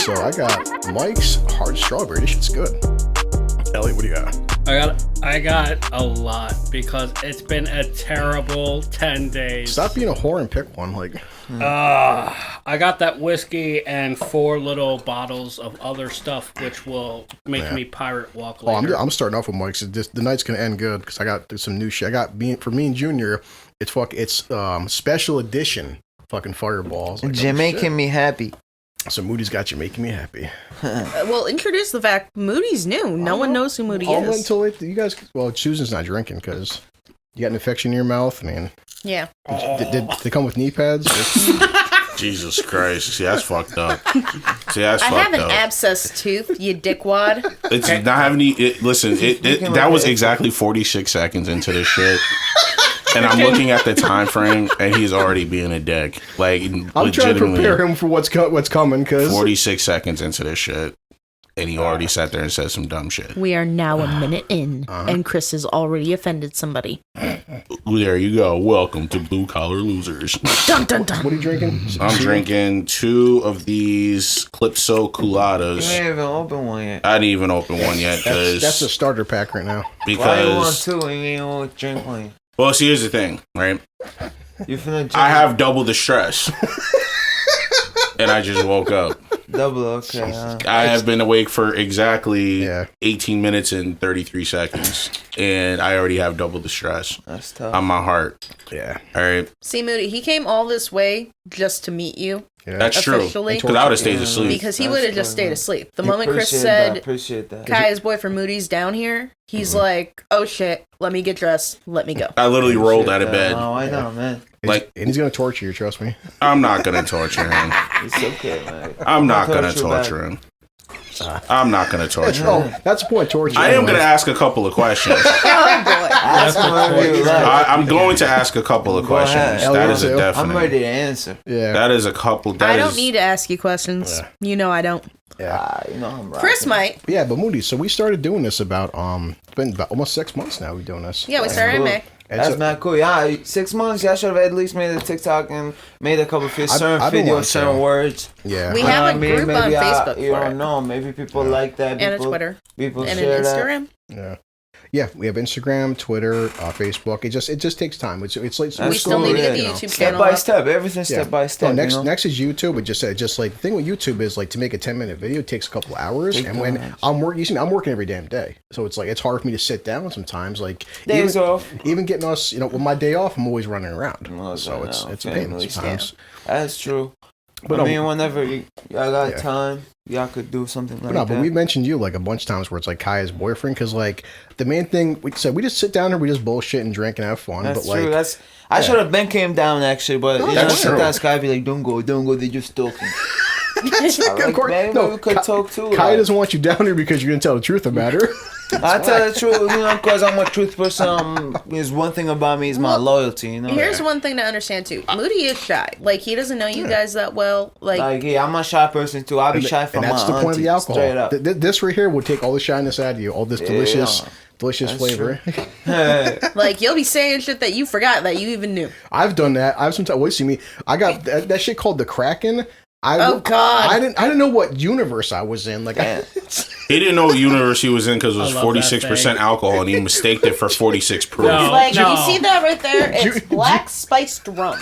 So I got Mike's hard strawberry. This shit's good. Elliot, what do you got? I got a lot because it's been a terrible 10 days. Stop being a whore and pick one. Like, I got that whiskey and 4 little bottles of other stuff, which will make me pirate walk later. I'm starting off with Mike's. The night's gonna end good because I got some new shit. I got for me and Junior. It's special edition fucking Fireballs. Like, Jamaican me happy. So Moody's got you making me happy. Well, introduce the fact Moody's new. No one knows who Moody is. Until you guys. Well, Susan's not drinking because you got an infection in your mouth. I mean, yeah. Did they come with knee pads? Jesus Christ! See, that's fucked up. I have an abscessed tooth, you dickwad. It's not having any. Listen, that was exactly 46 seconds into this shit. And I'm looking at the time frame, and he's already being a dick. Like, I'm trying to prepare him for what's coming. Cause 46 seconds into this shit, and he already sat there and said some dumb shit. We are now a minute in, and Chris has already offended somebody. There you go. Welcome to Blue Collar Losers. Dun dun dun. What are you drinking? I'm drinking 2 of these Calypso Coladas. You ain't even open one yet. I didn't even open one yet because that's a starter pack right now. Because why you want 2 and you ain't want to drink one? Well, see, here's the thing, right? You finna drink. I have double the stress, and I just woke up. Double, okay. I have been awake for exactly 18 minutes and 33 seconds, and I already have double the stress. That's tough. On my heart. Yeah. All right. See, Moody, he came all this way just to meet you. Yeah. That's true. Because I would have stayed asleep. Because he would have just stayed asleep. The moment Chris said, appreciate that. Kaiya's boyfriend Moody's down here, he's like, oh shit, let me get dressed, let me go. I literally rolled out of bed. Oh, I know, man. And he's gonna torture you, trust me. I'm not gonna torture him. It's okay, man. I'm not gonna torture him. I'm not gonna torture him. Oh, that's the point, torture. I am gonna ask a couple of questions. Oh boy. I'm going to ask a couple of questions. That is a definite. I'm ready to answer. Yeah. That is a couple. I don't need to ask you questions. Yeah. You know I don't. Yeah. You know I'm right. Chris might. Yeah, but Moody, so we started doing this about it's been about almost 6 months now we're doing this. Yeah, we started in May. That's not cool. Yeah, 6 months. Y'all should have at least made a TikTok and made a couple of certain videos, certain words. Yeah. We have a group on Facebook you don't know. Maybe people like that. And a Twitter. People and share an Instagram. Yeah. Yeah, we have Instagram, Twitter, Facebook. It just takes time. It's like we still need to get the YouTube step channel by up. step. Everything step by step. No, next is YouTube. It just like the thing with YouTube is like to make a 10-minute video takes a couple hours, and when I'm working, you see, I'm working every damn day, so it's like it's hard for me to sit down sometimes. Like days off. Even getting us, with my day off, I'm always running around, so it's a pain sometimes. That's true. But I mean, whenever y'all got time, y'all could do something like that. But we mentioned you like a bunch of times where it's like Kaiya's boyfriend, because like the main thing we said, we just sit down here, we just bullshit and drink and have fun. That's but true. like I should have been came down actually, but sometimes Kaiya be like, don't go, they just talking. Of course, we could talk too. Kaiya doesn't want you down here because you're gonna tell the truth about her. I tell the truth, because I'm a truth person. Is one thing about me is my loyalty. Here's one thing to understand too. Moody is shy. Like he doesn't know you guys that well. Like yeah, I'm a shy person too. I'll be shy for my auntie. And that's the point of the alcohol. Straight up. This right here will take all the shyness out of you. All this delicious flavor. Like you'll be saying shit that you forgot that you even knew. I've done that. I've sometimes see me. I got that shit called the Kraken. Oh God! I didn't know what universe I was in. Like he didn't know what universe he was in because it was 46% alcohol, and he mistaked it for 46 proof. You see that right there? It's black spiced rum.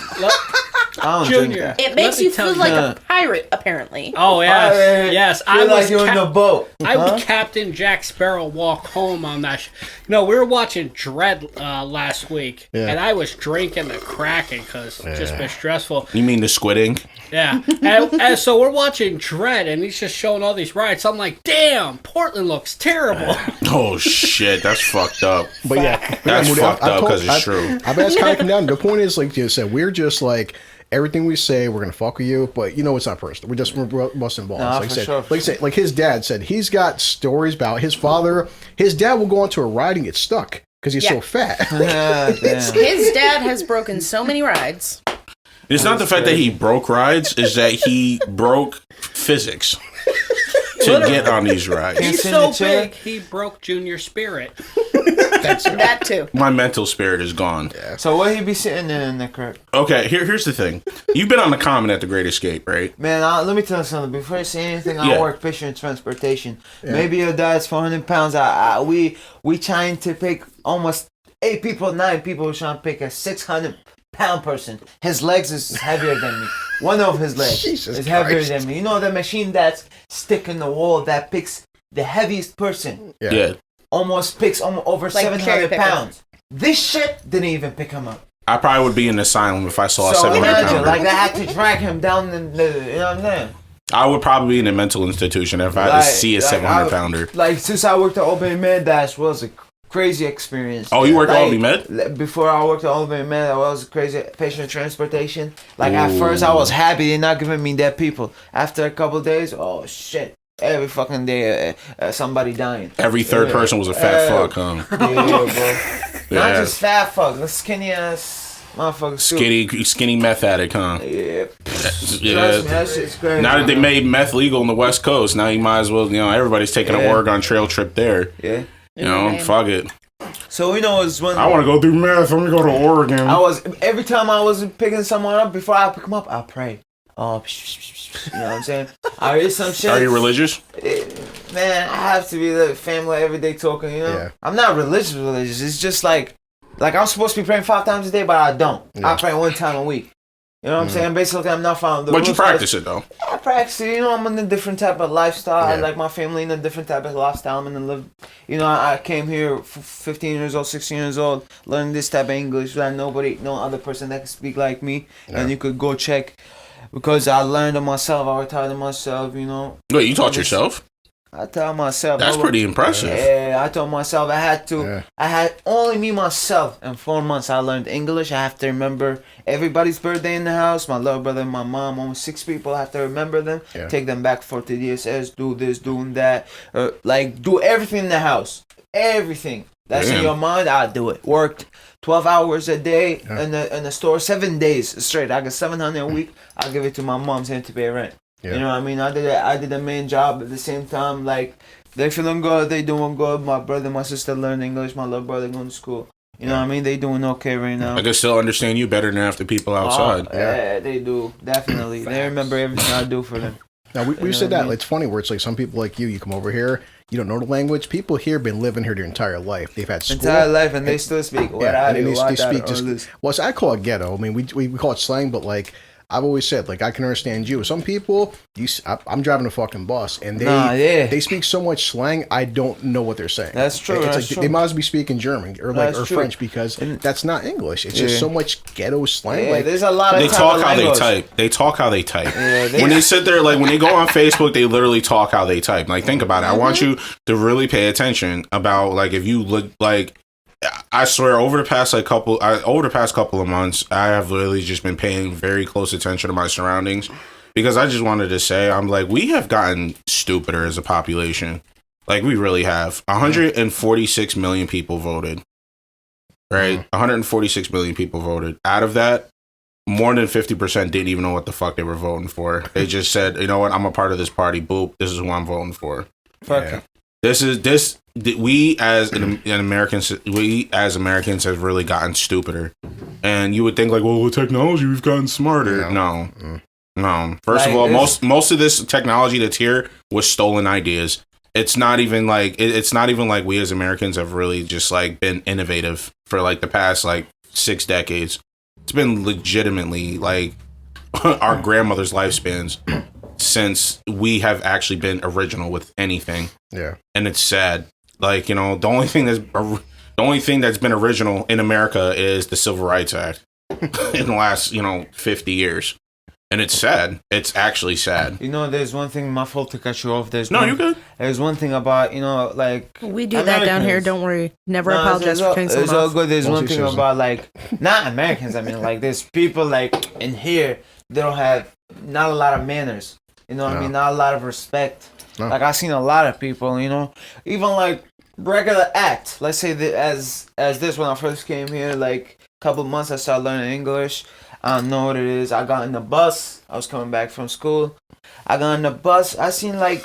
Junior, it makes you feel like a pirate, apparently. Oh yes, yes. I was like you're in the boat. I was Captain Jack Sparrow walk home on that. We were watching Dread last week, and I was drinking the Kraken because it's just been stressful. You mean the Squid Ink? Yeah, and so we're watching Dread, and he's just showing all these rides. I'm like, damn, Portland looks terrible. Oh shit, that's fucked up. But yeah, that's fucked up because it's true. I've asked Kaiya to come down. The point is, like you said, we're just like everything we say, we're gonna fuck with you, but it's not personal. We're busting balls. Like I said, like his dad said, he's got stories about his father. His dad will go onto a ride and get stuck because he's so fat. His dad has broken so many rides. It's not the fact that he broke rides, it's that he broke physics. to get on these rides. He's so big, he broke Junior's spirit. That too. My mental spirit is gone. Yeah. So what he be sitting in the crib? Okay, here's the thing. You've been on the Common at the Great Escape, right? Man, let me tell you something. Before you say anything, I work fishing and transportation. Yeah. Maybe your dad's 400 pounds. We trying to pick almost 8 people, 9 people. We're trying to pick a 600-pound person. His legs is heavier than me. One of his legs is heavier than me. You know the machine that's stick in the wall that picks the heaviest person? Yeah. Almost picks over like 700 pounds. This shit didn't even pick him up. I probably would be in the asylum if I saw a 700 pounder. Like I had to drag him down you know what I'm saying? I would probably be in a mental institution if I had to see a 700 pounder. Like since I worked at Albany Med, that was a crazy experience. Oh, you worked at Albany Med? Before I worked at Albany Med, that was crazy patient transportation. Like at first I was happy they're not giving me dead people. After a couple of days, oh shit. Every fucking day, somebody dying. Every third person was a fat fuck, huh? Yeah, bro. Not just fat fuck, the skinny ass motherfuckers. Skinny meth addict, huh? Yeah. That shit's crazy. Now that they made meth legal on the West Coast, now you might as well, everybody's taking an Oregon Trail trip there. Yeah. Fuck it. So it's when I want to go through meth. Let me go to Oregon. Every time I was picking someone up, before I pick them up, I pray. Oh, you know what I'm saying? I read some shit. Are you religious? Man, I have to be the family everyday talking, Yeah. I'm not religious. It's just like I'm supposed to be praying 5 times a day, but I don't. Yeah. I pray 1 time a week. You know what I'm saying? Basically, I'm not following the rules. But you practice it, though. I practice it. I'm in a different type of lifestyle. I like my family in a different type of lifestyle. I'm in a live. I came here 15 years old, 16 years old, learning this type of English. That no other person that can speak like me. Yeah. And you could go check. Because I learned it myself, I taught it myself, Wait, you taught yourself? I taught myself. That's pretty impressive. Yeah, I taught myself. I had only me, myself. In 4 months, I learned English. I have to remember everybody's birthday in the house. My little brother, my mom, almost 6 people. I have to remember them. Yeah. Take them back for the DSS, do this, doing that. Do everything in the house. Everything. That's in your mind, I do it. Worked 12 hours a day in the store, 7 days straight. I got $700 a week. I give it to my mom's hand to pay rent. Yeah. You know what I mean? I did a main job at the same time. Like, they feeling good, they doing good. My brother, my sister learn English. My little brother going to school. You know what I mean? They doing okay right now. I can still understand you better than half the people outside. Yeah, they do. Definitely. They remember everything I do for them. Now, we said that. It's funny where it's like some people like you come over here, you don't know the language. People here been living here their entire life. They've had school. Entire life, and they still speak. They speak just. Well, I call it ghetto. I mean, we call it slang, but like I've always said, like I can understand you. Some people, I'm driving a fucking bus, and they speak so much slang, I don't know what they're saying. That's true. It's true. They might as well be speaking German or French because that's not English. It's just so much ghetto slang. Yeah, there's a lot of. They talk how they type. They talk how they type. Yeah, when they sit there, like when they go on Facebook, they literally talk how they type. Like think about it. I want you to really pay attention about like if you look like. I swear, over the past couple of months, I have literally just been paying very close attention to my surroundings because I just wanted to say, I'm like, we have gotten stupider as a population. Like, we really have. 146 million people voted. Right? 146 million people voted. Out of that, more than 50% didn't even know what the fuck they were voting for. They just said, you know what, I'm a part of this party. Boop, this is who I'm voting for. Fuck. We as Americans have really gotten stupider, and you would think like, well, with technology we've gotten smarter. No. First of all, most of this technology that's here was stolen ideas. It's not even like we as Americans have really just like been innovative for like the past like 6 decades. It's been legitimately like our grandmother's lifespans since we have actually been original with anything. Yeah, and it's sad. Like, the only thing that's been original in America is the Civil Rights Act in the last 50 years, and it's sad. It's actually sad. There's one thing. My fault to cut you off. You're good. There's one thing about like we do that down here. Don't worry. Never apologize for cutting someone off. It's all good. There's one thing about like not Americans. I mean, like there's people like in here they don't have not a lot of manners. You know what I mean? Not a lot of respect. No. Like I've seen a lot of people, even like regular act. Let's say that as this when I first came here, like a couple of months I started learning English. I don't know what it is. I got in the bus. I was coming back from school. I got in the bus. I seen like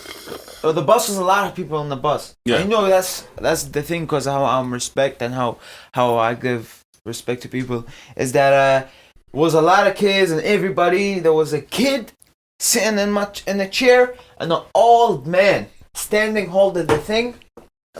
the bus was a lot of people on the bus. Yeah. You know, that's the thing, because how I'm respect and how I give respect to people is that was a lot of kids and everybody. There was a kid sitting in a chair and an old man standing holding the thing,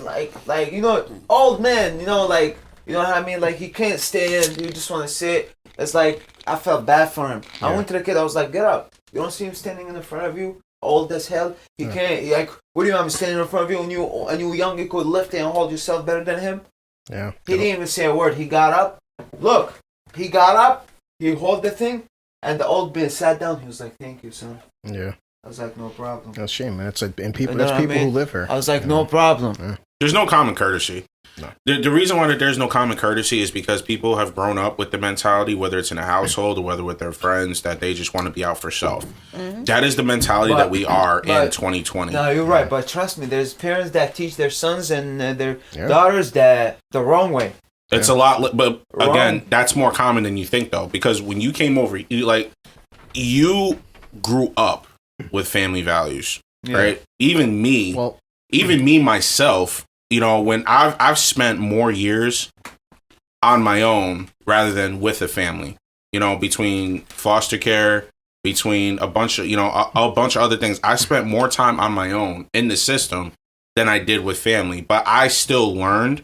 like you know, old man. You know, like you know what I mean. Like he can't stand. You just want to sit. It's like I felt bad for him. Yeah. I went to the kid. I was like, get up. You don't see him standing in front of you, old as hell. He can't. Like, what do you want? I'm standing in front of you and you young. You could lift it and hold yourself better than him. Yeah. He didn't even say a word. He got up. Look, he got up. He hold the thing, and the old man sat down. He was like, "Thank you, son." Yeah. I was like, "No problem." That's a shame, man. It's like, and people. That's people who live here. I was like, "No problem." Yeah. There's no common courtesy. No. The reason why there's no common courtesy is because people have grown up with the mentality, whether it's in a household or whether with their friends, that they just want to be out for self. Mm-hmm. That is the mentality that we are in 2020. No, you're right. But trust me, there's parents that teach their sons and their daughters that the wrong way. It's a lot, but again, that's more common than you think, though, because when you came over, you grew up with family values, right? Even me myself, you know, when I've spent more years on my own rather than with a family, you know, between foster care, between a bunch of other things. I spent more time on my own in the system than I did with family, but I still learned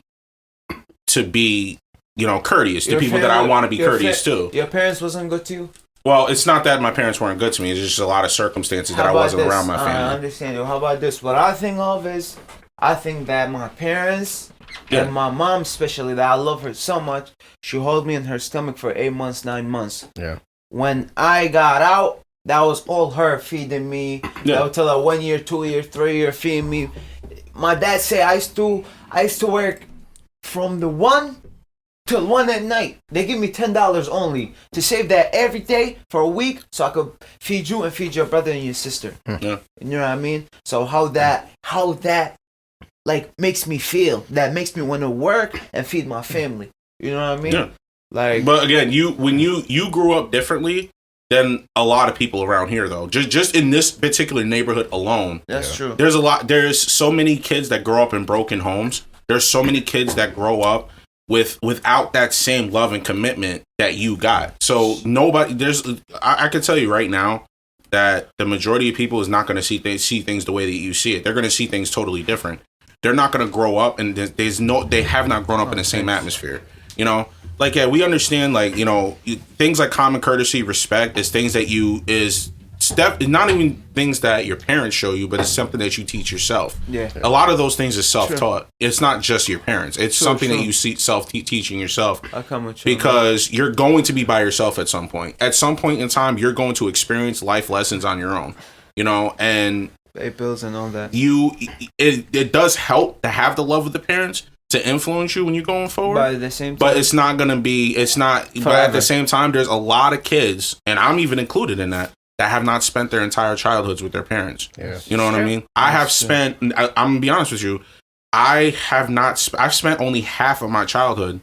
to be, you know, courteous to people that I want to be courteous to. Your parents wasn't good to you? Well, it's not that my parents weren't good to me. It's just a lot of circumstances that I wasn't around my family. I understand you. How about this? What I think of is, I think that my parents and my mom especially, that I love her so much, she held me in her stomach for 8 months, 9 months. Yeah. When I got out, that was all her feeding me. Yeah. Until like 1 year, 2 year, 3 year feeding me. My dad said I used to work from the 1 till 1 at night. They give me $10 only to save that every day for a week, so I could feed you and feed your brother and your sister. Yeah. You know what I mean? So how that like makes me feel. That makes me want to work and feed my family. You know what I mean? Yeah. Like, but again, when you grew up differently than a lot of people around here, though. Just in this particular neighborhood alone. That's true. There's so many kids that grow up in broken homes. There's so many kids that grow up without that same love and commitment that you got. So I can tell you right now that the majority of people is not going to see things the way that you see it. They're going to see things totally different. They're not going to grow up, and they have not grown up in the same atmosphere. You know, like, yeah, we understand, like, you know, things like common courtesy, respect is things that not even things that your parents show you, but it's something that you teach yourself. Yeah. A lot of those things is self-taught. It's not just your parents. It's something that you see self-teaching yourself. I come with you. Because you're going to be by yourself at some point. At some point in time, you're going to experience life lessons on your own. You know, and pay bills and all that. It does help to have the love of the parents to influence you when you're going forward. But at the same time, but it's not going to be. It's not. Forever. But at the same time, there's a lot of kids, and I'm even included in that have not spent their entire childhoods with their parents. Yeah. You know what I mean? I have spent. I'm gonna be honest with you. I have not. I've spent only half of my childhood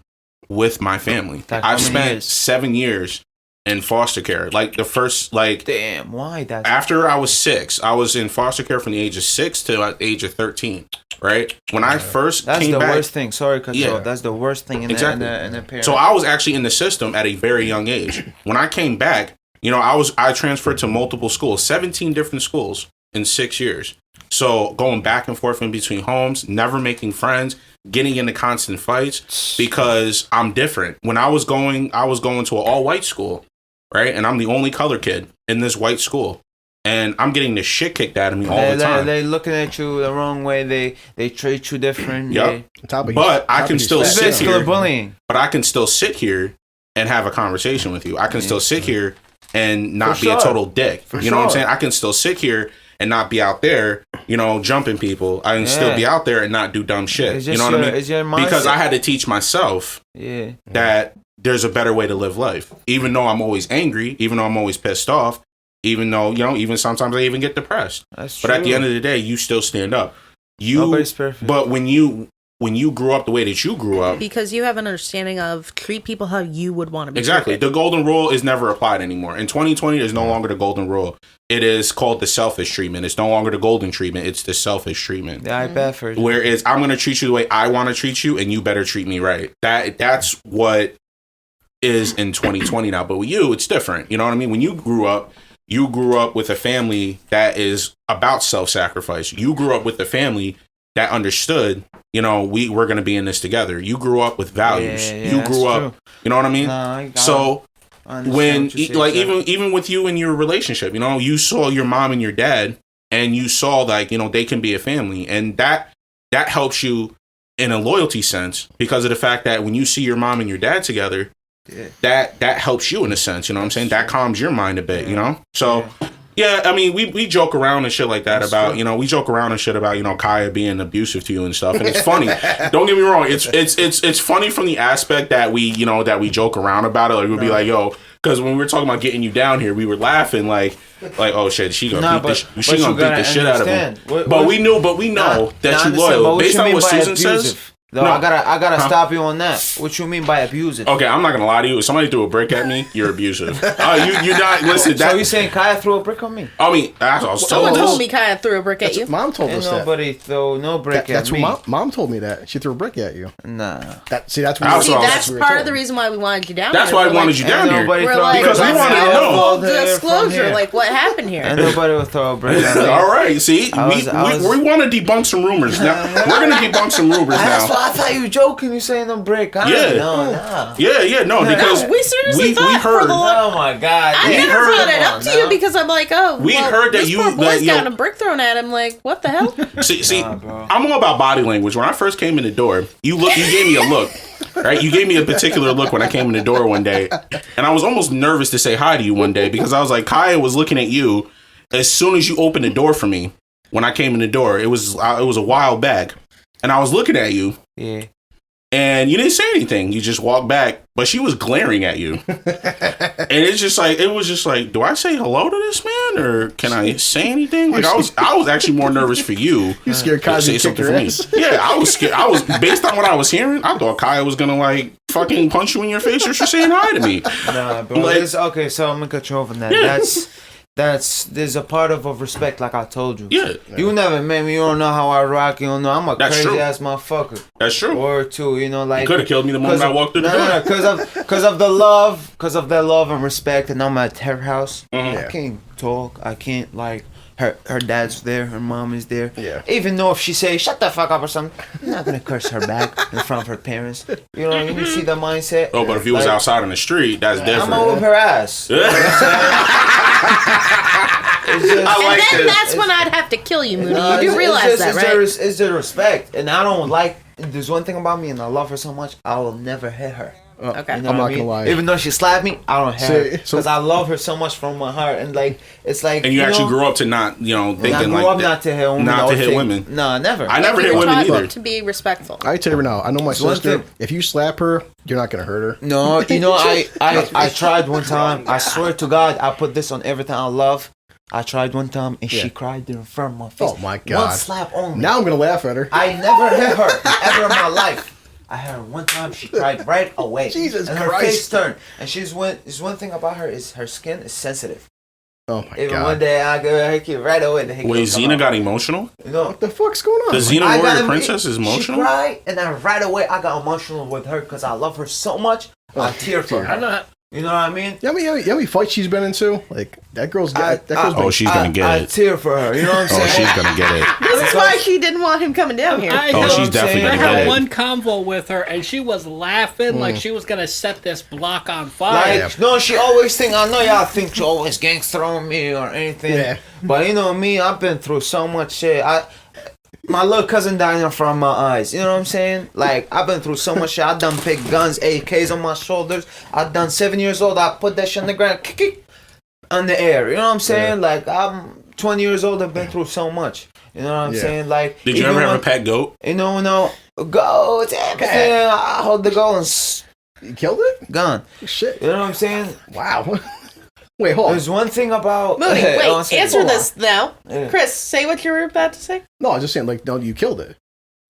with my family. I've spent 7 years in foster care. Like the first, like, damn, why that? After I was 6, I was in foster care from the age of 6 to the age of 13. Right when I first that's came the back, worst thing. Sorry, that's the worst thing in the parent. So I was actually in the system at a very young age. When I came back, you know, I transferred to multiple schools, 17 different schools in 6 years. So going back and forth in between homes, never making friends, getting into constant fights because I'm different. When I was going to an all-white school, right? And I'm the only color kid in this white school. And I'm getting the shit kicked out of me all the time. They're looking at you the wrong way. They treat you different. Yep. But I can still sit here. Bullying. But I can still sit here and have a conversation with you. I can still sit here and not be a total dick. You know what I'm saying? I can still sit here and not be out there, you know, jumping people. I can still be out there and not do dumb shit. You know what I mean? Because I had to teach myself that there's a better way to live life. Even though I'm always angry, even though I'm always pissed off, even though, you know, even sometimes I even get depressed. But at the end of the day, you still stand up. Nobody's perfect. But when you when you grew up the way that you grew up. Because you have an understanding of treat people how you would want to be Exactly. treated. The golden rule is never applied anymore. In 2020, there's no longer the golden rule. It is called the selfish treatment. It's no longer the golden treatment. It's the selfish treatment. Yeah, I bet for you. Whereas I'm going to treat you the way I want to treat you, and you better treat me right. That's what is in 2020 now. But with you, it's different. You know what I mean? When you grew up with a family that is about self-sacrifice. You grew up with a family that understood, you know, we're going to be in this together. You grew up with values. Yeah, you grew up, you know what I mean? When even with you and your relationship, you know, you saw your mom and your dad, and you saw like, you know, they can be a family, and that helps you in a loyalty sense because of the fact that when you see your mom and your dad together, that helps you in a sense, you know what I'm saying? That calms your mind a bit, you know? So yeah, I mean, we joke around and shit like that about, you know, we joke around and shit about, you know, Kaiya being abusive to you and stuff. And it's funny. Don't get me wrong. It's funny from the aspect that we joke around about it. Like, we'll be like, yo, because when we were talking about getting you down here, we were laughing like, oh shit, she gonna beat the shit out of him. But we know that you loyal. Based on what Susan says. No, I gotta stop you on that. What you mean by abusive? Okay, I'm not gonna lie to you. If somebody threw a brick at me, you're abusive. You're not. Listen. So you saying Kaiya threw a brick on me? I mean, that's what I was told. Someone told me Kaiya threw a brick at you. Mom told us that. Nobody threw no brick at me. That's what mom told me that she threw a brick at you. Nah. That's part of the reason why we wanted you down. That's why I wanted you down here. We're like, because we wanted to know full disclosure, like what happened here. And nobody would throw a brick at me. All right, see, we want to debunk some rumors now. We're gonna debunk some rumors now. That's why I thought you were joking. You saying no brick? No, because we seriously thought we heard. Oh my god! I never brought it up to you because I'm like, we heard that you boy's got a brick thrown at him. Like, what the hell? See, I'm all about body language. When I first came in the door, you gave me a look. Right, you gave me a particular look when I came in the door one day, and I was almost nervous to say hi to you one day because I was like, Kaiya was looking at you as soon as you opened the door for me. When I came in the door, it was a while back, and I was looking at you. Yeah. And you didn't say anything. You just walked back, but she was glaring at you. And it was just like, do I say hello to this man or can I say anything? Like I was actually more nervous for you. You scared Kaiya to say something for me? Yeah, I was scared. I was based on what I was hearing. I thought Kaiya was gonna like fucking punch you in your face or for saying hi to me. Nah, bro. Like, okay, so I'm gonna cut you off on that. Yeah. There's a part of respect, like I told you. Yeah. You never met me. You don't know how I rock. You don't know I'm a crazy ass motherfucker. That's true. Or two, you know, like you could have killed me the moment I walked through the door. No, because of the love and respect, and I'm at her house. I can't talk. I can't like. Her dad's there, her mom is there. Yeah. Even though if she say shut the fuck up or something, I'm not gonna curse her back in front of her parents. You know, you see the mindset. Oh, but if you was outside on the street, that's different. I'm gonna whip her ass. And that's when I'd have to kill you, Moody. You do realize that, right? It's the respect, and I don't like. There's one thing about me, and I love her so much. I will never hit her. Okay. You know I'm not gonna lie. Even though she slapped me, I don't hit her because I love her so much from my heart, and like it's like. And you actually grew up to not, thinking I grew up not to hit women. Not to hit women. No, never. I never hit women either. To be respectful. I tell you now, I know my sister. If you slap her, you're not gonna hurt her. No, I tried one time. I swear to God, I put this on everything I love. I tried one time and she cried in front of my face. Oh my God! One slap only. Now I'm gonna laugh at her. I never hit her ever in my life. I had her one time. She cried right away. Jesus and Christ! Her face turned. And there's one thing about her is her skin is sensitive. Oh my Even God! one day I go hit you right away. Wait, Xena got emotional? You know what the fuck's going on? The Xena Warrior Princess is emotional. She cried, and then right away I got emotional with her because I love her so much. I tear for her. You know what I mean? You know how many fights she's been into? Like that girl's she's gonna get it. I tear for her. You know what I'm saying? Oh, she's gonna get it. This is why she didn't want him coming down here. She's definitely gonna I get had it. one convo with her, and she was laughing like she was gonna set this block on fire. Like, no, she always think. I know y'all think she always gangster on me or anything. Yeah. But you know me, I've been through so much shit. My little cousin died in front of my eyes. You know what I'm saying? Like, I've been through so much shit. I done picked guns, AKs on my shoulders. I done 7 years old. I put that shit on the ground, kick, on the air. You know what I'm saying? Yeah. Like, I'm 20 years old. I've been through so much. You know what I'm saying? Like, did you ever have a pet goat? You know, goat, everything. I hold the goat and you killed it? Gone. Shit. You know what I'm saying? Wow. Wait, hold on. There's one thing about... Moody, wait, answer this now. Yeah. Chris, say what you were about to say. No, I was just saying, like, no, you killed it.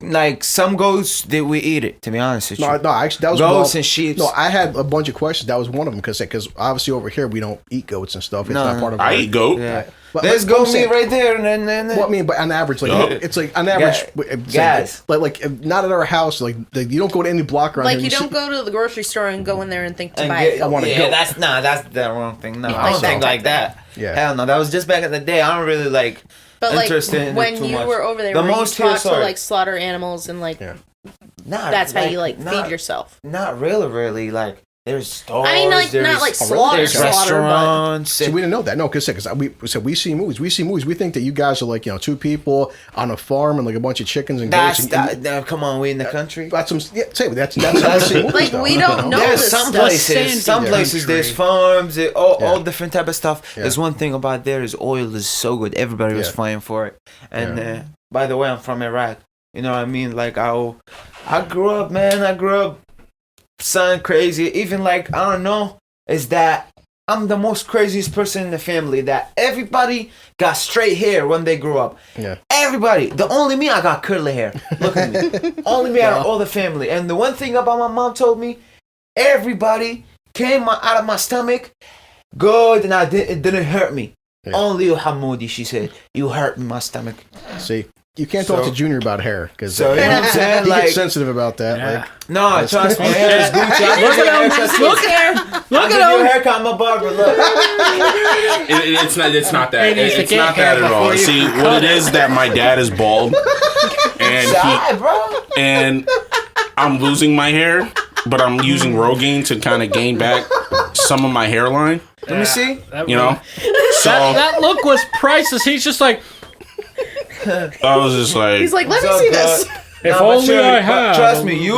like some goats that we eat it. To be honest with you, no, actually that was goats and sheep. No, I had a bunch of questions. That was one of them because obviously over here we don't eat goats and stuff. It's not part of. I eat goat. Yeah. There's goat meat right there, and then. Well, I mean, but on average, like it's like on average, guys, like not at our house. Like you don't go to any block around. Like here you don't go to the grocery store and go in there and think to buy it. I want to go. That's the wrong thing. No, I don't think like that. Yeah. Hell no, that was just back in the day. I don't really like. But like interested when in it too you much. were over there, the where most you talk to like slaughter animals and like that's how you like feed yourself. Not really. Like there's stores. I mean, like not like slaughter, restaurants. So we didn't know that. No, because we see movies. We think that you guys are like two people on a farm and like a bunch of chickens and goats. Come on, we in the country. That's that's how we see movies. Like we don't know. There's some places there's farms, all different type of stuff. Yeah. There's one thing about there is oil is so good. Everybody was fighting for it. And by the way, I'm from Iraq. You know what I mean? Like I grew up, man. Son, crazy. Even like I don't know, is that I'm the most craziest person in the family. That everybody got straight hair when they grew up. Yeah. Everybody. The only me, I got curly hair. Look at me. Only me out of all the family. And the one thing about my mom told me, everybody came out of my stomach good, and it didn't hurt me. Yeah. Only you, Moody, she said, you hurt my stomach. See. You can't talk to Junior about hair because you know what I'm saying? He gets sensitive about that. Yeah. Like, no, trust me. Hair is Gucci. Look at him. Look at him. Haircut. I'm a barber. Look. It's not that. It's not that at all. See, what it is that my dad is bald, and I'm losing my hair, but I'm using Rogaine to kind of gain back some of my hairline. Let me see. You know, so that look was priceless. He's just like. I was just like... He's like, let me see this. If only I had. Trust me,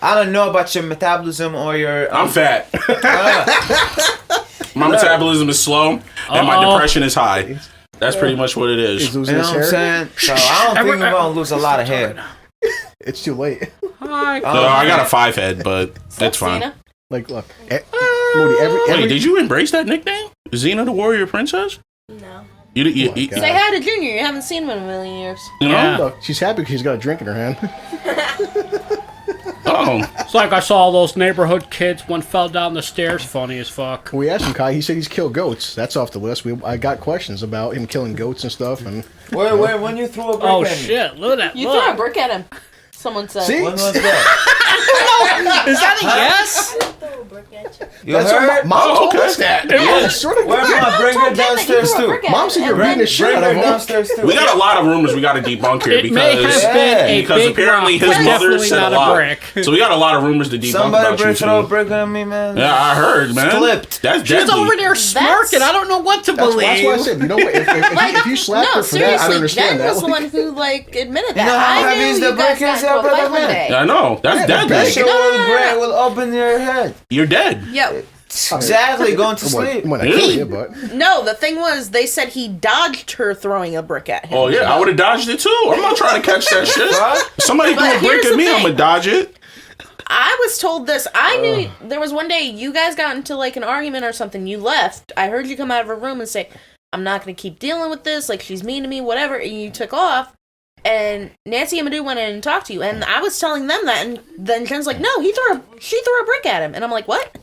I don't know about your metabolism or your... I'm fat. My metabolism is slow, and my depression is high. That's pretty much what it is. He's losing his hair. What I'm saying? So I don't think I'm going to lose a lot of hair. It's too late. Hi. No, I got a 5 head, but it's fine. Like, look. Moody, Wait, did you embrace that nickname? Xena the Warrior Princess? No. You Say hi to Junior. You haven't seen him in a million years. You know? Yeah. Look, she's happy because she's got a drink in her hand. It's like I saw all those neighborhood kids. One fell down the stairs. Funny as fuck. We asked him, Kai. He said he's killed goats. That's off the list. I got questions about him killing goats and stuff. And where when you threw a brick at him? Oh shit! Look at that. You threw a brick at him. Someone said. See? When was that? Is that a yes? You heard? Mom told us that. Where am I? Bring her downstairs too. Mom said you're beating the shit out of him. Downstairs too. We got a lot of rumors we got to debunk here because apparently his mother said a lot. So we got a lot of rumors to debunk about you. Somebody throw a brick on me, man. Yeah, I heard, man. Flipped. That's She's over there smirking. I don't know what to believe. That's why I said, you know what? If you slapped her for that, I don't understand that. Jen was the one who admitted that. You know how heavy is the brick is, brother man? I know. That's deadly. That shit will open your head. You're dead. Yep. Exactly, going to sleep. When I kill you, but no, the thing was, they said he dodged her throwing a brick at him. Oh yeah, I would have dodged it too. I'm not trying to catch that shit. If somebody threw a brick at me, I'm gonna dodge it. I was told this. I knew there was one day you guys got into an argument or something. You left. I heard you come out of a room and say, "I'm not gonna keep dealing with this. She's mean to me, whatever." And you took off. And Nancy and Moody went in and talked to you, and I was telling them that, and then Jen's like, "No, she threw a brick at him," and I'm like, "What?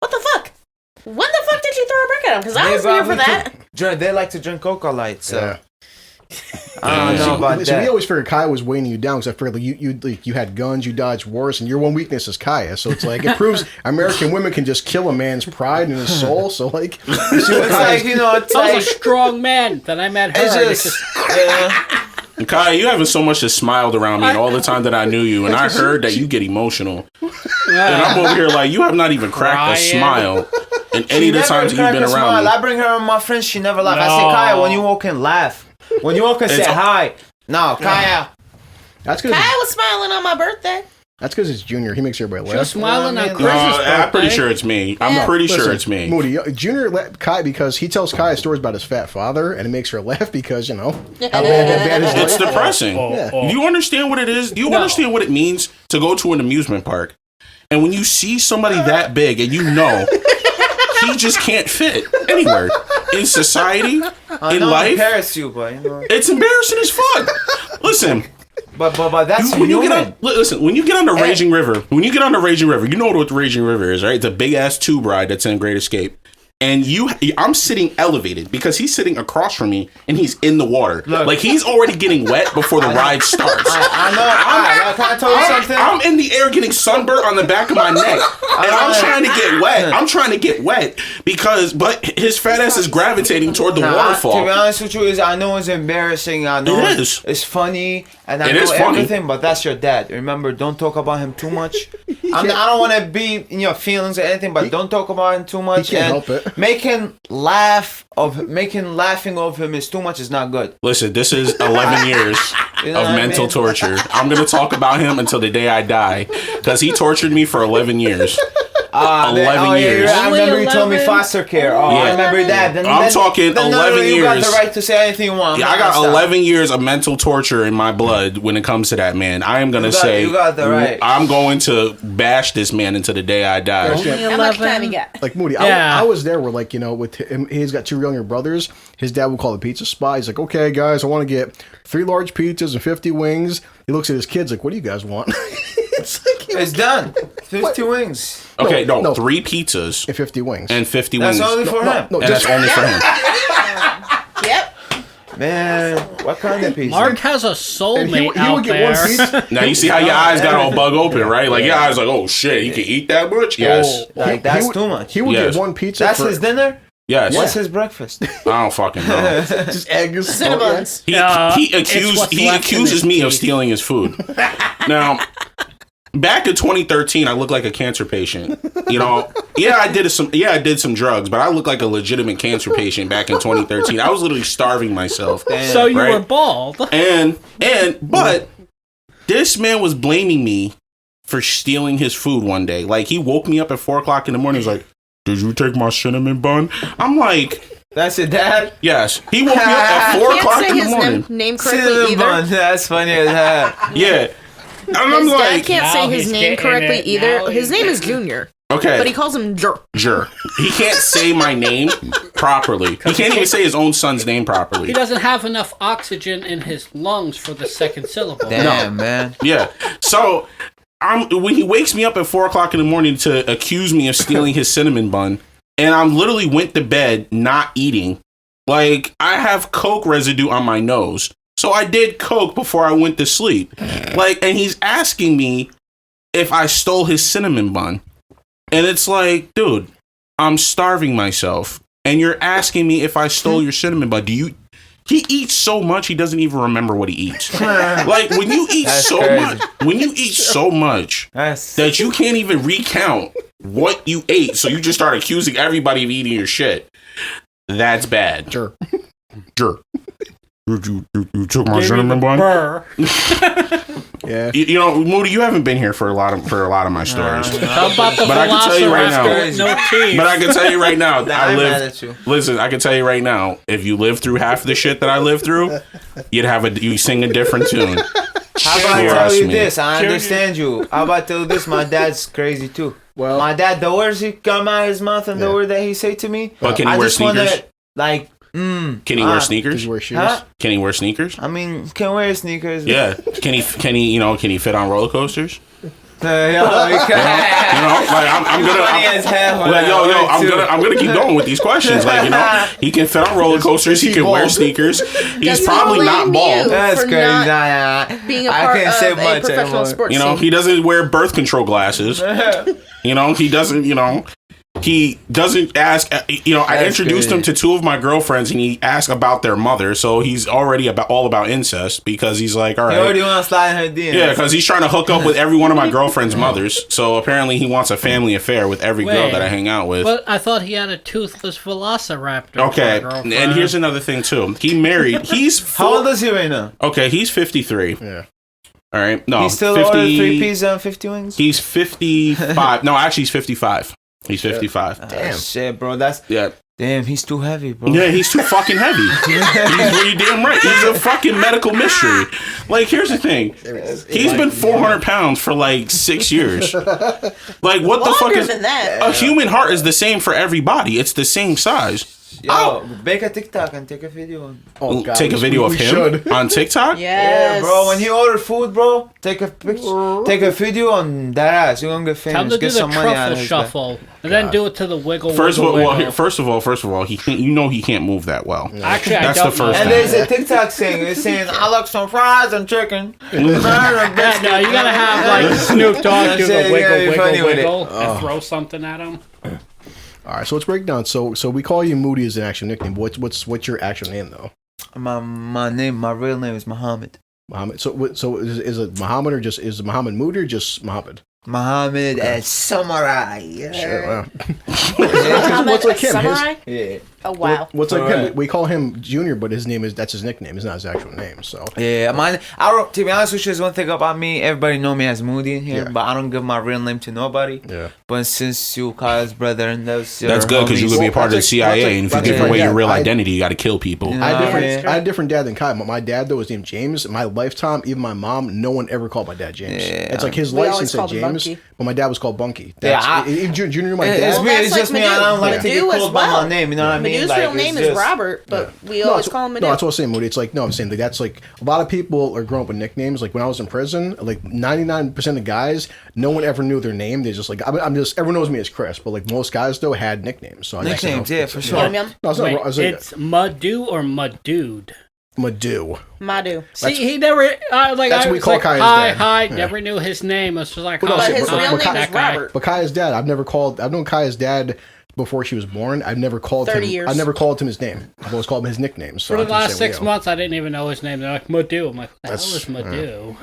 What the fuck? When the fuck did she throw a brick at him? Because I wasn't here for that." They like to drink Coca Light, so yeah. I don't know about that. So we always figured Kaiya was weighing you down because I figured you had guns, you dodged wars, and your one weakness is Kaiya. So it's it proves American women can just kill a man's pride and his soul. So you see what I was a strong man. Then I met her. It's just yeah. Kaiya, you haven't so much as smiled around me in all the time that I knew you, and I heard that you get emotional. And I'm over here you have not even cracked a smile in any of the times you've been around me. I bring her and my friends, she never laugh. I say, Kaiya, when you walk in, laugh. When you walk in, say hi. No, Kaiya. Kaiya was smiling on my birthday. That's because it's Junior. He makes everybody laugh. Just smiling on Chris's birthday. I'm pretty sure it's me. I'm pretty sure it's me. Moody, Junior let Kaiya because he tells Kaiya stories about his fat father, and it makes her laugh because, how bad his it's depressing. Do you understand what it is? Do you understand what it means to go to an amusement park, and when you see somebody that big, and he just can't fit anywhere in society, in life. Embarrass you, but it's embarrassing as fuck. Listen. But that's when you get on. Listen, when you get on the Raging River, you know what the Raging River is, right? It's a big ass tube ride that's in Great Escape. And I'm sitting elevated because he's sitting across from me and he's in the water. Look, like he's already getting wet before the ride starts. I know. Can I tell you something? I'm in the air getting sunburnt on the back of my neck. And I'm trying to get wet. But his fat ass is gravitating toward the waterfall. To be honest with you, I know it's embarrassing. I know it is. It's funny. And I know everything, but that's your dad. Remember, don't talk about him too much. I don't want to be in your feelings or anything, but don't talk about him too much. He can't help it. Making laughing of him is too much. Is not good. Listen, this is 11 years of mental torture. I'm gonna talk about him until the day I die because he tortured me for 11 years. 11 years. I remember you told me foster care. I remember that. I'm talking 11 years. You got the right to say anything you want. Yeah, I got 11 years of mental torture in my blood when it comes to that man. I am going to say, you got the right. I'm going to bash this man until the day I die. How much time you got? Like Moody, I was there where, like, with him, he's got 2 younger brothers. His dad would call the pizza spot. He's like, okay, guys, I want to get 3 large pizzas and 50 wings. He looks at his kids like, what do you guys want? It's done. 50 wings. Okay, no, 3 pizzas and 50 wings. And 50 wings. That's only for him. No, that's only for him. Yep. Man, what kind of pizza? Mark has a soulmate he would get one pizza. Now you see how your eyes got all bug open, right? Like your eyes like, oh shit, he can eat that much? Yes. That's too much. He would get one pizza. That's his dinner? Yes. What's his breakfast? I don't fucking know. Just eggs. Cinnamons. He accuses me of stealing his food. Now, back in 2013, I looked like a cancer patient. I did some drugs, but I looked like a legitimate cancer patient back in 2013. I was literally starving myself. Damn. So you were bald. But this man was blaming me for stealing his food one day. Like, he woke me up at 4 o'clock in the morning. He's like, did you take my cinnamon bun? I'm like, that's your dad? Yes. He woke me up at 4 o'clock in the morning. His name correctly either. Bun. That's funny as hell. Yeah. His dad can't say his name correctly either. His name is Junior. Okay. But he calls him Jur. He can't say my name properly. He can't even say his own son's name properly. He doesn't have enough oxygen in his lungs for the second syllable. Damn, man. Yeah. So when he wakes me up at 4 o'clock in the morning to accuse me of stealing his cinnamon bun, and I literally went to bed not eating. Like, I have Coke residue on my nose. So I did Coke before I went to sleep. Like, and he's asking me if I stole his cinnamon bun. And it's like, dude, I'm starving myself. And you're asking me if I stole your cinnamon bun. He eats so much he doesn't even remember what he eats. Like, when you eat so much that you can't even recount what you ate, so you just start accusing everybody of eating your shit. That's bad. Sure. You took my cinnamon bun? Yeah. Moody, you haven't been here for a lot of my stories. How about the but I can tell you right now. But I can tell you right now. Listen, I can tell you right now. If you lived through half the shit that I lived through, you sing a different tune. How about I tell you this? I understand you. How about I tell you this? My dad's crazy too. Well, my dad, the words he come out of his mouth and the word that he say to me. But can he wear sneakers? Can he wear sneakers? Does he wear shoes? Huh? Can he wear sneakers? I mean, can wear sneakers. Yeah. Can he fit on roller coasters? I'm gonna keep going with these questions. Like, he can fit on roller coasters. He can wear sneakers. He's probably not bald. That's crazy. Being a part of a professional sports team. He doesn't wear birth control glasses. He doesn't. He doesn't ask. I introduced him to 2 of my girlfriends, and he asked about their mother. So he's already all about incest because he's like, all right. He already wants to slide in her DMs. Yeah, because he's trying to hook up with every one of my girlfriend's mothers. So apparently he wants a family affair with every girl that I hang out with. But I thought he had a toothless velociraptor. Okay, and here's another thing too. He married. How old is he right now? Okay, he's 53. Yeah. All right. No, he's still 50, ordered 3 pizzas and 50 wings. He's 55. No, actually, he's 55. He's 55. Damn. Shit, bro. Damn, he's too heavy, bro. Yeah, he's too fucking heavy. You're damn right. He's a fucking medical mystery. Like, here's the thing. He's been 400 pounds for like 6 years. Like, what the fuck is... Than that. A human heart is the same for everybody. It's the same size. Yo, make a TikTok and take a video. Oh, God, take a video of him on TikTok? Yes. Yeah, bro. When he ordered food, bro, take a picture, take a video on that ass. You're gonna get famous. Tell him to get do the some money out of truffle his shuffle, and then do it to the wiggle. First wiggle. of all, he can't. You know he can't move that well. Actually, that's I don't the first. And thing. there's a TikTok saying it's saying I like some fries and chicken. Yeah, no, you gotta have like Snoop Dogg do the wiggle, and throw something at him. All right, so let's break down. So we call you Moody as an actual nickname. What's your actual name though? My real name is Muhammad. Muhammad. So is it Muhammad or is it Muhammad Moody or just Muhammad? Muhammad as samurai. Yeah. Sure. Wow. Muhammad What's like him? Samurai? Yeah. Oh wow. What's like him? We call him Junior, but that's his nickname. It's not his actual name. So yeah, to be honest with you, there's one thing about me. Everybody know me as Moody in here, but I don't give my real name to nobody. Yeah. But since you Kaiya's brother and that's good because you could be a part of the CIA, and if you give away your real identity, you got to kill people. I had a different dad than Kaiya. But my dad though was named James. In my lifetime, even my mom, no one ever called my dad James. Yeah. It's like his license said James, but my dad was called Bunky. Junior, my dad. It's weird. It's just me. I don't like to get called by my name. You know what I mean? Medu's real name is Robert, but we always call him Medu. No, that's what I'm saying, Moody. It's like, no, I'm saying that that's like a lot of people are growing up with nicknames. Like when I was in prison, like 99% of guys, no one ever knew their name. They just like, I'm just, everyone knows me as Chris, but like most guys though had nicknames. So nicknames, yeah, for sure. Yum, yum. No, it's not wrong. It's Madu or Madude. Madu. See, he never that's what we call Kaiya's dad. Hi. Never knew his name. It's just like, but his real name is Robert. But Kaiya's dad, I've known Kaiya's dad before she was born. I've never called 30 him. years. I never called him his name. I've always called him his nickname. So for the last 6 months, I didn't even know his name. They're like Madu. I'm like, what the hell is Madu?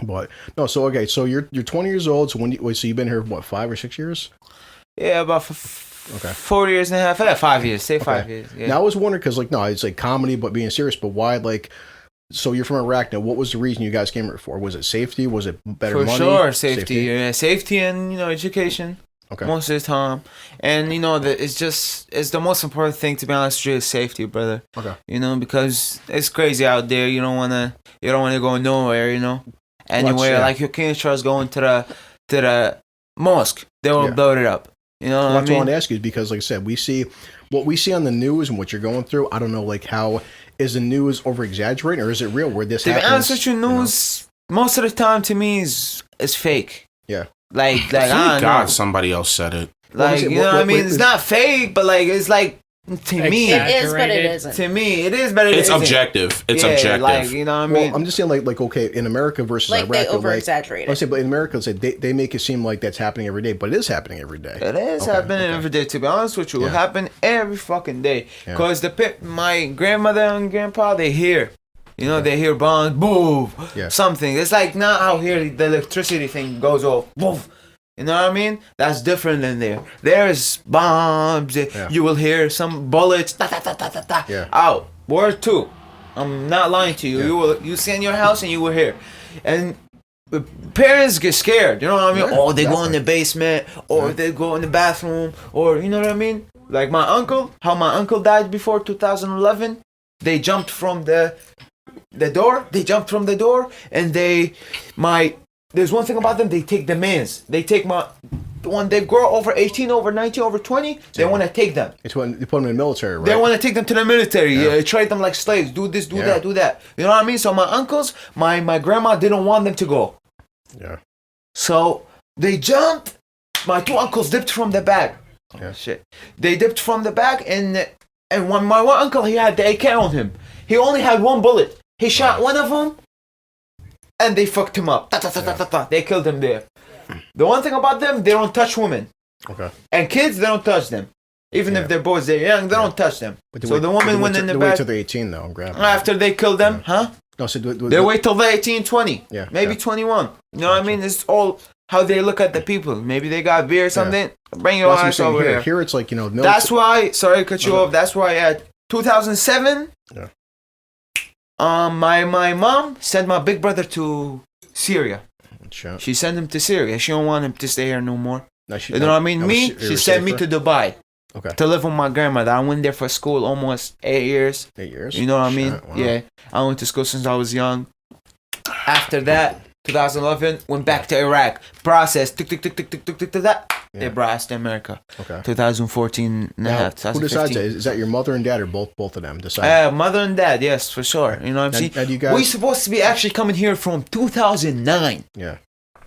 But no, so okay, so you're 20 years old. So so you've been here what 5 or 6 years? Yeah, about 4 years and a half. 5 years. Say 5 years. Yeah. Now I was wondering because it's like comedy, but being serious. But why So you're from Iraq now. What was the reason you guys came here for? Was it safety? Was it better money? For sure, safety. Yeah, safety and education. Okay. Most of the time, and it's the most important thing, to be honest with you, is safety, brother. Okay. Because it's crazy out there. You don't wanna go nowhere. Anywhere like you can't trust going to the mosque. They will blow it up. What I mean? I want to ask you is because, like I said, what we see on the news and what you're going through. I don't know, like how is the news over exaggerating or is it real? Where this happens? To be honest with you, news most of the time to me is fake. Yeah. Like God, somebody else said it. Like what I mean? It's not fake, but like it's like to me it is, but it isn't. To me, it is, but it isn't. Objective. It's objective. Like what I mean? Well, I'm just saying, like okay, in America versus like Iraq, they over exaggerate. Let's say, but in America, they make it seem like that's happening every day, but it is happening every day. It is happening every day. To be honest with you, it happen every fucking day. Because my grandmother and grandpa, they hear. They hear bombs, boom, something. It's like not out here the electricity thing goes off, boom. You know what I mean? That's different than there. There's bombs. You will hear some bullets. Ta, ta, ta, ta, ta, ta, out. Word 2. I'm not lying to you. You see in your house and you will hear. And parents get scared. You know what I mean? They go in the basement, or they go in the bathroom, or you know what I mean? Like my uncle, how my uncle died before 2011. They jumped from the door. They jumped from the door, and there's one thing about them, they take the mans. They take when they grow over 18, over 19, over 20, they want to take them. It's when they put them in the military, right? They want to take them to the military, trade them like slaves, do this, do that, do that. You know what I mean? So my uncles, my grandma didn't want them to go. Yeah. So they jumped. My 2 uncles dipped from the back. Yeah. Shit. They dipped from the back, and when my one uncle, he had the AK on him. He only had 1 bullet. He shot one of them. And they fucked him up. They killed him there. The one thing about them, they don't touch women. Okay. And kids, they don't touch them. Even if they're boys, they're young, they don't touch them. So the woman went in the back. They wait till they're 18, though, and grab them. After they kill them, No, so they wait till they're 18, 20. Yeah. Maybe 21. You know what I mean? It's all how they look at the people. Maybe they got beer or something. Bring your ass over here. Here it's like, That's why, sorry to cut you off, that's why at 2007, my mom sent my big brother to Syria. Sure. She sent him to Syria. She don't want him to stay here no more. No, you know what I mean? She sent me to Dubai. Okay. To live with my grandmother. I went there for school almost 8 years. 8 years? You know what I mean? Wow. Yeah. I went to school since I was young. After that, 2011, went back to Iraq. Process. Tick, tick, tick, tick, tick, tick, tick, tick, They brought us to America. Okay. 2014 and a half. Who decides that? Is that your mother and dad, or both of them decide? Mother and dad, yes, for sure. You know what I'm saying? We're supposed to be actually coming here from 2009. Yeah.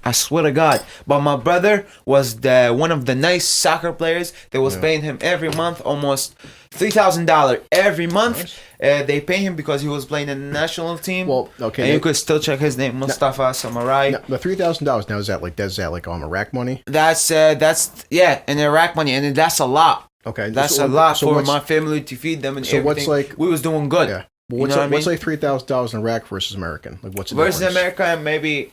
I swear to God. But my brother was one of the nice soccer players. They was paying him every month almost $3,000 every month. Nice. They pay him because he was playing in the national team. Well, okay. And you could still check his name, Mustafa Samarai. The $3,000 now, is that like Iraq money? That's in Iraq money, and that's a lot. Okay, that's a lot for my family to feed them and everything. What's like? We was doing good. Yeah. Well, what's like $3,000 in Iraq versus American? Like what's the versus difference? America? Maybe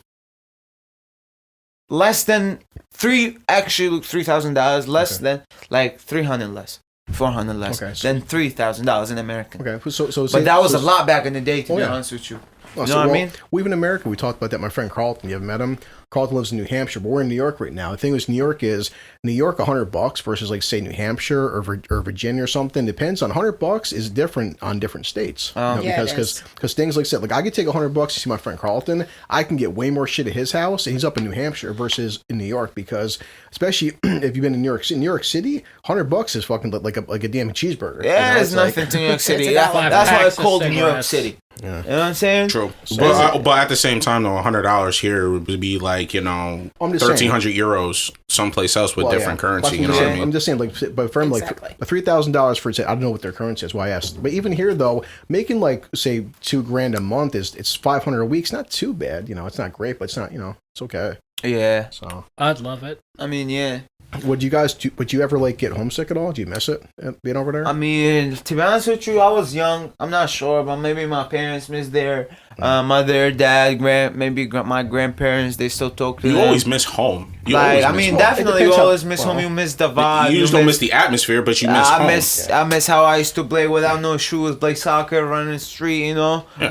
less than $3,000 less than like 300 less. 400 less than $3,000 in American. Okay, but that was a lot back in the day, to be honest with you. You know what I mean? Even in America, we talked about that. My friend Carlton, you ever met him? Carlton lives in New Hampshire, but we're in New York right now. The thing is, New York, $100 versus like say New Hampshire or Virginia or something. Depends on $100 is different on different states. Because things like that, like I could take $100 to see my friend Carlton. I can get way more shit at his house, and he's up in New Hampshire versus in New York. Because especially if you've been in New York City, $100 is fucking like a damn cheeseburger. Yeah, it's nothing to New York City. That's why it's called New York City. Yeah. You know what I'm saying? True. But at the same time, though, $100 here would be like, 1,300 euros someplace else with different currency. You know what I mean? I'm just saying, but for him, $3,000 for, I don't know what their currency is, why I asked. But even here, though, making say $2,000 a month it's $500 a week. It's not too bad. It's not great, but it's not, it's okay. Yeah. So I'd love it. I mean, yeah. Would you ever get homesick at all? Do you miss it being over there? I mean, to be honest with you, I was young. I'm not sure, but maybe my parents miss their mother, dad, my grandparents. They still talk to them. You always miss home. Definitely you always miss home. You miss the vibe. You just don't miss the atmosphere, but you miss home. I miss how I used to play without no shoes, play soccer, run the street.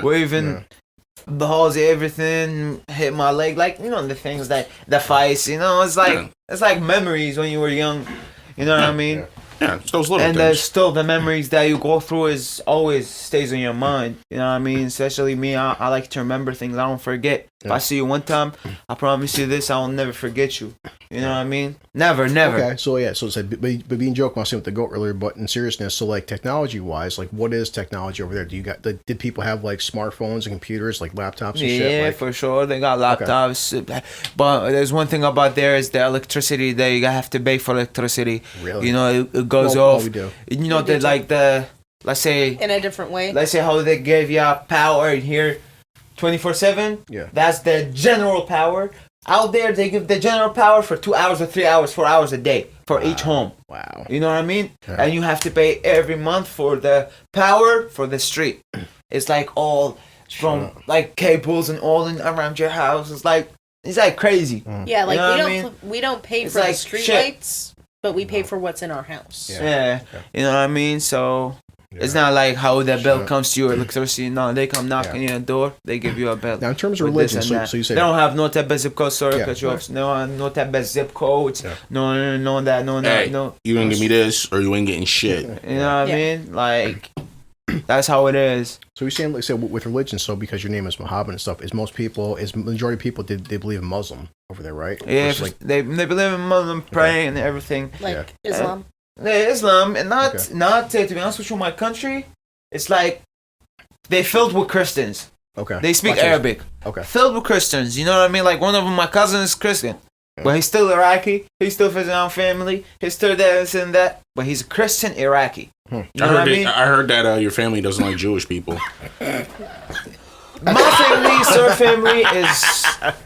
Waving balls, everything, hit my leg, the things the fights. It's like memories when you were young. You know what I mean? Yeah, it's those little things. And still the memories that you go through is always stays in your mind. You know what I mean? Especially me, I like to remember things. I don't forget. If I see you one time, I promise you this, I will never forget you. You know what I mean? Never. Okay, so it's like, but being joking, I was saying with the goat earlier, but in seriousness, so like technology wise, like what is technology over there? Did people have like smartphones and computers, like laptops and shit? Yeah, for sure. They got laptops. Okay. But there's one thing about there is the electricity. They have to pay for electricity. Really? It goes off. We do. Let's say in a different way. Let's say how they give you power in here 24/7. Yeah. That's the general power. Out there, they give the general power for 2 hours or 3 hours, 4 hours a day for each home. Wow. You know what I mean? Yeah. And you have to pay every month for the power for the street. It's like all from like cables and all around your house. It's like crazy. Yeah, like we don't pay for the street lights, but we pay for what's in our house. Yeah. You know what I mean? So it's not like how the bill comes to your electricity. No, they come knock on your door. They give you a bill. Now, in terms of religion, so you say they don't have no type of zip code. Sorry, cut you off. No type of zip codes. Yeah. No that. No. You ain't give me this, or you ain't getting shit. You know what I mean? Like that's how it is. So you're saying, like, say, with religion, so because your name is Muhammad and stuff, majority of people they believe in Muslim over there, right? Yeah, they believe in Muslim, praying and everything. Like Islam. Islam, and not to be honest with you, my country, it's like they filled with Christians. Okay. They speak Arabic. Okay. Filled with Christians. You know what I mean? Like one of them, my cousin is Christian, but he's still Iraqi. He's still visiting our family. He's still this and that, but he's a Christian Iraqi. You know I heard that your family doesn't like Jewish people. My family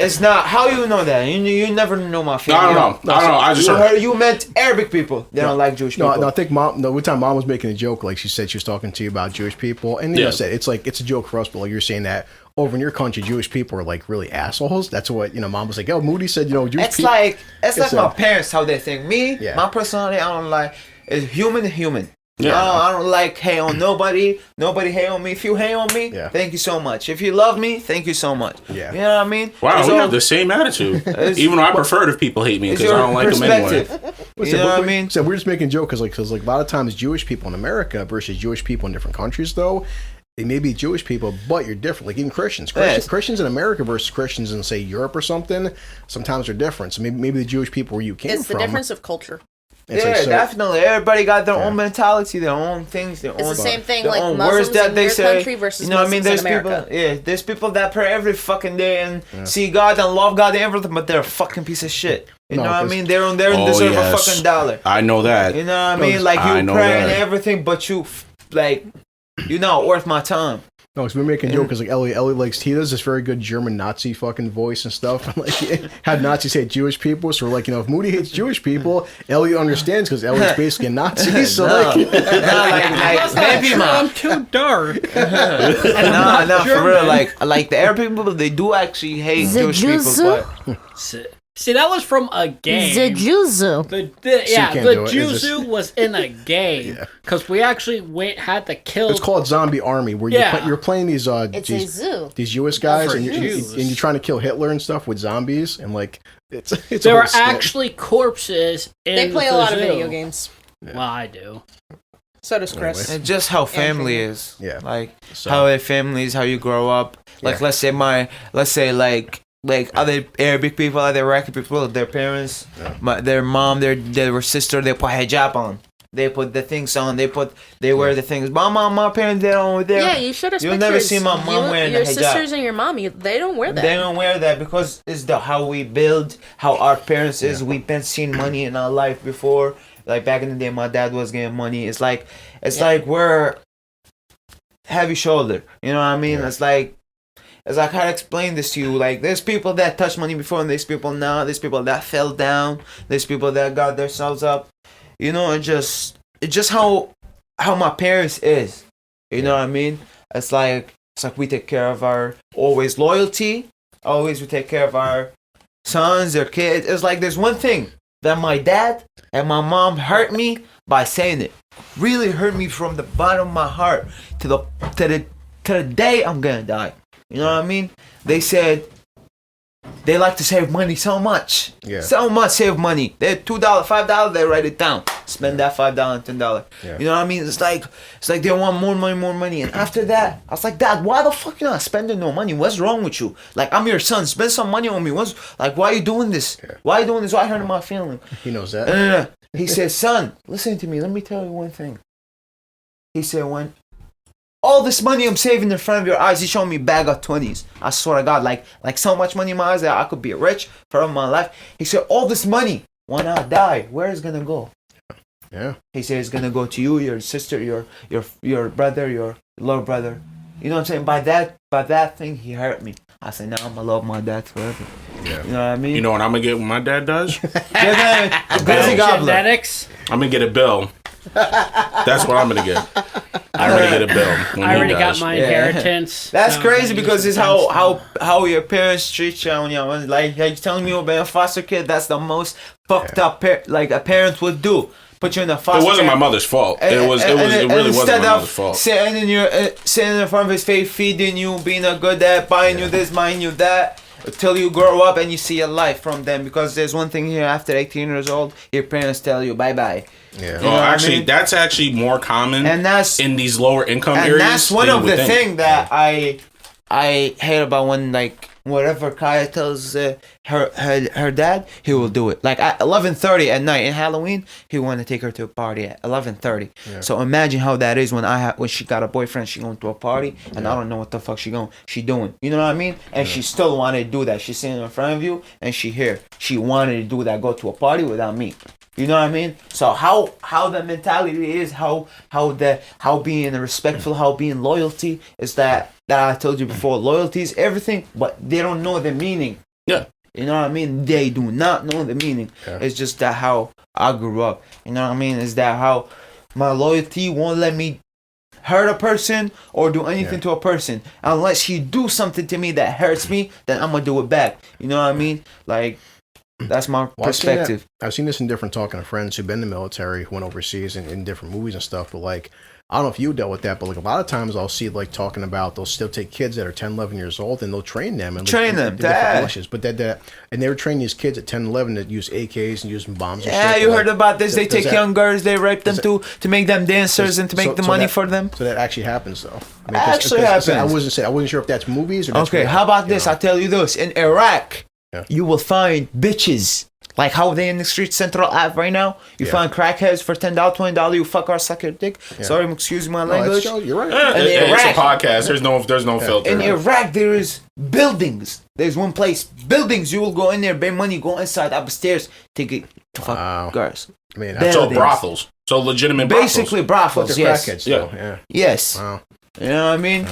is not. How you know that? You never know my family. I don't know. I just heard you meant Arabic people. They don't like Jewish people. No, I think one time mom was making a joke. Like she said, she was talking to you about Jewish people, and I said it's a joke for us, but like you're saying that over in your country, Jewish people are like really assholes. That's what mom was like. Oh, Moody said, Jewish people. It's like my parents how they think. Me, my personality, I don't like. Is human. Yeah. I don't like hate on nobody. Nobody hate on me. If you hate on me, thank you so much. If you love me, thank you so much. Yeah. You know what I mean? Wow, we have the same attitude. Even though I prefer it if people hate me because I don't like them anyway. You know what I mean? So we're just making a joke because a lot of times Jewish people in America versus Jewish people in different countries, though, They may be Jewish people, but you're different. Like even Christians. Christians in America versus Christians in, say, Europe or something, sometimes are different. So maybe the Jewish people where you came from. It's the difference of culture. Definitely. Everybody got their own mentality, their own things, their own. It's the same thing, like Muslims in your country versus Muslims in America. There's people that pray every fucking day and see God and love God and everything, but they're a fucking piece of shit. You know what I mean? They don't deserve a fucking dollar. I know that. You know what I mean? Like you pray and everything, but you like you're not worth my time. No, because we're making a joke because like Ellie likes he does this very good German Nazi fucking voice and stuff. And like had Nazis hate Jewish people, so we're like, if Moody hates Jewish people, Ellie understands because Ellie's basically a Nazi. So maybe I'm too dark. No, for real. Like the Arab people, they do actually hate Jewish people, but. See, that was from a game. The Juzu. The Juzu was in a game because we actually had to kill. It's called Zombie Army, where you're playing these these Jewish guys, and you're trying to kill Hitler and stuff with zombies, and like it's there are actually corpses. They play a lot of video games. Yeah. Well, I do. So does Chris. And just how family is. Yeah. Like how a family is, how you grow up. Like let's say other Arabic people, other Iraqi people, their parents, their mom, their sister, they put hijab on. They put the things on. They wear the things. My parents, they don't wear. Yeah, you should have. You'll never see my mom wearing the hijab. Your sisters and your mom, they don't wear that. They don't wear that because it's how we build, how our parents is. We've been seeing money in our life before. Like back in the day, my dad was getting money. It's like we're heavy shoulder. You know what I mean? It's like. As I can't explain this to you, like there's people that touched money before, and there's people now. There's people that fell down. There's people that got themselves up. You know, it's just how my parents is. You know what I mean? It's like we take care of our always loyalty. Always we take care of our sons, their kids. It's like there's one thing that my dad and my mom hurt me by saying it. Really hurt me from the bottom of my heart to the day I'm gonna die. You know what I mean? They said they like to save money so much. Yeah. So much save money. They're $2, $5, they write it down. Spend that $5 and $10. Yeah. You know what I mean? It's like they want more money. And after that, I was like, Dad, why the fuck you not spending no money? What's wrong with you? Like, I'm your son. Spend some money on me. Why are you doing this? Yeah. Why are you doing this? Why hurting my feelings? He knows that. He said, son, listen to me. Let me tell you one thing. He said, when all this money I'm saving in front of your eyes, he's showing me a bag of 20s. I swear to God, like so much money in my eyes that I could be rich for my life. He said, all this money, when I die, where is it gonna go? Yeah. He said it's gonna go to you, your sister, your brother, your little brother. You know what I'm saying? By that thing, he hurt me. I said, now I'm gonna love my dad forever. Yeah. You know what I mean? You know what I'm gonna get when my dad does? Genetics. I'm gonna get a bill. That's what I'm gonna get. I'm gonna get a bill. I already got my inheritance. That's crazy because it's how your parents treat you when you're like telling me you're being a foster kid. That's the most fucked up like a parent would do. Put you in a foster. It wasn't my mother's fault. It really wasn't my mother's fault. Sitting in front of his face, feeding you, being a good dad, buying you this, buying you that. Until you grow up and you see a life from them, because there's one thing here: after 18 years old, your parents tell you bye bye. Yeah. Well, actually, that's actually more common, and that's in these lower income areas. And that's one of the things that I hate about when whatever Kaiya tells her dad, he will do it. Like at 11:30 at night in Halloween, he want to take her to a party at 11:30. Yeah. So imagine how that is when she got a boyfriend, she going to a party, and I don't know what the fuck she doing. You know what I mean? And she still wanted to do that. She's sitting in front of you, and she wanted to do that, go to a party without me. You know what I mean? So how the mentality is, how being respectful, how being loyalty is that I told you before. Loyalty is everything, but they don't know the meaning. Yeah. You know what I mean? They do not know the meaning. Yeah. It's just that how I grew up. You know what I mean? Is that how my loyalty won't let me hurt a person or do anything to a person. Unless he do something to me that hurts me, then I'm gonna do it back. You know what I mean? Like That's my perspective. I've seen this in different talking to friends who've been in the military, who went overseas and in different movies and stuff. But like, I don't know if you dealt with that, but like a lot of times I'll see like talking about they'll still take kids that are 10, 11 years old and they'll train them and but and they were training these kids at 10, 11 to use AKs and using bombs. And shit. You heard about this? They take young girls, they rape them to make them dancers and to make the money for them. So that actually happens though. I mean, actually happens. I wasn't sure if that's movies or. That's okay, how about this? I'll tell you this: in Iraq, you will find bitches. Like how they in the street Central Ave right now. You find crackheads for $10, $20. You fuck or suck your dick. Yeah. Sorry, excuse my language. You're right. It's a podcast. There's no filter. In Iraq, there is buildings. There's one place. Buildings. You will go in there, pay money, go inside, upstairs, take it to fuck girls. I mean, so brothels. So legitimate brothels. Basically brothels, yes. Yeah. Yes. Wow. You know what I mean?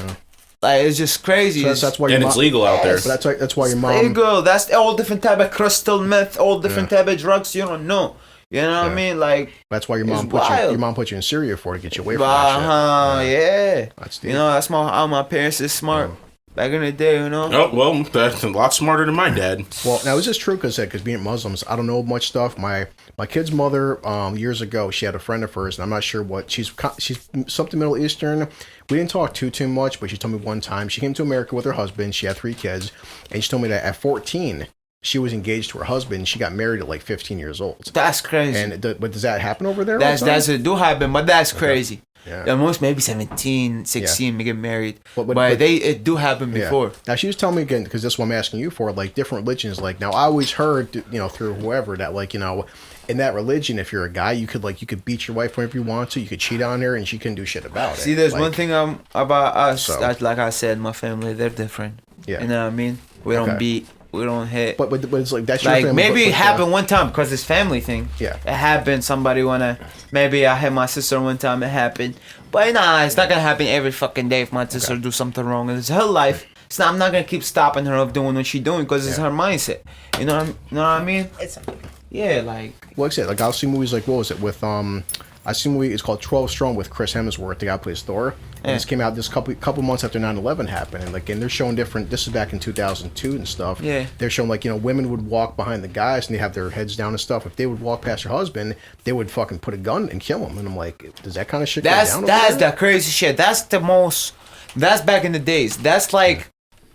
Like, it's just crazy. So that's why it's legal out there. But that's why your mom. Legal. That's all different type of crystal meth, all different type of drugs you don't know. You know what I mean? Like, that's why your mom put you in Syria to get you away from that shit. Yeah. That's deep. You know, that's how my parents is smart. Back in the day, you know. Oh well, that's a lot smarter than my dad. Well, now is this true? Because being Muslims, I don't know much stuff. My kid's mother, years ago, she had a friend of hers, and I'm not sure what she's something Middle Eastern. We didn't talk too much, but she told me one time she came to America with her husband. She had 3 kids, and she told me that at 14 she was engaged to her husband. She got married at like 15 years old. That's crazy. And but does that happen over there? It do happen, but that's crazy. Yeah. Most maybe 17, 16 get married, but it do happen before. Now she was telling me again, because this is what I'm asking you for, like different religions. Like now I always heard, through whoever that in that religion, if you're a guy, you could beat your wife whenever you want to. You could cheat on her, and she couldn't do shit about it. See, there's one thing about us. That, like I said, my family, they're different. Yeah, you know what I mean. We don't beat. We don't hit. But it's like that's your family. Maybe it happened one time because it's family thing. Yeah. It happened. Somebody maybe I hit my sister one time. It happened. But it's not gonna happen every fucking day if my sister do something wrong. It's her life. I'm not gonna keep stopping her of doing what she's doing because it's her mindset. You know what I mean? Like I said, like I'll see movies like what was it with I see a movie, it's called 12 Strong with Chris Hemsworth, the guy who plays Thor. And this came out this couple months after 9/11 happened, and they're showing different. This is back in 2002 and stuff. Yeah, they're showing women would walk behind the guys and they have their heads down and stuff. If they would walk past your husband, they would fucking put a gun and kill him. And I'm like, does that kind of shit go down? That's the crazy shit. That's back in the days. That's like,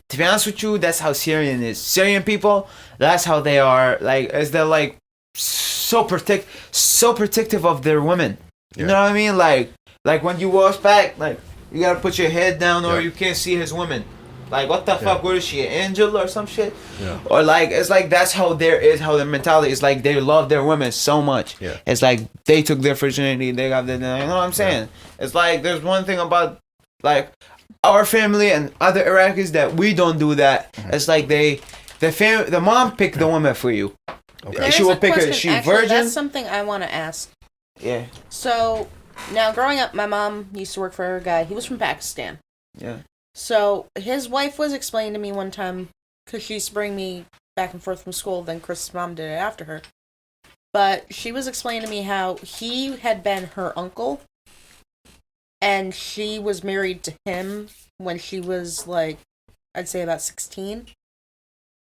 to be honest with you, that's how Syrian is. Syrian people, that's how they are. Like, they're like so protective of their women. You know what I mean? Like when you walk back, like you gotta put your head down or you can't see his women. Like what the fuck? What is she, an angel or some shit? Yeah. Or like it's like that's how how their mentality is. Like they love their women so much. Yeah. It's like they took their virginity. They got their. You know what I'm saying? Yeah. It's like there's one thing about like our family and other Iraqis that we don't do that. Mm-hmm. It's like the mom picked the woman for you. Okay. She will pick her. She virgin. That's something I want to ask. Yeah. So now growing up, my mom used to work for a guy. He was from Pakistan. Yeah. So his wife was explaining to me one time, because she used to bring me back and forth from school, then Chris's mom did it after her. But she was explaining to me how he had been her uncle, and she was married to him when she was like, I'd say about 16.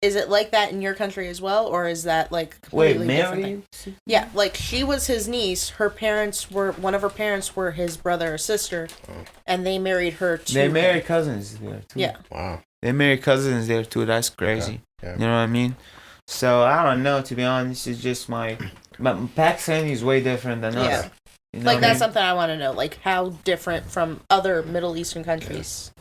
Is it like that in your country as well, or is that like completely different? Yeah, like she was his niece. One of her parents were his brother or sister, and they married her too. They married cousins there too. Yeah. Wow. They married cousins there too. That's crazy. Yeah. You know what I mean? So I don't know. To be honest, it's just my Pakistan is way different than us. Yeah. You know that's something I want to know. Like how different from other Middle Eastern countries.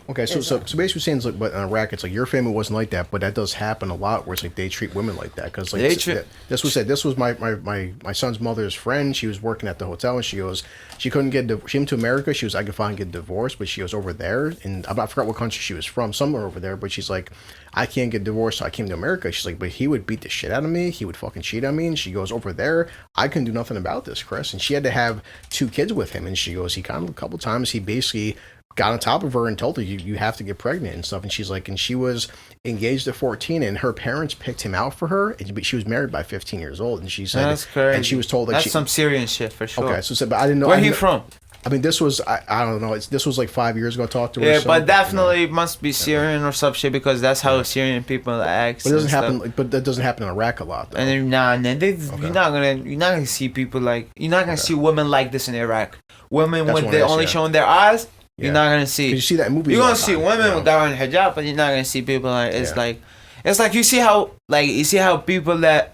Okay, so basically saying like, but in Iraq, it's like your family wasn't like that, but that does happen a lot where it's like they treat women like that because like this was my son's mother's friend. She was working at the hotel and she goes she couldn't get she came to America. She was I could finally get divorced, but she was over there and I forgot what country she was from, somewhere over there. But she's like, I can't get divorced, so I came to America. She's like, but he would beat the shit out of me. He would fucking cheat on me. And she goes, over there, I couldn't do nothing about this, Chris. And she had to have 2 kids with him. And she goes, he kind of a couple times he basically got on top of her and told her you have to get pregnant and stuff. And she's like, and she was engaged at 14 and her parents picked him out for her, but she was married by 15 years old. And she said, that's crazy. And she was told that's some Syrian shit for sure. Okay, so but I didn't know. Where he from? I mean, this was I don't know. This was like 5 years ago. I talked to her. Yeah, but definitely must be Syrian or some shit because that's how Syrian people act. But it doesn't happen. But that doesn't happen in Iraq a lot. Though. And you're not gonna see people like you're not gonna see women like this in Iraq. Women with they only showing their eyes. You're not gonna see. You see that movie. You're gonna see women with wearing hijab, but you're not gonna see people like it's like you see how people that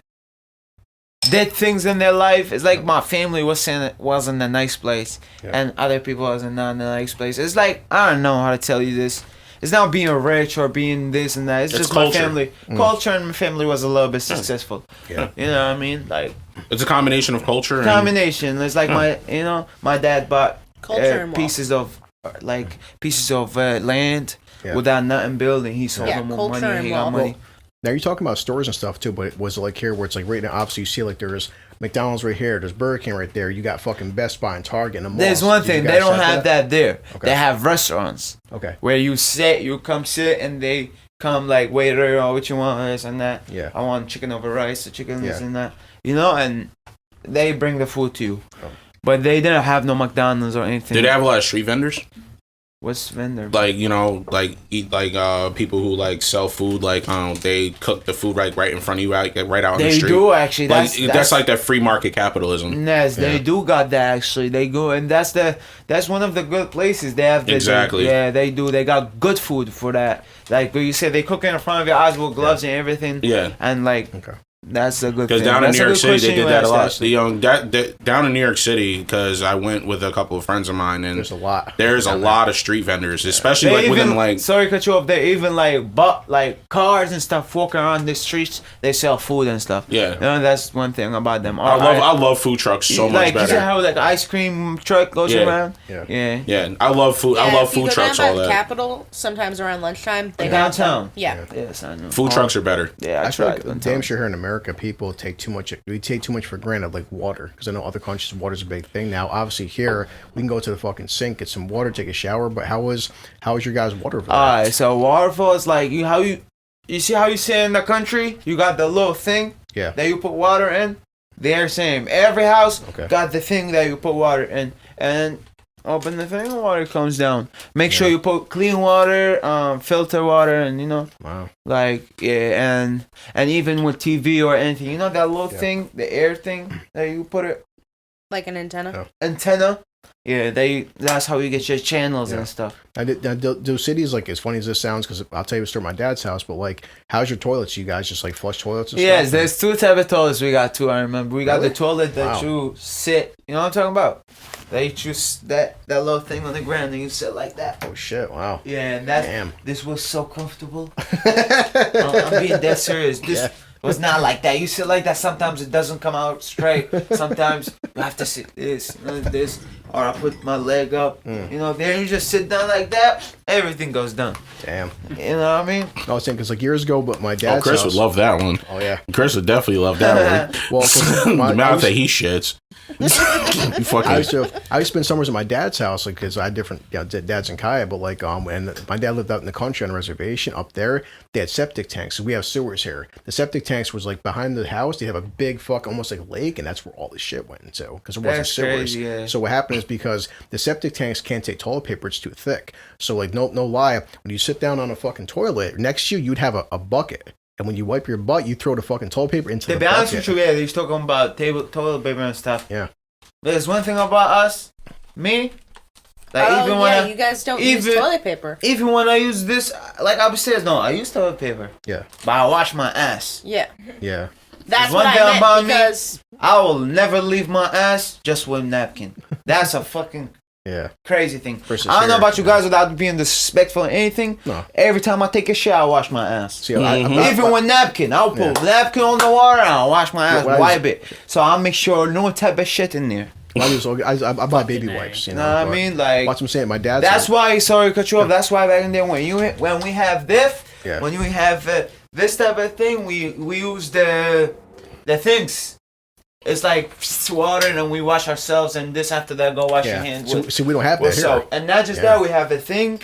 did things in their life. It's like my family was in a nice place, and other people wasn't not in a nice place. It's like I don't know how to tell you this. It's not being rich or being this and that. It's just culture. My family. Culture and my family was a little bit successful. Yeah. You know what I mean? Like it's a combination of culture. Combination. It's like my dad bought pieces of land without nothing building. He sold them more money. He got money. Now you're talking about stores and stuff too, but was it like here where it's like right now? Obviously, you see like there's McDonald's right here, there's Burger King right there. You got fucking Best Buy and Target and the mall. There's one thing they don't have that there. Okay. They have restaurants. Okay. Where you come sit, and they come like waiter, or what you want, this and that. Yeah. I want chicken over rice, or chicken this and that. You know, and they bring the food to you. Oh. But they didn't have no McDonald's or anything. Did they have a lot of street vendors? What's vendor? Like people who like sell food, like they cook the food right in front of you, right out on the street. They do actually. That's like that free market capitalism. Yes, they do got that actually. They go, and that's one of the good places they have. Exactly. They do. They got good food for that. Like you said, they cook in front of your eyes with gloves and everything. Yeah. And like. Okay. That's a good thing. Because down in New York City, they did that a lot. Down in New York City, because I went with a couple of friends of mine, and there's a lot. There's a lot of street vendors, especially like within like. Sorry to cut you off. They even like cars and stuff walking around the streets. They sell food and stuff. Yeah, you know, that's one thing about them. I love food trucks so much better. You see how like ice cream truck goes around. Yeah. I love food. I love food trucks. All that. Capital sometimes around lunchtime. They downtown. Yes, I know. Food trucks are better. Yeah, I tried. Like damn sure here in America, people take too much. We take too much for granted, like water, because I know other countries water's a big thing. Now, obviously here we can go to the fucking sink, get some water, take a shower. But how was your guys' water? Alright, so waterfall is like you see how you say in the country you got the little thing that you put water in. They're same. Every house got the thing that you put water in, and open the thing, water comes down. Make sure you put clean water, filter water, and and even with TV or anything, that little thing, the air thing that you put it like an antenna. Antenna. Yeah, that's how you get your channels and stuff. Do cities, like, as funny as this sounds, because I'll tell you a story at my dad's house, but like, how's your toilets? You guys just like flush toilets and stuff? Yes, there's two types of toilets we got too. I remember we got the toilet that you sit. You know what I'm talking about? They choose that little thing on the ground and you sit like that. Oh shit! Wow. Yeah, and this was so comfortable. I'm being dead serious. This was not like that. You sit like that. Sometimes it doesn't come out straight. Sometimes you have to sit this, or I put my leg up. There you just sit down like that. Everything goes down. Damn. You know what I mean? I was saying because like years ago, but my dad's Chris house, would love that one. Oh yeah, Chris would definitely love that one. Well, the amount that he shits. I used to spend summers at my dad's house, like, because I had different dads in Kaiya, but like and my dad lived out in the country on a reservation up there. They had septic tanks, so we have sewers here. The septic tanks was like behind the house. They have a big almost like lake, and that's where all the shit went into because it wasn't sewers. Crazy, yeah. So what happened is because the septic tanks can't take toilet paper, it's too thick. So like no lie, when you sit down on a fucking toilet next to you, you'd have a bucket. And when you wipe your butt, you throw the fucking toilet paper into the bucket. To be honest with you, they're talking about toilet paper and stuff. Yeah. There's one thing about us, me. Like you guys don't use toilet paper. Even when I use this, like upstairs, no, I use toilet paper. Yeah. But I wash my ass. Yeah. Yeah. That's what I meant because I will never leave my ass just with a napkin. That's a fucking crazy thing. I don't know about you guys without being disrespectful or anything. No. Every time I take a shower, I wash my ass. See, even with napkin, I'll put napkin on the water and I'll wash my ass, wipe it. So I'll make sure no type of shit in there. I buy baby wipes. You know what I mean? Like, watch them saying my dad's. That's why. Sorry to cut you off. That's why back in there when we have this, when we have this type of thing, we use the things. It's like water, and we wash ourselves, and this after that, go wash your hands. So we don't have that here. And not just that, we have the thing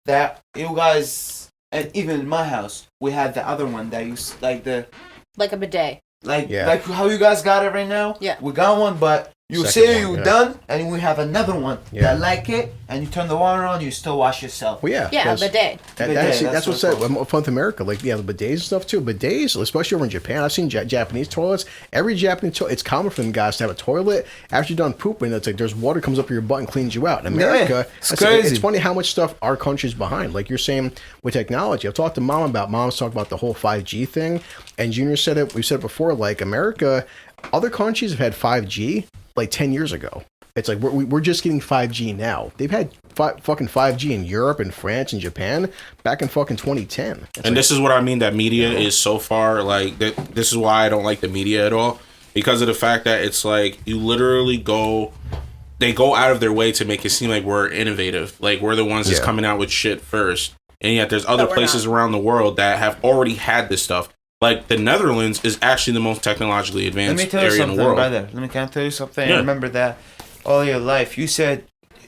that you guys, and even in my house, we had the other one that you like a bidet. Like how you guys got it right now. Yeah, we got one, but You say you're done, and we have another one that like it, and you turn the water on, you still wash yourself. Well, yeah, bidet. That's what's said. Fun with America, like the bidets and stuff too. Bidets, especially over in Japan, I've seen Japanese toilets. Every Japanese toilet, it's common for them guys to have a toilet. After you're done pooping, it's like there's water comes up your butt and cleans you out. In America, it's crazy. It's funny how much stuff our country's behind. Like you're saying with technology, I've talked to Mom's talking about the whole 5G thing, and Junior said it. We've said it before. Like America, other countries have had 5G. Like 10 years ago. It's like we're just getting 5G now. They've had fucking 5G in Europe and France and Japan back in fucking 2010. And this is what I mean that media is so far like that. This is why I don't like the media at all, because of the fact that it's like you literally they go out of their way to make it seem like we're innovative, like we're the ones that's coming out with shit first, and yet there's other places around the world that have already had this stuff. Like, the Netherlands is actually the most technologically advanced area in the world. Brother. Can I tell you something? Yeah. Remember that all your life. You said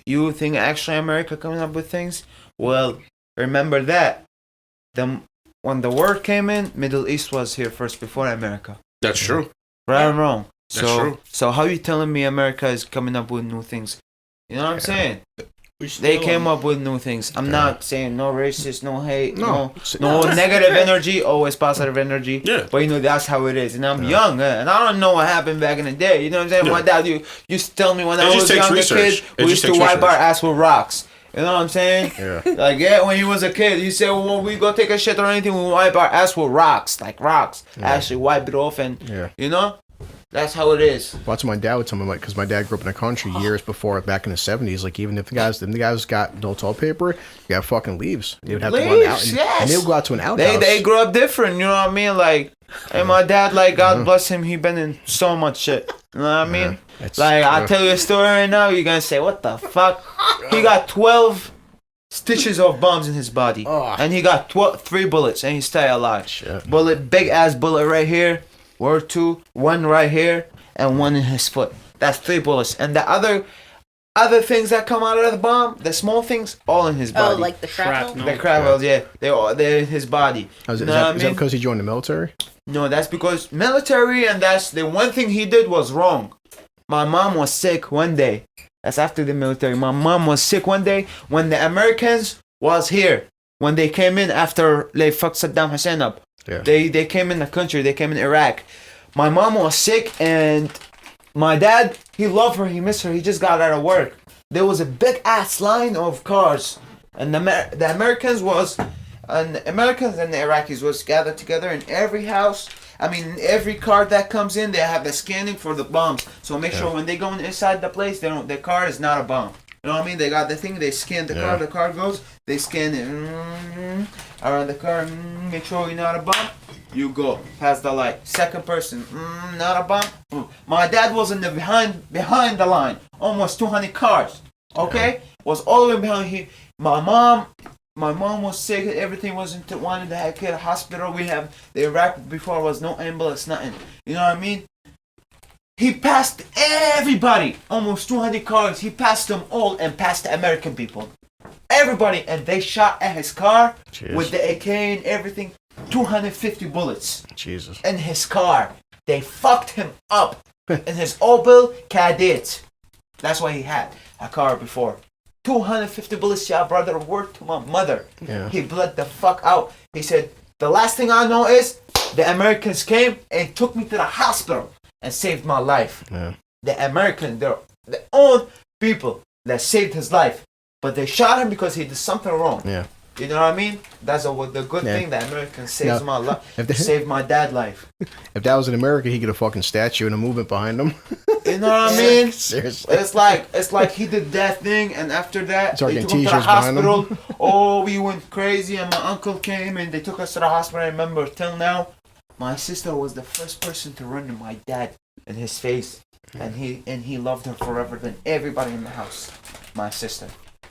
you think actually America coming up with things? Well, remember that. When the war came in, Middle East was here first before America. That's true. Right or wrong? That's true. So how you telling me America is coming up with new things? You know what I'm saying? They came up with new things. I'm not saying no racist, no hate, no negative energy, always positive energy. Yeah. But that's how it is. And I'm young, and I don't know what happened back in the day. You know what I'm saying? Yeah. My dad used to tell me when I was a younger kid, we used to wipe our ass with rocks. You know what I'm saying? Yeah. Like, when he was a kid, he said, when we go take a shit or anything, we wipe our ass with rocks. Like rocks. Actually wipe it off and, you know? That's how it is. Well, that's what my dad would tell me, like, because my dad grew up in the country years before, back in the 70s. Like, even if the guys got no toilet paper, you got fucking leaves. They would have to run out, and they would go out to an outhouse. They grew up different, you know what I mean? Like, and my dad, like, God bless him, he been in so much shit. You know what I mean? Like, I'll tell you a story right now, you're gonna say, what the fuck? He got 12 stitches of bombs in his body, and he got 3 bullets, and he's still alive. Shit. Big ass bullet right here. Were 2, 1 right here, and 1 in his foot. That's 3 bullets. And the other things that come out of the bomb, the small things, all in his body. Oh, like the shrapnel? The shrapnel, yeah. They're in his body. Is that because he joined the military? No, that's because military, and that's the one thing he did was wrong. My mom was sick one day. That's after the military. My mom was sick one day when the Americans was here. When they came in after they fucked Saddam Hussein up. Yeah. They came in the country. They came in Iraq. My mom was sick, and my dad, he loved her. He missed her. He just got out of work. There was a big ass line of cars, and the Americans and the Iraqis was gathered together in every house. I mean, every car that comes in, they have the scanning for the bombs. So make sure when they go inside the place, the car is not a bomb. You know what I mean? They got the thing, they scan the car, the car goes, they scan it around the car, make sure you're not a bomb, you go, past the light. Second person, not a bomb. My dad was in the behind the line, almost 200 cars, okay? Was all the way behind. My mom was sick, everything wasn't wanted to have a hospital. We have the Iraq before was no ambulance, nothing. You know what I mean? He passed everybody, almost 200 cars. He passed them all and passed the American people. Everybody, and they shot at his car with the AK and everything. 250 bullets. Jesus. In his car. They fucked him up. In his Opel Kadett. That's what he had, a car before. 250 bullets, brother, word to my mother. Yeah. He bled the fuck out. He said, the last thing I know is the Americans came and took me to the hospital and saved my life. Yeah. The Americans, they're the own people that saved his life. But they shot him because he did something wrong. Yeah. You know what I mean? That's the good thing that Americans saved my life. Saved my dad's life. If that was in America, he'd get a fucking statue and a movement behind him. You know what I mean? Seriously. It's like he did that thing, and after that, they took him to the t-shirts behind hospital. him. Oh, we went crazy, and my uncle came, and they took us to the hospital. I remember till now, my sister was the first person to run to my dad in his face, and he loved her forever than everybody in the house. My sister.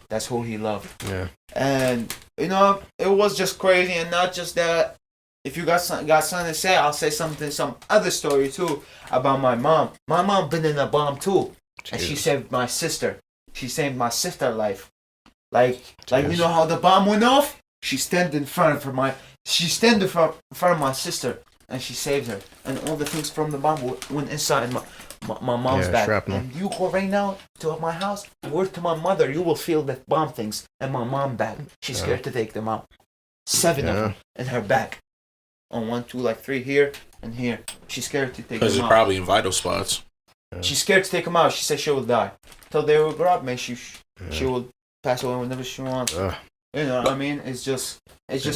That's who he loved. Yeah. And, it was just crazy, and not just that. If you got something to say, I'll say some other story too about my mom. My mom been in a bomb too, and she saved my sister. She saved my sister's life. Like you know how the bomb went off? She stand in front of my sister, and she saved her. And all the things from the bomb went inside my mom's back. Shrapnel. And you go right now to my house, word to my mother, you will feel the bomb things and my mom back. She's scared to take them out. 7 of them in her back. On 1, 2, like 3 here and here. She's scared to take them out. Because it's probably in vital spots. She's scared to take them out. She said she will die. Till they will grow up, man. She will pass away whenever she wants. You know what I mean? It's just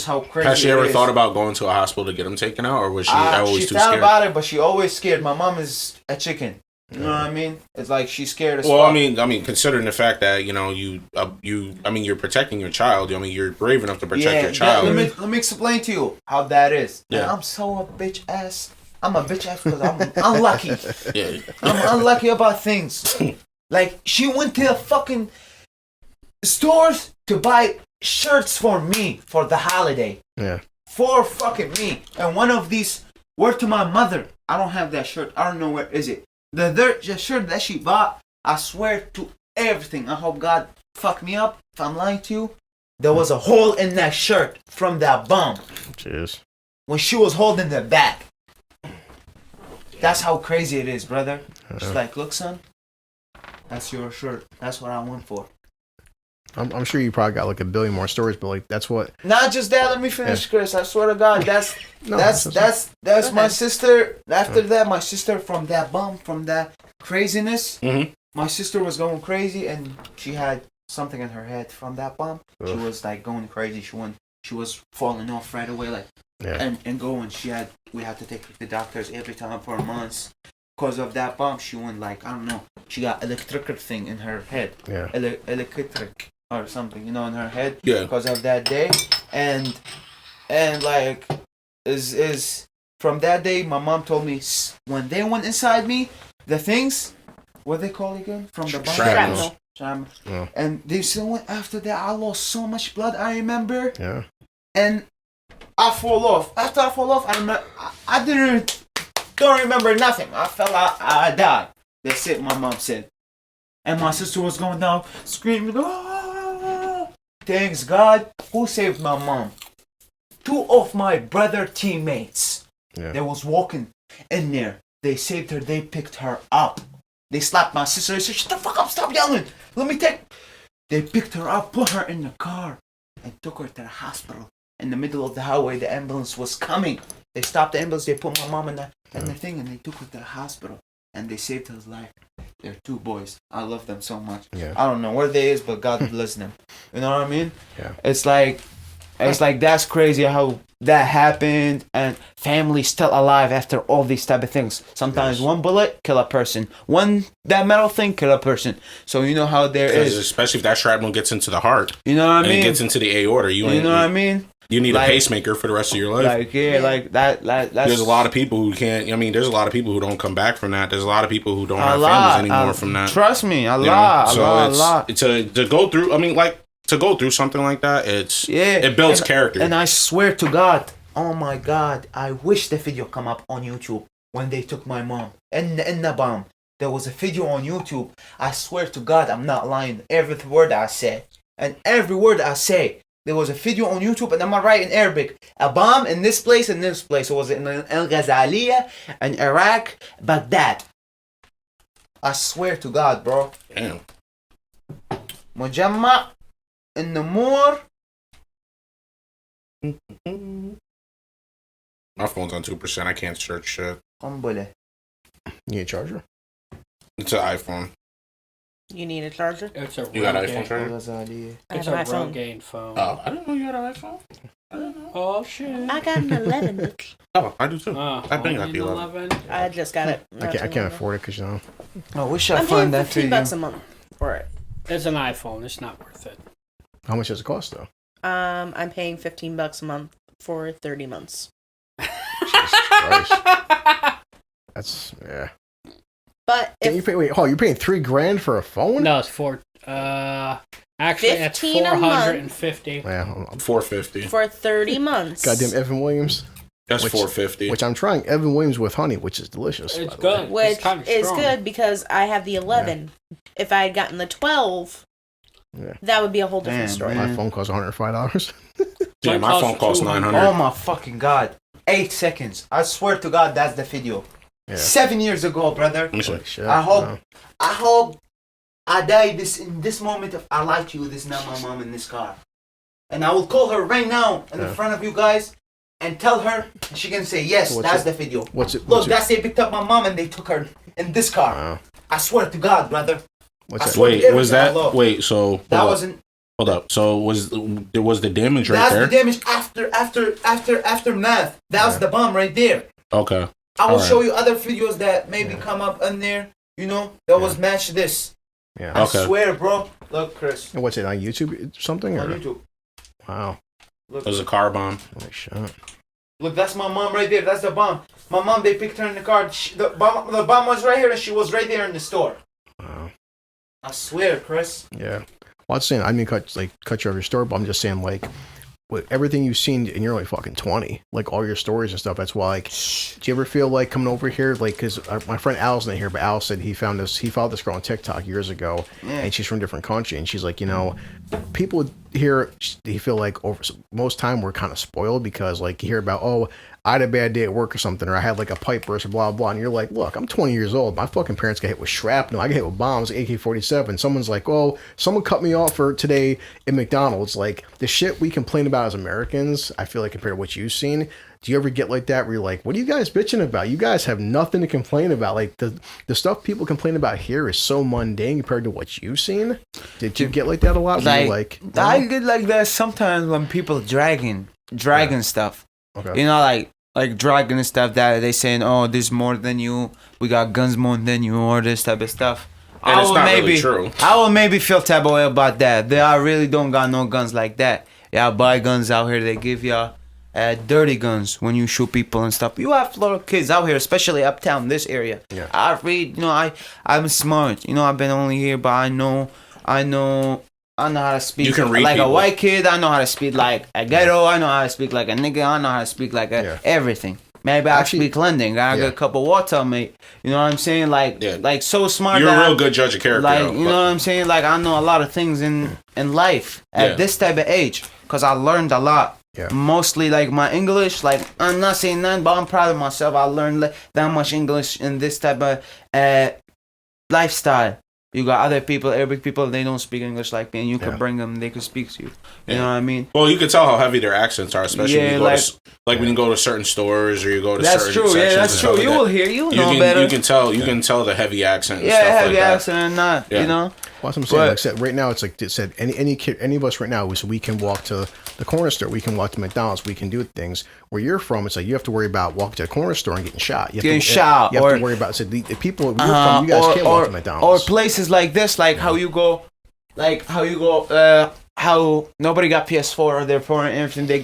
how crazy. Has she ever thought about going to a hospital to get them taken out, or was she always too scared? She thought about it, but she always scared. My mom is a chicken. You know what I mean? It's like she's scared as well. fuck. I mean, considering the fact that you're protecting your child. I mean, you're brave enough to protect your child. Let me explain to you how that is. Yeah. And I'm so a bitch ass. I'm a bitch ass because I'm unlucky. Yeah. I'm unlucky about things. Like she went to the fucking stores to buy shirts for me for the holiday. Yeah. For fucking me. And one of these were to my mother. I don't have that shirt. I don't know where is it. The shirt that she bought, I swear to everything. I hope God fuck me up if I'm lying to you. There was a hole in that shirt from that bomb. Cheers. When she was holding the bag. That's how crazy it is, brother. She's like, look, son. That's your shirt. That's what I went for. I'm sure you probably got like a billion more stories, but like that's what. Not just that. Let me finish, Chris. I swear to God, that's my sister. After that, my sister from that bomb, from that craziness. Mm-hmm. My sister was going crazy, and she had something in her head from that bomb. Ugh. She was like going crazy. She was falling off right away, like and going. We had to take her to the doctors every time for months. Because of that bomb, she went like, I don't know. She got electric thing in her head. Yeah. Electric or something, in her head. Yeah. Because of that day. And like, is from that day, my mom told me, when they went inside me, the things, what they call again? From the bomb? Shrapnel. Yeah. And they still went after that. I lost so much blood, I remember. Yeah. And I fall off. After I fall off, I don't remember nothing. I fell out. I died. That's it, my mom said. And my sister was going down screaming, "Ah!" Thanks God. Who saved my mom? 2 of my brother teammates. Yeah. They was walking in there. They saved her. They picked her up. They slapped my sister. They said, "Shut the fuck up. Stop yelling. Let me take." They picked her up, put her in the car, and took her to the hospital. In the middle of the highway, the ambulance was coming. They stopped the ambulance. They put my mom in the thing, and they took her to the hospital. And they saved her life. They're 2 boys. I love them so much. Yeah. I don't know where they is, but God bless them. You know what I mean? Yeah. It's like that's crazy how that happened, and family still alive after all these type of things. Sometimes one bullet kill a person. That metal thing kill a person. So you know how there is. Especially if that shrapnel gets into the heart. You know what I mean? It gets into the aorta. You know what I mean? You need a pacemaker for the rest of your life. That's there's a lot of people who can't. I mean, there's a lot of people who don't come back from that. There's a lot of people who don't have families anymore from that. Trust me, a lot. To go through. I mean, to go through something like that, it builds character. And I swear to God, oh my God, I wish the video come up on YouTube when they took my mom in the bomb. There was a video on YouTube. I swear to God, I'm not lying. Every word I say, and every word I say. There was a video on YouTube, and I'm gonna write in Arabic. A bomb in this place and this place. It was in El Ghazaliya, in Iraq, Baghdad. I swear to God, bro. Damn. Mujamma in Namur. My phone's on 2%. I can't search shit. You need a charger? It's an iPhone. You need a charger? It's a you got an iPhone charger? It's a Rogaine phone. Oh, I didn't know you had an iPhone. I didn't know. Oh, shit. I got an 11. Oh, I do too. I've been got the 11. I just got it. I can't afford it because I wish I find that for you. $15 $15 a month for it. It's an iPhone. It's not worth it. How much does it cost though? I'm paying $15 a month for 30 months. Jesus Christ. That's But if you pay, you're paying $3,000 for a phone? No, it's actually it's 450. Yeah, 450 for 30 months. Goddamn Evan Williams. That's 450. Which I'm trying Evan Williams with honey, which is delicious. It's good. Which is good because I have the 11. Yeah. If I had gotten the 12, that would be a whole different story. My phone costs $105. Yeah, my phone costs $900. Oh my fucking God! 8 seconds. I swear to God, that's the video. 7 years ago, brother. Shit. I hope I die in this moment. If I lie to you, this is not my mom in this car. And I will call her right now in front of you guys and tell her, and she can say, yes, that's the video. Look, that's they picked up my mom and they took her in this car. I swear to God, brother. So that wasn't. Hold up. So was the damage right there? That's the damage aftermath. That was the bomb right there. Okay. I will show you other videos that maybe come up in there. You know, that was match this. Yeah. I swear, bro. Look, Chris. And what's it on YouTube? Something on or? YouTube. Wow. Look. It was a car bomb. Holy shit. Look, that's my mom right there. That's the bomb. My mom, they picked her in the car. The bomb was right here, and she was right there in the store. Wow. I swear, Chris. Yeah. Well, I'm saying, I mean, cut you off your story, but I'm just saying, like, with everything you've seen, and you're only fucking 20, like, all your stories and stuff, that's why, like, do you ever feel like coming over here, like, because my friend Al's not here, but Al said he followed this girl on TikTok years ago, and she's from a different country, and she's like, you know, people here, they feel like most time we're kind of spoiled, because, like, you hear about, oh, I had a bad day at work or something, or I had like a pipe burst or blah, blah, and you're like, look, I'm 20 years old. My fucking parents got hit with shrapnel. I got hit with bombs, AK-47. Someone's like, oh, someone cut me off for today at McDonald's. Like, the shit we complain about as Americans, I feel like compared to what you've seen, do you ever get like that where you're like, what are you guys bitching about? You guys have nothing to complain about. Like, the stuff people complain about here is so mundane compared to what you've seen. Did you get like that a lot? Like, I get like that sometimes when people dragging stuff. Okay. You know, like dragging and stuff that they saying, oh, there's more than you, we got guns more than you, or this type of stuff. And it's not really true. I will maybe feel type of way about that. I really don't got no guns like that. Yeah, buy guns out here. They give y'all dirty guns when you shoot people and stuff. You have little kids out here, especially uptown, this area. Yeah. I read, you know, I'm smart. You know, I've been only here, but I know how to speak you can read like people. A white kid. I know how to speak like a ghetto. I know how to speak like a nigga. I know how to speak like everything. Maybe I speak London. I got a couple water, mate. You know what I'm saying? Like so smart. You're a real good judge of character. Like, you know what I'm saying? Like, I know a lot of things in life at this type of age, because I learned a lot. Yeah. Mostly like my English. Like, I'm not saying nothing, but I'm proud of myself. I learned that much English in this type of lifestyle. You got other people, Arabic people, they don't speak English like me, and you can bring them, they can speak to you. You know what I mean? Well, you can tell how heavy their accents are, especially when you go to, when you go to certain stores or you go to certain sections. That's true. You will hear, you know better. You can tell the heavy accent and stuff heavy like that. Accent and not, you know? Well, that's what I'm saying. Like I said, right now, it's like it said, any kid, any of us right now, we can walk to the corner store, we can walk to McDonald's, we can do things. Where you're from, it's like you have to worry about walking to the corner store and getting shot. You have to worry about the people where you're from, you guys can't walk to McDonald's. Or places like this, like how you go, how nobody got PS4 or their phone and everything. They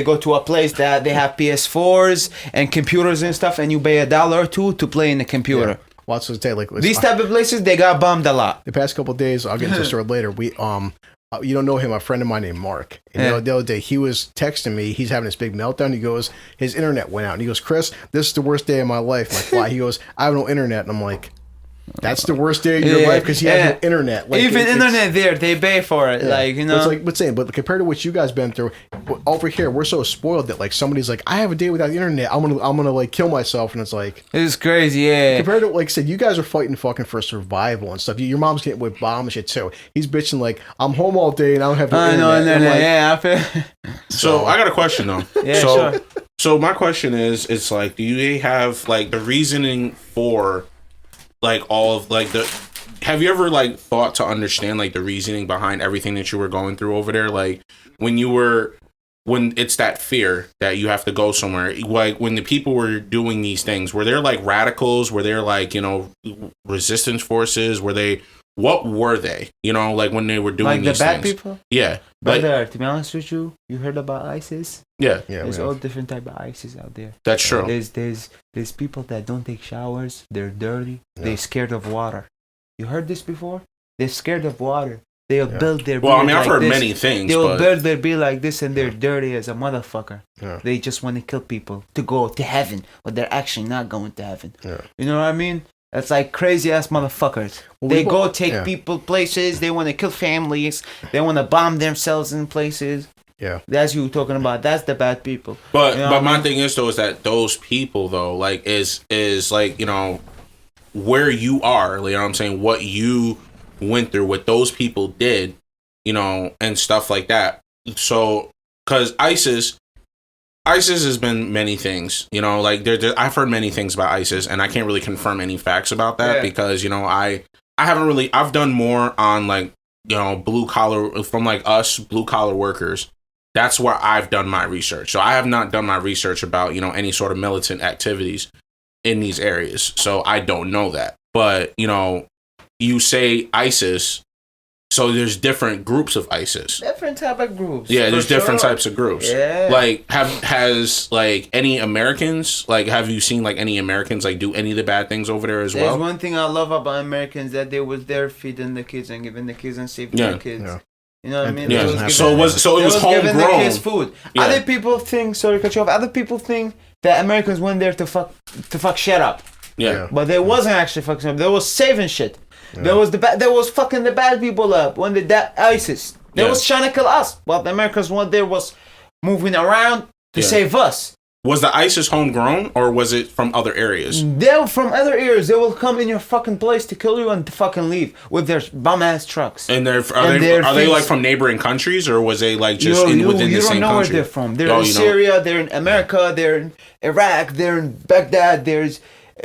go to a place that they have PS4s and computers and stuff, and you pay $1 or $2 to play in the computer. Yeah. Well, that's what like these type of places, they got bombed a lot. The past couple of days, I'll get into the story later. We you don't know him, a friend of mine named Mark. And the other day, he was texting me. He's having this big meltdown. He goes, his internet went out. And he goes, Chris, this is the worst day of my life. I'm like, why? He goes, I have no internet. And I'm like, that's the worst day of your life because he has no internet. Like, even internet there, they pay for it. Like, you know. But compared to what you guys been through, over here we're so spoiled that like somebody's like, I have a day without the internet. I'm gonna like kill myself, and it's like it's crazy. Yeah. Compared to like I said, you guys are fighting fucking for survival and stuff. Your mom's getting with bombs and shit too. He's bitching like, I'm home all day and I don't have no internet. I feel. So I got a question though. Sure. So my question is, it's like, do you have like the reasoning for like all of like have you ever like thought to understand like the reasoning behind everything that you were going through over there? Like when it's that fear that you have to go somewhere, like when the people were doing these things, were there like radicals? Were there like, you know, resistance forces? What were they? You know, like when they were doing like these the bad things? People? Yeah. Brother, to be honest with you, you heard about ISIS? Yeah. There's all different type of ISIS out there. That's true. There's people that don't take showers. They're dirty. Yeah. They're scared of water. You heard this before? They're scared of water. They'll build their Well, I mean, I've heard many things. They'll build their be like this, and they're dirty as a motherfucker. Yeah. They just want to kill people to go to heaven, but they're actually not going to heaven. Yeah. You know what I mean? That's like crazy ass motherfuckers. Well, they go take people places. They want to kill families. They want to bomb themselves in places. Yeah. That's who you're talking about. That's the bad people. But you know but my thing is though is that those people though like is like where you are, you know what I'm saying, what you went through, what those people did, and stuff like that. So because ISIS has been many things, like I've heard many things about ISIS, and I can't really confirm any facts about that because I haven't really. I've done more on like blue collar from like us blue collar workers. That's where I've done my research. So I have not done my research about any sort of militant activities in these areas. So I don't know that. But you say ISIS. So there's different groups of ISIS. Different type of groups. Yeah, there's different types of groups. Yeah. Like has like any Americans, like have you seen like any Americans like do any of the bad things over there as well? There's one thing I love about Americans that they was there feeding the kids and giving the kids and saving the kids. Yeah. You know what I mean? Yeah. So it was homegrown. Giving the kids food. Yeah. Other people think, sorry to cut you off, other people think that Americans went there to fuck shit up. Yeah. But they wasn't actually fucking up. They was saving shit. Yeah. There was fucking the bad people up when ISIS. They was trying to kill us. But the Americans one there was moving around to save us. Was the ISIS homegrown or was it from other areas? They were from other areas. They will come in your fucking place to kill you and to fucking leave with their bum ass trucks. And are they like from neighboring countries or was they like just within the same country? You don't know where they're from. They're in Syria. They're in America. They're in Iraq. They're in Baghdad. There's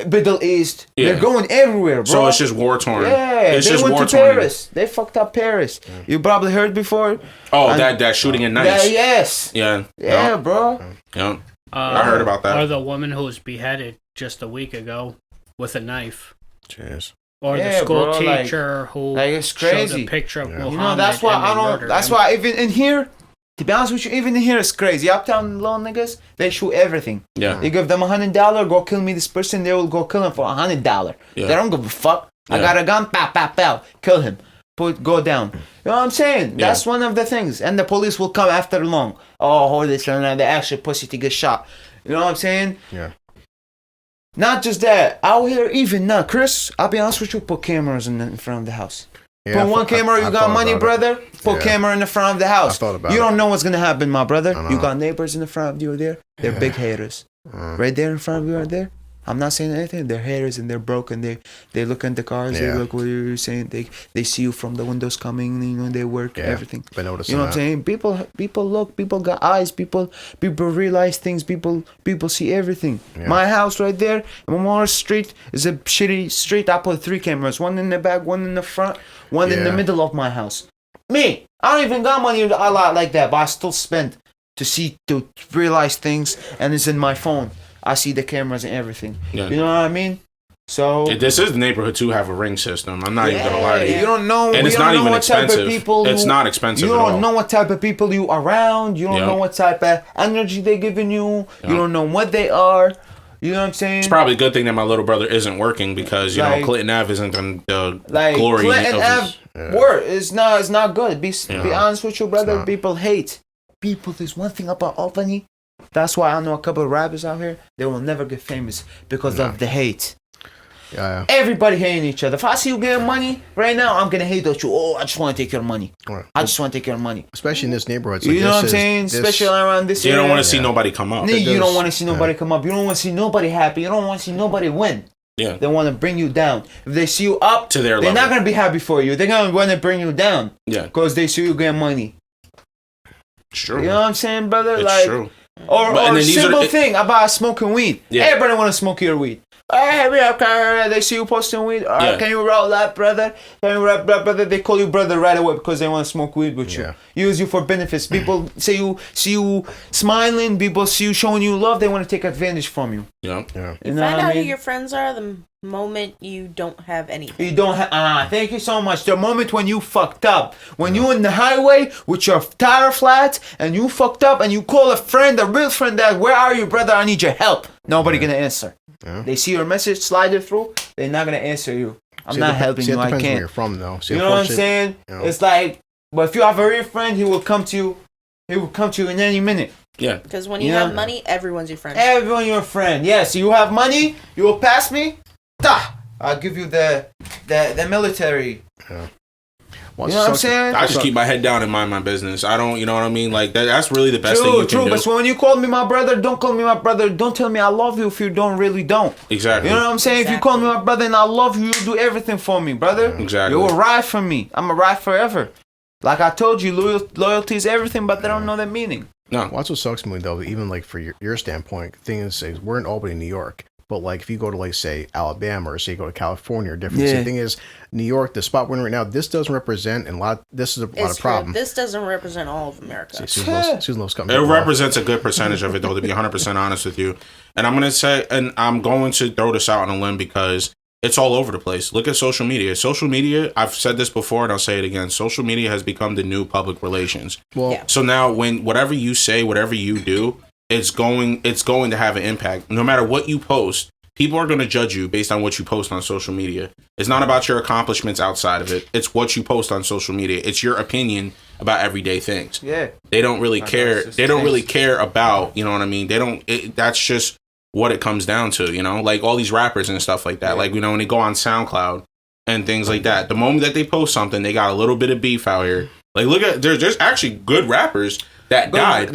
Middle East. Yeah. They're going everywhere, bro. So it's just war torn. Yeah, they went to Paris. They fucked up Paris. Yeah. You probably heard before. Oh, that shooting at Nice. Yes. Yeah. Yeah, bro. Yeah. I heard about that. Or the woman who was beheaded just a week ago with a knife. Jeez. Or the school teacher who it's crazy. showed a picture of Muhammad. That's why I don't. That's why even in here. To be honest with you, even here it's crazy. Uptown low niggas, they shoot everything. Yeah. You give them $100, go kill me this person, they will go kill him for $100. Yeah. They don't give a fuck. I got a gun, pow, pow, pow, kill him. Go down. You know what I'm saying? That's one of the things. And the police will come after long. Oh, hold this and that. They actually pussy to get shot. You know what I'm saying? Yeah. Not just that. Out here, even now, Chris, I'll be honest with you, put cameras in front of the house. Yeah, put one camera, you got money, brother. Put camera in the front of the house. You don't know what's gonna happen, my brother. You got neighbors in the front of you there. They're big haters. Right there in front of you, right there. I'm not saying anything. They're haters and they're broken. They look at the cars. They look what you're saying. They see you from the windows coming. They work everything. You know what I'm saying? People look. People got eyes. People realize things. People see everything. Yeah. My house right there, Memorial Street, is a shitty street. I put 3 cameras. One in the back, one in the front, one in the middle of my house. Me, I don't even got money a lot like that, but I still spend to realize things, and it's in my phone. I see the cameras and everything. Yeah. You know what I mean? So this is the neighborhood to have a ring system. I'm not even gonna lie to you. You don't know, and it's not even expensive. It's not expensive. You don't at all. Know what type of people you around. You don't know what type of energy they giving you. You don't know what they are. You know what I'm saying? It's probably a good thing that my little brother isn't working because Clinton Ave isn't the glory Clinton of his. Work is not good. Be honest with you, brother. People hate. There's one thing about Albany. That's why I know a couple of rappers out here. They will never get famous because of the hate. Yeah. Everybody hating each other. If I see you getting money right now, I'm gonna hate at you. Oh, I just want to take your money. I just want to take your money. Especially in this neighborhood. You know what I'm saying? Especially around this area. You don't want to see nobody come up. You don't want to see nobody come up. You don't want to see nobody happy. You don't want to see nobody win. Yeah. They want to bring you down. If they see you up to their level, they're not gonna be happy for you. They're gonna want to bring you down. Yeah. Because they see you getting money. It's true. You know what I'm saying, brother? It's true. Or a simple thing about smoking weed. Yeah. Everybody want to smoke your weed. Hey, they see you posting weed. Can you roll that, brother? Can you rap, brother? They call you brother right away because they want to smoke weed with you. Use you for benefits. People see you smiling. People see you showing you love. They want to take advantage from you. Yeah. You find out who your friends are the moment you don't have anything. You don't have. Thank you so much. The moment when you fucked up, when you in the highway with your tire flat and you fucked up and you call a friend, a real friend, that where are you, brother? I need your help. Nobody gonna answer. Yeah. They see your message, slide it through. They're not gonna answer you. I'm not helping you. I can't. Where you're from, though. You know what I'm saying? It's like, but if you have a real friend, he will come to you. He will come to you in any minute. Yeah. Because when you have money, everyone's your friend. Everyone your friend. Yes, you have money. You will pass me. I'll give you the military. Yeah. You know what I'm saying? I just keep my head down and mind my business. I don't, you know what I mean? Like, that's really the best thing you can do. But when you call me my brother, don't call me my brother. Don't tell me I love you if you don't. Exactly. You know what I'm saying? Exactly. If you call me my brother and I love you, you do everything for me, brother. Exactly. You will ride for me. I'm going to ride forever. Like I told you, loyalty is everything, but they don't know the meaning. No. Well, that's what sucks me, though. Even, like, for your standpoint, the thing is, we're in Albany, New York. But, like, if you go to, like, say, Alabama or, say, you go to California or different, the thing is, New York, the spot we're in right now, this doesn't represent, and this is a lot of problem. This doesn't represent all of America. It represents a good percentage of it, though, to be 100% honest with you. And I'm going to say, and I'm going to throw this out on a limb because it's all over the place. Look at social media. Social media, I've said this before and I'll say it again. Social media has become the new public relations. Well, so now when whatever you say, whatever you do, it's going to have an impact. No matter what you post, people are going to judge you based on what you post on social media. It's not about your accomplishments outside of it. It's what you post on social media. It's your opinion about everyday things. Yeah. They don't really care. They don't really care about, you know what I mean? That's just what it comes down to, you know? Like all these rappers and stuff like that. Yeah. Like, you know, when they go on SoundCloud and things like that, the moment that they post something, they got a little bit of beef out here. Like, look at, there's actually good rappers that died.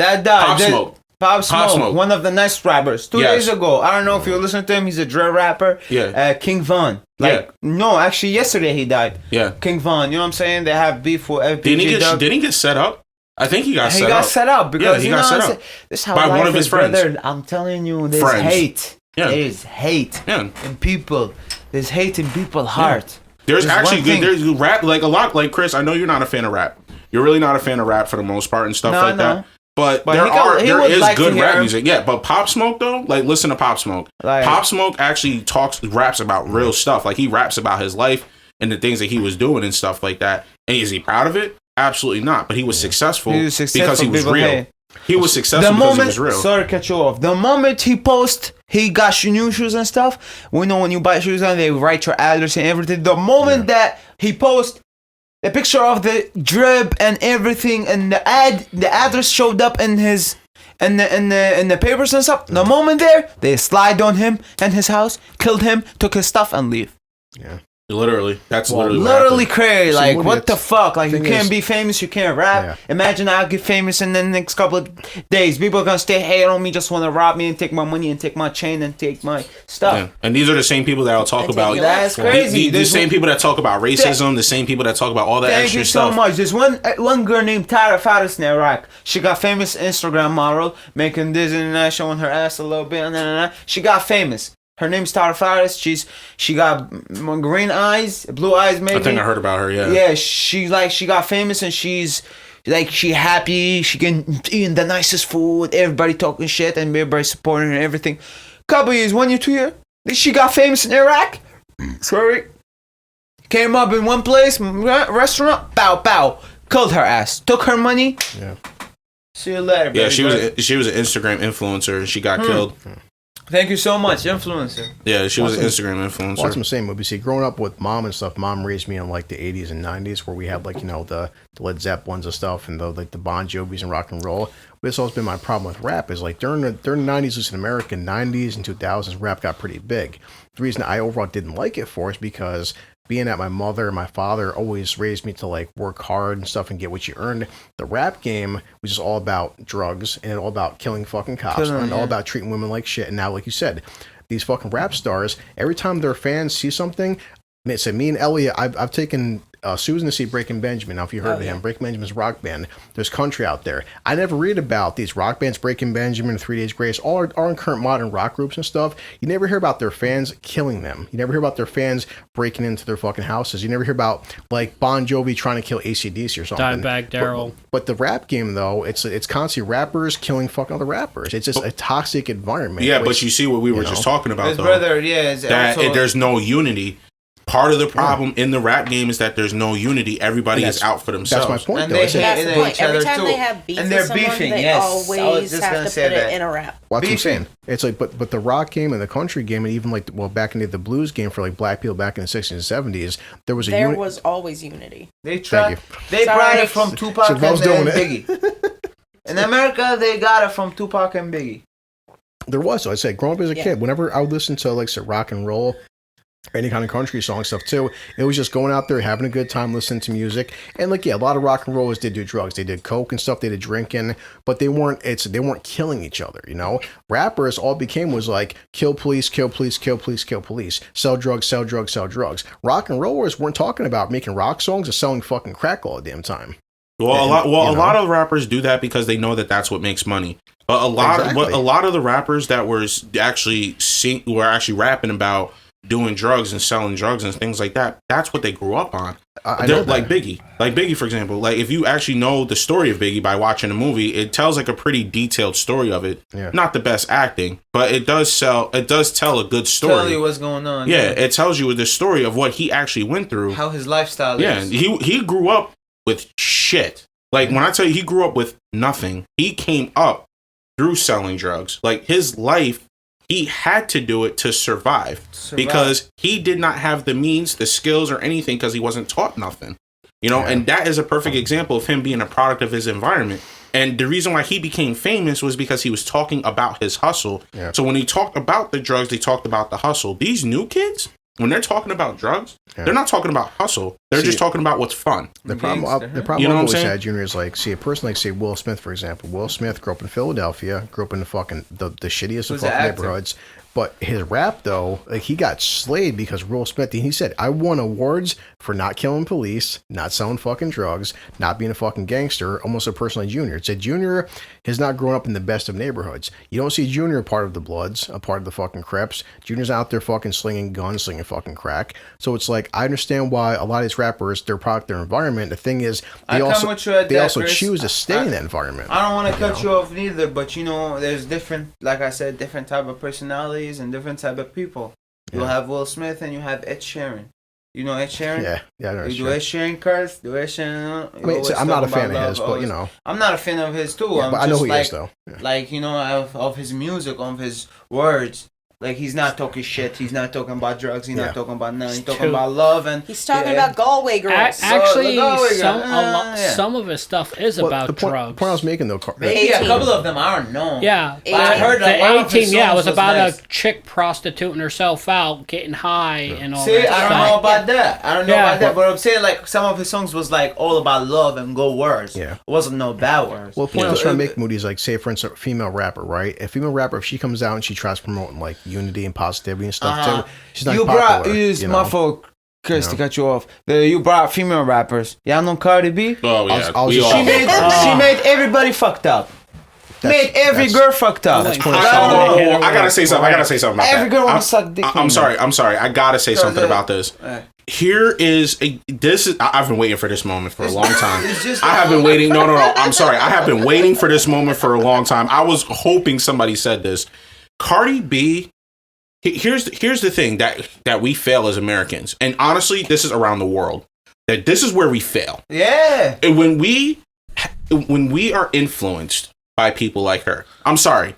Pop Smoke, one of the nice rappers. 2 days ago, I don't know if you listen to him. He's a drill rapper. Yeah. King Von. No, actually, yesterday he died. Yeah. King Von. You know what I'm saying? They have beef with FBG. Didn't he get set up? I think he got set up. He got set up because he got set up this is how by one of his friends. Brother, I'm telling you, there's hate. Yeah. There's hate in people. There's hate in people's heart. There's actually good. There's rap like a lot. Like Chris, I know you're not a fan of rap. You're really not a fan of rap for the most part and stuff like that. But there is good rap music. Yeah, but Pop Smoke though, like listen to Pop Smoke. Pop Smoke actually raps about real stuff. Like he raps about his life and the things that he was doing and stuff like that. And is he proud of it? Absolutely not. But he was successful because he was real. He was successful because he was real. Sorry to cut you off. The moment he post, he got new shoes and stuff. We know when you buy shoes and they write your address and everything. The moment that he post the picture of the drip and everything and the address showed up in his in the papers and stuff. The moment they slide on him and his house, killed him, took his stuff and leave. Yeah. Literally, that's literally crazy. Like, what the fuck? Like, you can't be famous, you can't rap. Yeah. Imagine I'll get famous in the next couple of days. People are gonna stay hate on me, just want to rob me and take my money and take my chain and take my stuff. Yeah. And these are the same people that will talk about. That's crazy. The same people that talk about racism. The same people that talk about all that extra stuff. Thank you so much. There's one girl named Tara Faris in Iraq. She got famous Instagram model, making this and that, showing her ass a little bit, and she got famous. Her name's Tara Faris. She got green eyes, blue eyes maybe. I think I heard about her, yeah. Yeah, she got famous and she's like she happy, she can eat the nicest food, everybody talking shit and everybody supporting her and everything. Couple years, 1 year, 2 years, she got famous in Iraq. Sorry. Came up in one place, restaurant, pow, killed her ass. Took her money. Yeah. See you later, baby. Yeah, she was an Instagram influencer and she got killed. Thank you so much, influencer. Yeah, she was an Instagram influencer. Well, that's what I'm saying. But see, growing up with mom and stuff, mom raised me in like the 80s and 90s where we had like, you know, the Led Zeppelins and stuff and the Bon Jovis and rock and roll. But it's always been my problem with rap is like during the 90s, at least in America, 90s and 2000s, rap got pretty big. The reason I overall didn't like it for is because being that my mother and my father always raised me to like work hard and stuff and get what you earned. The rap game was just all about drugs and all about killing fucking cops and all about treating women like shit. And now, like you said, these fucking rap stars, every time their fans see something, me and Elliot, I've taken Susan to see Breaking Benjamin. Now, if you heard of him, Breaking Benjamin's rock band. There's country out there. I never read about these rock bands, Breaking Benjamin, 3 Days Grace, all are in current modern rock groups and stuff. You never hear about their fans killing them. You never hear about their fans breaking into their fucking houses. You never hear about like Bon Jovi trying to kill AC/DC or something. Dimebag Darrell. But the rap game though, it's constantly rappers killing fucking other rappers. It's just a toxic environment. Yeah, but you see what we were just talking about though. There's no unity. Part of the problem in the rap game is that there's no unity. Everybody is out for themselves. That's my point, and though. Every time they have beef with someone, they always have to put it in a rap. Well, that's what I'm saying. It's like, but the rock game and the country game, and even like, back in the blues game for like black people back in the 60s and 70s, there was always unity. They brought it from Tupac and Biggie. In America, they got it from Tupac and Biggie. There was. So I said, growing up as a kid, whenever I would listen to like rock and roll, any kind of country song stuff too. It was just going out there, having a good time, listening to music. And like, yeah, a lot of rock and rollers did do drugs. They did coke and stuff. They did drinking, but they weren't killing each other. You know, rappers all it became was like kill police, kill police, kill police, kill police, sell drugs, sell drugs, sell drugs. Rock and rollers weren't talking about making rock songs or selling fucking crack all the damn time. Well, a lot of rappers do that because they know that that's what makes money. But a lot of the rappers that were actually rapping about doing drugs and selling drugs and things like that, that's what they grew up on. I know like Biggie, for example. Like, if you actually know the story of Biggie by watching a movie, it tells like a pretty detailed story of it. Yeah. Not the best acting, but it does tell a good story. Tell you what's going on. Yeah, it tells you the story of what he actually went through, how his lifestyle is. Yeah, he grew up with shit. Like, when I tell you he grew up with nothing, he came up through selling drugs. Like, his life, he had to do it to survive because he did not have the means, the skills, or anything because he wasn't taught nothing. You know, and that is a perfect example of him being a product of his environment. And the reason why he became famous was because he was talking about his hustle. Yeah. So when he talked about the drugs, they talked about the hustle. These new kids, when they're talking about drugs, they're not talking about hustle. They're just talking about what's fun. The problem I've always had, Junior, is like, see, a person like, say, Will Smith, for example. Will Smith grew up in Philadelphia, grew up in the fucking the shittiest of fucking neighborhoods. But his rap, though, like, he got slayed because Will Smith, he said, I won awards for not killing police, not selling fucking drugs, not being a fucking gangster, almost a person like Junior. It said Junior has not grown up in the best of neighborhoods. You don't see Junior a part of the Bloods, a part of the fucking Crips. Junior's out there fucking slinging guns, slinging fucking crack. So it's like, I understand why a lot of these rappers, they're product of their environment. The thing is, they also choose to stay in that environment. I don't want to cut you off neither, but you know, there's different, like I said, different type of personalities and different type of people. You'll have Will Smith and you have Ed Sheeran. You know Ed Sheeran? Yeah, I know. You do Ed Sheeran Kartz, do Ed Sheeran. I mean, I'm not a fan of his, but you know. I'm not a fan of his too. Yeah, but I know who he is, though. Yeah. Like, you know, of his music, of his words. Like, he's not talking shit. He's not talking about drugs. He's not talking about nothing. He's talking about love. And he's talking about Galway girls. Actually, some of his stuff is about drugs. The point I was making, though, maybe a couple of them aren't known. Yeah. But I heard the 18, it was about a chick prostituting herself out, getting high and all that. See, I don't know about that. But I'm saying, like, some of his songs was, like, all about love and good words. Yeah. It wasn't no bad words. Well, the point I was trying to make, Moody, is, like, say, for instance, a female rapper, right? A female rapper, if she comes out and she tries promoting, like, unity and positivity and stuff too. She's not popular. My fault, Chris, to cut you off. You brought female rappers. Y'all know Cardi B? Oh yeah, she made everybody fucked up. Made every girl fucked up. I gotta say something. About every girl wants to suck dick. I'm sorry. I gotta say something about this. I've been waiting for this moment for a long time. I have been waiting. No. I'm sorry. I have been waiting for this moment for a long time. I was hoping somebody said this. Cardi B. Here's the thing that we fail as Americans, and honestly, this is around the world. That this is where we fail. Yeah. And when we are influenced by people like her, I'm sorry.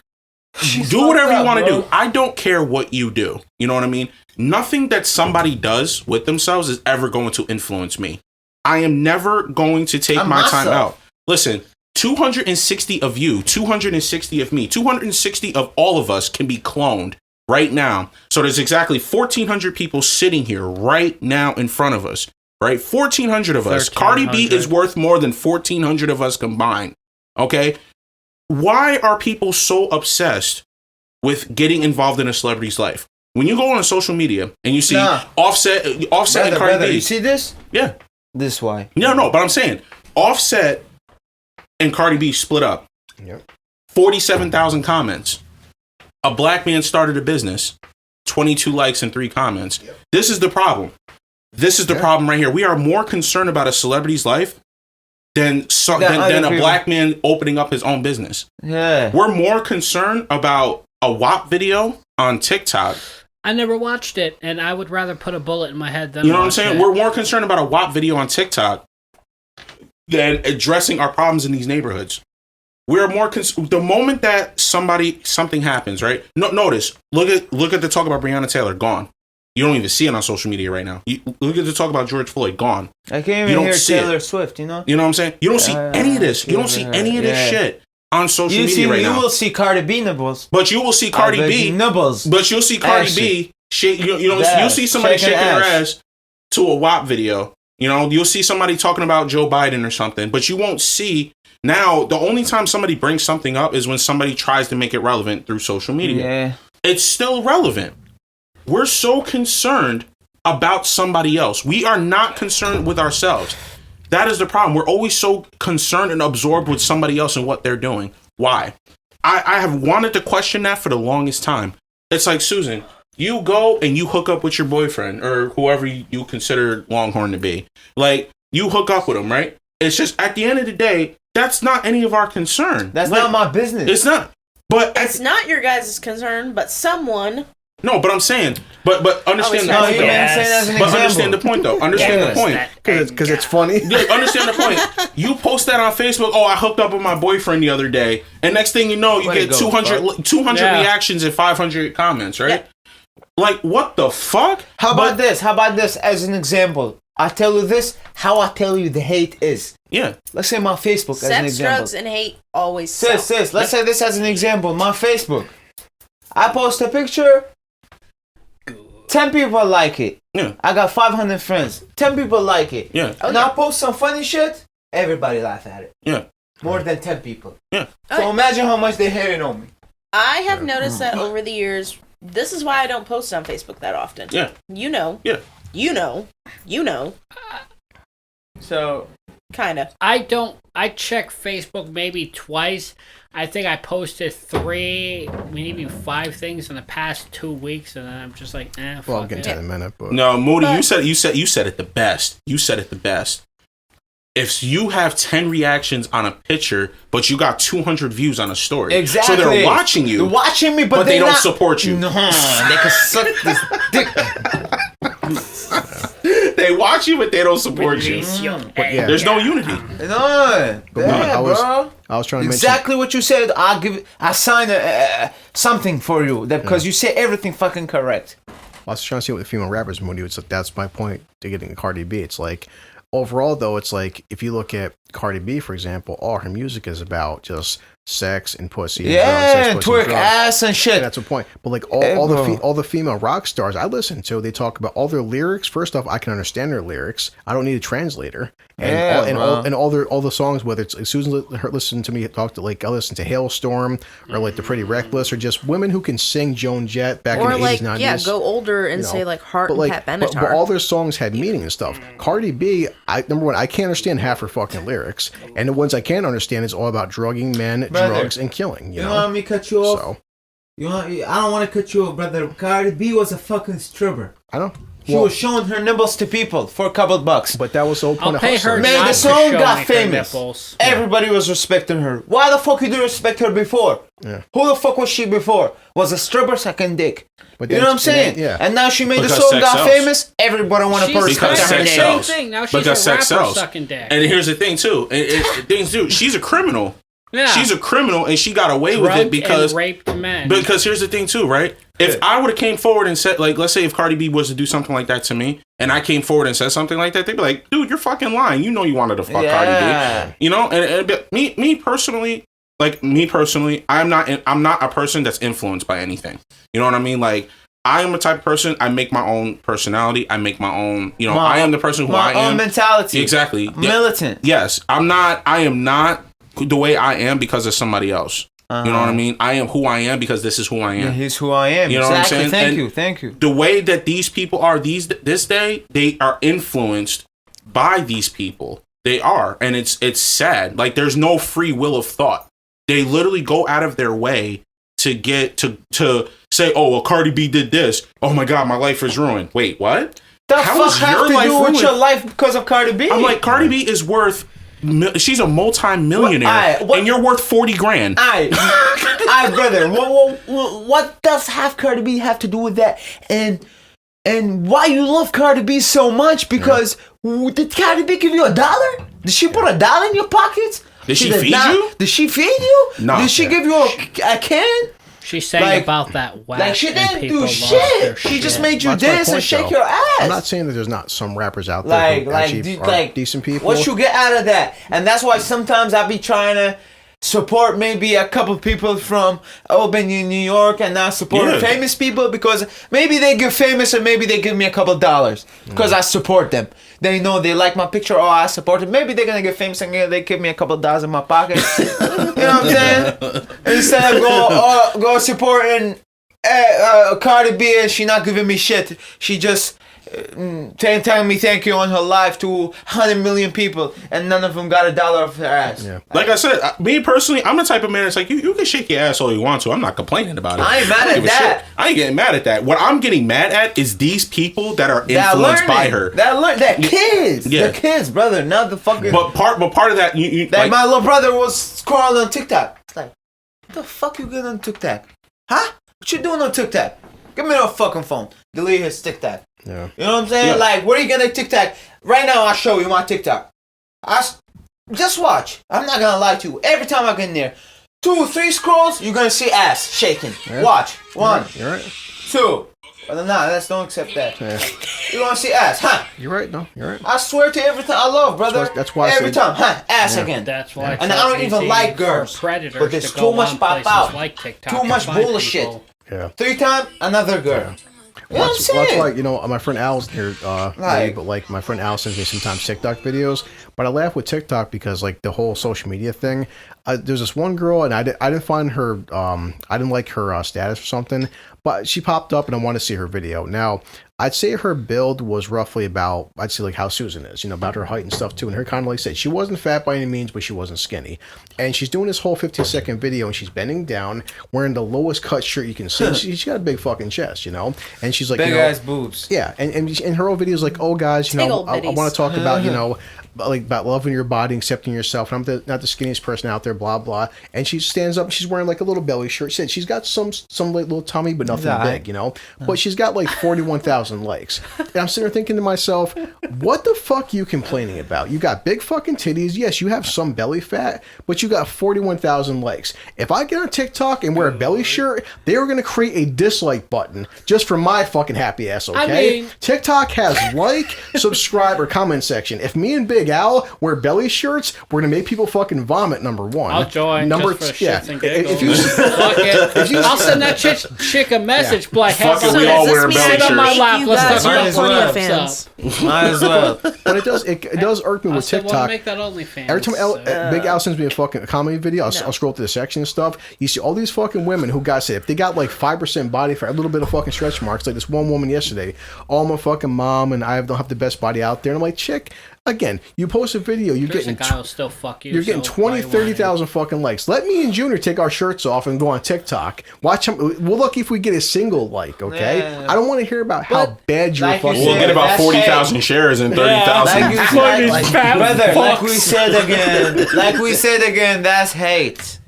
Do whatever you want to do. I don't care what you do. You know what I mean? Nothing that somebody does with themselves is ever going to influence me. I am never going to take my time out. Listen, 260 of you, 260 of me, 260 of all of us can be cloned right now. So there's exactly 1,400 people sitting here right now in front of us. Right? 1,400 of us. Cardi B is worth more than 1,400 of us combined. Okay? Why are people so obsessed with getting involved in a celebrity's life? When you go on social media and you see Offset and Cardi B. You see this? Yeah. This why? No, but I'm saying Offset and Cardi B split up. Yep. 47,000 comments. A black man started a business. 22 likes and 3 comments. Yep. This is the problem. This is the problem right here. We are more concerned about a celebrity's life than a black man opening up his own business. Yeah. We're more concerned about a WAP video on TikTok. I never watched it, and I would rather put a bullet in my head than you know what I'm saying? We're more concerned about a WAP video on TikTok than addressing our problems in these neighborhoods. We're more the moment that something happens, right? Notice, look at the talk about Breonna Taylor, gone. You don't even see it on social media right now. Look at the talk about George Floyd, gone. I can't even hear Taylor Swift, you know? You know what I'm saying? You don't see any of this. You don't see any of this shit on social media right now. You will see Cardi B nibbles. But you will see Cardi B nibbles. But you'll see Cardi B You'll see somebody shaking their ass to a WAP video. You'll see somebody talking about Joe Biden or something, but you won't see. Now, the only time somebody brings something up is when somebody tries to make it relevant through social media. Yeah. It's still relevant. We're so concerned about somebody else. We are not concerned with ourselves. That is the problem. We're always so concerned and absorbed with somebody else and what they're doing. Why? I have wanted to question that for the longest time. It's like, Susan, you go and you hook up with your boyfriend or whoever you consider Longhorn to be. Like, you hook up with him, right? It's just, at the end of the day, that's not any of our concern. That's not my business. It's not. But it's not your guys' concern, but someone. No, but I'm saying, but understand the point. But understand the point, though. Understand the point, because it's funny. Understand the point. You post that on Facebook. Oh, I hooked up with my boyfriend the other day, and next thing you know, you get 200 reactions and 500 comments, right? Yeah. Like, what the fuck? How about this as an example? I tell you this, how I tell you the hate is. Yeah. Let's say my Facebook as an example. Sex, drugs, and hate always Sis, let's say this as an example. My Facebook. I post a picture, 10 people like it. Yeah. I got 500 friends. 10 people like it. Yeah. And I post some funny shit, everybody laugh at it. Yeah. More than 10 people. Yeah. So imagine how much they're hating on me. I have noticed that over the years. This is why I don't post on Facebook that often. Yeah. You know. Yeah. You know. So, kind of. I check Facebook maybe twice. I think I posted 3, maybe 5 things in the past 2 weeks, and then I'm just like, fuck Well, I'll get it. to that in a minute. But no, Moody, you said it the best. You said it the best. If you have 10 reactions on a picture, but you got 200 views on a story. Exactly. So they're watching you. They're watching me, but they don't support you. No, they can suck this dick. They watch you, but they don't support you. yeah. There's no unity. No. Bro. I was trying to exactly what you said. I sign something for you because you say everything fucking correct. I was trying to see what the female rappers Moody. It's like, that's my point to getting Cardi B. It's like, overall though, it's like, if you look at Cardi B, for example, all her music is about just sex and pussy. And twerk ass and shit. And that's the point. But like all the female rock stars I listen to, they talk about all their lyrics. First off, I can understand their lyrics. I don't need a translator. And all the songs, whether it's Susan listened to me talk to, like, I listen to Hailstorm or like The Pretty Reckless, or just women who can sing Joan Jett back in the 80s, 90s. Yeah, go older and say like Heart and Pat Benatar. But all their songs had meaning and stuff. Cardi B, number one, I can't understand half her fucking lyrics, and the ones I can understand is all about drugging men, drugs, and killing. You know? Want me to cut you off? I don't want to cut you off, brother. Cardi B was a fucking stripper. I know. She was showing her nipples to people for a couple of bucks. But that was the whole point of hustling. Man, the song got famous. Everybody was respecting her. Why the fuck you didn't respect her before? Yeah. Who the fuck was she before? Was a stripper sucking dick. But you know what I'm saying? Yeah. And now she made the song, got famous. Everybody want to respect her. Sex sells. Now she's a rapper sucking dick. And here's the thing too. She's a criminal. Yeah. She's a criminal, and she got away with it because raped men. Because here's the thing too, right? If I would have came forward and said, like, let's say if Cardi B was to do something like that to me, and I came forward and said something like that, they'd be like, "Dude, you're fucking lying. You know you wanted to fuck Cardi B." You know, and me personally, I'm not a person that's influenced by anything. You know what I mean? Like, I am the type of person. I make my own personality. I make my own. You know, I am the person who I am. My own mentality. Exactly. Militant. Yes, I'm not. I am not the way I am because of somebody else. You know what I mean? I am who I am because this is who I am. He's who I am. You know what I'm saying? Thank you. The way that these people are this day, they are influenced by these people. They are, and it's sad. Like, there's no free will of thought. They literally go out of their way to get to say, "Oh, well, Cardi B did this. Oh my God, my life is ruined." Wait, what? How fuck have to do with your life because of Cardi B? I'm like, Cardi B is worth. She's a multi-millionaire, and you're worth $40,000. Aye, brother. What does Cardi B have to do with that? And why you love Cardi B so much? Because did Cardi B give you $1? Did she put $1 in your pockets? Did she feed you? Did she feed you? No. Did she give you a can? She's saying about that wax. Like, she didn't do shit. She just made you dance and shake your ass. I'm not saying that there's not some rappers out there who actually are decent people. What you get out of that? And that's why sometimes I be trying to support maybe a couple people from Albany, New York, and not support famous people because maybe they get famous and maybe they give me a couple dollars because I support them. They know they like my picture. Oh, I support them. Maybe they're gonna get famous and they give me a couple dollars in my pocket. You know what I'm saying? Instead of go supporting Cardi B and she not giving me shit. She just telling me thank you on her live to 100 million people and none of them got $1 off their ass. Yeah. Like I said, me personally, I'm the type of man that's like, you can shake your ass all you want to. I'm not complaining about it. I ain't mad at that. I ain't getting mad at that. What I'm getting mad at is these people that are influenced by her. That kids. Yeah. The kids, brother. Not the fucking... But part of that... like, my little brother was scrolling on TikTok. It's like, what the fuck you getting on TikTok? Huh? What you doing on TikTok? Give me your fucking phone. Delete his TikTok. Yeah. You know what I'm saying? Yeah. Like, where are you gonna TikTok? Right now, I'll show you my TikTok. Just watch. I'm not gonna lie to you. Every time I get in there, 2, 3 scrolls, you're gonna see ass shaking. Yeah. Watch. 1. You're right. 2. But nah, don't accept that. Yeah. You're gonna see ass, huh? You're right, no, you're right. I swear to everything I love, brother. That's why every time, ass again. That's why. And I don't even like girls. But there's too much pop out. Like too much bullshit. People. Yeah. 3 times, another girl. Yeah. You know what I'm saying? That's like, you know, my friend Al's here, but like my friend Al sends me sometimes TikTok videos, but I laugh with TikTok because like the whole social media thing, there's this one girl and I didn't find her, I didn't like her status or something, but she popped up and I want to see her video. Now, I'd say her build was roughly about, I'd say like how Susan is, you know, about her height and stuff too. And her kind of like said, she wasn't fat by any means, but she wasn't skinny. And she's doing this whole 15-second video and she's bending down, wearing the lowest cut shirt you can see. She's got a big fucking chest, you know? And she's like, big you know, ass boobs. Yeah. And her whole video is like, oh guys, you know, I want to talk about, you know, like about loving your body, accepting yourself. And I'm not the skinniest person out there, blah, blah. And she stands up, she's wearing like a little belly shirt. She's got some like little tummy, but nothing big, you know? But she's got like 41,000 likes. And I'm sitting there thinking to myself, what the fuck are you complaining about? You got big fucking titties. Yes, you have some belly fat, but you got 41,000 likes. If I get on TikTok and wear a belly shirt, they are going to create a dislike button just for my fucking happy ass, okay? I mean, TikTok has like, subscribe, or comment section. If me and Big Al wear belly shirts, we're going to make people fucking vomit, number 1. I'll join. Number just for yeah. Shits and giggles. I'll send that chick a message, like, fuck it, we all wear belly shirts. On my lap. Let's talk about plenty of fans. Might as well. But it does irk me with TikTok. Make that OnlyFans. Every time Big Al sends me a fucking comedy video, I'll scroll through the section and stuff. You see all these fucking women who got if they got like 5% body fat, a little bit of fucking stretch marks, like this one woman yesterday. Oh, I'm a fucking mom and I don't have the best body out there. And I'm like, chick, again, you post a video, you're getting guy will still fuck you. You're getting 20, 30,000 fucking likes. Let me and Junior take our shirts off and go on TikTok. Watch him. We'll look if we get a single like. Okay, yeah. I don't want to hear about how bad you're fucking. We'll get about 40,000 shares and 30,000. Like we said again, that's hate.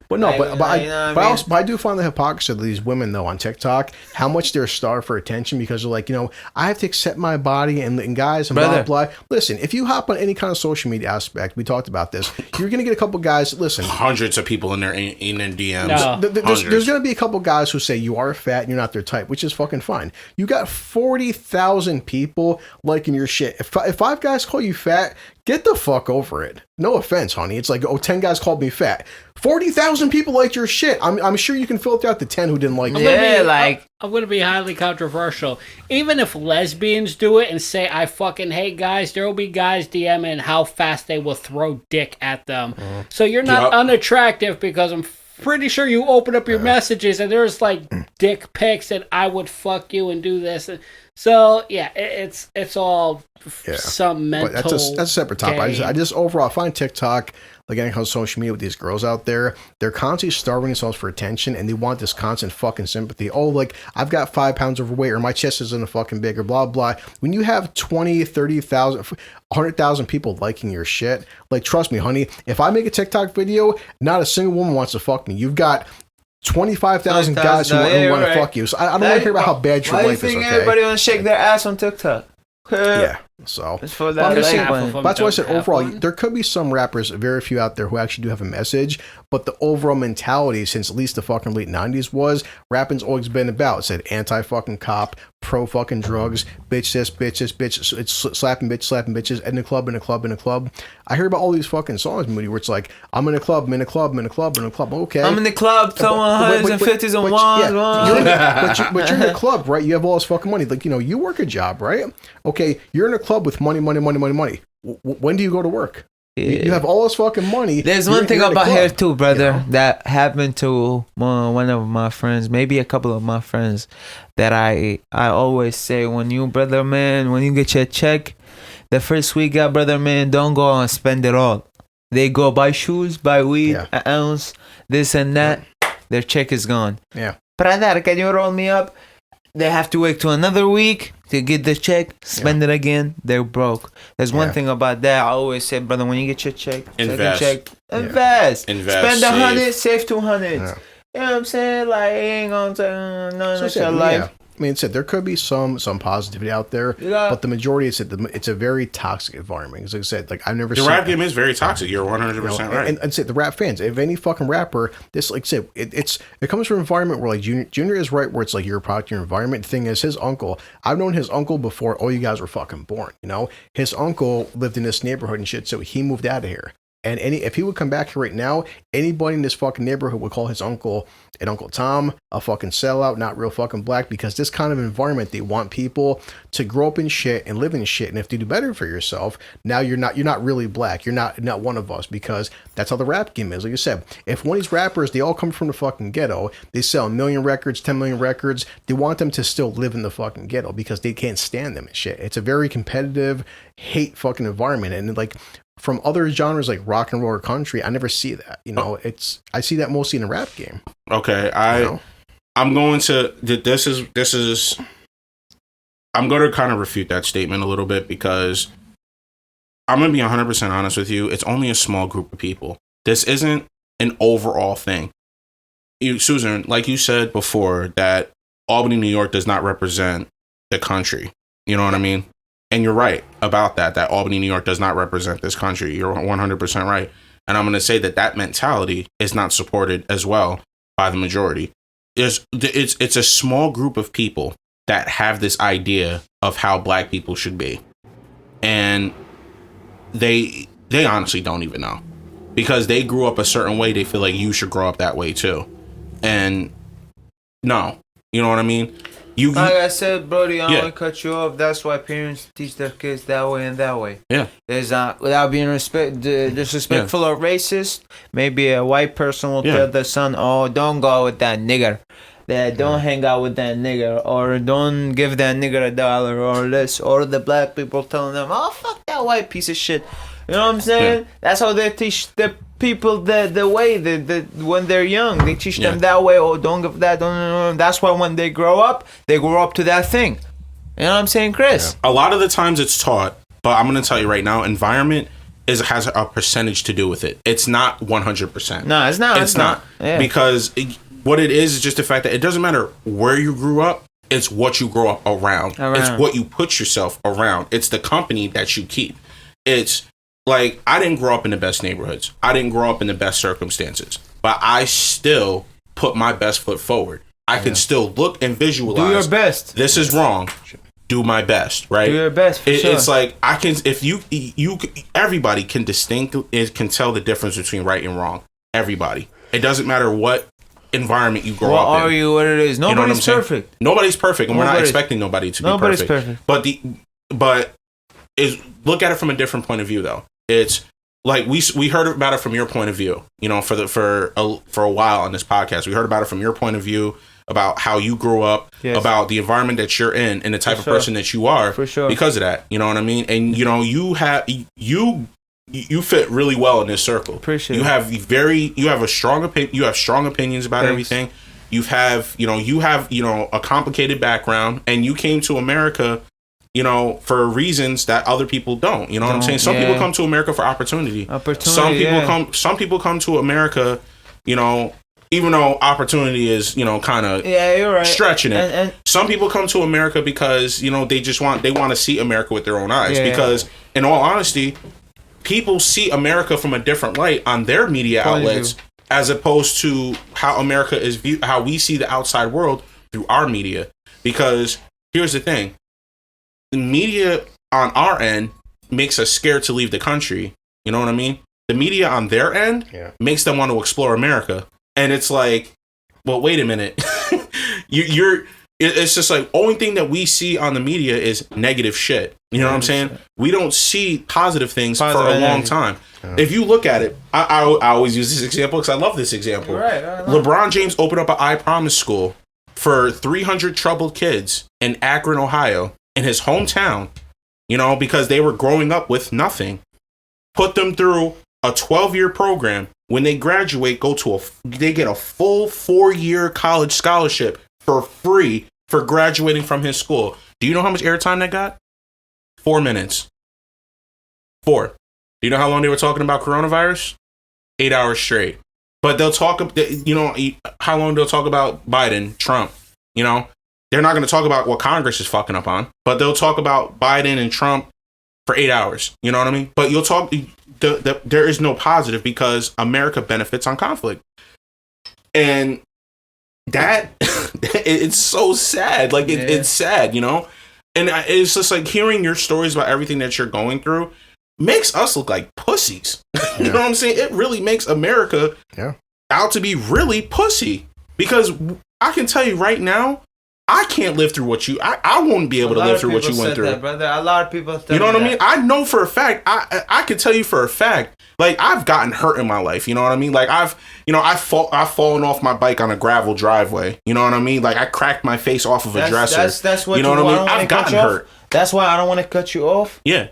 But no, I do find the hypocrisy of these women though on TikTok, how much they're starved for attention because they're like, you know, I have to accept my body and guys and blah, blah. Listen, if you hop on any kind of social media aspect, we talked about this, you're going to get a couple guys, listen. Hundreds of people in their DMs. No. There's going to be a couple guys who say you are fat and you're not their type, which is fucking fine. You got 40,000 people liking your shit. If 5 guys call you fat, get the fuck over it. No offense, honey. It's like, 10 guys called me fat. 40,000 people liked your shit. I'm sure you can filter out the 10 who didn't like it. Yeah, I'm going to be highly controversial. Even if lesbians do it and say, I fucking hate guys, there will be guys DMing how fast they will throw dick at them. So you're not unattractive because I'm pretty sure you open up your messages and there's like dick pics and I would fuck you and do this. So yeah, it's all some mental. But that's a separate topic. I just overall find TikTok, like any kind of social media with these girls out there, they're constantly starving themselves for attention and they want this constant fucking sympathy. Oh, like I've got 5 pounds overweight or my chest isn't fucking big or blah blah. When you have 20, 30,000, 100,000 people liking your shit, like trust me, honey, if I make a TikTok video, not a single woman wants to fuck me. You've got 25,000 guys who want to fuck you. So I don't want to hear about how bad your life is. Why do you think everybody want to shake their ass on TikTok? Yeah. So that's why I said overall, there could be some rappers, very few out there, who actually do have a message, but the overall mentality since at least the fucking late 90s was rapping's always been about. It said anti-fucking cop, pro fucking drugs, bitch this, it's slapping bitches in the club. I hear about all these fucking songs, Moody, where it's like, I'm in a club. Okay. I'm in the club, throwing hundreds and fifties and ones. But you're in a club, right? You have all this fucking money. Like, you work a job, right? Okay, you're in a club with money. When do you go to work? You have all this fucking money. There's one thing about here too, brother, that happened to one of my friends, maybe a couple of my friends, that I always say, when you get your check, the first week, brother man, don't go and spend it all. They go buy shoes, buy weed, an ounce, this and that. Their check is gone. Yeah. Brother, can you roll me up? They have to wait to another week to get the check, spend it again, they're broke. There's one thing about that. I always say, brother, when you get your check, invest. Spend 100, save 200. Yeah. You know what I'm saying? Like, ain't gonna take none of your life. I mean, there could be some positivity out there, but the majority it's a very toxic environment. As I said, like, I've never seen the rap game is very toxic. You're 100% right. And say the rap fans, if any fucking rapper, this, like I said, it comes from an environment where, like, Junior is right, where it's like you're a product of your environment. The thing is, his uncle, I've known his uncle before all you guys were fucking born. His uncle lived in this neighborhood and shit, so he moved out of here. And if he would come back here right now, anybody in this fucking neighborhood would call his uncle and Uncle Tom a fucking sellout, not real fucking black, because this kind of environment, they want people to grow up in shit and live in shit. And if they do better for yourself, now you're not really black. You're not one of us, because that's how the rap game is. Like you said, if one of these rappers, they all come from the fucking ghetto, they sell 1 million records, 10 million records, they want them to still live in the fucking ghetto because they can't stand them and shit. It's a very competitive, hate fucking environment. And like, from other genres like rock and roll or country, I never see that. I see that mostly in the rap game. Okay, I'm going to this is I'm going to kind of refute that statement a little bit, because I'm going to be 100% honest with you. It's only a small group of people. This isn't an overall thing. Susan, like you said before, that Albany, New York does not represent the country. You know what I mean? And you're right about that Albany, New York does not represent this country. You're 100% right. And I'm going to say that mentality is not supported as well by the majority. It's a small group of people that have this idea of how black people should be. And they honestly don't even know. Because they grew up a certain way, they feel like you should grow up that way too. And no, you know what I mean? Like I said, Brody, I don't want to cut you off. That's why parents teach their kids that way and that way. Yeah. There's without being disrespectful or racist, maybe a white person will tell their son, "Oh, don't go with that nigger. Don't hang out with that nigger, or don't give that nigger $1 or this." Or the black people telling them, "Oh, fuck that white piece of shit." You know what I'm saying? Yeah. That's how they teach the people the way when they're young. They teach them that way. Oh, don't give that. Don't. That's why when they grow up to that thing. You know what I'm saying, Chris? Yeah. A lot of the times it's taught, but I'm going to tell you right now, environment has a percentage to do with it. It's not 100%. No, it's not. It's not. Yeah. Because what it is just the fact that it doesn't matter where you grew up. It's what you grow up around. It's what you put yourself around. It's the company that you keep. It's like, I didn't grow up in the best neighborhoods. I didn't grow up in the best circumstances. But I still put my best foot forward. I can still look and visualize. Do your best. This is wrong. Do my best, right? Do your best, for sure. It's like, I can, if you everybody can can tell the difference between right and wrong. Everybody. It doesn't matter what environment you grow up in. What are you, what it is. Nobody's perfect. Nobody's perfect, and we're not expecting nobody to be perfect. Nobody's perfect. But look at it from a different point of view, though. It's like we heard about it from your point of view, for a while on this podcast. We heard about it from your point of view, about how you grew up, about the environment that you're in, and the type of person that you are, for sure, because of that. You know what I mean? And you fit really well in this circle. Appreciate you have a strong opinion. You have strong opinions about everything. You have a complicated background, and you came to America, for reasons that other people don't. You know what I'm saying? Some people come to America for opportunity. Some people come to America, even though opportunity is, kind of you're right, stretching it. And some people come to America because, they want to see America with their own eyes. Because in all honesty, people see America from a different light on their media outlets, as opposed to how America is viewed, how we see the outside world through our media. Because here's the thing. The media on our end makes us scared to leave the country. You know what I mean? The media on their end makes them want to explore America. And it's like, well, wait a minute. It's just like, only thing that we see on the media is negative shit. You know what I'm saying? We don't see positive things for a long time. If you look at it, I always use this example because I love this example. Right. LeBron James opened up an I Promise school for 300 troubled kids in Akron, Ohio, in his hometown, you know, because they were growing up with nothing. Put them through a 12-year program. When they graduate, they get a full 4-year college scholarship for free for graduating from his school. Do you know how much airtime they got? 4 minutes. 4. Do you know how long they were talking about coronavirus? 8 hours straight. But they'll talk, you know, how long they'll talk about Biden, Trump, you know? They're not going to talk about what Congress is fucking up on, but they'll talk about Biden and Trump for 8 hours. You know what I mean? But you'll talk, there is no positive because America benefits on conflict. And that, it's so sad. Like, it's sad, you know? And it's just like hearing your stories about everything that you're going through makes us look like pussies. You know what I'm saying? It really makes America out to be really pussy. Because I can tell you right now, I can't live through what I won't be able to live through what you went through. That, brother. A lot of people you know what I mean? I know for a fact, I can tell you for a fact, like, I've gotten hurt in my life. You know what I mean? Like, I've fallen off my bike on a gravel driveway. You know what I mean? Like, I cracked my face off of a dresser. That's what you know what I mean? I've gotten hurt. That's why I don't want to cut you off. Yeah.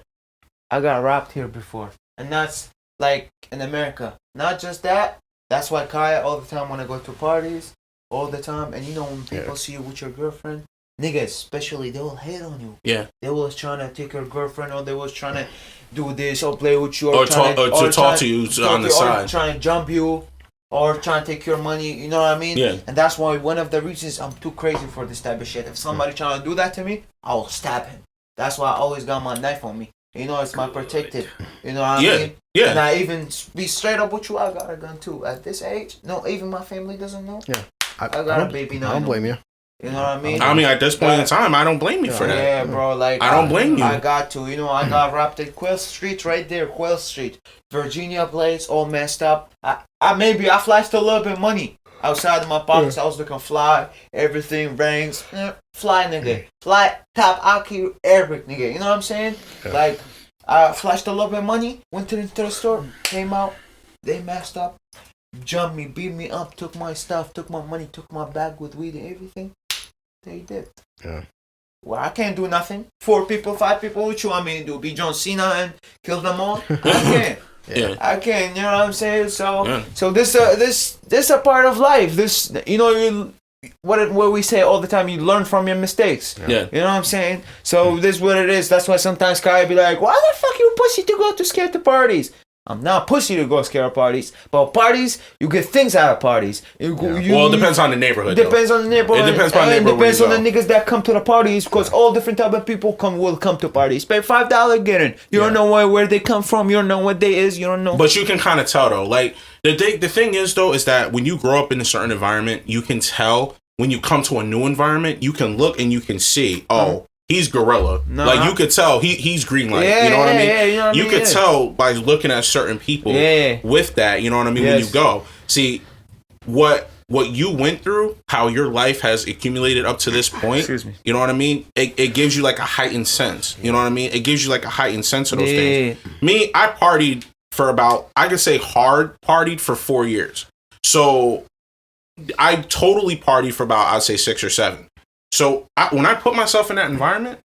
I got robbed here before. And that's, like, in America. Not just that. That's why Kaiya all the time want to go to parties. All the time, and you know when people see you with your girlfriend, niggas especially, they will hate on you. Yeah, they was trying to take your girlfriend, or they was trying to do this or play with you, or talk to you on the side, or trying to jump you, or trying to take your money. You know what I mean? Yeah. And that's why one of the reasons I'm too crazy for this type of shit. If somebody trying to do that to me, I will stab him. That's why I always got my knife on me. You know, it's my protective. You know what I mean? Yeah. And I even be straight up with you. I got a gun too. At this age, no, even my family doesn't know. Yeah. I got a baby now. I don't blame you. You know what I mean? I mean, at this point in time, I don't blame you for that. Yeah, bro. Like, I don't blame you. I got to. You know, I got robbed at Quill Street right there. Quill Street. Virginia plates, all messed up. I flashed a little bit of money outside of my pockets. I was looking fly. Everything rings. Fly, nigga. Fly, top, IQ, Eric, nigga. You know what I'm saying? Like, I flashed a little bit of money. Went into the store. Came out. They messed up. Jumped me, beat me up, took my stuff, took my money, took my bag with weed and everything. They did. Yeah. Well, I can't do nothing. 4 people, 5 people, what you want me to do? Be John Cena and kill them all? I can't. I can't. You know what I'm saying? So this a part of life. This, you know, what we say all the time. You learn from your mistakes. Yeah. You know what I'm saying? So this is what it is. That's why sometimes Kaiya be like, "Why the fuck you pussy to go to scared to parties?" I'm not pussy to go scare parties, but parties, you get things out of parties. Well, it depends on the neighborhood. Depends on the neighborhood. It depends on the neighborhood. It depends on the niggas that come to the parties, because all different type of people will come to parties. Pay $5, get in. You don't know where they come from. You don't know what they is. You don't know. But you can kind of tell though. Like the thing is though, is that when you grow up in a certain environment, you can tell. When you come to a new environment, you can look and you can see. Oh. He's gorilla. Like you could tell he's green light. You know what I mean? You could tell by looking at certain people with that, you know what I mean? When you go. See what you went through, how your life has accumulated up to this point. Excuse me. You know what I mean? It gives you like a heightened sense. You know what I mean? It gives you like a heightened sense of those things. Me, I partied for I could say hard partied for 4 years. So I totally partied for about, I'd say 6 or 7. So when I put myself in that environment,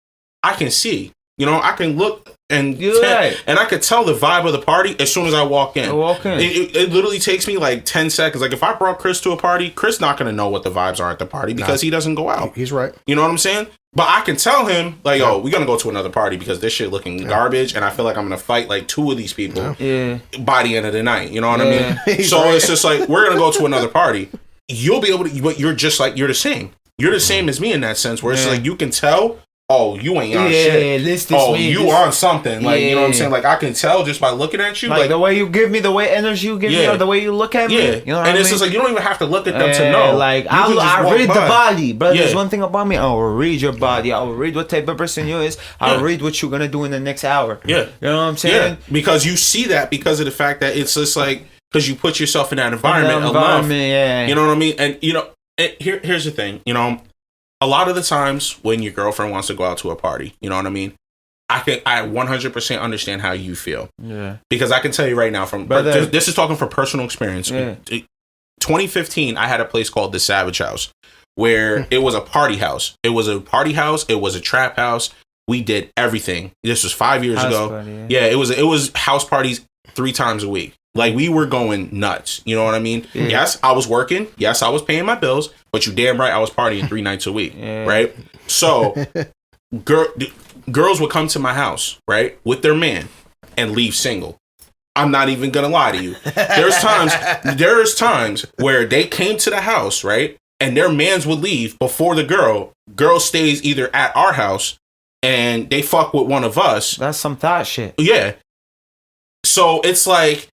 I can see, you know, I can look and I could tell the vibe of the party as soon as I walk in. It literally takes me like 10 seconds. Like if I brought Chris to a party, Chris not going to know what the vibes are at the party because he doesn't go out. He's right. You know what I'm saying? But I can tell him like, oh, we're going to go to another party because this shit looking garbage. And I feel like I'm going to fight like 2 of these people by the end of the night. You know what I mean? So it's just like, we're going to go to another party. You'll be able to, but you're just like, you're the same. You're the same as me in that sense, where it's like you can tell, oh, you ain't on shit. You on something. Like, you know what I'm saying? Like, I can tell just by looking at you. Like the way you give me, the way energy you give me, or the way you look at me. Yeah. You know and it's just like, you don't even have to look at them to know. Like, I read the body. But there's one thing about me. I will read your body. I will read what type of person you is. I'll read what you're going to do in the next hour. Yeah. You know what I'm saying? Yeah. Because you see that because of the fact that it's just like, because you put yourself in that environment enough. Yeah. You know what I mean? And, you know, here's the thing. You know, a lot of the times when your girlfriend wants to go out to a party, you know what I mean? I 100% understand how you feel. Yeah. Because I can tell you right now, this is talking from personal experience. Yeah. 2015, I had a place called the Savage House, where it was a party house. It was a party house. It was a trap house. We did everything. This was 5 years ago. Party, yeah, it was house parties 3 times a week. Like, we were going nuts. You know what I mean? Yeah. Yes, I was working. Yes, I was paying my bills. But you damn right I was partying 3 nights a week. Yeah. Right? So, girls would come to my house, right, with their man and leave single. I'm not even going to lie to you. There's times where they came to the house, right, and their mans would leave before the girl. Girl stays either at our house and they fuck with one of us. That's some thought shit. Yeah. So, it's like,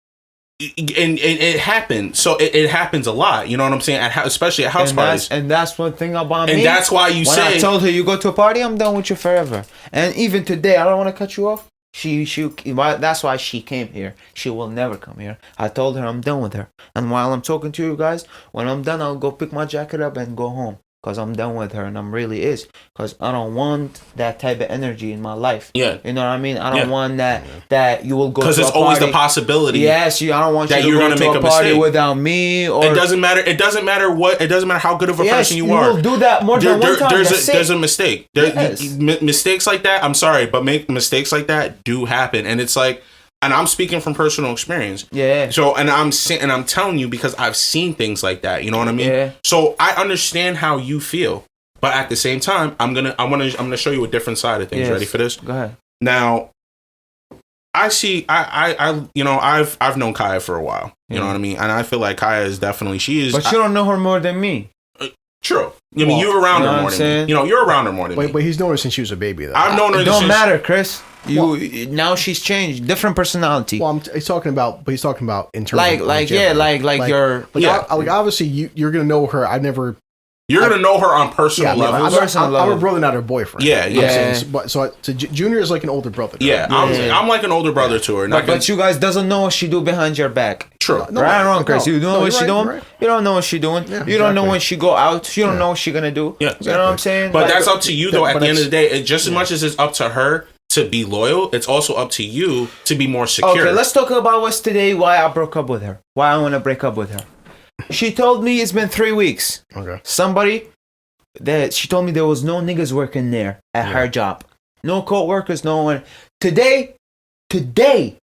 and it happens. So it happens a lot. You know what I'm saying? Especially at house parties. And that's one thing about me. And that's why when I told her, you go to a party, I'm done with you forever. And even today, I don't want to cut you off. That's why she came here. She will never come here. I told her I'm done with her. And while I'm talking to you guys, when I'm done, I'll go pick my jacket up and go home. Because I'm done with her, and I'm really is. Because I don't want that type of energy in my life. Yeah. You know what I mean? I don't want that you will go to a party. Because there's always the possibility. Yes, I don't want you to go to a party without me. Or it doesn't matter. It doesn't matter how good of a person you are. You will do that more than one time. There's a mistake. Mistakes like that, I'm sorry, but mistakes like that do happen. And it's like, and I'm speaking from personal experience. Yeah. So, and I'm telling you because I've seen things like that. You know what I mean? Yeah. So I understand how you feel, but at the same time, I'm gonna show you a different side of things. Yes. Ready for this? Go ahead. Now, I've known Kaiya for a while. You know what I mean? And I feel like Kaiya is definitely But you don't know her more than me. True. I mean, you're around her more than me. You know, you're around her more than me. But he's known her since she was a baby, though. I've known her. It don't matter, Chris. Now she's changed, different personality. Well, he's talking about in terms of obviously you're gonna know her. You're gonna know her on personal levels. I'm her brother, not her boyfriend. Yeah, yeah. So Junior is like an older brother. Yeah, I'm like an older brother to her. But you guys doesn't know what she do behind your back. True. Right or wrong, Chris? You know what she doing? Right. You don't know what she doing. Yeah, you don't know when she go out. You don't know what she gonna do. Yeah, exactly. You know what I'm saying? But that's up to you, though. At the end of the day, just as much as it's up to her to be loyal, it's also up to you to be more secure. Okay, let's talk about what's today. Why I broke up with her. Why I want to break up with her. She told me it's been 3 weeks. Okay. She told me there was no niggas working there at her job. No co-workers, no one. Today,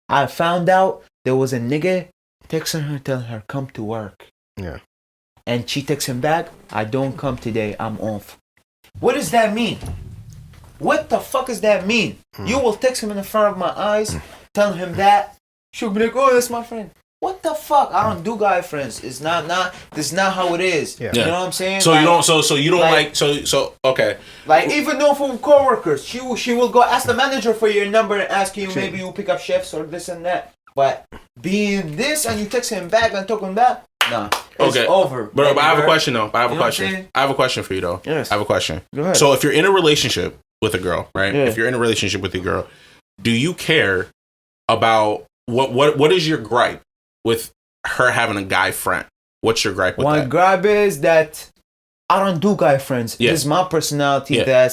I found out there was a nigga texting her, telling her, come to work. Yeah. And she texts him back, I don't come today, I'm off. What does that mean? What the fuck does that mean? You will text him in the front of my eyes, tell him that. She'll be like, oh, that's my friend. What the fuck? I don't do guy friends. It's not this is not how it is. Yeah. You know what I'm saying? So you don't okay. Like even though for coworkers, she will go ask the manager for your number and ask you maybe you pick up shifts or this and that. But being this and you text him back and talking that, nah. It's over. But I have a question though. I have a question for you though. Yes. I have a question. Go ahead. So if you're in a relationship with a girl, right? Yeah. If you're in a relationship with a girl, do you care about what is your gripe with her having a guy friend? What's your gripe with that? My gripe is that I don't do guy friends. Yeah. This is my personality. Yeah.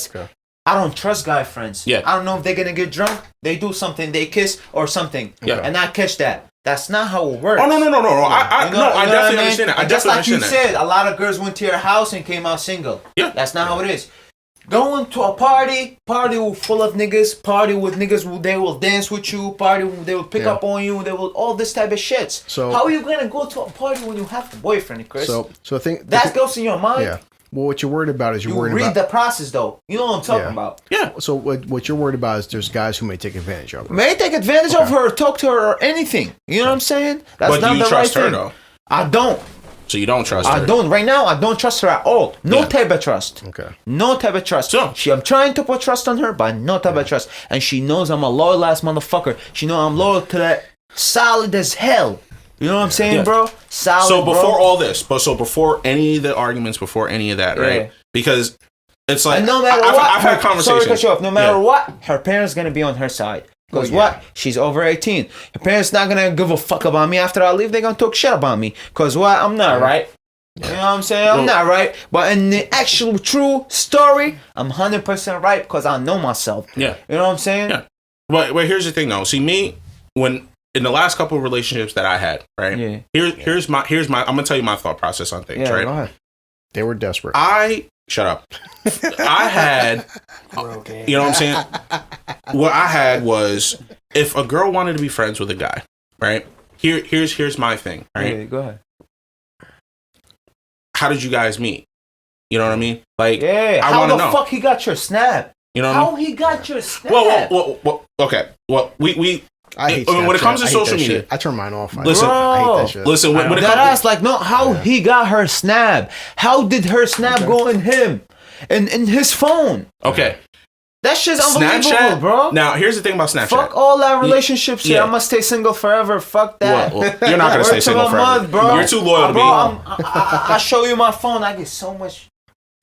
I don't trust guy friends. Yeah. I don't know if they're gonna get drunk, they do something, they kiss or something. Yeah. And I catch that. That's not how it works. Oh no. I definitely understand that. Just like you said, a lot of girls went to your house and came out single. Yeah. That's not how it is. Going to a party full of niggas, party with niggas, they will dance with you, they will pick up on you, they will all this type of shits. So how are you gonna go to a party when you have a boyfriend, Chris? So I think that goes in your mind. Yeah. Well, what you're worried about is you read the process though. You know what I'm talking about. Yeah. So what you're worried about is there's guys who may take advantage of her. May take advantage of her, talk to her or anything. You know what I'm saying? That's but not do you trust her though? I don't. So you don't trust her? I don't. Right now, I don't trust her at all. No type of trust. Okay. No type of trust. So I'm trying to put trust on her, but no type of trust. And she knows I'm a loyal ass motherfucker. She knows I'm loyal to that. Solid as hell. You know what I'm saying, bro? Solid. So before all this, before any of the arguments, before any of that, right? Because it's like, and no matter what, I've had conversations. Sorry to cut you off. No matter what, her parents gonna be on her side. Because what? She's over 18. Her parents not gonna give a fuck about me after I leave. They gonna talk shit about me. Because what? I'm not right. You know what I'm saying? I'm not right. But in the actual true story, I'm 100% right because I know myself. Yeah. You know what I'm saying? Yeah. But here's the thing though. See, me, when in the last couple of relationships that I had, right? Yeah. Here's my I'm gonna tell you my thought process on things, right? Go ahead. They were desperate. Shut up. I had, you know what I'm saying? What I had was, if a girl wanted to be friends with a guy, right? Here's my thing, right? Yeah, go ahead. How did you guys meet? You know what I mean? Like, how the fuck he got your snap? You know how he got your snap? Well, okay. Well, I hate when it comes to social media, I turn mine off. Listen, I hate that shit. Listen, when it comes to how he got her snap. How did her snap go in him? In his phone. Okay. That shit's unbelievable, Snapchat, bro. Now, here's the thing about Snapchat. Fuck all that relationships shit. I'm gonna stay single forever. Fuck that. Well, you're not gonna stay single forever. Bro. You're too loyal to me. I show you my phone. I get so much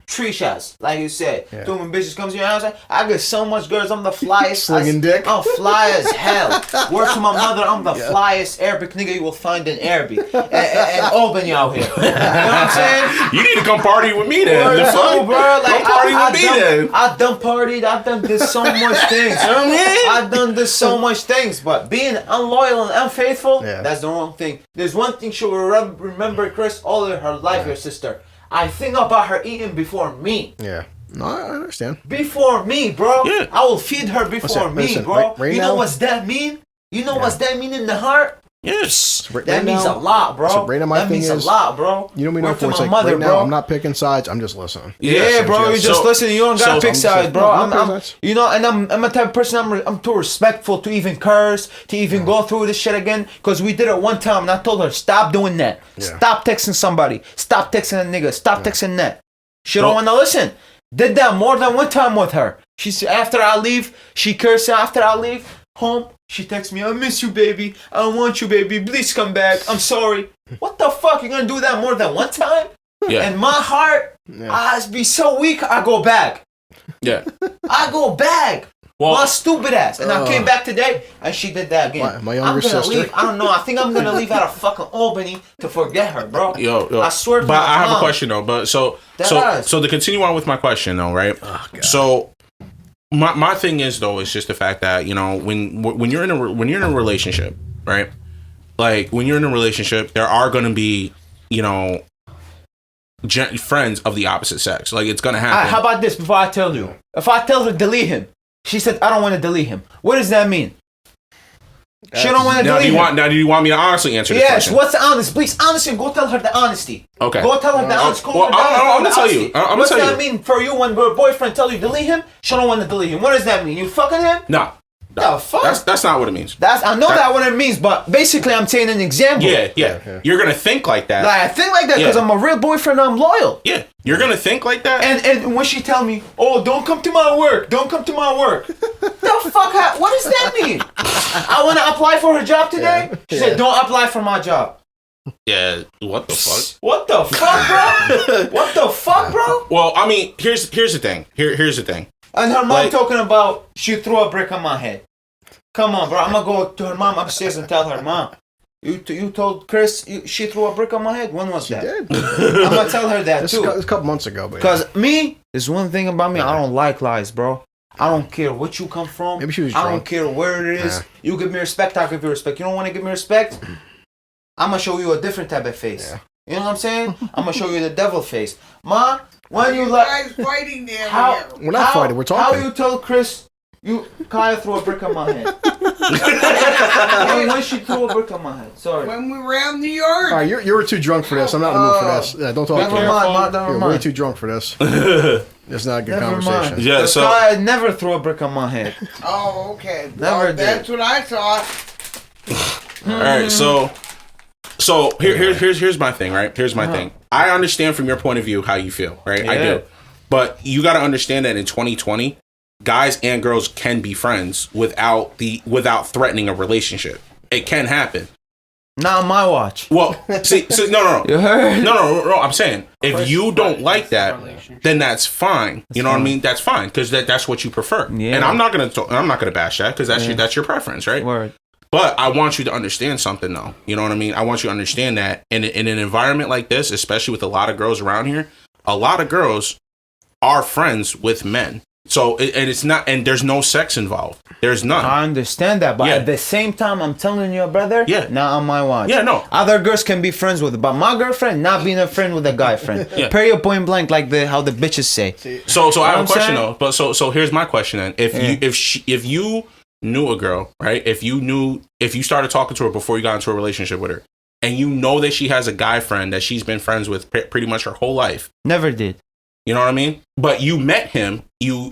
tree shots, like you said. Yeah. Two bitches comes to your house. I get so much girls. I'm the flyest. Slinging dick. I'm fly as hell. Word to my mother, I'm the flyest Arabic nigga you will find in Arabic and Albany out here. You know what I'm saying? You need to come party with me then. Word bro. Like, come party with me then. I done partied. I done did so much things. You know what I mean? I done did so much things, but being unloyal and unfaithful, that's the wrong thing. There's one thing she will remember, Chris, all of her life, your sister. I think about her eating before me. Yeah. No, I understand. Before me, bro. Yeah. I will feed her before me, listen, bro. Right you now, know what's that mean? You know what's that mean in the heart? Yes. That means a lot, bro. So right now, that means a lot, bro. You know what I mean? It's like, mother, right now, bro. I'm not picking sides. I'm just listening. Yeah, bro. You just listen. You don't gotta pick sides, bro. I'm you know, and I'm a type of person. I'm too respectful to even curse, to even go through this shit again. Because we did it one time, and I told her, stop doing that. Yeah. Stop texting somebody. Stop texting a nigga. Stop texting that. She don't want to listen. Did that more than one time with her. She said after I leave, she cursed. After I leave home, she texts me, I miss you, baby. I want you, baby. Please come back. I'm sorry. What the fuck? You gonna do that more than one time? Yeah. And my heart, I be so weak, I go back. Yeah. I go back. Well, my stupid ass. And I came back today, and she did that again. My younger sister. Leave. I don't know. I think I'm gonna leave out of fucking Albany to forget her, bro. Yo. I swear to But I have a question though. But so to continue on with my question though, right? Oh, so my thing is though, it's just the fact that, you know, when you're in a relationship, right? Like when you're in a relationship, there are gonna be, you know, friends of the opposite sex. Like it's gonna happen. How about this? Before I tell you, if I tell her delete him. She said, I don't want to delete him. What does that mean? She don't want to delete him. Now, do you want me to honestly answer this question? Yes, what's the honest? Please, honestly, go tell her the honesty. Okay. Go tell her the honesty. Well, I'm going to tell you. What's that mean for you when your boyfriend tell you delete him? She don't want to delete him. What does that mean? You fucking him? No. The fuck? That's not what it means. I know that what it means, but basically I'm saying an example. Yeah. You're gonna think like that. Like, I think like that because I'm a real boyfriend. I'm loyal. Yeah, you're gonna think like that. And when she tell me, oh, don't come to my work. Don't come to my work. The fuck? What does that mean? I want to apply for her job today. She said, don't apply for my job. Yeah, what the fuck? What the fuck, bro? What the fuck, bro? Well, I mean, here's the thing. Here's the thing. And her mom talking about she threw a brick on my head. Come on, bro. I'm going to go to her mom upstairs and tell her, Mom, you told Chris she threw a brick on my head? When was that? She did. I'm going to tell her that, too. It's a couple months ago. Because me, there's one thing about me, I don't like lies, bro. I don't care what you come from. Maybe she was drunk. I don't care where it is. You give me respect, I'll give you respect. You don't want to give me respect? I'm going to show you a different type of face. Yeah. You know what I'm saying? I'm going to show you the devil face. Ma, when you guys fighting there? We're not fighting. We're talking. How you told Chris Kaiya threw a brick on my head? When she threw a brick on my head. Sorry. When we were out in New York. All right, you were too drunk for this. I'm not in the mood for this. Yeah, don't talk to me. You're way too drunk for this. It's not a good conversation. Mind. Yeah, so Kaiya never threw a brick on my head. Oh, okay. Never did. That's what I thought. All right, so So here's my thing, right? Here's my thing. I understand from your point of view how you feel, right? Yeah. I do. But you got to understand that in 2020, guys and girls can be friends without threatening a relationship. It can happen. Not on my watch. Well, see, no. You heard? No. I'm saying if you don't like that, then that's fine. You know what I mean? That's fine because that's what you prefer. Yeah. And I'm not gonna bash that because that's your preference, right? Word. But I want you to understand something, though. You know what I mean? I want you to understand that in an environment like this, especially with a lot of girls around here, a lot of girls are friends with men. So it's not, and there's no sex involved. There's none. I understand that, but at the same time, I'm telling you, brother. Yeah. Not on my watch. Yeah, no. Other girls can be friends with, but my girlfriend not being a friend with a guy friend. Period, point blank, like how the bitches say. So I have a question though. But so here's my question then. If you knew a girl, right? If you started talking to her before you got into a relationship with her, and you know that she has a guy friend that she's been friends with pretty much her whole life. Never did. You know what I mean? But you met him,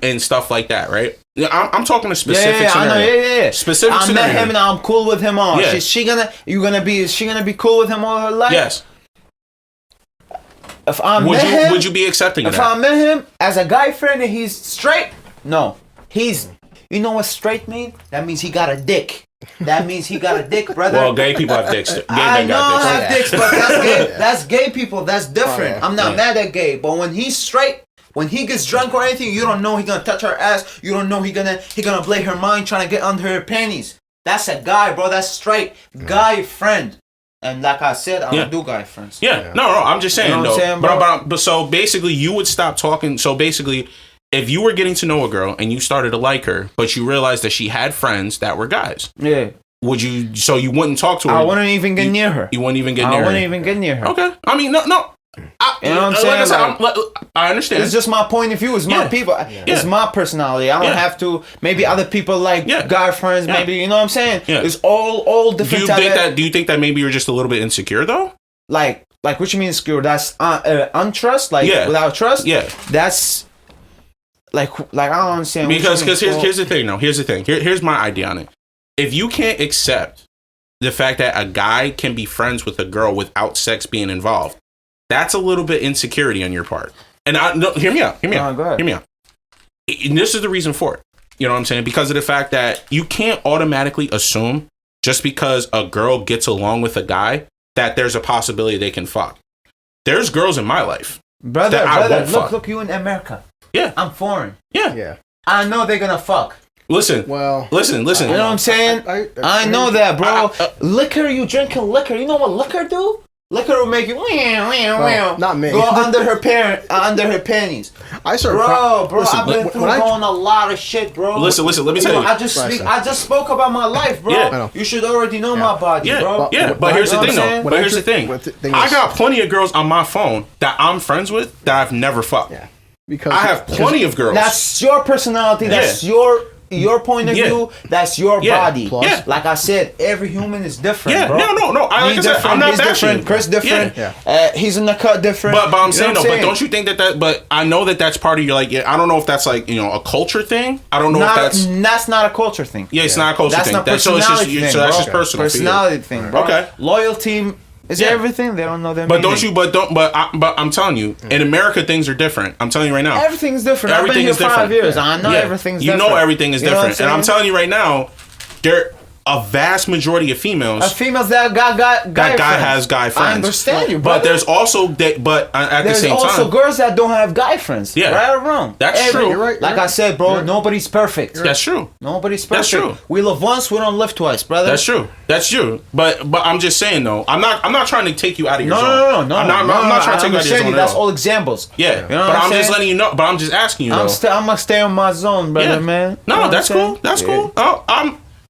and stuff like that, right? I'm talking a specific scenario. Yeah. Specific I scenario. met him and I'm cool with him all. Yeah. Is she gonna be cool with him all her life? Yes. If I met him, would you be accepting of that? If I met him as a guy friend and he's straight, no. You know what straight mean? That means he got a dick. That means he got a dick, brother. Well, gay people have dicks. Gay I men know I got have dicks, but that's gay people. That's different. I'm not mad at gay, but when he's straight, when he gets drunk or anything, you don't know he gonna touch her ass. You don't know he gonna play her mind, trying to get under her panties. That's a guy, bro. That's straight guy friend. And like I said, I don't do guy friends. Yeah. No. I'm just saying, you know though. But so basically, you would stop talking. So basically, if you were getting to know a girl and you started to like her, but you realized that she had friends that were guys, would you? So you wouldn't talk to her. I wouldn't even get near her. You wouldn't even get near her. I wouldn't even get near her. Okay. I mean, no. You know what I'm saying? I understand. It's just my point of view. It's my people. It's my personality. I don't have to. Maybe other people like guy friends. Maybe you know what I'm saying. It's all different. Do you think that maybe you're just a little bit insecure though? Like what you mean insecure? That's untrust. Without trust. Yeah. That's. Like I don't understand. Because here's the thing. No, here's the thing. Here's my idea on it. If you can't accept the fact that a guy can be friends with a girl without sex being involved, that's a little bit insecurity on your part. And hear me out. Go ahead. Hear me out. And this is the reason for it. You know what I'm saying? Because of the fact that you can't automatically assume just because a girl gets along with a guy that there's a possibility they can fuck. There's girls in my life, brother. Look, you in America. Yeah. I'm foreign. Yeah. I know they're gonna fuck. Listen. You know what I'm saying? I know that, bro. Liquor, you drinking liquor. You know what liquor do? Liquor will make you not me. Go under her panties. I started I've been through a lot of shit, bro. Listen, let me tell you. I just spoke about my life, bro. Yeah. You should already know my body, bro. But here's the thing though. But here's the thing. I got plenty of girls on my phone that I'm friends with that I've never fucked. Yeah. Because I have plenty of girls. That's your personality. That's your point of view. That's your body. Plus, like I said, every human is different. Bro. No. Like I said, I'm not bashing. Chris different. He's in the cut different. But I'm saying though. But don't you think that? But I know that's part of your like. I don't know if that's like a culture thing. I don't know if that's not a culture thing. Yeah, it's not a culture thing. That's not personality thing. So that's just personal. Personality thing, bro. Okay. Loyalty. Is everything? They don't know their meaning. But I'm telling you, in America things are different. I'm telling you right now. Everything's different. I've been here 5 years. I know everything's different. You know everything is different. And I'm telling you right now, a vast majority of females. Females that got guy has guy friends. I understand you, brother. But there's also at the same time, there's also girls that don't have guy friends. Yeah, right or wrong. That's true. You're right. Like I said, bro, nobody's perfect. That's true. Nobody's perfect. That's true. We live once, we don't live twice, brother. That's true. But I'm just saying though, I'm not trying to take you out of your zone. No. I'm not trying to take you out of your zone. That's all examples. Yeah, you know but I'm just letting you know. But I'm just asking you. I'm gonna stay on my zone, brother, man. No, that's cool. That's cool.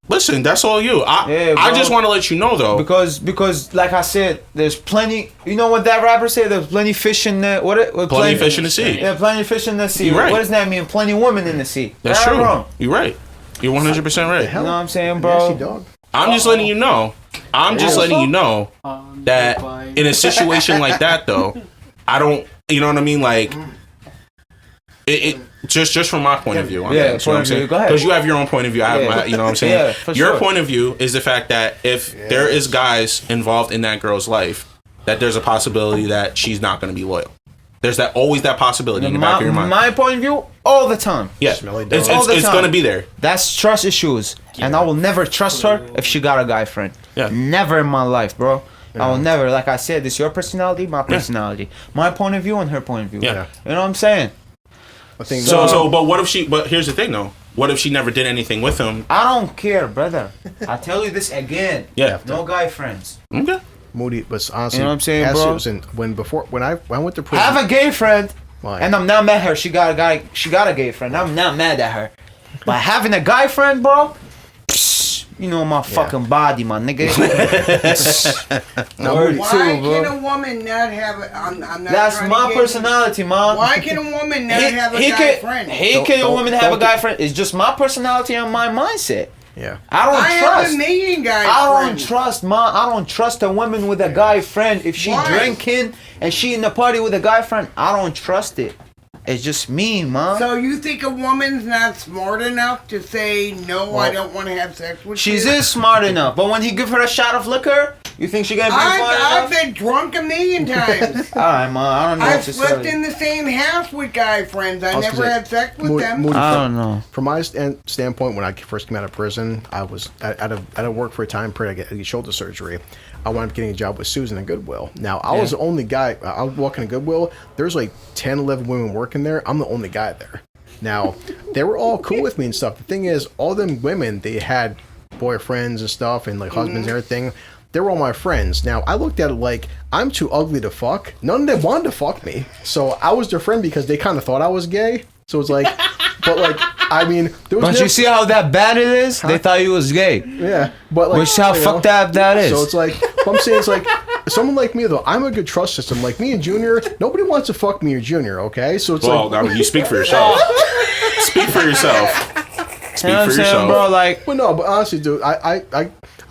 Listen, that's all you. I just want to let you know though, because like I said, there's plenty. You know what that rapper said? There's plenty fish in the plenty fish in the sea. Yeah, plenty fish in the sea. Right. What does that mean? Plenty women in the sea. That's true. Wrong. You're right. You're 100% right. You know what I'm saying, bro? I'm just letting you know. I'm just letting you know that in a situation like that though, I don't. You know what I mean? Like just from my point of view. Point of view. Go ahead. Because you have your own point of view. I have my, you know what I'm saying? Yeah, for your sure. point of view is the fact that if there is guys involved in that girl's life, that there's a possibility that she's not going to be loyal. There's always that possibility in the back of your mind. My point of view, all the time. Yeah, it's going to be there. That's trust issues, and I will never trust her if she got a guy friend. Yeah. Never in my life, bro. I will never. Like I said, this your personality, my personality, my point of view, and her point of view. Yeah. You know what I'm saying? But what if she? But here's the thing, though. What if she never did anything with him? I don't care, brother. I tell you this again. Yeah. No guy friends. Okay. Moody, but honestly, you know what I'm saying, bro? When I went to prison, Have a gay friend, Why? and I'm not mad at her. She got a guy. She got a gay friend. I'm not mad at her. But having a guy friend, bro. You know my fucking body, my nigga. Why can a woman not have a... I'm not That's trying my to get personality, man. Why can a woman not have a guy friend? A woman have a guy friend? It's just my personality and my mindset. Yeah. I have a million guy friends. I don't trust a woman with a guy friend. If she drinking and she in the party with a guy friend, I don't trust it. It's just me, man. So you think a woman's not smart enough to say, no, I don't want to have sex with you? She is smart enough, but when he give her a shot of liquor, you think she gonna be smart enough? I've been drunk a million times. Alright, man, I don't know I've what to slept say. in the same house with guy friends. I never had sex with them. Moody, I don't know. From my standpoint, when I first came out of prison, I was out of work for a time period. I get shoulder surgery. I wound up getting a job with Susan in Goodwill. Now, I was the only guy. I was walking to Goodwill. There's like 10, 11 women working there. I'm the only guy there. Now, they were all cool with me and stuff. The thing is, all them women, they had boyfriends and stuff and like husbands and everything. They were all my friends. Now, I looked at it like, I'm too ugly to fuck. None of them wanted to fuck me. So I was their friend because they kind of thought I was gay. So it's like, but like, I mean, there was. But you see how that bad it is? Huh? They thought you was gay. Yeah, but like, which how fucked that is. So it's like, I'm saying it's like, someone like me though, I'm a good trust system. Like me and Junior, nobody wants to fuck me or Junior. Okay, so it's I mean, you speak for yourself. Speak for yourself. Speak for yourself, bro. Like, but no, but honestly, dude, I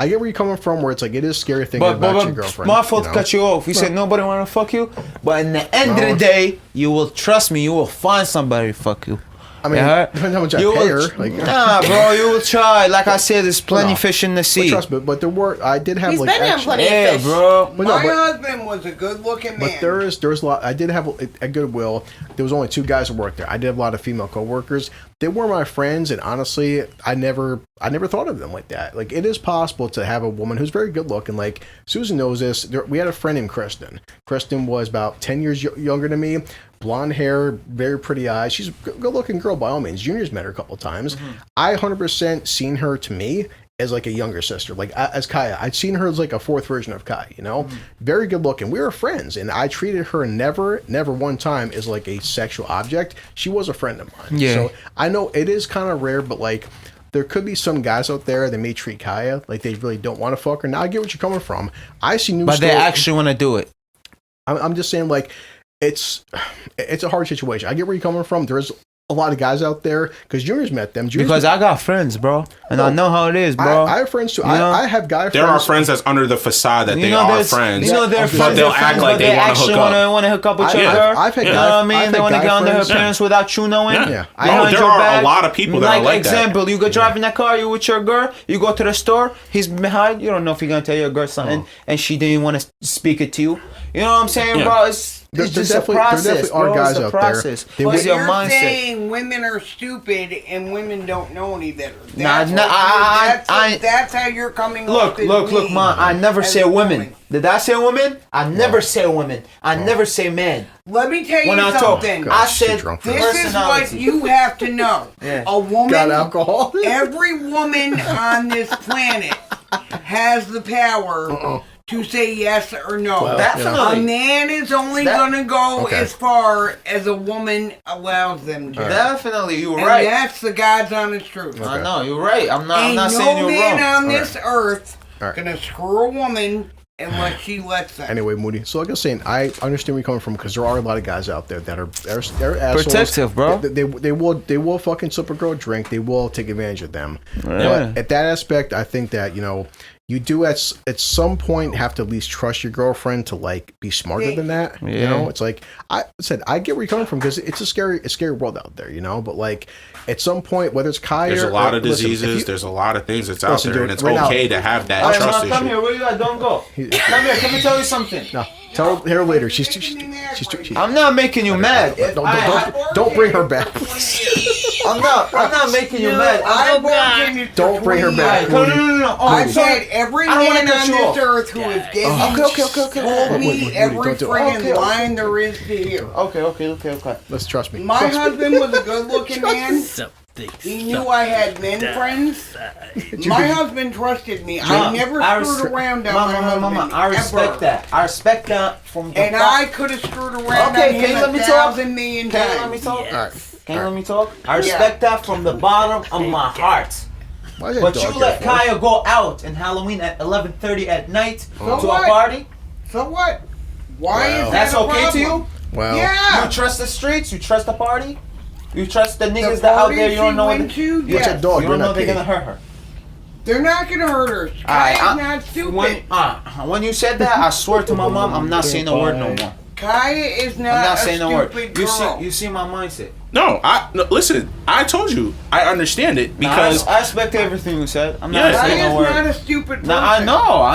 get where you're coming from. Where it's like it is a scary thing about your girlfriend. My fault to cut you off. You said nobody want to fuck you, but in the end of the day, you will trust me. You will find somebody to fuck you. I mean, depends how much I pay her. Like, nah, bro, you will try. Like I said, there's plenty fish in the sea. But trust me, but there were. I did have He's like. He's been on plenty of fish. Bro. My husband was a good-looking man. But there's a lot. I did have at Goodwill. There was only 2 guys who worked there. I did have a lot of female coworkers. They were my friends, and honestly, I never thought of them like that. Like, it is possible to have a woman who's very good looking. Like Susan knows this. We had a friend named Kristen. Kristen was about 10 years younger than me. Blonde hair, very pretty eyes. She's a good-looking girl by all means. Junior's met her a couple of times. I 100% seen her to me as like a younger sister, like as Kaiya. I'd seen her as like a 4th version of Kai, you know? Very good looking. We were friends, and I treated her never one time as like a sexual object. She was a friend of mine. Yeah. So I know it is kind of rare, but like there could be some guys out there that may treat Kaiya like they really don't want to fuck her. Now I get what you're coming from. I see news, but they actually want to do it. I'm just saying, like, it's a hard situation. I get where you're coming from. There's a lot of guys out there because Junior's met them. Because I got friends, bro, and I know how it is, bro. I have friends too. I have guy friends. There are friends that's under the facade that they are friends. You know, they're friends, but they'll act like they want to hook up. Want to hook up with your girl. I've had you know what I mean? They want to get under her parents without you knowing. Yeah. No, there are a lot of people that are like that. Example, you go driving that car, you with your girl, you go to the store, he's behind. You don't know if he's gonna tell your girl something, and she didn't want to speak it to you. You know what I'm saying, bro? It's just a process, there definitely are guys out there. But you're saying women are stupid and women don't know any better. That's how you're coming off. Look, man. I never say women. Did I say woman? I never say woman. I never say man. Let me tell you something. I said this is what you have to know. A woman, got alcohol. Every woman on this planet has the power to say yes or no. Well, definitely. A man is only going to go as far as a woman allows them to. Definitely, you're right. And that's the God's honest truth. Okay. I know, you're right. I'm not saying you're wrong. Ain't no man on this earth going to screw a woman unless she lets them. Anyway, Moody. So like I was saying, I understand where you're coming from because there are a lot of guys out there that are assholes. Protective, bro. They will fucking slip a girl a drink. They will take advantage of them. Yeah. But at that aspect, I think that, you know, you do at some point have to at least trust your girlfriend to like be smarter than that. Yeah. You know, it's like I said, I get where you're coming from because it's a scary world out there, you know. But like at some point, whether it's Kaiya, there's a lot of diseases, there's a lot of things that's out there, and it's okay to have that trust issue. Come here, where you at? Don't go. Come here, let me tell you something. No, tell her later. She's I'm not making you mad. Don't bring her back. I'm not making you mad. Don't bring her back. No. I said every man on this earth who is gay told me every friggin' line there is to hear. Okay. Let's trust me. My husband was a good-looking man. He knew I had men friends. My husband trusted me. I never screwed around on my husband. I respect that. I respect that from the And I could have screwed around on him 1,000 million times. Can you let me talk? Yes. Can you let me talk? I respect that from the bottom of my heart. But you let Kaiya go out in Halloween at 11:30 at night to a party? So what? Why is that That's a okay problem? to you? Well, Yeah. You trust the streets? You trust the party? You trust the niggas that out there you don't know What's you don't know they're gonna hurt her. They're not gonna hurt her. Kaiya's not stupid. When you said that, I swear to my mom, I'm not saying a word no more. Kaiya is not I'm not saying a word. girl. You see my mindset. No, listen. I told you. I understand it because I respect everything you said. I'm not saying a Kaiya's word. not a stupid person. I know.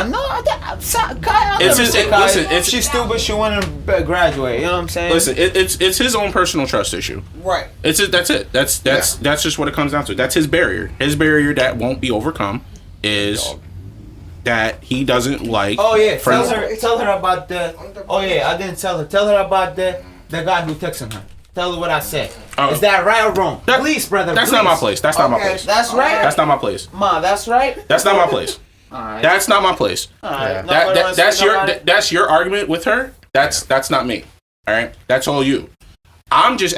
Listen, she's stupid. She wouldn't graduate. You know what I'm saying? Listen, it's his own personal trust issue. Right. That's it. That's just what it comes down to. That's his barrier. His barrier that won't be overcome is that he doesn't like. Oh yeah, friends. tell her about the. Oh yeah, I didn't tell her. Tell her about the guy who texted her. Tell her what I said. Is that right or wrong? Please, brother. That's not my place. That's not my place. That's right. That's not my place. Ma, that's right. That's not my place. Alright. That's not my place. Alright. That's your argument with her. That's not me. All right. That's all you. I'm just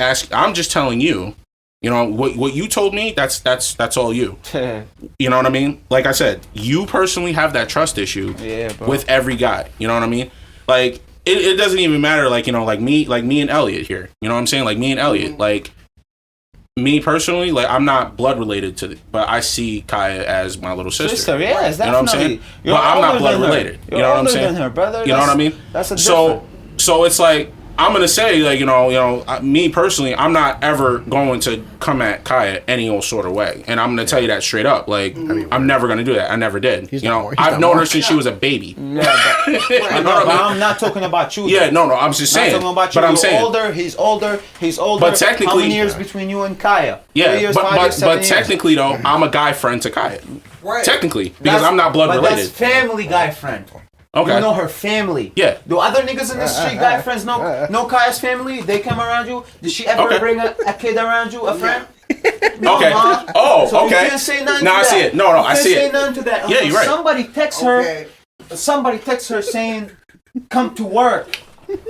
telling you. You know what you told me. That's all you. You know what I mean? Like I said, you personally have that trust issue with every guy. You know what I mean? Like. It doesn't even matter, like, you know, like me and Elliot here. You know what I'm saying? Like me and Elliot. Like me personally, like I'm not blood related to but I see Kaiya as my little sister. Yes, you know what I'm saying? But I'm not blood related. You know what I'm saying? Her, brother. You know what I mean? That's a so it's like I'm gonna say, like, you know, me personally, I'm not ever going to come at Kaiya any old sort of way, and I'm gonna tell you that straight up. Like, I'm never gonna do that. I never did. I've known her since she was a baby. I'm not talking about you. Yeah, no, I'm just saying. I'm talking about you. But I'm saying he's older. But technically, how many years between you and Kaiya? Yeah, 3 years, but 5 years, but technically though, I'm a guy friend to Kaiya. Right. Technically, because I'm not blood related. That's family guy friend. Okay. You know her family. Yeah. Do other niggas in the street guy friends know Kaiya's family? They come around you? Did she ever bring a kid around you, a friend? No, okay. Ma. Oh, so okay. You can't say nothing to I that. see it. No, I see it. You can't say nothing to that. Yeah, you're right. Somebody texts her saying, come to work.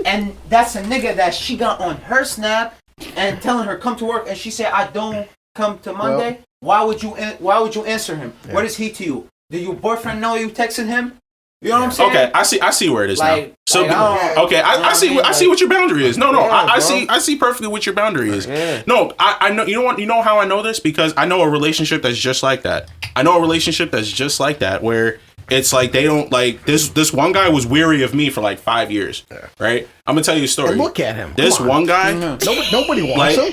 And that's a nigga that she got on her snap and telling her come to work, and she said, I don't come to Monday. Why would you answer him? Yeah. What is he to you? Did your boyfriend know you texting him? You know what I'm saying? Okay, I see where it is now. So okay, I see what your boundary is. No, I see perfectly what your boundary is. Yeah. No, I know. You know how I know this? Because I know a relationship that's just like that. I know a relationship that's just like that, where it's like they don't like this one guy was weary of me for like 5 years. Right? I'm gonna tell you a story. And look at him. This one guy. Nobody wants him.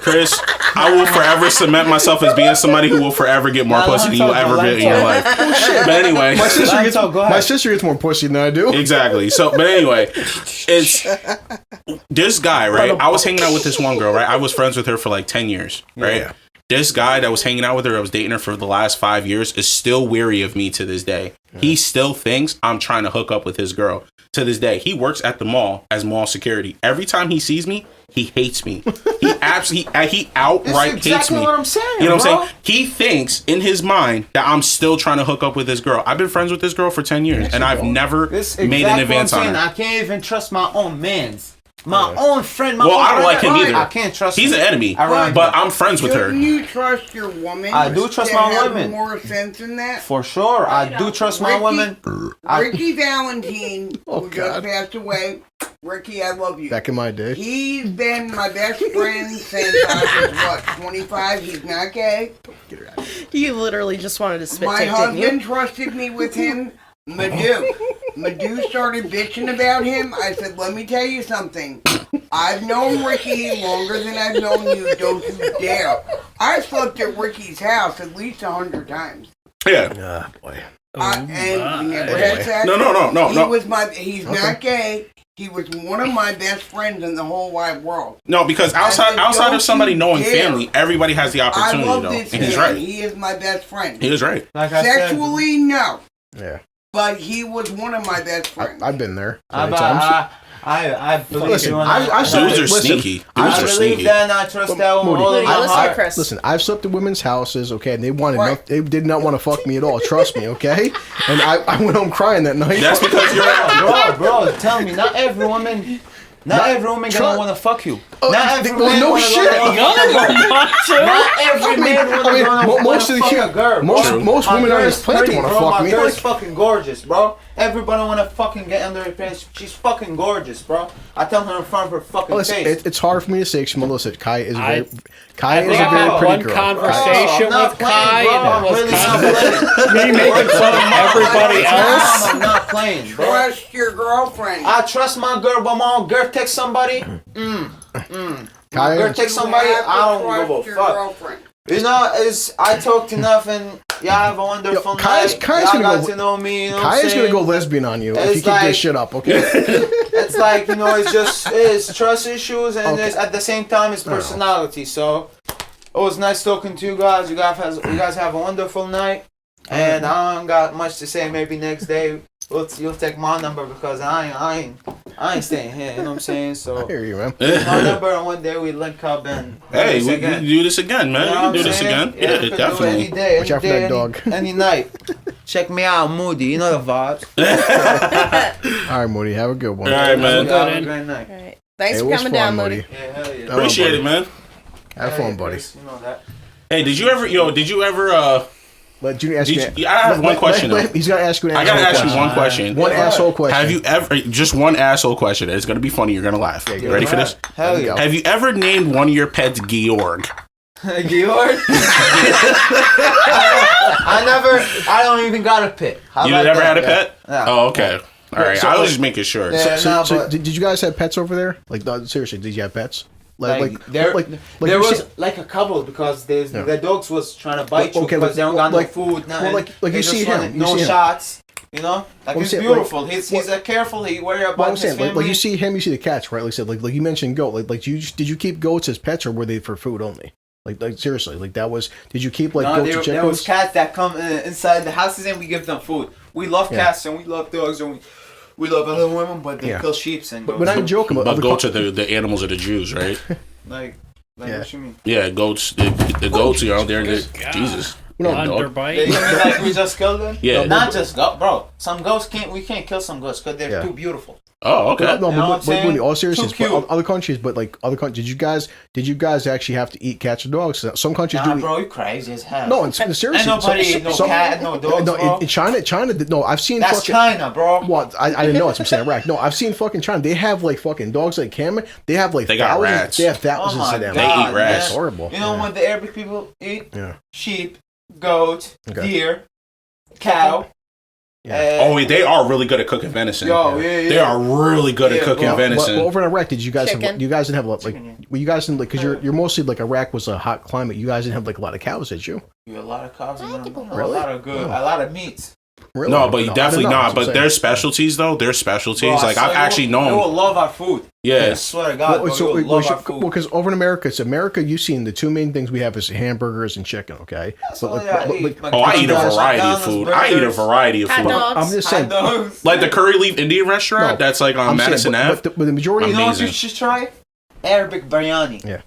Chris, I will forever cement myself as being somebody who will forever get more pussy than you'll ever get in your life. But anyway, my sister gets more pussy than I do. Exactly. So, but anyway, it's this guy, right? I was hanging out with this one girl, right? I was friends with her for like 10 years, right? Yeah. This guy that was hanging out with her, I was dating her for the last 5 years, is still weary of me to this day. Yeah. He still thinks I'm trying to hook up with his girl to this day. He works at the mall as mall security. Every time he sees me, he hates me. He outright hates me. What I'm saying, you know what I'm saying? He thinks in his mind that I'm still trying to hook up with this girl. I've been friends with this girl for 10 years, and I've never made an advance on her. I can't even trust my own mans. My own friend. I don't like him either. I can't trust him. He's an enemy, but I'm friends with her. Shouldn't you trust your woman? I do trust my women. More sense than that. For sure, I do trust my women. Ricky Valentine, who just passed away, Ricky, I love you. Back in my day. He's been my best friend since I was, 25? He's not gay. Get her out. You literally just wanted to spit My take, husband trusted me with him. Madhu started bitching about him. I said, let me tell you something. I've known Ricky longer than I've known you. Don't you dare. I slept at Ricky's house at least 100 times. Yeah. Boy. And we never had sex. No. He's not gay. He was one of my best friends in the whole wide world. No, because outside of somebody knowing family, everybody has the opportunity, I love though. this And he's man. right. He is my best friend. He is right. Like Sexually, no. Yeah. But he was one of my best friends. I've been there. I believe Listen, you. Dudes are sneaky. I believe that and I trust that one. Moody, I listen to Chris. Listen, I've slept at women's houses, okay, and they did not want to fuck me at all. Trust me, okay? And I went home crying that night. That's because you're bro. Tell me, not every woman gonna want to fuck you. Not every well, man no wanna shit. Not every man most of the fuck a girl. most women on this planet want to fuck me. My girl's fucking gorgeous, bro. Everybody want to fucking get under her pants. She's fucking gorgeous, bro. I tell her in front of her fucking face. It's hard for me to say, because Melissa, Kaiya is a very I pretty one girl. conversation with Kai, and it was really me making fun of everybody else. I'm not playing, bro. Trust your girlfriend. I trust my girl, but my girl takes somebody. My girl takes somebody. I don't give a fuck. Girlfriend. You know, I talked enough, and y'all have a wonderful night. Kaiya's y'all gonna got to know me. You know Kaiya's gonna go lesbian on you if you keep this shit up, okay? It's like, you know, it's trust issues, and it's, at the same time, it's personality. So it was nice talking to you guys. You guys have a wonderful night, and I don't got much to say. Maybe next day you'll take my number, because I ain't staying here. You know what I'm saying? So I hear you, man. my number, and one day we link up and Hey, we do this again, man. You know We can do this again. Yeah, we can definitely. Do it any day, Watch out for that dog. any night. Check me out, Moody. You know the vibes. All right, Moody, have a good one. All right, man. Have a great night. All right. Thanks It for was coming fun, down, Moody. Yeah, hell yeah. Appreciate it, man. Have fun, buddy. Chris, you know that. Hey, did you ever Let Junior ask you. I have one question. He's got to ask you an I asshole gotta ask question. you one question. One asshole question. Have you ever, just one asshole question, it's gonna be funny, you're gonna laugh. You ready for this? Hell yeah. Have you ever named one of your pets Georg? Georg? I don't even got a pet. You never had a pet? Yeah. Oh, okay. All right, So, I was just making sure. Yeah. So did you guys have pets over there? Like, seriously, did you have pets? There was like a couple, because the dogs was trying to bite you because they don't got no food. You see him. No shots. You know, he's beautiful. He's careful. He worry about his family. Like you see him, you see the cats, right? Like I said, like you mentioned goat. Did you keep goats as pets, or were they for food only? Like seriously, like that was. Did you keep goats and chickens? There was cats that come inside the houses, and we give them food. We love cats and we love dogs, and we love other women, but they kill sheep and goats. But I'm joking. But goats are the animals of the Jews, right? Like what you mean? Yeah, goats. The goats are out there. Jesus. Underbite. Like we just killed them? Yeah. Not just goats, bro. Some goats we can't kill some goats because they're too beautiful. Oh, okay. No, You know what I'm saying? but all seriousness, Too cute. other countries, did you guys actually have to eat cats or dogs? Some countries do. Bro, you crazy as hell. No, seriously. Ain't nobody, no cat, no dogs, bro. In China, no, I've seen. That's China, bro. What? I didn't know. That's what I'm saying. Iraq. No, I've seen fucking China. They have like fucking dogs like Cameron. They have like They got thousands. rats. They have thousands of them. They eat rats. That's horrible. You know what the Arabic people eat? Yeah. Sheep, goat, Okay. deer, cow. They are really good at cooking venison. They are really good at cooking venison. Well, over in Iraq, did you guys? Chicken. You guys didn't have you guys didn't because you're mostly like Iraq was a hot climate. You guys didn't have like a lot of cows, did you? You a lot of cows, Really? a lot of meat. Really? No, but definitely not. But their their specialties, though, their specialties. Bro, Like, I've actually They known. will love our food. Yeah. I swear to God, they will love our food. Because over in America, you've seen the two main things we have is hamburgers and chicken, okay? I eat a variety of food. I eat a variety of Hot food. dogs. I'm just saying. Like the Curry Leaf Indian restaurant that's like on I'm saying, Madison Ave. but the majority You know what Amazing. you should try? Arabic biryani. Yeah.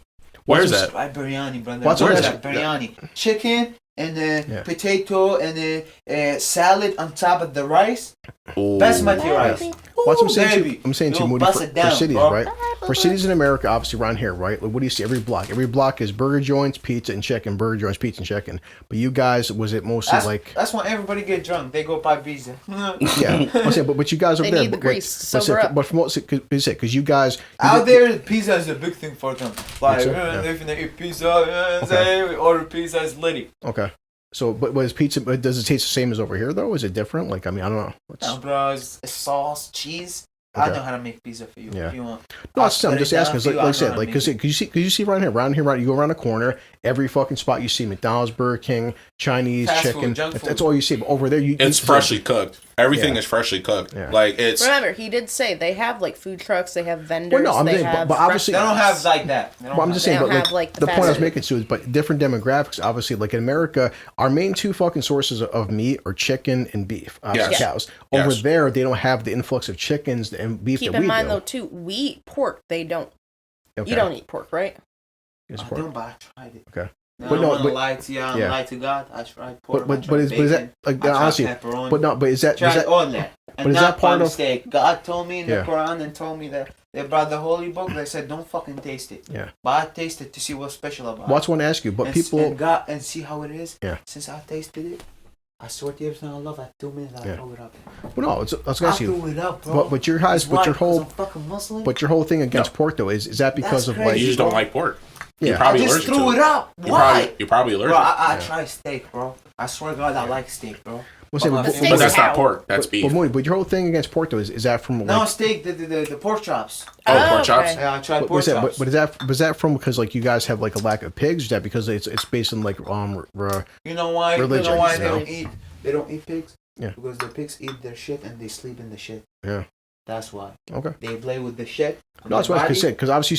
Where's that? Try biryani, brother. What's Where's that? that? Biryani. Chicken and potato and salad on top of the rice. Ooh. Basmati rice. What's I'm saying baby. to I'm saying to You'll Moody bust for it down, cities, bro. right? for cities in America, obviously around here, right? Like, what do you see every block? Every block is burger joints, pizza and chicken. Burger joints, pizza and chicken. But you guys, was it mostly That's when everybody get drunk. They go buy pizza. Yeah, I'm saying, but you guys over there, need the grease to sober up. But from what because you guys out there, pizza is a big thing for them. Like if they eat pizza, they order pizza, it's litty. Okay. So, but is pizza? But does it taste the same as over here though? Is it different? Like, I mean, I don't know. No, bro, it's sauce, cheese. Okay. I know how to make pizza for you if you want. No, I'm just asking. Like I said, like because you see right here, right. You go around the corner, every fucking spot you see McDonald's, Burger King, Chinese, fast chicken. Food, that's all you see. But over there, it's freshly cooked. Everything is freshly cooked. Yeah. Like it's. Remember, he did say they have like food trucks, they have vendors. Well, no, but obviously they don't have like that. Well, I'm just saying, but like the point I was making too is, but different demographics. Obviously, like in America, our main two fucking sources of meat are chicken and beef. Cows. Over there, they don't have the influx of chickens and beef. Keep in mind though, too, we eat pork. They don't. Okay. You don't eat pork, right? I don't, but I tried it. Okay. No, but I don't want to lie to you. I don't lie to God. I tried pork. But is that like honestly? But is that all that? And but is that part of mistake? God told me in the Quran and told me that they brought the holy book. They said don't fucking taste it. Yeah. But I tasted to see what's special about it. Well, I want to ask you, but people and see how it is. Yeah. Since I tasted it, I swear to everything I love. At 2 minutes, I throw it up. Well, no, I was gonna ask you. Threw it up, bro. But your whole thing against pork though is that because of like you just don't like pork? Yeah. You're probably I just threw it up. Why? You're probably allergic. Bro, I try steak, bro. I swear to God, I like steak, bro. But that's not pork. That's beef. But Moody, but your whole thing against pork though is that from like, no steak, the pork chops. Oh, pork chops. Yeah, I tried pork chops. But was that from because like you guys have like a lack of pigs? Is that because it's based on like you know why? Religion, you know why they don't eat pigs? Yeah. Because the pigs eat their shit and they sleep in the shit. Yeah. That's why. Okay. They play with the shit. No, that's what I said. Because obviously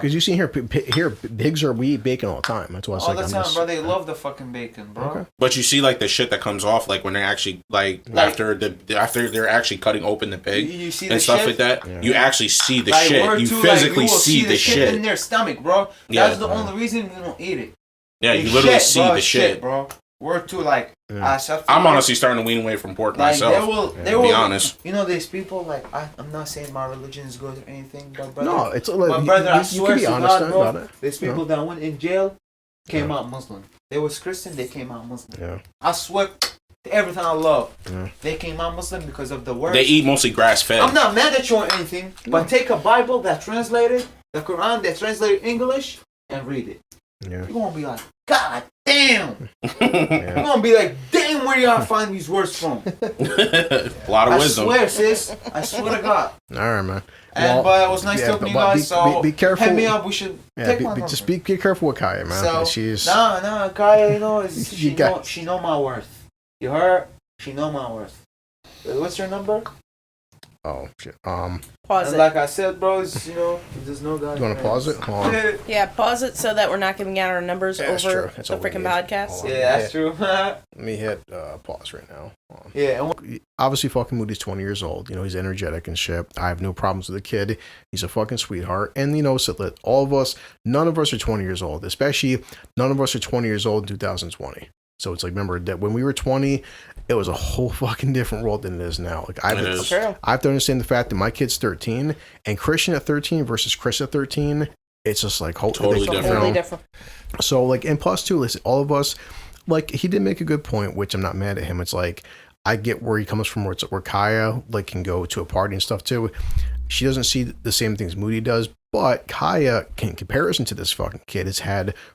you see here, pigs we eat bacon all the time. That's why I was all the time, bro. They love the fucking bacon, bro. Okay. But you see, like the shit that comes off, like when they actually, after they're actually cutting open the pig you see and the stuff shit? like that. Yeah. You actually see the shit. You physically see the shit in their stomach, bro. That's the only reason we don't eat it. Yeah, you literally see the shit, bro. We're too like. I'm honestly starting to wean away from pork myself. They will be honest. You know, there's people like I'm not saying my religion is good or anything, but brother, no, it's like, my brother. I swear to God, bro, about it. There's people that went in jail, came out Muslim. They was Christian, they came out Muslim. Yeah. I swear, everything I love, they came out Muslim because of the words. They eat mostly grass fed. I'm not mad at you or anything, but take a Bible that translated, the Quran that translated English, and read it. Yeah. You're gonna be like, God damn. You're gonna be like, damn, where y'all find these words from? A lot of wisdom. I swear, sis. I swear to God. All right, man. But it was nice talking to you guys. Be careful. Hit me up. We should take my number. Just be careful with Kaiya, man. So, she's no, Kaiya. You know, she know my worth. You heard? She know my worth. What's your number? Oh shit. Pause it. Like I said, bros, you know, there's no guy. You want to pause it? Hold on. Yeah, pause it so that we're not giving out our numbers over the freaking podcast. Yeah, that's true. Let me hit pause right now. Yeah. Obviously, fucking Moody's 20 years old. You know, he's energetic and shit. I have no problems with the kid. He's a fucking sweetheart. And, you know, so that all of us, none of us are 20 years old. Especially, none of us are 20 years old in 2020. So it's like, remember that when we were 20, it was a whole fucking different world than it is now. Like I have to understand the fact that my kid's 13 and Christian at 13 versus Chris at 13, it's just like totally different. So like, and plus too, listen, all of us, like he did make a good point, which I'm not mad at him. It's like, I get where he comes from, where Kaiya like can go to a party and stuff too. She doesn't see the same things Moody does, but Kaiya, in comparison to this fucking kid,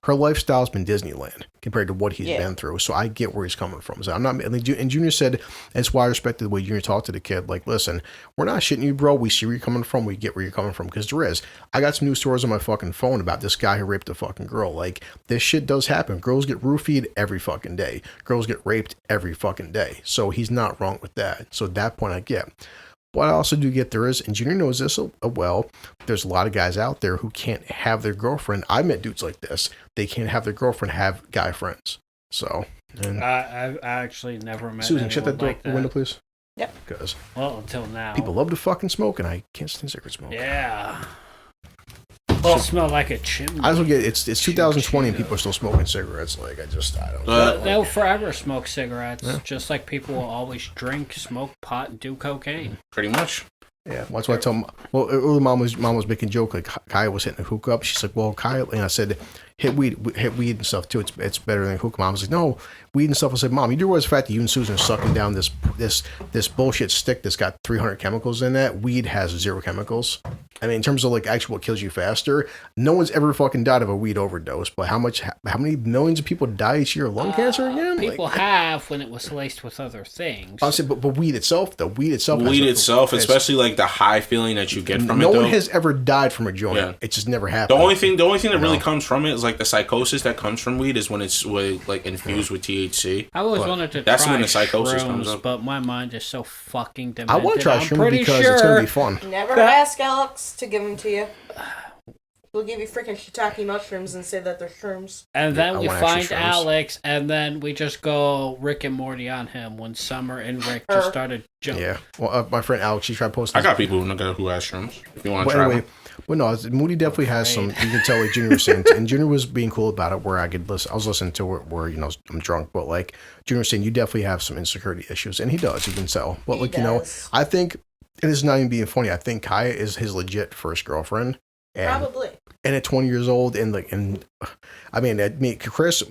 her lifestyle's been Disneyland compared to what he's been through. So I get where he's coming from. So I'm not, and Junior said, that's why I respected the way Junior talked to the kid. Like, listen, we're not shitting you, bro. We see where you're coming from. We get where you're coming from. Because there is. I got some news stories on my fucking phone about this guy who raped a fucking girl. Like, this shit does happen. Girls get roofied every fucking day. Girls get raped every fucking day. So he's not wrong with that. So at that point I get. But I also do get there is, and Junior knows this well, there's a lot of guys out there who can't have their girlfriend. I met dudes like this. They can't have their girlfriend have guy friends. So. And I actually never met Susan, shut that door, like that. window, please. Yep. Because. Well, until now. People love to fucking smoke, and I can't stand cigarette smoke. Yeah. Well, smell like a chimney. I don't get it's 2020 and people are still smoking cigarettes. Like I don't. They'll forever smoke cigarettes, just like people will always drink, smoke pot, and do cocaine. Pretty much. Yeah, that's why I told him. Well, mom was making a joke like Kaiya was hitting a hook up. She's like, well, Kaiya, and I said, hit weed and stuff too. It's better than hook. Mom was like, no, weed and stuff. I said, Mom, you do realize the fact that you and Susan are sucking down this bullshit stick that's got 300 chemicals in that. Weed has 0 chemicals. I mean, in terms of like actually what kills you faster, no one's ever fucking died of a weed overdose. But how many millions of people die each year of lung cancer again? People have when it was laced with other things. I said, but weed itself, though, especially like the high feeling that you get from it. No one has ever died from a joint. Yeah. It just never happened. The only thing that really comes from it is like the psychosis that comes from weed is when it's like infused with THC. I always wanted to that's try when the psychosis shrooms, comes up. But my mind is so fucking demented. I want to try shrooms because it's going to be fun. Never ask Alex to give them to you. We'll give you freaking shiitake mushrooms and say that they're shrooms. And then we find Alex, and then we just go Rick and Morty on him when Summer and Rick just started jumping. Yeah. Well, my friend Alex, she tried posting. I got people who has shrooms. If you want to try them. Well, no, Moody definitely has some. You can tell like Junior was saying, and Junior was being cool about it. Where I could listen, I was listening to it where I'm drunk, but like Junior was saying, you definitely have some insecurity issues, and he does. You can tell. But like I think it is not even being funny. I think Kaiya is his legit first girlfriend. Probably. And at 20 years old, Chris.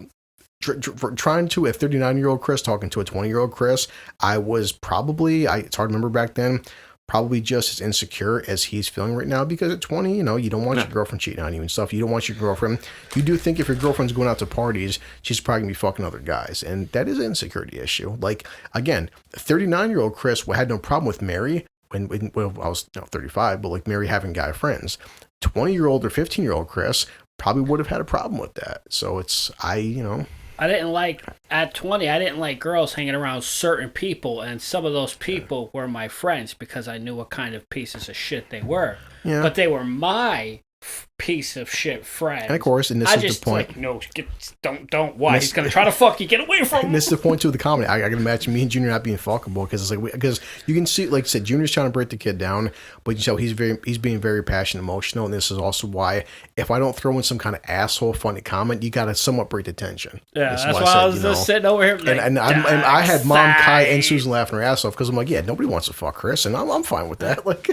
Trying to a 39-year-old Chris talking to a 20-year-old Chris, I was probably it's hard to remember back then. Probably just as insecure as he's feeling right now because at 20, you don't want your girlfriend cheating on you and stuff. You don't want your girlfriend. You do think if your girlfriend's going out to parties, she's probably going to be fucking other guys. And that is an insecurity issue. Like, again, 39-year-old Chris had no problem with Mary when I was 35, but like Mary having guy friends. 20-year-old or 15-year-old Chris probably would have had a problem with that. So at 20, I didn't like girls hanging around certain people, and some of those people were my friends because I knew what kind of pieces of shit they were. Yeah. But they were my piece of shit friend. And of course, and this is the point. Like, no, don't. Why? He's gonna try to fuck you. Get away from him. And this is the point too of the comedy. I can imagine me and Junior not being fuckable because it's like because you can see, like I said, Junior's trying to break the kid down, but he's being very passionate, emotional, and this is also why if I don't throw in some kind of asshole funny comment, you gotta somewhat break the tension. Yeah, that's why I was just sitting over here. Like, and I had Mom, Kai, and Susan laughing her ass off because I'm like, yeah, nobody wants to fuck Chris, and I'm fine with that. Like,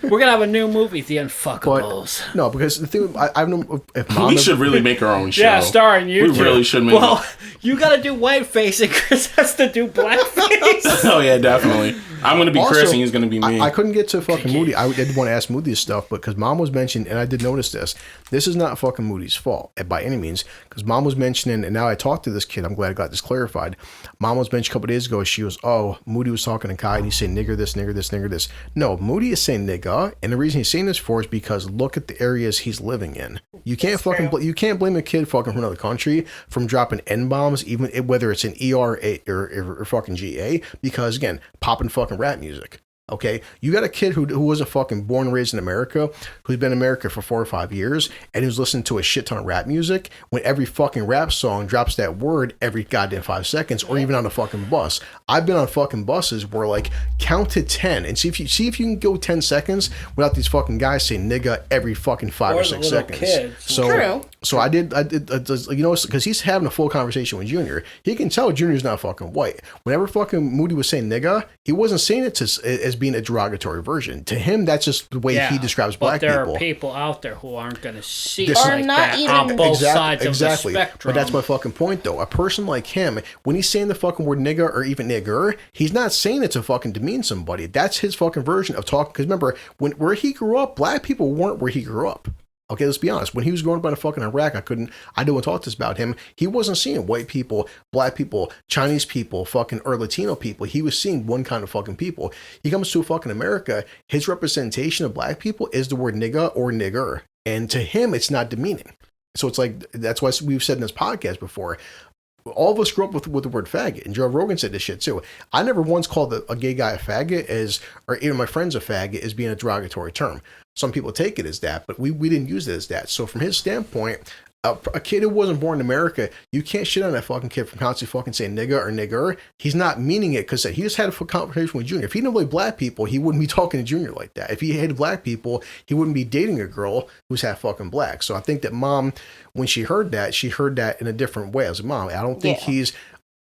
we're gonna have a new movie, The Unfuckables. No, because the thing I don't know if Mom we should really make our own show. Yeah, starring you. We really should make. Well, you gotta do whiteface, and Chris has to do blackface. Oh yeah, definitely. I'm gonna be Chris, and he's gonna be me. I couldn't get to fucking Moody. I did want to ask Moody this stuff, but because Mom was mentioned, and I did notice this. This is not fucking Moody's fault by any means, because Mom was mentioning, and now I talked to this kid. I'm glad I got this clarified. Mom was mentioned a couple days ago. She was, Moody was talking to Kai, and he's saying nigger this, nigger this, nigger this. No, Moody is saying nigga, and the reason he's saying this for is because look at the areas he's living in. You can't you can't blame a kid fucking from another country from dropping N-bombs, even whether it's an ER or fucking GA, because again, popping fucking rap music. Okay, you got a kid who wasn't fucking born and raised in America, who's been in America for 4 or 5 years, and who's listening to a shit ton of rap music. When every fucking rap song drops that word every goddamn 5 seconds, or even on a fucking bus. I've been on fucking buses where like count to 10 and see if you can go 10 seconds without these fucking guys saying nigga every fucking 5 or 6 seconds. Kids. True. So I did, because he's having a full conversation with Junior. He can tell Junior's not fucking white. Whenever fucking Moody was saying nigga, he wasn't saying it as being a derogatory version. To him, that's just the way he describes black people. But there are people out there who aren't going to see it like that on both sides of the spectrum. But that's my fucking point, though. A person like him, when he's saying the fucking word nigga or even nigger, he's not saying it to fucking demean somebody. That's his fucking version of talking. Because remember, where he grew up, black people weren't where he grew up. Okay, let's be honest. When he was growing up in fucking Iraq, I don't want to talk this about him. He wasn't seeing white people, black people, Chinese people, fucking or Latino people. He was seeing one kind of fucking people. He comes to fucking America. His representation of black people is the word nigga or nigger. And to him, it's not demeaning. So it's like, that's why we've said in this podcast before, all of us grew up with the word faggot, and Joe Rogan said this shit too. I never once called a gay guy a faggot or even my friends a faggot as being a derogatory term. Some people take it as that, but we didn't use it as that. So from his standpoint, a kid who wasn't born in America, you can't shit on that fucking kid from constantly fucking saying nigga or nigger. He's not meaning it because he just had a conversation with Junior. If he didn't like black people, he wouldn't be talking to Junior like that. If he hated black people, he wouldn't be dating a girl who's half fucking black. So I think that Mom, when she heard that in a different way. I was like, Mom, I don't think he's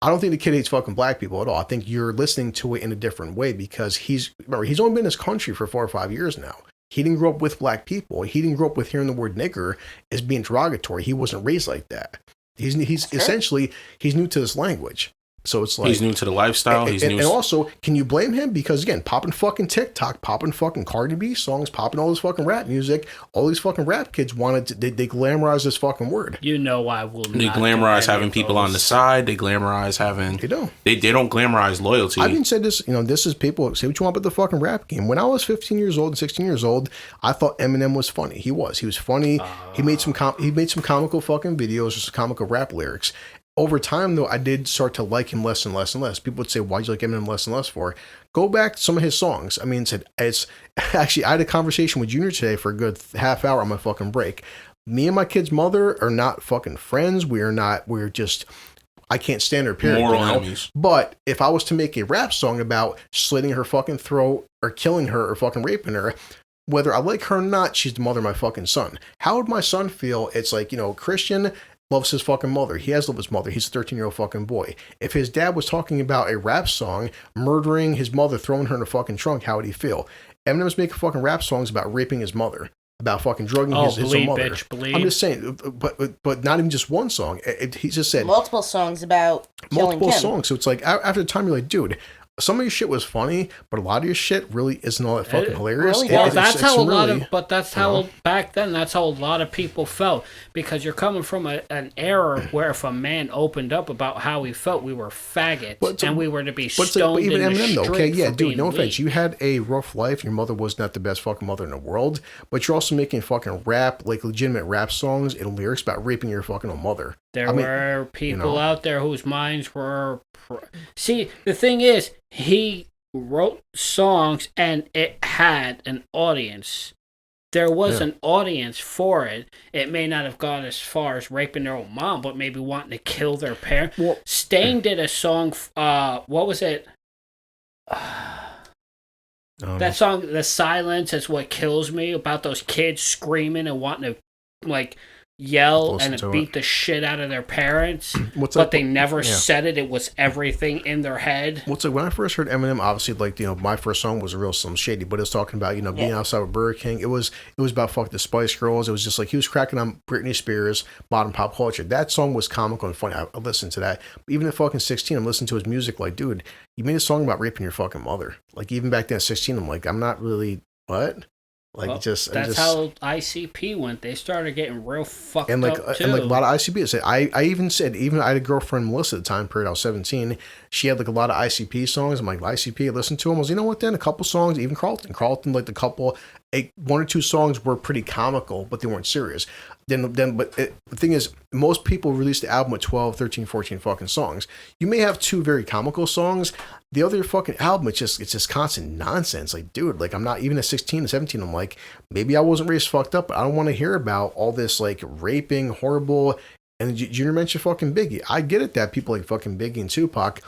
I don't think the kid hates fucking black people at all. I think you're listening to it in a different way because he's only been in this country for 4 or 5 years now. He didn't grow up with black people. He didn't grow up with hearing the word nigger as being derogatory. He wasn't raised like that. He's essentially, he's new to this language. So it's like... He's new to the lifestyle. And also, can you blame him? Because again, popping fucking TikTok, popping fucking Cardi B songs, popping all this fucking rap music, all these fucking rap kids wanted to... They glamorize this fucking word. You know I will not... They glamorize having people on the side. They glamorize having... They don't. They don't glamorize loyalty. I've even said this, this is people... Say what you want about the fucking rap game. When I was 15 years old and 16 years old, I thought Eminem was funny. He was. He was funny. He made some comical fucking videos or some comical rap lyrics. Over time, though, I did start to like him less and less and less. People would say, why'd you like Eminem less and less for? Go back to some of his songs. I mean, it's actually, I had a conversation with Junior today for a good half hour on my fucking break. Me and my kid's mother are not fucking friends. We're just, I can't stand her, period. Moral enemies. But if I was to make a rap song about slitting her fucking throat or killing her or fucking raping her, whether I like her or not, she's the mother of my fucking son. How would my son feel? It's like, Christian loves his fucking mother. He has loved his mother. He's a 13-year-old fucking boy. If his dad was talking about a rap song, murdering his mother, throwing her in a fucking trunk, how would he feel? Eminem's making fucking rap songs about raping his mother, about fucking drugging his own mother. Bitch, bleed. I'm just saying, but not even just one song. He just said multiple songs about killing Kim. Songs. So it's like after the time you're like, dude, some of your shit was funny, but a lot of your shit really isn't all that fucking hilarious. Really well, that's how a lot of, but that's how back then, that's how a lot of people felt, because you're coming from an era where if a man opened up about how he felt, we were faggots and we were to be stoned but even in Eminem, the street. Okay, yeah, dude, no offense. You had a rough life. Your mother was not the best fucking mother in the world, but you're also making fucking rap, like legitimate rap songs and lyrics about raping your fucking own mother. There were people out there whose minds were... See, the thing is, he wrote songs and it had an audience. There was an audience for it. It may not have gone as far as raping their own mom, but maybe wanting to kill their parent. Well, Sting did a song, what was it? That song, The Silence Is What Kills Me, about those kids screaming and wanting to, yell and beat the shit out of their parents, but they never said it. It was everything in their head. When I first heard Eminem, obviously, my first song was a real Slim Shady, but it was talking about, being outside with Burger King. It was about fuck the Spice Girls. It was just like he was cracking on Britney Spears, modern pop culture. That song was comical and funny. I listened to that. But even at fucking 16, I'm listening to his music like, dude, you made a song about raping your fucking mother. Like, even back then at 16, I'm like, I'm not really, what? That's how ICP went. They started getting real fucked up too. And a lot of ICP. I even I had a girlfriend, Melissa, at the time period. I was 17. She had a lot of ICP songs. I'm like, ICP. I listened to them. I was, then a couple songs, even Carlton, one or two songs were pretty comical, but they weren't serious. The thing is, most people release the album with 12, 13, 14 fucking songs. You may have two very comical songs. The other fucking album, it's just constant nonsense. Like, dude, I'm not even at 16 and 17. I'm like, maybe I wasn't raised fucked up, but I don't want to hear about all this raping, horrible. And Junior mentioned fucking Biggie. I get it that people like fucking Biggie and Tupac,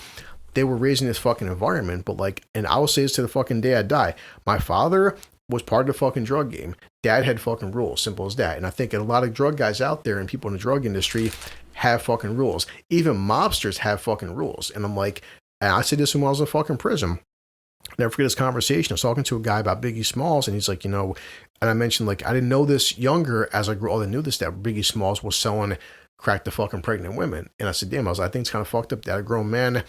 they were raised in this fucking environment, but and I will say this to the fucking day I die. My father was part of the fucking drug game. Dad had fucking rules, simple as that. And I think a lot of drug guys out there and people in the drug industry have fucking rules. Even mobsters have fucking rules. And I'm like, and I said this when I was in fucking prison. Never forget this conversation. I was talking to a guy about Biggie Smalls, and he's like, and I mentioned, I didn't know this younger as I grew older. I knew this, that Biggie Smalls was selling crack to fucking pregnant women. And I said, damn, I think it's kind of fucked up that a grown man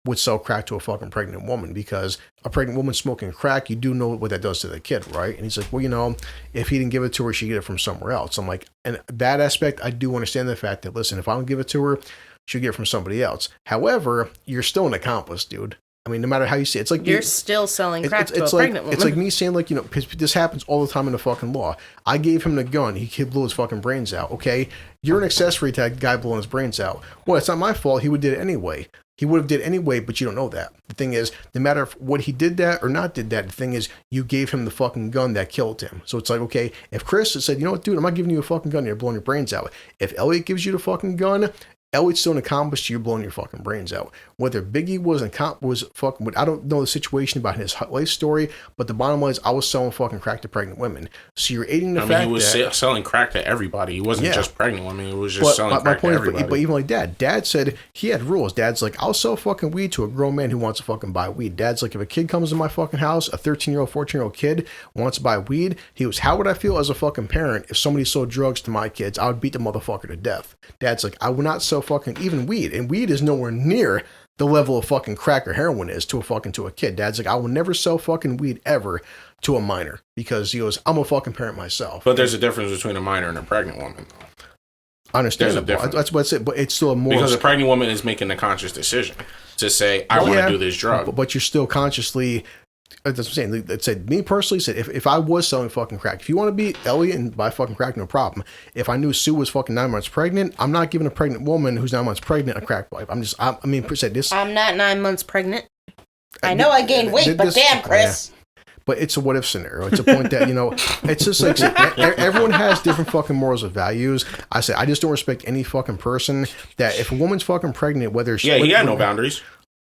would sell crack to a fucking pregnant woman, because a pregnant woman smoking crack, you do know what that does to the kid, right? And he's like, well, if he didn't give it to her, she'd get it from somewhere else. I'm like, and that aspect, I do understand the fact that, listen, if I don't give it to her, she'll get it from somebody else. However, you're still an accomplice, dude. I mean, no matter how you say it, it's like you're still selling crack to a pregnant woman. It's like me saying, this happens all the time in the fucking law. I gave him the gun. He blew his fucking brains out. Okay, you're an accessory to that guy blowing his brains out. Well, it's not my fault. He would did it anyway. He would have did it anyway, but you don't know that. The thing is, no matter what he did that or not did that, the thing is, you gave him the fucking gun that killed him. So it's like, okay, if Chris said, you know what, dude, I'm not giving you a fucking gun, you're blowing your brains out. If Elliot gives you the fucking gun, Elliot's still an accomplice to you blowing your fucking brains out. Whether Biggie was fucking, I don't know the situation about his life story, but the bottom line is I was selling fucking crack to pregnant women. So you're aiding the fact that... he was selling crack to everybody. He wasn't just pregnant women. He was just selling crack to everybody. But even like Dad said he had rules. Dad's like, I'll sell fucking weed to a grown man who wants to fucking buy weed. Dad's like, if a kid comes to my fucking house, a 13-year-old, 14-year-old kid wants to buy weed, he goes, how would I feel as a fucking parent if somebody sold drugs to my kids? I would beat the motherfucker to death. Dad's like, I would not sell fucking even weed. And weed is nowhere near the level of fucking crack or heroin is to a kid. Dad's like, I will never sell fucking weed ever to a minor because he goes, I'm a fucking parent myself. But there's a difference between a minor and a pregnant woman. Understandable. That's what I said, but it's still a more... Because a pregnant woman is making a conscious decision to say, I want to do this drug. But you're still consciously... That's what I'm saying. It said, me personally, said, if I was selling fucking crack, if you want to be Elliot and buy fucking crack, no problem. If I knew Sue was fucking 9 months pregnant, I'm not giving a pregnant woman who's 9 months pregnant a crack pipe. I'm not 9 months pregnant. I know I gained weight, but damn, Chris. Yeah. But it's a what if scenario. It's a point that, it's just like, everyone has different fucking morals and values. I say, I just don't respect any fucking person that if a woman's fucking pregnant, whether she... Yeah, he had no boundaries.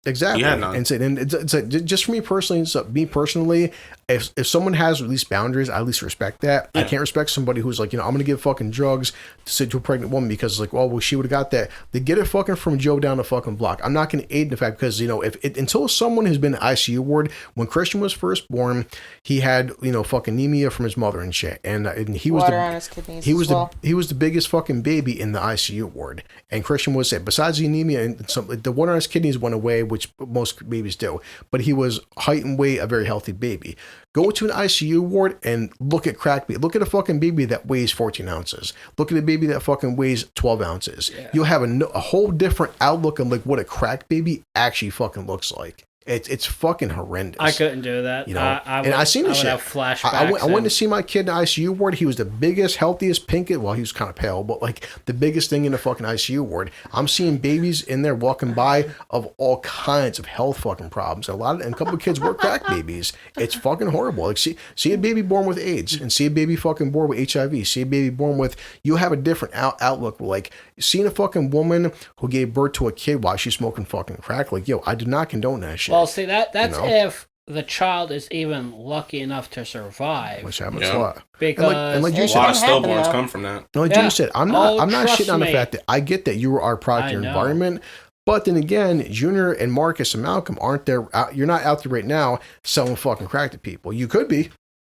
Exactly. Yeah, no. And it's just for me personally, if someone has at least boundaries, I at least respect that. Yeah. I can't respect somebody who's like, I'm going to give fucking drugs to a pregnant woman because like, well, she would have got that. They get it fucking from Joe down the fucking block. I'm not going to aid in the fact because, until someone has been in the ICU ward, when Christian was first born, he had, fucking anemia from his mother and shit. And he was water on his kidneys he was the biggest fucking baby in the ICU ward. And Christian was it. Besides the anemia and the water on his kidneys went away, which most babies do. But he was height and weight a very healthy baby. Go to an ICU ward and look at crack baby. Look at a fucking baby that weighs 14 ounces. Look at a baby that fucking weighs 12 ounces. Yeah. You'll have a whole different outlook on like what a crack baby actually fucking looks like. It's fucking horrendous. I couldn't do that. I seen this shit. Have flashbacks. I went to see my kid in the ICU ward. He was the biggest, healthiest, pinkest. Well, he was kind of pale, but like the biggest thing in the fucking ICU ward. I'm seeing babies in there walking by of all kinds of health fucking problems. And a couple of kids were crack babies. It's fucking horrible. Like see a baby born with AIDS and see a baby fucking born with HIV. See a baby born with. You have a different outlook. Like seeing a fucking woman who gave birth to a kid while she's smoking fucking crack. Like I do not condone that shit. Well, see, that's if the child is even lucky enough to survive. Which happens a lot. Because and like you said, a lot of stillborns come from that. Like you said, I'm not shitting on the fact that I get that you are product of your environment. But then again, Junior and Marcus and Malcolm aren't there. You're not out there right now selling fucking crack to people. You could be,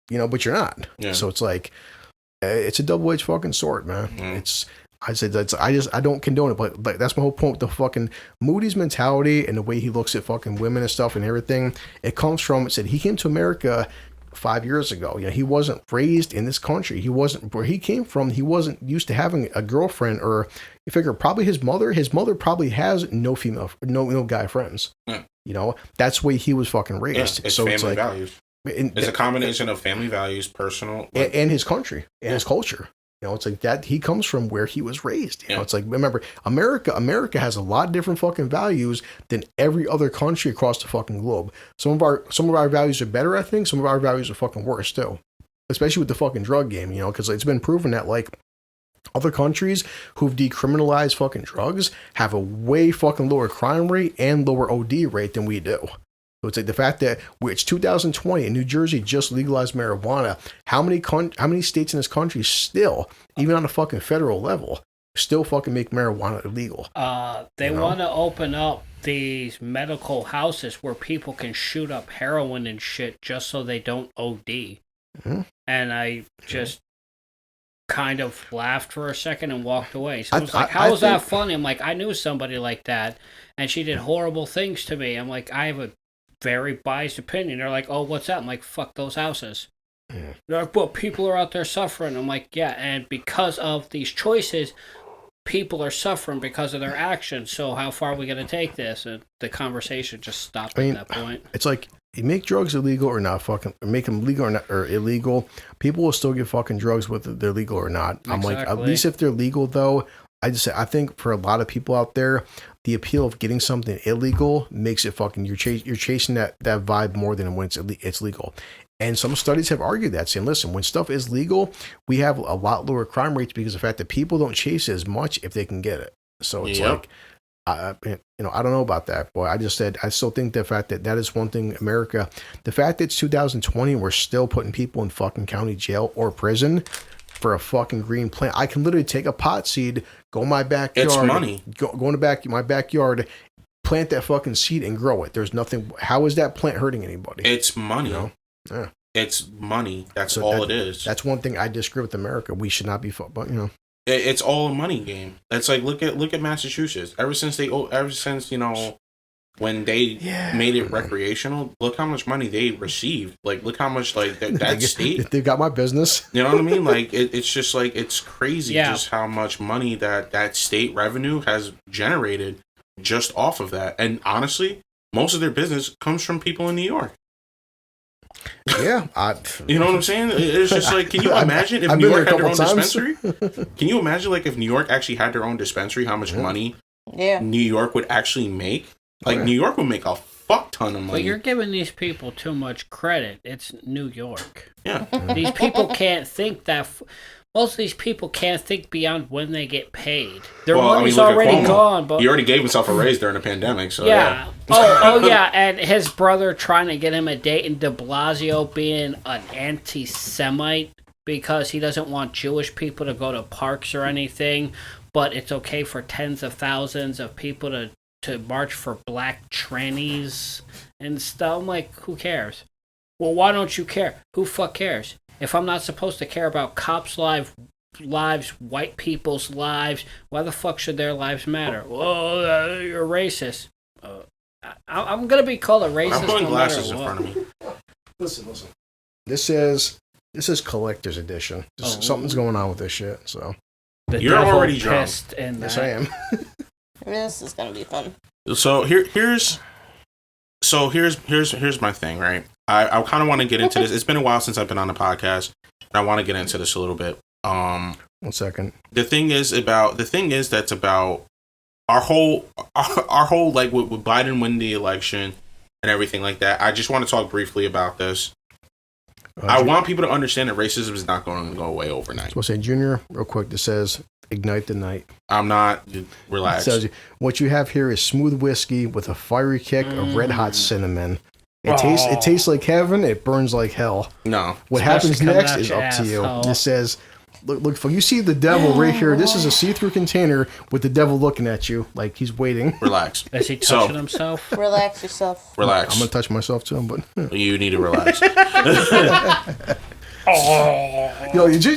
but you're not. Yeah. So it's like, it's a double-edged fucking sword, man. Mm. I don't condone it, but that's my whole point with the fucking Moody's mentality and the way he looks at fucking women and stuff and everything. It comes from, it said he came to America 5 years ago. He wasn't raised in this country. He wasn't, where he came from, he wasn't used to having a girlfriend, or you figure probably his mother probably has no guy friends. Yeah. That's the way he was fucking raised. Yeah, it's so family values. It's a combination of family values, personal, and his country and his culture. It's like that. He comes from where he was raised. It's like, remember, America has a lot of different fucking values than every other country across the fucking globe. Some of our values are better, I think. Some of our values are fucking worse too, especially with the fucking drug game. Because it's been proven that like other countries who've decriminalized fucking drugs have a way fucking lower crime rate and lower OD rate than we do. So it's like the fact that it's 2020 and New Jersey just legalized marijuana. How many states in this country still, even on a fucking federal level, still fucking make marijuana illegal? They want to open up these medical houses where people can shoot up heroin and shit just so they don't OD. Mm-hmm. And I just kind of laughed for a second and walked away. So I was like, how was that funny? I'm like, I knew somebody like that and she did horrible things to me. I'm like, I have a very biased opinion. They're like, oh, what's that? I'm like, fuck those houses. Yeah. They're like, well, people are out there suffering. I'm like, yeah, and because of these choices, people are suffering because of their actions. So how far are we going to take this? And the conversation just stopped at that point. It's like, you make drugs illegal or not, fucking make them legal or illegal, people will still get fucking drugs whether they're legal or not. Exactly. I'm like, at least if they're legal though, I think for a lot of people out there, the appeal of getting something illegal makes it fucking, you're chasing that vibe more than when it's legal. And some studies have argued that, saying, listen, when stuff is legal, we have a lot lower crime rates because of the fact that people don't chase it as much if they can get it. So it's like, I don't know about that, boy. I still think the fact that is one thing, America, the fact that it's 2020 and we're still putting people in fucking county jail or prison for a fucking green plant. I can literally take a pot seed, go in my backyard. It's money. Go in my backyard, plant that fucking seed and grow it. There's nothing. How is that plant hurting anybody? It's money. Yeah. It's money. That's all it is. That's one thing I disagree with America. We should not be, but it's all a money game. It's like look at Massachusetts. Ever since when they made it recreational, look how much money they received. Like look how much that state. They got my business. You know what I mean? Like it's just like it's crazy just how much money that state revenue has generated just off of that. And honestly, most of their business comes from people in New York. Yeah, you know what I'm saying? It's just like, can you imagine if New York had their own dispensary? Can you imagine if New York actually had their own dispensary, how much money New York would actually make? Like New York would make a fuck ton of money. But you're giving these people too much credit. It's New York. Yeah, these people can't think that. Most of these people can't think beyond when they get paid. Their money's already gone. But he already gave himself a raise during the pandemic. So yeah. Oh yeah, and his brother trying to get him a date, and De Blasio being an anti-Semite because he doesn't want Jewish people to go to parks or anything, but it's okay for tens of thousands of people to march for black trannies and stuff. I'm like, who cares? Well, why don't you care? Who fuck cares? If I'm not supposed to care about cops' lives, white people's lives, why the fuck should their lives matter? Well, you're racist. I'm going to be called a racist. I'm putting glasses in front of me. Listen. This is collector's edition. Something's going on with this shit. So you're already drunk. Yes, I am. This is going to be fun. So here's my thing, right? I kind of want to get into this. It's been a while since I've been on the podcast, and I want to get into this a little bit. 1 second. The thing is that's about our whole like with Biden winning the election and everything like that. I just want to talk briefly about this. I want people to understand that racism is not going to go away overnight. So I'll say, Junior, real quick. This says ignite the night. I'm not. Relax. It says, what you have here is smooth whiskey with a fiery kick of red hot cinnamon. It tastes like heaven. It burns like hell. No. What happens next is up to you. It says, look, you see the devil right here. This is a see-through container with the devil looking at you like he's waiting. Relax. Is he touching himself? Relax yourself. Relax. I'm gonna touch myself too, but you need to relax.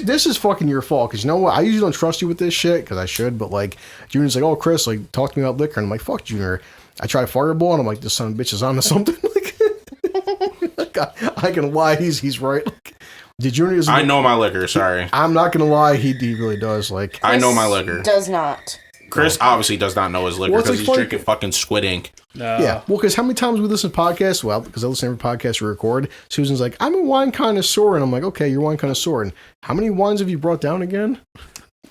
This is fucking your fault, because you know what? I usually don't trust you with this shit, because I should, but like, Junior's like, oh, Chris, like, talk to me about liquor, and I'm like, fuck, Junior. I try Fireball, and I'm like, this son of a bitch is onto something. Like, I can lie, he's right. Like, did Junior? I know my liquor. Sorry, I'm not gonna lie, he really does. Like, I know my liquor. Does not. Chris obviously does not know his liquor because he's drinking fucking squid ink. Yeah, well, because how many times we listen to podcasts? Well, because I listen to every podcast we record. Susan's like, I'm a wine connoisseur, and I'm like, okay, you're a wine connoisseur. And how many wines have you brought down again?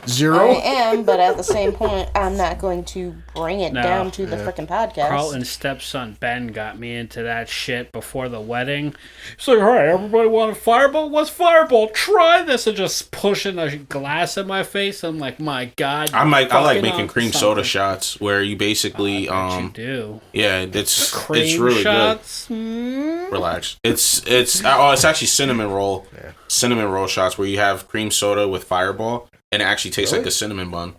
0? I am, but at the same point, I'm not going to bring it down to the freaking podcast. Carlton's stepson, Ben, got me into that shit before the wedding. He's like, all right, everybody want a Fireball? What's Fireball? Try this. And just pushing a glass in my face. I'm like, my God. I like making cream soda shots where you basically... you do. Yeah, it's Cream really shots? good. Relax. It's actually cinnamon roll. Yeah. Cinnamon roll shots where you have cream soda with Fireball. And it actually tastes like a cinnamon bun.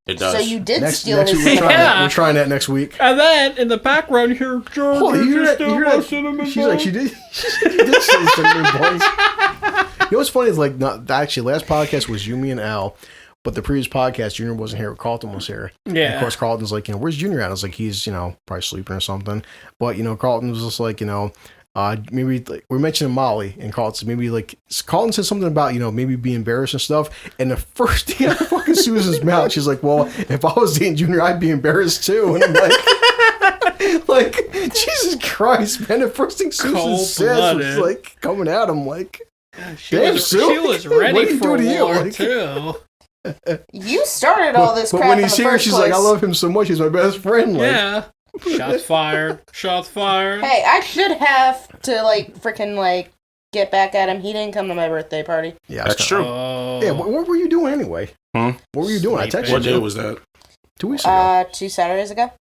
It does. So you did steal next this. Week, we're trying that next week. And then in the background, here, George, you hear that? Cinnamon She's bun? like, she did say cinnamon buns. You know what's funny is like, actually, last podcast was you, me, and Al. But the previous podcast, Junior wasn't here. Carlton was here. Yeah. And of course, Carlton's like, where's Junior at? I was like, he's, probably sleeping or something. But, Carlton was just like, maybe like, we're mentioning Molly, and Carlton said something about maybe being embarrassed and stuff, and the first thing out of fucking Susan's mouth, she's like, well, if I was dating Junior, I'd be embarrassed too. And I'm like, Jesus Christ, man, the first thing Susan says was like coming at him like, she was ready for war too. You started all this crap. But when he's here, she's like, I love him so much, he's my best friend. Like, yeah. Shots fired. Shots fired. Hey, I should have to freaking get back at him. He didn't come to my birthday party. Yeah, that's true. Yeah, what were you doing anyway? Huh? What were you doing? I texted you. What day was that? 2 weeks ago. 2 Saturdays ago.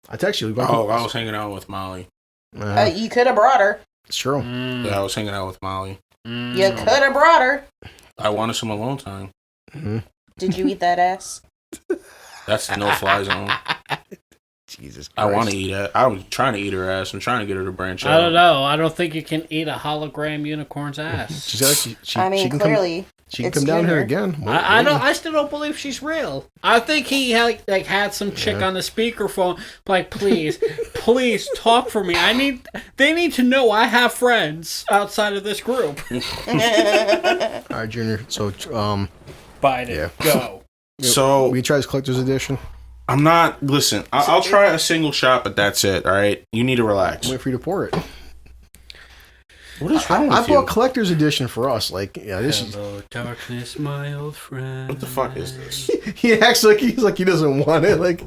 I texted you. I was hanging out with Molly. You could have brought her. It's true. Yeah, I was hanging out with Molly. You could have brought her. I wanted some alone time. Mm-hmm. Did you eat that ass? That's the no-fly zone. Jesus Christ. I want to eat it. I was trying to eat her ass. I'm trying to get her to branch out. I don't know. I don't think you can eat a hologram unicorn's ass. Clearly. She can come down here again. I still don't believe she's real. I think he had some chick on the speakerphone, like, please talk for me. They need to know I have friends outside of this group. All right, Junior. So, Biden, go. So we try this collector's edition. I'm not. Listen, I'll try a single shot, but that's it. All right, you need to relax. Wait for you to pour it. What is wrong with I bought collector's edition for us. Like, yeah, this Hello, darkness, my old friend. What the fuck is this? He acts like he doesn't want it. Like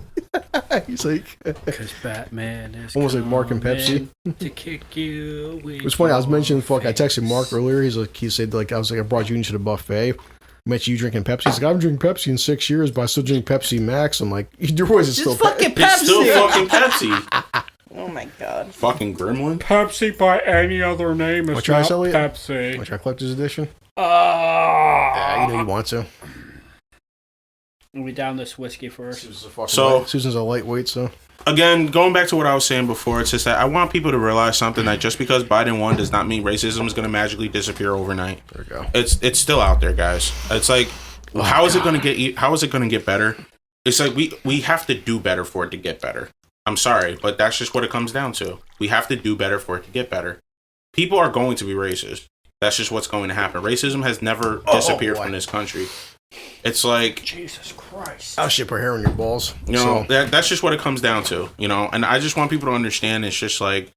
he's like, because Batman is almost like Mark and Pepsi to kick you. It's funny. I was mentioning I texted Mark earlier. He said I brought you into the buffet. Mentioned you drinking Pepsi. He's like, I've been drinking Pepsi in 6 years, but I still drink Pepsi Max. I'm like, your voice is still fucking Pepsi. It's still fucking Pepsi. Oh my god. Fucking gremlin. Pepsi by any other name is not Pepsi. Want to try collector's edition? Yeah, you know you want to. We down this whiskey first. Susan's a lightweight, so. Again, going back to what I was saying before, it's just that I want people to realize something, that just because Biden won does not mean racism is going to magically disappear overnight. There we go. It's still out there, guys. It's like, how is it going to get better? It's like we have to do better for it to get better. I'm sorry, but that's just what it comes down to. We have to do better for it to get better. People are going to be racist. That's just what's going to happen. Racism has never disappeared from this country. It's like, Jesus Christ. I'll ship her hair on your balls. You know, that's just what it comes down to, you know, and I just want people to understand it's just like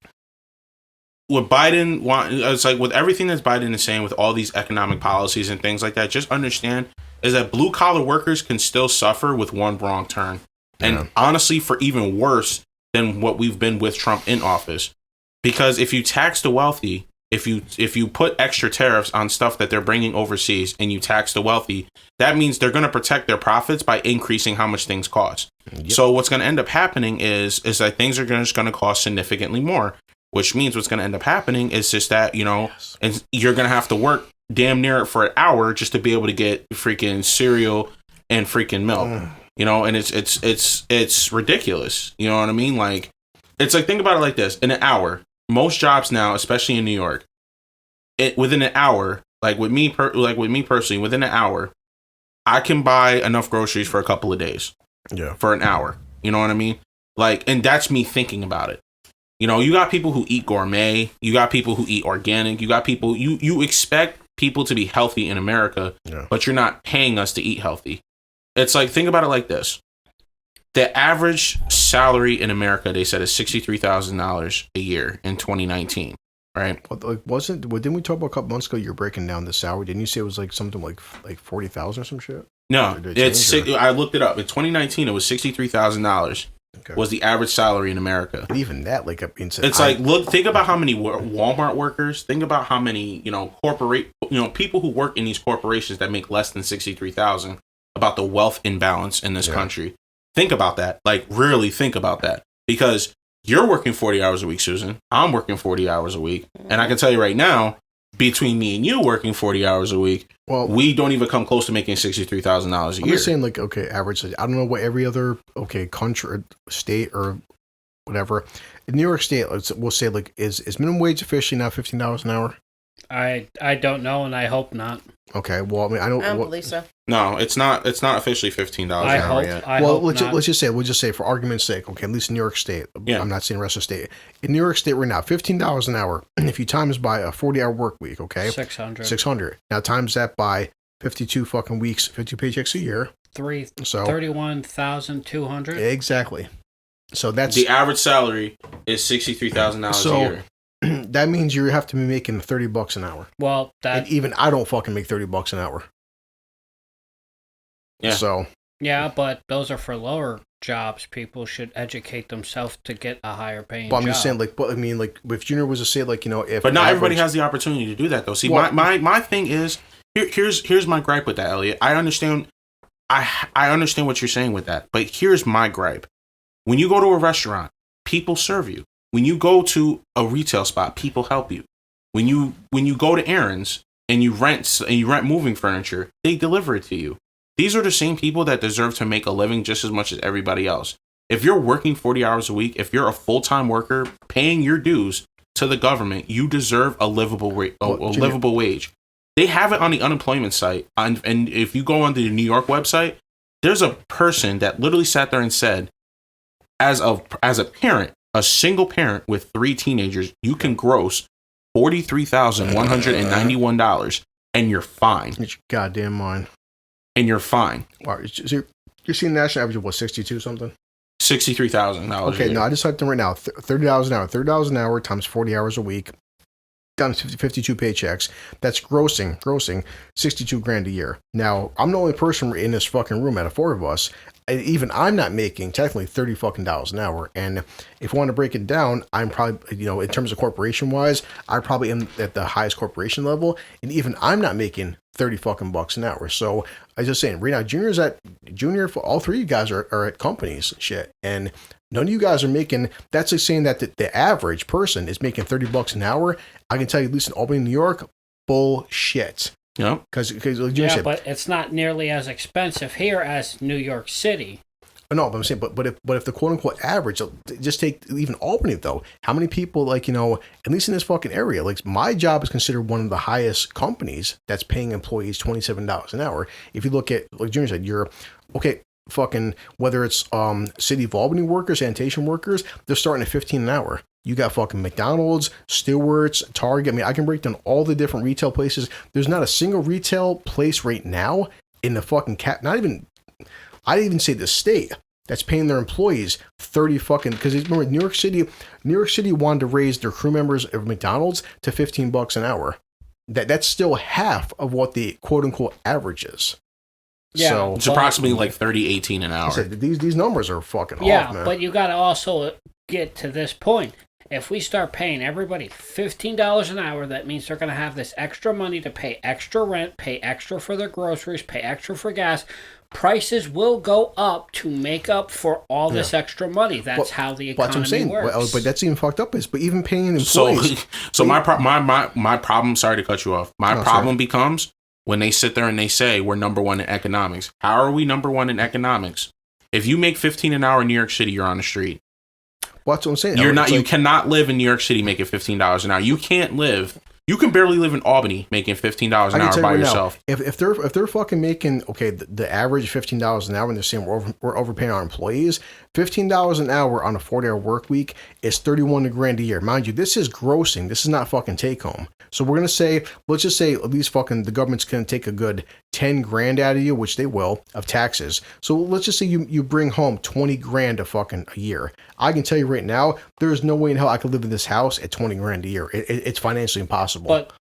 what Biden it's like with everything that Biden is saying with all these economic policies and things like that, just understand is that blue collar workers can still suffer with one wrong turn. And honestly, for even worse than what we've been with Trump in office, because if you tax the wealthy, if you put extra tariffs on stuff that they're bringing overseas and you tax the wealthy, that means they're going to protect their profits by increasing how much things cost. Yep. So what's going to end up happening is that things are just going to cost significantly more, which means what's going to end up happening is just that, you know, and you're going to have to work damn near for an hour just to be able to get freaking cereal and freaking milk, you know, and it's ridiculous. You know what I mean? Like, it's like, think about it like this. In an hour, most jobs now, especially in New York, within an hour, like with me personally, within an hour, I can buy enough groceries for a couple of days. Yeah. For an hour. You know what I mean? Like, and that's me thinking about it. You know, you got people who eat gourmet. You got people who eat organic. You got people, you expect people to be healthy in America, but you're not paying us to eat healthy. It's like, think about it like this. The average salary in America, they said, is $63,000 a year in 2019, right? Didn't we talk about a couple months ago? You're breaking down the salary. Didn't you say it was like something like 40,000 or some shit? No, I looked it up. In 2019, it was $63,000 was the average salary in America. And even that, like, think about how many Walmart workers. Think about how many people who work in these corporations that make less than $63,000. About the wealth imbalance in this country. Think about that. Like, really think about that. Because you're working 40 hours a week, Susan. I'm working 40 hours a week. And I can tell you right now, between me and you working 40 hours a week, we don't even come close to making $63,000 a year. I'm just saying, like, okay, average. I don't know what every other, country or state or whatever. In New York State, we'll say, like, is minimum wage officially now $15 an hour? I don't know, and I hope not. Okay, well, I mean, I don't believe so. No, it's not officially $15 an hour yet. Let's just say for argument's sake, okay, at least in New York State. I'm not saying the rest of the state. In New York State right now, $15 an hour. If you times by a 40-hour work week, okay, 600. Now times that by 52 fucking weeks, 50 paychecks a year. 31,200. Exactly. So that's the average salary is $63,000 a year. That means you have to be making $30 an hour. Well, and even I don't fucking make $30 an hour. Yeah. So. Yeah, but those are for lower jobs. People should educate themselves to get a higher paying job. I'm just saying, like, if Junior was to say, like, you know, if. But not everybody has the opportunity to do that, though. See, my thing is, here's my gripe with that, Elliot. I understand I understand what you're saying with that, but here's my gripe. When you go to a restaurant, people serve you. When you go to a retail spot, people help you. When you go to errands and you rent moving furniture, they deliver it to you. These are the same people that deserve to make a living just as much as everybody else. If you're working 40 hours a week, if you're a full-time worker paying your dues to the government, you deserve a livable wage. They have it on the unemployment site. And if you go on the New York website, there's a person that literally sat there and said, as a parent, a single parent with 3 teenagers, you can gross $43,191 and you're fine. It's your goddamn mind. And you're fine. Wow, you're seeing the national average of what, 62 something? $63,000. Okay, no, I just typed in right now. $30 an hour. $30 an hour times 40 hours a week. Times 52 paychecks. That's grossing 62 grand a year. Now, I'm the only person in this fucking room out of 4 of us. Even I'm not making technically $30 fucking an hour. And if you want to break it down, I'm probably, in terms of corporation wise, I probably am at the highest corporation level. And even I'm not making 30 fucking bucks an hour. So I was just saying, right now, Junior, for all 3 of you guys are at companies and shit. And none of you guys are making, that's like saying that the average person is making 30 bucks an hour. I can tell you, at least in Albany, New York, bullshit. Yeah, because like said, but it's not nearly as expensive here as New York City. No, but I'm saying, but if the quote unquote average, just take even Albany though, how many people at least in this fucking area, like my job is considered one of the highest companies that's paying employees $27 an hour. If you look at, like Junior said, you're okay. Fucking whether it's City of Albany workers, sanitation workers, they're starting at $15 an hour. You got fucking McDonald's, Stewart's, Target. I mean, I can break down all the different retail places. There's not a single retail place right now in the fucking I'd even say the state that's paying their employees 30 fucking, because remember New York City wanted to raise their crew members of McDonald's to $15 an hour. That's still half of what the quote unquote average is. Yeah, so it's approximately like $30.18 an hour. These numbers are fucking off, man. Yeah, but you got to also get to this point. If we start paying everybody $15 an hour, that means they're going to have this extra money to pay extra rent, pay extra for their groceries, pay extra for gas. Prices will go up to make up for all this extra money. That's how the economy works. But that's even fucked up. But even paying employees. So my problem. Sorry to cut you off. My problem becomes when they sit there and they say we're number 1 in economics. How are we number 1 in economics? If you make $15 an hour in New York City, you're on the street. Well, that's what I'm saying. You cannot live in New York City making $15 an hour. You can't live. You can barely live in Albany making $15 an hour by yourself. Now, if they're fucking making the average $15 an hour, and they're saying we're overpaying our employees, $15 an hour on a 40-hour work week is $31 grand a year. Mind you, this is grossing. This is not fucking take home. So we're gonna say, let's just say at least fucking the government's gonna take a good 10 grand out of you, which they will, of taxes. So let's just say you bring home 20 grand a year. I can tell you right now, there's no way in hell I could live in this house at 20 grand a year. It's financially impossible. But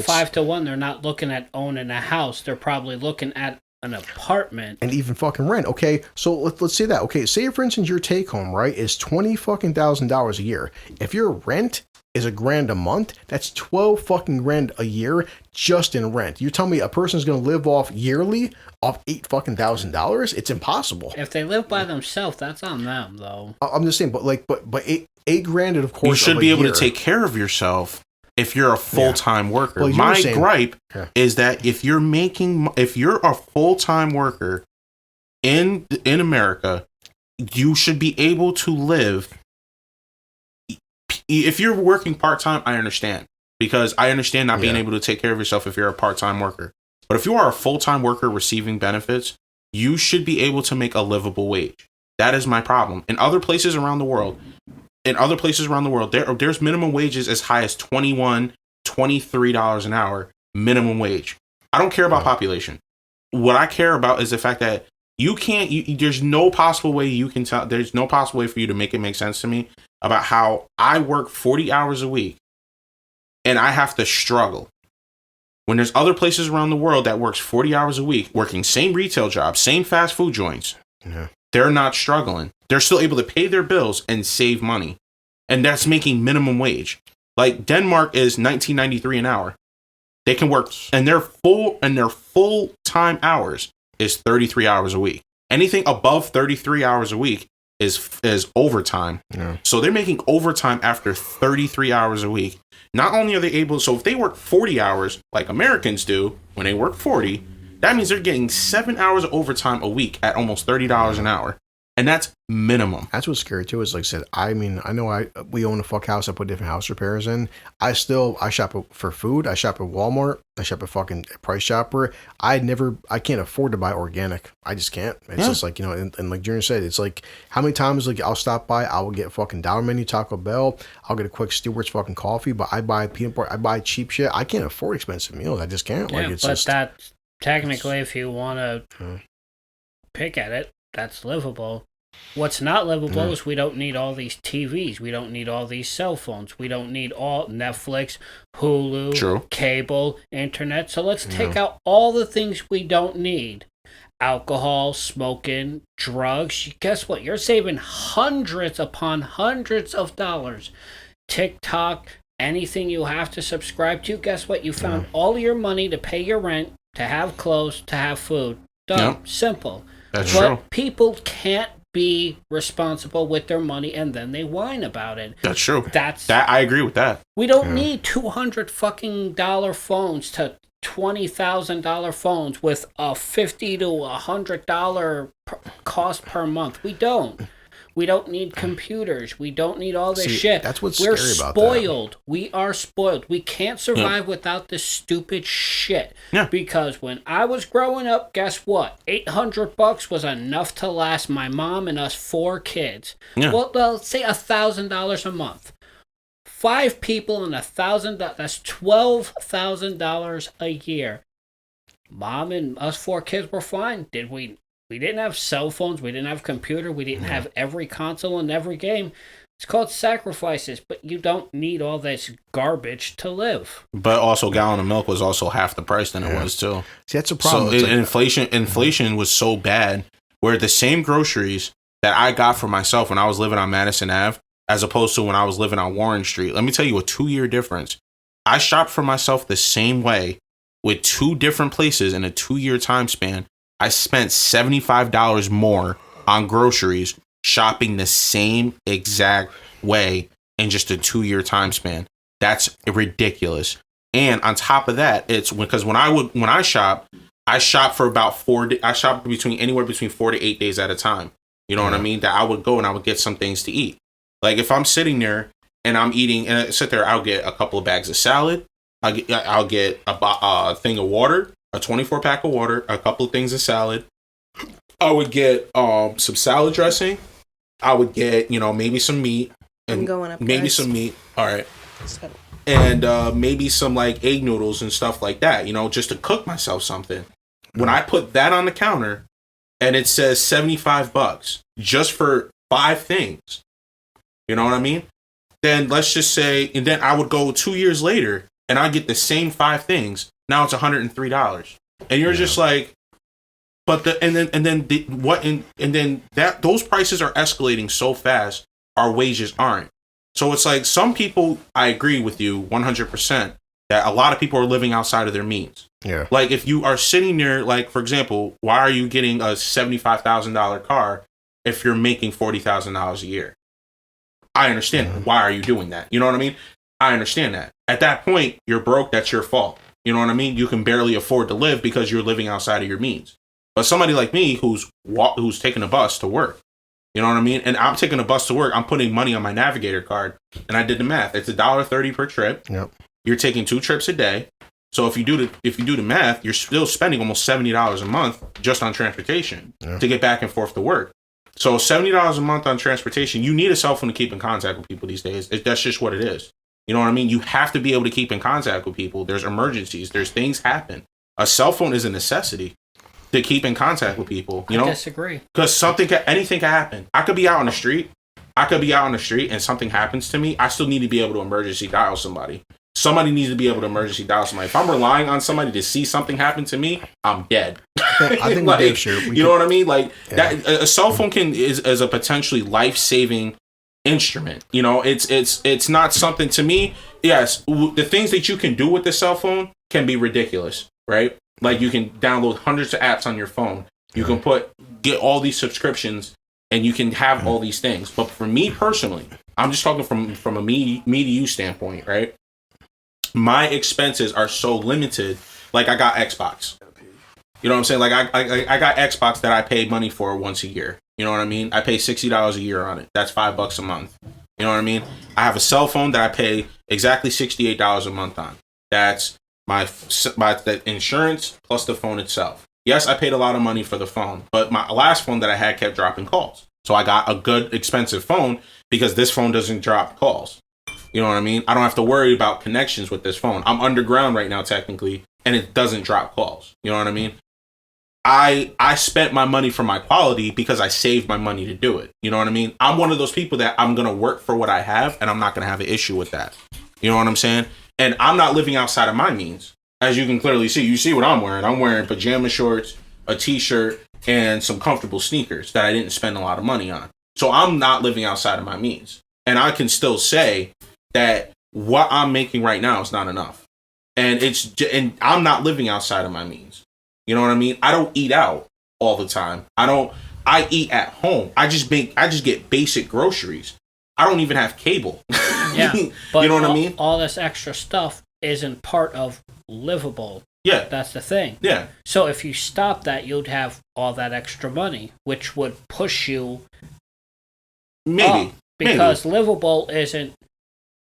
5 to 1, they're not looking at owning a house. They're probably looking at an apartment and even fucking rent. Okay, so let's say that. Okay, say for instance your take home right is $20,000 a year. If your rent is $1 grand a month, that's 12 fucking grand a year just in rent. You tell me a person's gonna live off yearly off $8,000? It's impossible. If they live by themselves, that's on them though. I'm just saying, but eight grand, and of course you should be able to take care of yourself if you're a full-time worker. Well, my gripe is that if you're a full-time worker in America, you should be able to live. If you're working part-time, I understand. Because I understand not being able to take care of yourself if you're a part-time worker. But if you are a full-time worker receiving benefits, you should be able to make a livable wage. That is my problem. In other places around the world, there's minimum wages as high as $21, $23 an hour minimum wage. I don't care about population. What I care about is the fact that there's no possible way there's no possible way for you to make it make sense to me about how I work 40 hours a week and I have to struggle. When there's other places around the world that works 40 hours a week, working same retail jobs, same fast food joints, they're not struggling. They're still able to pay their bills and save money. And that's making minimum wage. Like Denmark is $19.93 an hour. They can work and their full-time hours is 33 hours a week. Anything above 33 hours a week is overtime. Yeah. So they're making overtime after 33 hours a week. Not only are they able, so if they work 40 hours like Americans do when they work 40, that means they're getting 7 hours of overtime a week at almost $30 an hour. And that's minimum. That's what's scary too. Is like I said, I mean, I know we own a fuck house. I put different house repairs in. I shop for food. I shop at Walmart. I shop at fucking Price Chopper. I can't afford to buy organic. I just can't. It's just like, and like Junior said, it's like how many times like I'll stop by, I will get fucking dollar menu Taco Bell. I'll get a quick Stewart's fucking coffee, but I buy peanut butter. I buy cheap shit. I can't afford expensive meals. I just can't. Yeah, but that's technically, if you want to pick at it, that's livable. What's not livable is we don't need all these TVs. We don't need all these cell phones. We don't need all Netflix, Hulu, cable, internet. So let's take out all the things we don't need. Alcohol, smoking, drugs. Guess what? You're saving hundreds upon hundreds of dollars. TikTok, anything you have to subscribe to. Guess what? You found all your money to pay your rent, to have clothes, to have food. Done. Simple. That's true. People can't be responsible with their money, and then they whine about it. That's true. I agree with that. We don't need $200 fucking phones to $20,000 phones with a $50 to $100 cost per month. We don't. We don't need computers. We don't need all this shit. That's what's We're scary about spoiled. We are spoiled. We can't survive without this stupid shit. Yeah. Because when I was growing up, guess what? $800 was enough to last my mom and us 4 kids. Yeah. Well, let's say $1,000 a month. 5 people and $1,000. That's $12,000 a year. Mom and us 4 kids were fine. We didn't have cell phones. We didn't have computer. We didn't have every console and every game. It's called sacrifices, but you don't need all this garbage to live. But also, a gallon of milk was also half the price than it was too. See, that's a problem. So inflation was so bad, where the same groceries that I got for myself when I was living on Madison Ave, as opposed to when I was living on Warren Street. Let me tell you a 2-year difference. I shopped for myself the same way with 2 different places in a 2-year time span. I spent $75 more on groceries shopping the same exact way in just a 2-year time span. That's ridiculous. And on top of that, it's because when I shop for about 4 days. I shop anywhere between 4 to 8 days at a time. You know what I mean? That I would go and I would get some things to eat. Like if I'm sitting there and I'm eating and I sit there, I'll get a couple of bags of salad. I'll get a thing of water. A 24-pack of water, a couple of things of salad. I would get some salad dressing. I would get, maybe some meat. And I'm going up, maybe guys. some meat. All right. And maybe some like egg noodles and stuff like that, just to cook myself something. When I put that on the counter and it says $75 just for 5 things, you know what I mean? Then let's just say, and then I would go 2 years later and I get the same 5 things. Now it's $103, and you're just like, but those prices are escalating so fast. Our wages aren't. So it's like some people. I agree with you 100% that a lot of people are living outside of their means. Yeah. Like if you are sitting there, like for example, why are you getting a $75,000 car if you're making $40,000 a year? I understand. Why are you doing that? You know what I mean? I understand that. At that point, you're broke. That's your fault. You know what I mean? You can barely afford to live because you're living outside of your means. But somebody like me who's taking a bus to work, you know what I mean? And I'm taking a bus to work. I'm putting money on my Navigator card, and I did the math. It's $1.30 per trip. Yep. You're taking 2 trips a day. So if you do the math, you're still spending almost $70 a month just on transportation to get back and forth to work. So $70 a month on transportation. You need a cell phone to keep in contact with people these days. That's just what it is. You know what I mean? You have to be able to keep in contact with people. There's emergencies. There's things happen. A cell phone is a necessity to keep in contact with people. I disagree. Because anything can happen. I could be out on the street. And something happens to me. I still need to be able to emergency dial somebody. Somebody needs to be able to emergency dial somebody. If I'm relying on somebody to see something happen to me, I'm dead. I think like, you know what I mean? Like that. A cell phone is a potentially life-saving instrument. It's not something to me. Yes, the things that you can do with the cell phone can be ridiculous, right? Like you can download hundreds of apps on your phone. You can get all these subscriptions, and you can have all these things. But for me personally, I'm just talking from a me to you standpoint, right? My expenses are so limited. Like I got Xbox. You know what I'm saying? Like I got Xbox that I pay money for once a year. You know what I mean? I pay $60 a year on it. That's $5 a month. You know what I mean? I have a cell phone that I pay exactly $68 a month on. That's my the insurance plus the phone itself. Yes, I paid a lot of money for the phone, but my last phone that I had kept dropping calls. So I got a good expensive phone because this phone doesn't drop calls. You know what I mean? I don't have to worry about connections with this phone. I'm underground right now technically, and it doesn't drop calls. You know what I mean? I spent my money for my quality because I saved my money to do it. You know what I mean? I'm one of those people that I'm going to work for what I have, and I'm not going to have an issue with that. You know what I'm saying? And I'm not living outside of my means. As you can clearly see, you see what I'm wearing. I'm wearing pajama shorts, a t-shirt, and some comfortable sneakers that I didn't spend a lot of money on. So I'm not living outside of my means. And I can still say that what I'm making right now is not enough. And I'm not living outside of my means. You know what I mean? I don't eat out all the time. I eat at home. I just get basic groceries. I don't even have cable. Yeah. But you know what I mean? All this extra stuff isn't part of livable. Yeah. That's the thing. Yeah. So if you stop that, you'd have all that extra money, which would push you maybe up, because livable isn't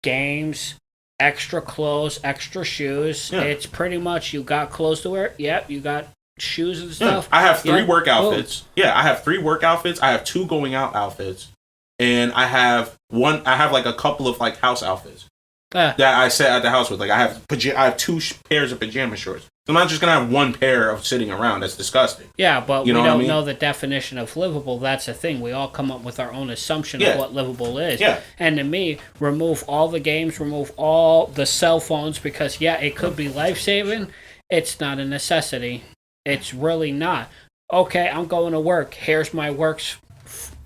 games, extra clothes, extra shoes. Yeah. It's pretty much you got clothes to wear. Yep, you got shoes and stuff. Yeah. I have 3 work outfits. Boom. Yeah, I have 3 work outfits. I have 2 going out outfits. And I have like a couple of like house outfits that I sit at the house with. Like I have 2 pairs of pajama shorts. So I'm not just gonna have 1 pair of sitting around. That's disgusting. Yeah, but we don't know the definition of livable. That's the thing. We all come up with our own assumption of what livable is. Yeah. And to me, remove all the games, remove all the cell phones, because it could be life saving. It's not a necessity. It's really not. Okay, I'm going to work. Here's my work's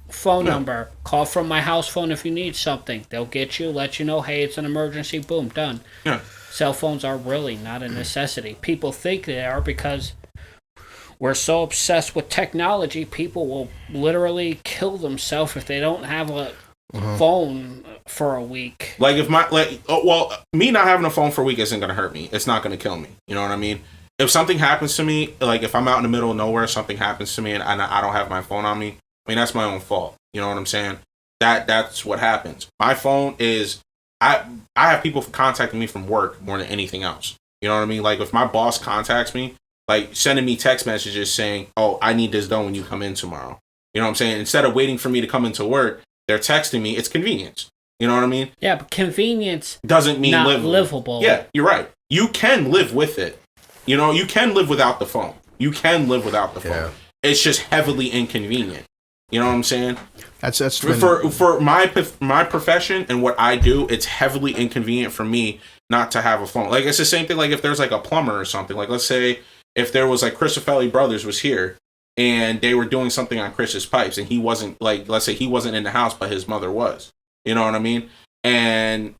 phone number. Call from my house phone if you need something. They'll get you, let you know, hey, it's an emergency. Boom, done. Yeah. Cell phones are really not a necessity. People think they are because we're so obsessed with technology. People will literally kill themselves if they don't have a phone for a week. Like if me not having a phone for a week isn't gonna hurt me. It's not gonna kill me. You know what I mean? If something happens to me, like if I'm out in the middle of nowhere, something happens to me, and I don't have my phone on me, I mean that's my own fault. You know what I'm saying? That's what happens. My phone is I have people contacting me from work more than anything else. You know what I mean? Like if my boss contacts me, like sending me text messages saying, "Oh, I need this done when you come in tomorrow." You know what I'm saying? Instead of waiting for me to come into work, they're texting me. It's convenience. You know what I mean? Yeah, but convenience doesn't mean not livable. Yeah, you're right. You can live with it. You know, you can live without the phone. You can live without the phone. Yeah. It's just heavily inconvenient. You know what I'm saying? That's for my profession and what I do. It's heavily inconvenient for me not to have a phone. Like it's the same thing. Like if there's like a plumber or something. Like let's say if there was like Christofelli Brothers was here and they were doing something on Chris's pipes and he wasn't, like let's say he wasn't in the house but his mother was. You know what I mean? And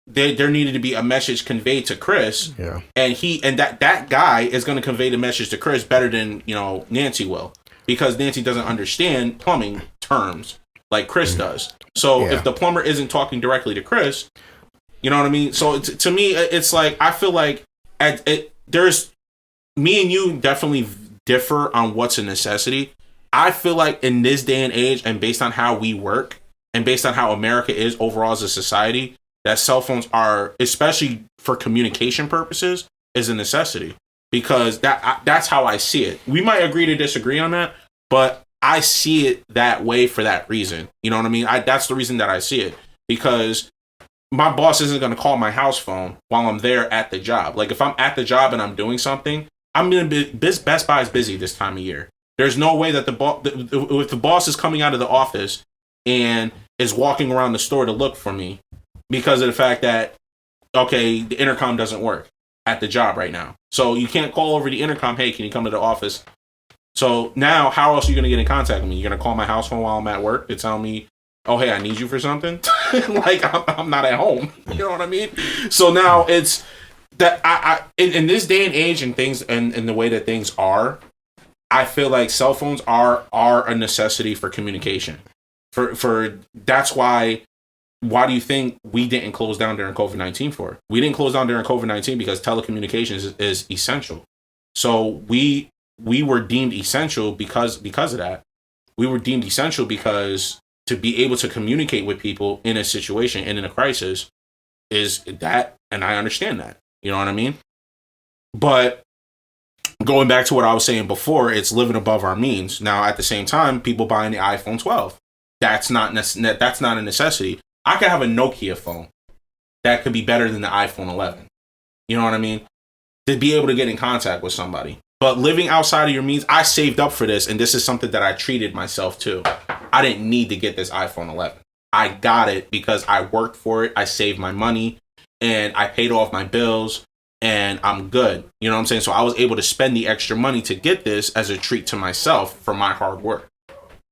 there needed to be a message conveyed to Chris. Yeah. And that guy is going to convey the message to Chris better than Nancy will. Because Nancy doesn't understand plumbing terms like Chris does. So if the plumber isn't talking directly to Chris, you know what I mean? So to me, it's like, I feel like there's me and you definitely differ on what's a necessity. I feel like in this day and age and based on how we work and based on how America is overall as a society, that cell phones are, especially for communication purposes, is a necessity. Because that's how I see it. We might agree to disagree on that, but I see it that way for that reason. You know what I mean? That's the reason that I see it. Because my boss isn't going to call my house phone while I'm there at the job. Like if I'm at the job and I'm doing something, I'm going to be, Best Buy is busy this time of year. There's no way that if the boss is coming out of the office and is walking around the store to look for me because of the fact that, okay, the intercom doesn't work at the job right now. So you can't call over the intercom, hey, can you come to the office? So now how else are you going to get in contact with me? You're going to call my house phone while I'm at work to tell me, oh, hey, I need you for something? Like, I'm not at home. You know what I mean? So now that I in this day and age and things and the way that things are, I feel like cell phones are a necessity for communication. For that's why do you think we didn't close down during COVID-19 for? We didn't close down during COVID-19 because telecommunications is essential. So we were deemed essential because of that. We were deemed essential because to be able to communicate with people in a situation and in a crisis is that, and I understand that. You know what I mean? But going back to what I was saying before, it's living above our means. Now, at the same time, people buying the iPhone 12. That's not a necessity. I could have a Nokia phone that could be better than the iPhone 11. You know what I mean? To be able to get in contact with somebody. But living outside of your means, I saved up for this, and this is something that I treated myself to. I didn't need to get this iPhone 11. I got it because I worked for it. I saved my money, and I paid off my bills, and I'm good. You know what I'm saying? So I was able to spend the extra money to get this as a treat to myself for my hard work.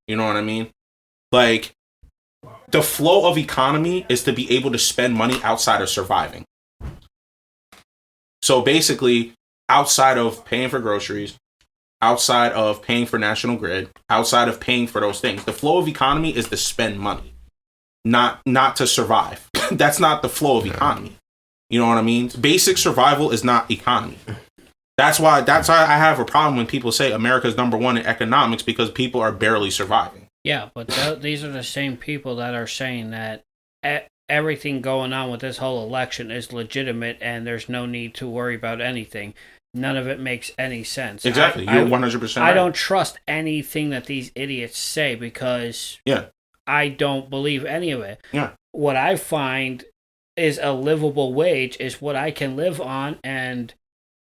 You know what I mean? Like, the flow of economy is to be able to spend money outside of surviving. So basically, outside of paying for groceries, outside of paying for National Grid, outside of paying for those things, the flow of economy is to spend money, not to survive. That's not the flow of economy. You know what I mean? Basic survival is not economy. That's why I have a problem when people say America's number one in economics, because people are barely surviving. Yeah, but these are the same people that are saying that everything going on with this whole election is legitimate and there's no need to worry about anything. None of it makes any sense. Exactly. You're 100% right. I don't trust anything that these idiots say because I don't believe any of it. Yeah. What I find is a livable wage is what I can live on, and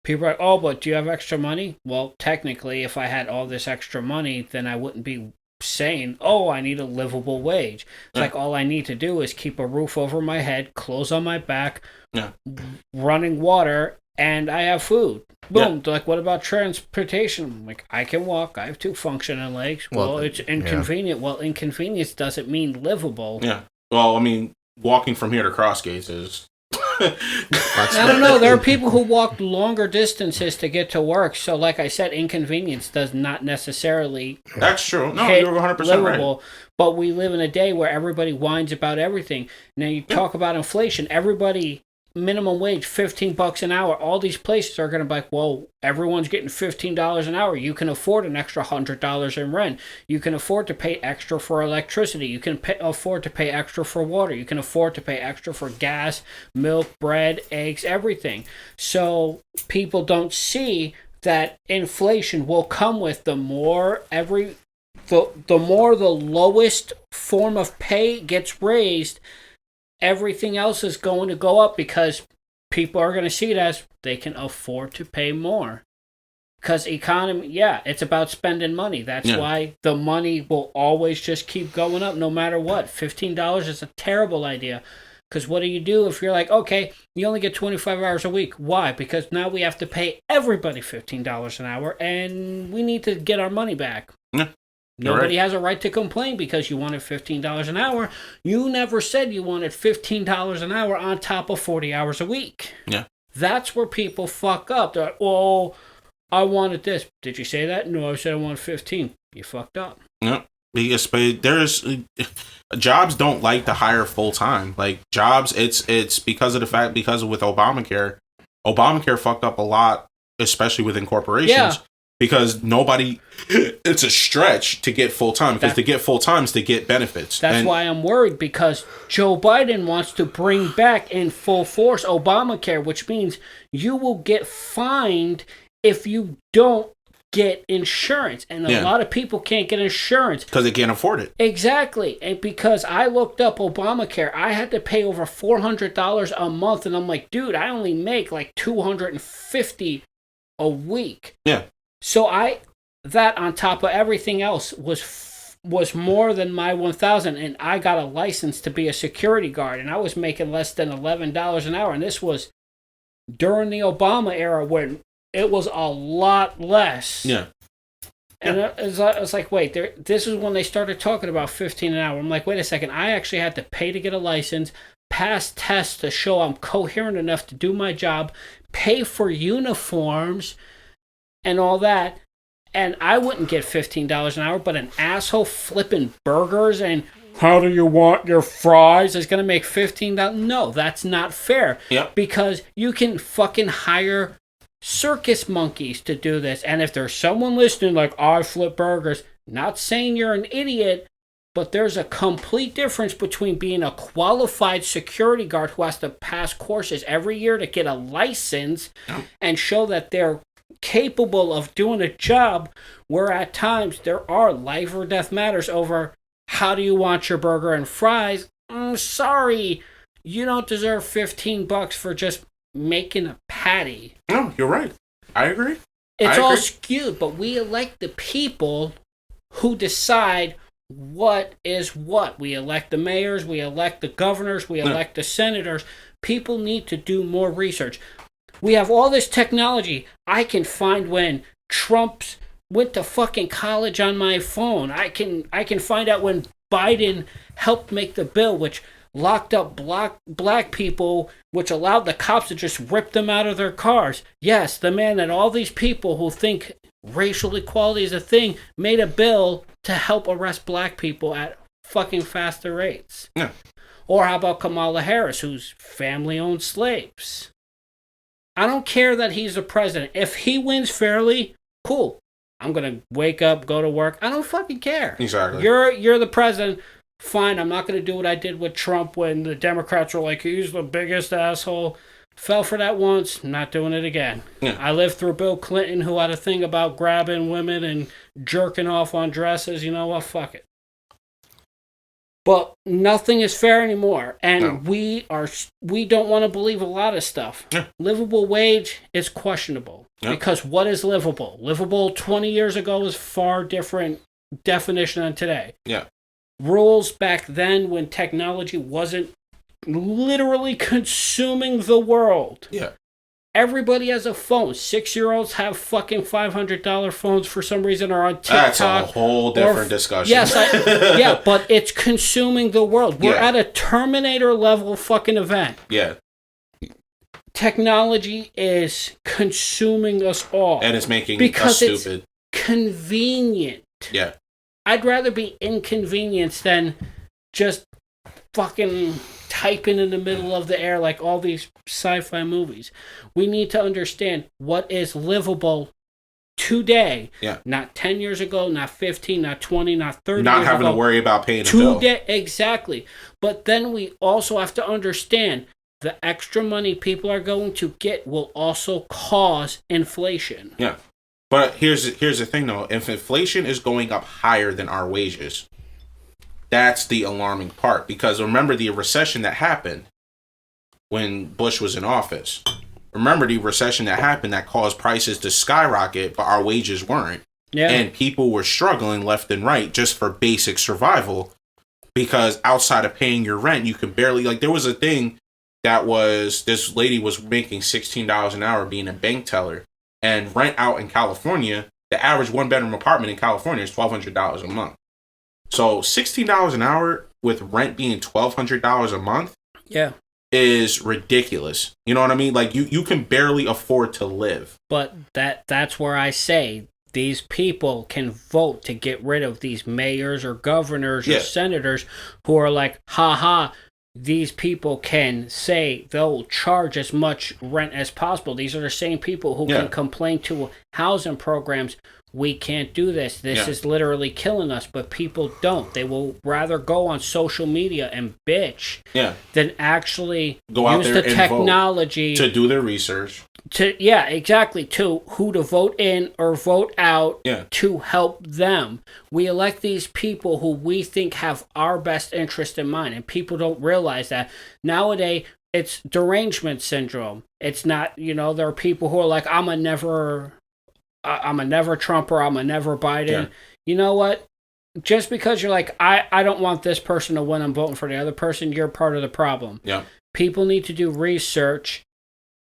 people are like, oh, but do you have extra money? Well, technically, if I had all this extra money, then I wouldn't be saying, oh, I need a livable wage. It's like all I need to do is keep a roof over my head, clothes on my back, running water, and I have food. Boom. They're like, what about transportation? I'm like, I can walk. I have 2 functioning legs. Well, it's inconvenient. Well, inconvenience doesn't mean livable. Yeah. Well, I mean, walking from here to Crossgates is... I don't know. There are people who walk longer distances to get to work. So, like I said, inconvenience does not necessarily. That's true. No, you're 100% livable, right. But we live in a day where everybody whines about everything. Now, you talk about inflation. Everybody, minimum wage, $15 an hour. All these places are going to be like, well, everyone's getting $15 an hour. You can afford an extra $100 in rent. You can afford to pay extra for electricity. You can afford to pay extra for water. You can afford to pay extra for gas, milk, bread, eggs, everything. So people don't see that inflation will come with the more the lowest form of pay gets raised, everything else is going to go up because people are going to see it as they can afford to pay more. Because economy, it's about spending money. That's why the money will always just keep going up no matter what. $15 is a terrible idea. Because what do you do if you're like, okay, you only get 25 hours a week? Why? Because now we have to pay everybody $15 an hour and we need to get our money back. Yeah. Nobody has a right to complain because you wanted $15 an hour. You never said you wanted $15 an hour on top of 40 hours a week. Yeah. That's where people fuck up. They're like, oh, I wanted this. Did you say that? No, I said I wanted 15. You fucked up. Yeah. Because jobs don't like to hire full time. Like jobs, it's because of with Obamacare fucked up a lot, especially within corporations. Yeah. Because it's a stretch to get full time. Because to get full time is to get benefits. That's why I'm worried, because Joe Biden wants to bring back in full force Obamacare, which means you will get fined if you don't get insurance. And a lot of people can't get insurance. Because they can't afford it. Exactly. And because I looked up Obamacare, I had to pay over $400 a month. And I'm like, dude, I only make like $250 a week. Yeah. So that on top of everything else was more than my $1,000, and I got a license to be a security guard, and I was making less than $11 an hour, and this was during the Obama era when it was a lot less. Yeah. And it was like, wait, this is when they started talking about $15 an hour. I'm like, wait a second, I actually had to pay to get a license, pass tests to show I'm coherent enough to do my job, pay for uniforms and all that. And I wouldn't get $15 an hour, but an asshole flipping burgers and how do you want your fries is going to make $15. No, that's not fair. Yep. Because you can fucking hire circus monkeys to do this. And if there's someone listening like, I flip burgers, not saying you're an idiot, but there's a complete difference between being a qualified security guard who has to pass courses every year to get a license and show that they're capable of doing a job, where at times there are life or death matters over how do you want your burger and fries. Sorry, you don't deserve $15 for just making a patty. No, you're right. I agree. It's all skewed, but we elect the people who decide what is what. We elect the mayors, we elect the governors, we elect the senators. People need to do more research. We have all this technology. I can find when Trump's went to fucking college on my phone. I can find out when Biden helped make the bill which locked up black people, which allowed the cops to just rip them out of their cars. Yes, the man that all these people who think racial equality is a thing made a bill to help arrest black people at fucking faster rates. Yeah. Or how about Kamala Harris, whose family owned slaves? I don't care that he's the president. If he wins fairly, cool. I'm gonna wake up, go to work. I don't fucking care. Exactly. You're the president. Fine. I'm not gonna do what I did with Trump when the Democrats were like, he's the biggest asshole. Fell for that once. Not doing it again. Yeah. I lived through Bill Clinton, who had a thing about grabbing women and jerking off on dresses. You know what? Fuck it. But nothing is fair anymore, and we don't want to believe a lot of stuff. Yeah. Livable wage is questionable because what is livable? Livable 20 years ago was far different definition than today. Yeah. Rules back then when technology wasn't literally consuming the world. Yeah. Everybody has a phone. 6-year-olds have fucking $500 phones for some reason, or on TikTok. That's a whole different discussion. Yes, yeah, but it's consuming the world. We're at a Terminator level fucking event. Yeah. Technology is consuming us all. And it's making because us stupid. It's convenient. Yeah. I'd rather be inconvenienced than just fucking typing in the middle of the air like all these sci-fi movies. We need to understand what is livable today. Yeah. Not 10 years ago, not 15, not 20, not 30 Not years having ago. to worry about paying a bill. Today, exactly. But then we also have to understand the extra money people are going to get will also cause inflation. Yeah. But here's the thing though. If inflation is going up higher than our wages, that's the alarming part, because remember the recession that happened when Bush was in office. Remember the recession that happened that caused prices to skyrocket, but our wages weren't. Yeah. And people were struggling left and right just for basic survival, because outside of paying your rent, you could barely, like, there was a thing that was, this lady was making $16 an hour being a bank teller, and rent out in California, the average one-bedroom apartment in California is $1,200 a month. So $16 an hour with rent being $1,200 a month is ridiculous. You know what I mean? Like you can barely afford to live. But that's where I say these people can vote to get rid of these mayors or governors or senators who are like, haha, these people can say they'll charge as much rent as possible. These are the same people who can complain to housing programs. We can't do this. This is literally killing us. But people don't. They will rather go on social media and bitch than actually go out use there the and technology to do their research. To who to vote in or vote out to help them. We elect these people who we think have our best interest in mind, and people don't realize that. Nowadays, it's derangement syndrome. It's not, there are people who are like, I'm a never Trumper, I'm a never Biden. Yeah. You know what? Just because you're like, I don't want this person to win, I'm voting for the other person, you're part of the problem. Yeah. People need to do research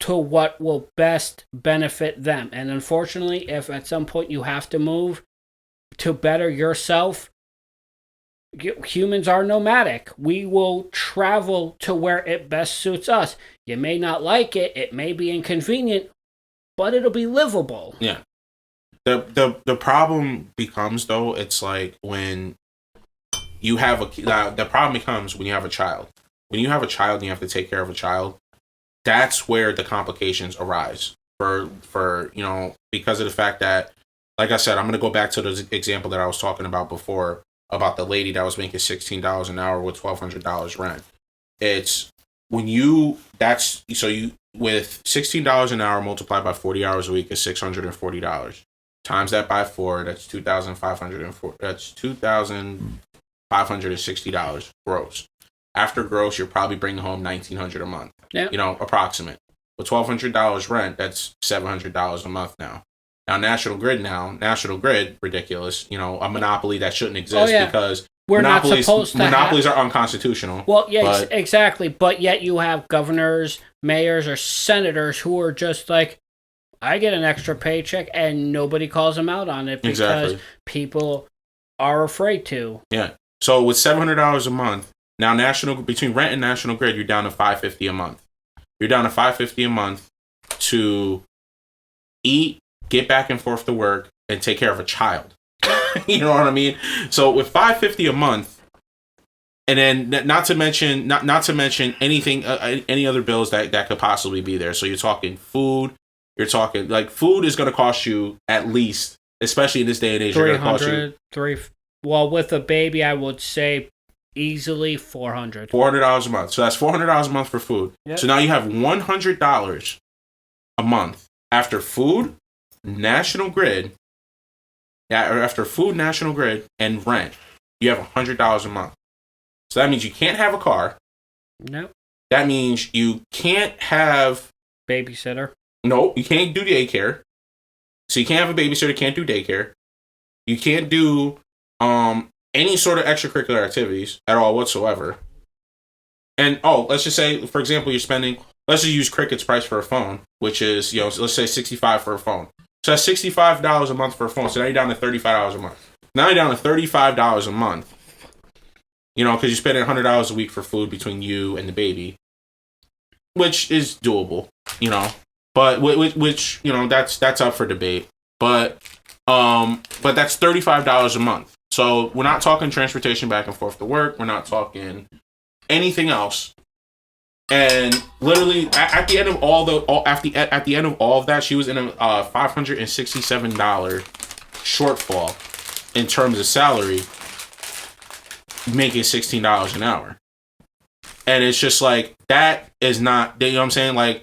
to what will best benefit them. And unfortunately, if at some point you have to move to better yourself, humans are nomadic. We will travel to where it best suits us. You may not like it. It may be inconvenient, but it'll be livable. Yeah. The problem becomes, though, it's like when you have the problem becomes when you have a child. When you have a child and you have to take care of a child, that's where the complications arise for because of the fact that, like I said, I'm going to go back to the example that I was talking about before about the lady that was making $16 an hour with $1,200 rent. It's when with $16 an hour multiplied by 40 hours a week is $640. Times that by 4, that's $2,504. That's $2,560 gross. After gross, you're probably bringing home $1,900 a month. Yeah. Approximate. With $1,200 rent, that's $700 a month now. Now, National Grid, ridiculous. A monopoly that shouldn't exist because we're not supposed to monopolies are unconstitutional. Well, yeah, exactly. But yet you have governors, mayors, or senators who are just like, I get an extra paycheck, and nobody calls them out on it because people are afraid to. Yeah. So with $700 a month, now between rent and National Grid, you're down to $550 a month. You're down to $550 a month to eat, get back and forth to work, and take care of a child. You know what I mean? So with $550 a month, and then not to mention anything, any other bills that could possibly be there. So you're talking food. You're talking food is going to cost you at least, especially in this day and age, well, with a baby, I would say easily $400. $400 a month. So that's $400 a month for food. Yep. So now you have $100 a month after food, National Grid. After food, National Grid, and rent, you have $100 a month. So that means you can't have a car. No. That means you can't have babysitter. No, you can't do daycare. So you can't have a babysitter, can't do daycare. You can't do any sort of extracurricular activities at all whatsoever. And let's just say, for example, let's just use Cricket's price for a phone, which is, let's say $65 for a phone. So that's $65 a month for a phone. So now you're down to $35 a month. Now you're down to $35 a month. Because you're spending $100 a week for food between you and the baby, which is doable, But which that's up for debate. But that's $35 a month. So we're not talking transportation back and forth to work. We're not talking anything else. And literally, at the end of all of that, she was in a $567 shortfall in terms of salary, making $16 an hour. And it's just like, that is not, you know what I'm saying?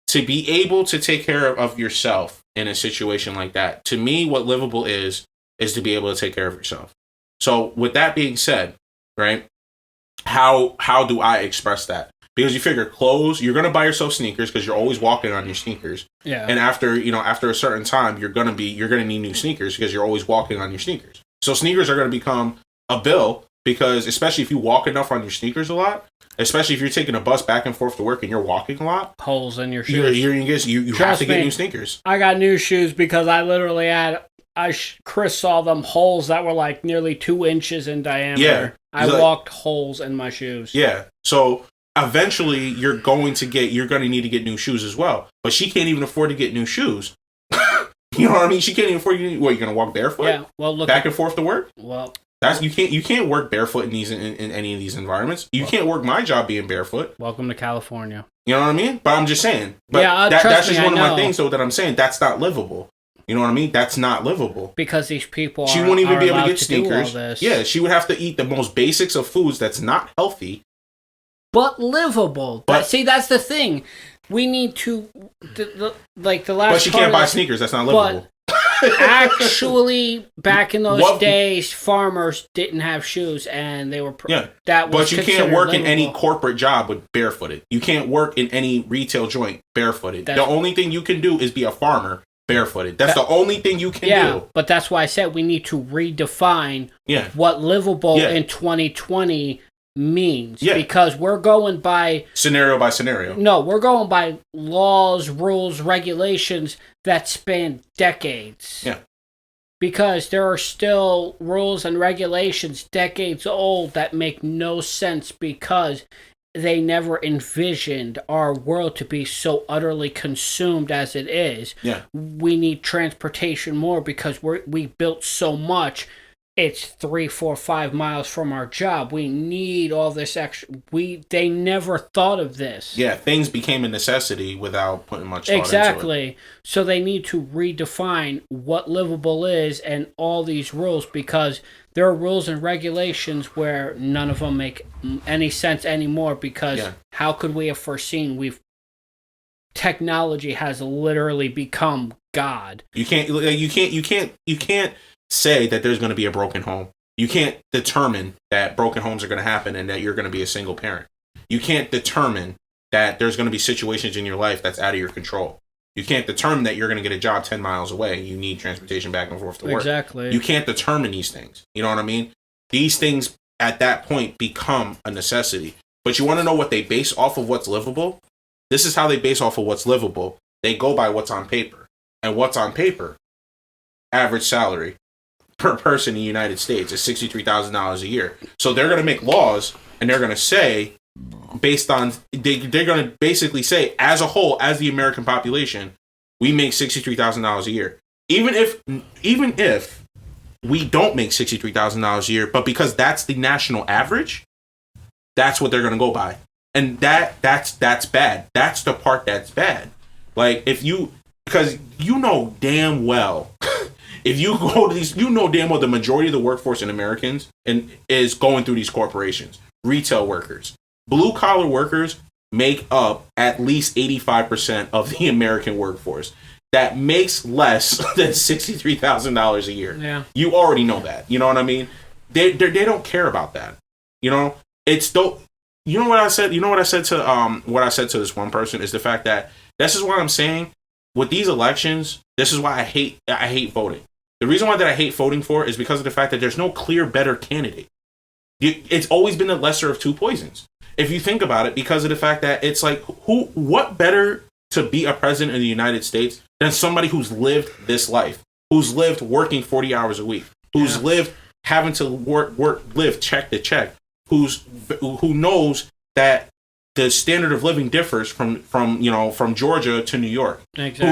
To be able to take care of yourself in a situation like that, to me, what livable is to be able to take care of yourself. So with that being said, right, how do I express that? Because you figure clothes, you're going to buy yourself sneakers because you're always walking on your sneakers. Yeah. And after a certain time, you're going to need new sneakers because you're always walking on your sneakers. So sneakers are going to become a bill because, especially if you walk enough on your sneakers a lot, especially if you're taking a bus back and forth to work and you're walking a lot. Holes in your shoes. You have to get new sneakers. I got new shoes because I literally had, Chris saw them holes that were nearly 2 inches in diameter. Yeah. I walked holes in my shoes. Yeah. So eventually you're going to need to get new shoes as well. But she can't even afford to get new shoes. You know what I mean? She can't even afford you're going to walk barefoot? Yeah. Well, look. Back and forth to work? Well. You can't work barefoot in any of these environments. You can't work my job being barefoot. Welcome to California. You know what I mean? But I'm just saying. But that's just one of my things, though, that I'm saying that's not livable. You know what I mean? That's not livable. Because these people she won't even be able to get sneakers. Yeah, she would have to eat the most basics of foods that's not healthy. But livable. That's the thing. We need to, the last. But she can't buy sneakers. That's not livable. Actually, back in those days, farmers didn't have shoes, and they were but you can't work in any corporate job with barefooted. You can't work in any retail joint barefooted. The only thing you can do is be a farmer barefooted. That's the only thing you can do. But that's why I said we need to redefine what livable in 2020 means. Yeah. Because we're going by scenario. No, we're going by laws, rules, regulations that span decades. Yeah. Because there are still rules and regulations decades old that make no sense because they never envisioned our world to be so utterly consumed as it is. Yeah. We need transportation more because we built so much. It's 3, 4, 5 miles from our job. We need all this extra. They never thought of this. Yeah, things became a necessity without putting much thought exactly. into it. So they need to redefine what livable is and all these rules, because there are rules and regulations where none of them make any sense anymore. Because how could we have foreseen technology has literally become God? You can't say that there's going to be a broken home. You can't determine that broken homes are going to happen and that you're going to be a single parent. You can't determine that there's going to be situations in your life that's out of your control. You can't determine that you're going to get a job 10 miles away. You need transportation back and forth to work. Exactly. You can't determine these things. You know what I mean? These things at that point become a necessity. But you want to know what they base off of what's livable? This is how they base off of what's livable. They go by what's on paper. And what's on paper? Average salary per person in the United States is $63,000 a year. So they're going to make laws, and they're going to say, based on, they're going to basically say, as a whole, as the American population, we make $63,000 a year. Even if we don't make $63,000 a year, but because that's the national average, that's what they're going to go by. And that's bad. That's the part that's bad. Like, because you know damn well, if you go to these, you know damn well the majority of the workforce in Americans is going through these corporations. Retail workers. Blue collar workers make up at least 85% of the American workforce. That makes less than $63,000 a year. Yeah. You already know that. You know what I mean? They don't care about that. You know? It's still, you know what I said? You know what I said to this one person is the fact that this is what I'm saying with these elections. This is why I hate voting. The reason why that I hate voting for is because of the fact that there's no clear better candidate. It's always been the lesser of two poisons. If you think about it, because of the fact that it's like, what better to be a president of the United States than somebody who's lived this life, who's lived working 40 hours a week, who's lived having to live check to check, who knows that the standard of living differs from Georgia to New York. Exactly.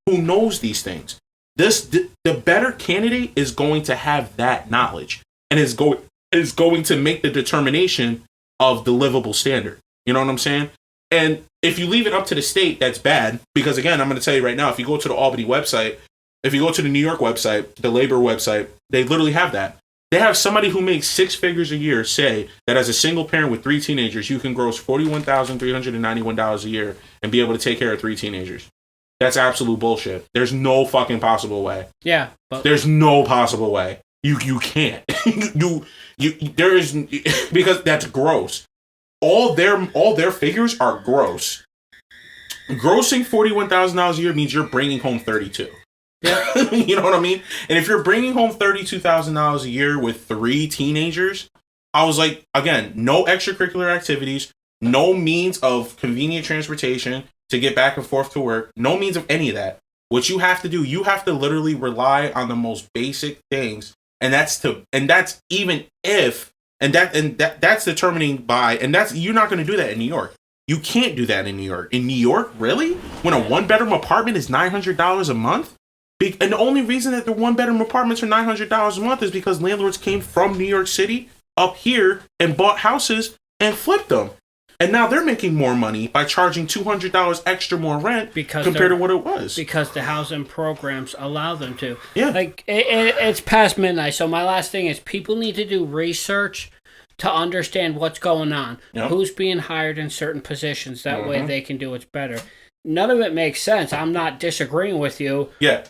Who knows these things. The better candidate is going to have that knowledge and is going to make the determination of the livable standard. You know what I'm saying? And if you leave it up to the state, that's bad. Because again, I'm going to tell you right now, if you go to the Albany website, if you go to the New York website, the labor website, they literally have that. They have somebody who makes 6 figures a year say that as a single parent with 3 teenagers, you can gross $41,391 a year and be there to take care of 3 teenagers. That's absolute bullshit. There's no fucking possible way. Yeah. But there's no possible way. You can't. There is, because that's gross. All their figures are gross. Grossing $41,000 a year means you're bringing home 32. Yeah. You know what I mean? And if you're bringing home $32,000 a year with 3 teenagers, I was like, again, no extracurricular activities, no means of convenient transportation to get back and forth to work, no means of any of that. What you have to do, you have to literally rely on the most basic things, and that's even if, and that's determining by, and that's, you're not going to do that in New York. You can't do that in New York. In New York, really? When a 1-bedroom apartment is $900 a month? And the only reason that the 1-bedroom apartments are $900 a month is because landlords came from New York City up here and bought houses and flipped them. And now they're making more money by charging $200 extra more rent compared to what it was. Because the housing programs allow them to. Yeah. Like, it's past midnight, so my last thing is people need to do research to understand what's going on. Yep. Who's being hired in certain positions. That way they can do it better. None of it makes sense. I'm not disagreeing with you. Yeah.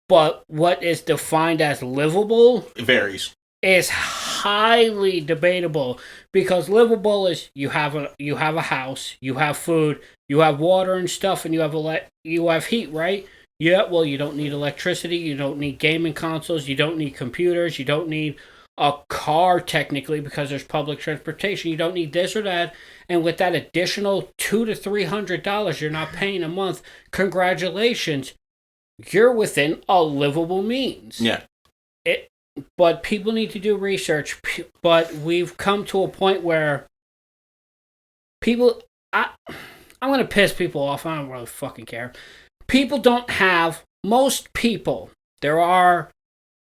But what is defined as livable... It varies. Is highly debatable, because livable is you have a house, you have food, you have water and stuff, and you have heat, right? Yeah, well, you don't need electricity, you don't need gaming consoles, you don't need computers, you don't need a car technically because there's public transportation, you don't need this or that, and with that additional $200 to $300 you're not paying a month, congratulations, you're within a livable means. Yeah. But people need to do research. But we've come to a point where People, I'm going to piss people off. I don't really fucking care. People don't have, most people, there are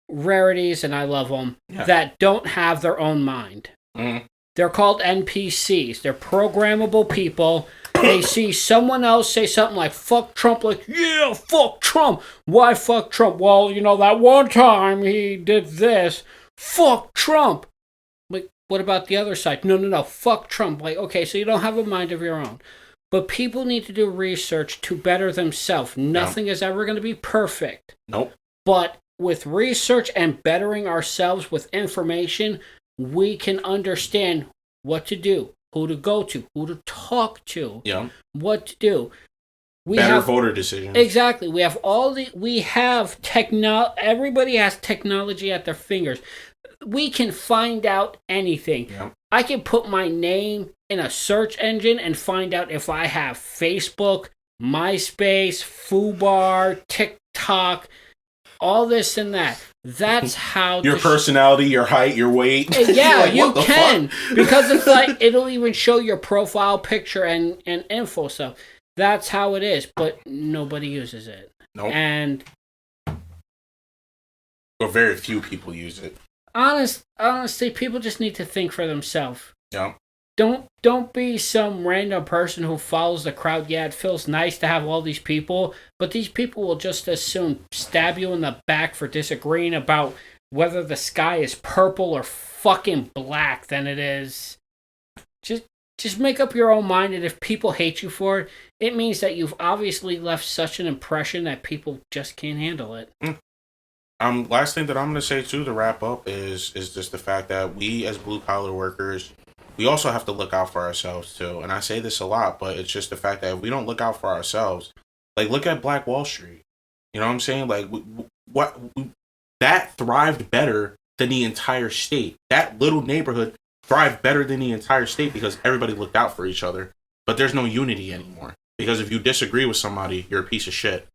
rarities, and I love them, that don't have their own mind. Mm. They're called NPCs. They're programmable people. They see someone else say something like, fuck Trump, like, yeah, fuck Trump. Why fuck Trump? Well, that one time he did this. Fuck Trump. Like, what about the other side? No, fuck Trump. Like, okay, so you don't have a mind of your own. But people need to do research to better themselves. Nothing is ever going to be perfect. Nope. But with research and bettering ourselves with information, we can understand what to do, who to go to, who to talk to, what to do. Better voter decisions. Exactly. Everybody has technology at their fingers. We can find out anything. Yep. I can put my name in a search engine and find out if I have Facebook, MySpace, FooBar, TikTok, all this and that. That's how your personality, your height, your weight. Yeah, like, you can. Because it's like it'll even show your profile picture and info stuff. That's how it is, but nobody uses it. Nope. And or very few people use it. Honestly, people just need to think for themselves. Yeah. Don't be some random person who follows the crowd. Yeah, it feels nice to have all these people, but these people will just as soon stab you in the back for disagreeing about whether the sky is purple or fucking black than it is. Just make up your own mind, and if people hate you for it, it means that you've obviously left such an impression that people just can't handle it. Last thing that I'm going to say, too, to wrap up is just the fact that we, as blue-collar workers, we also have to look out for ourselves, too. And I say this a lot, but it's just the fact that if we don't look out for ourselves, like, look at Black Wall Street. You know what I'm saying? Like, that thrived better than the entire state. That little neighborhood thrived better than the entire state because everybody looked out for each other. But there's no unity anymore. Because if you disagree with somebody, you're a piece of shit.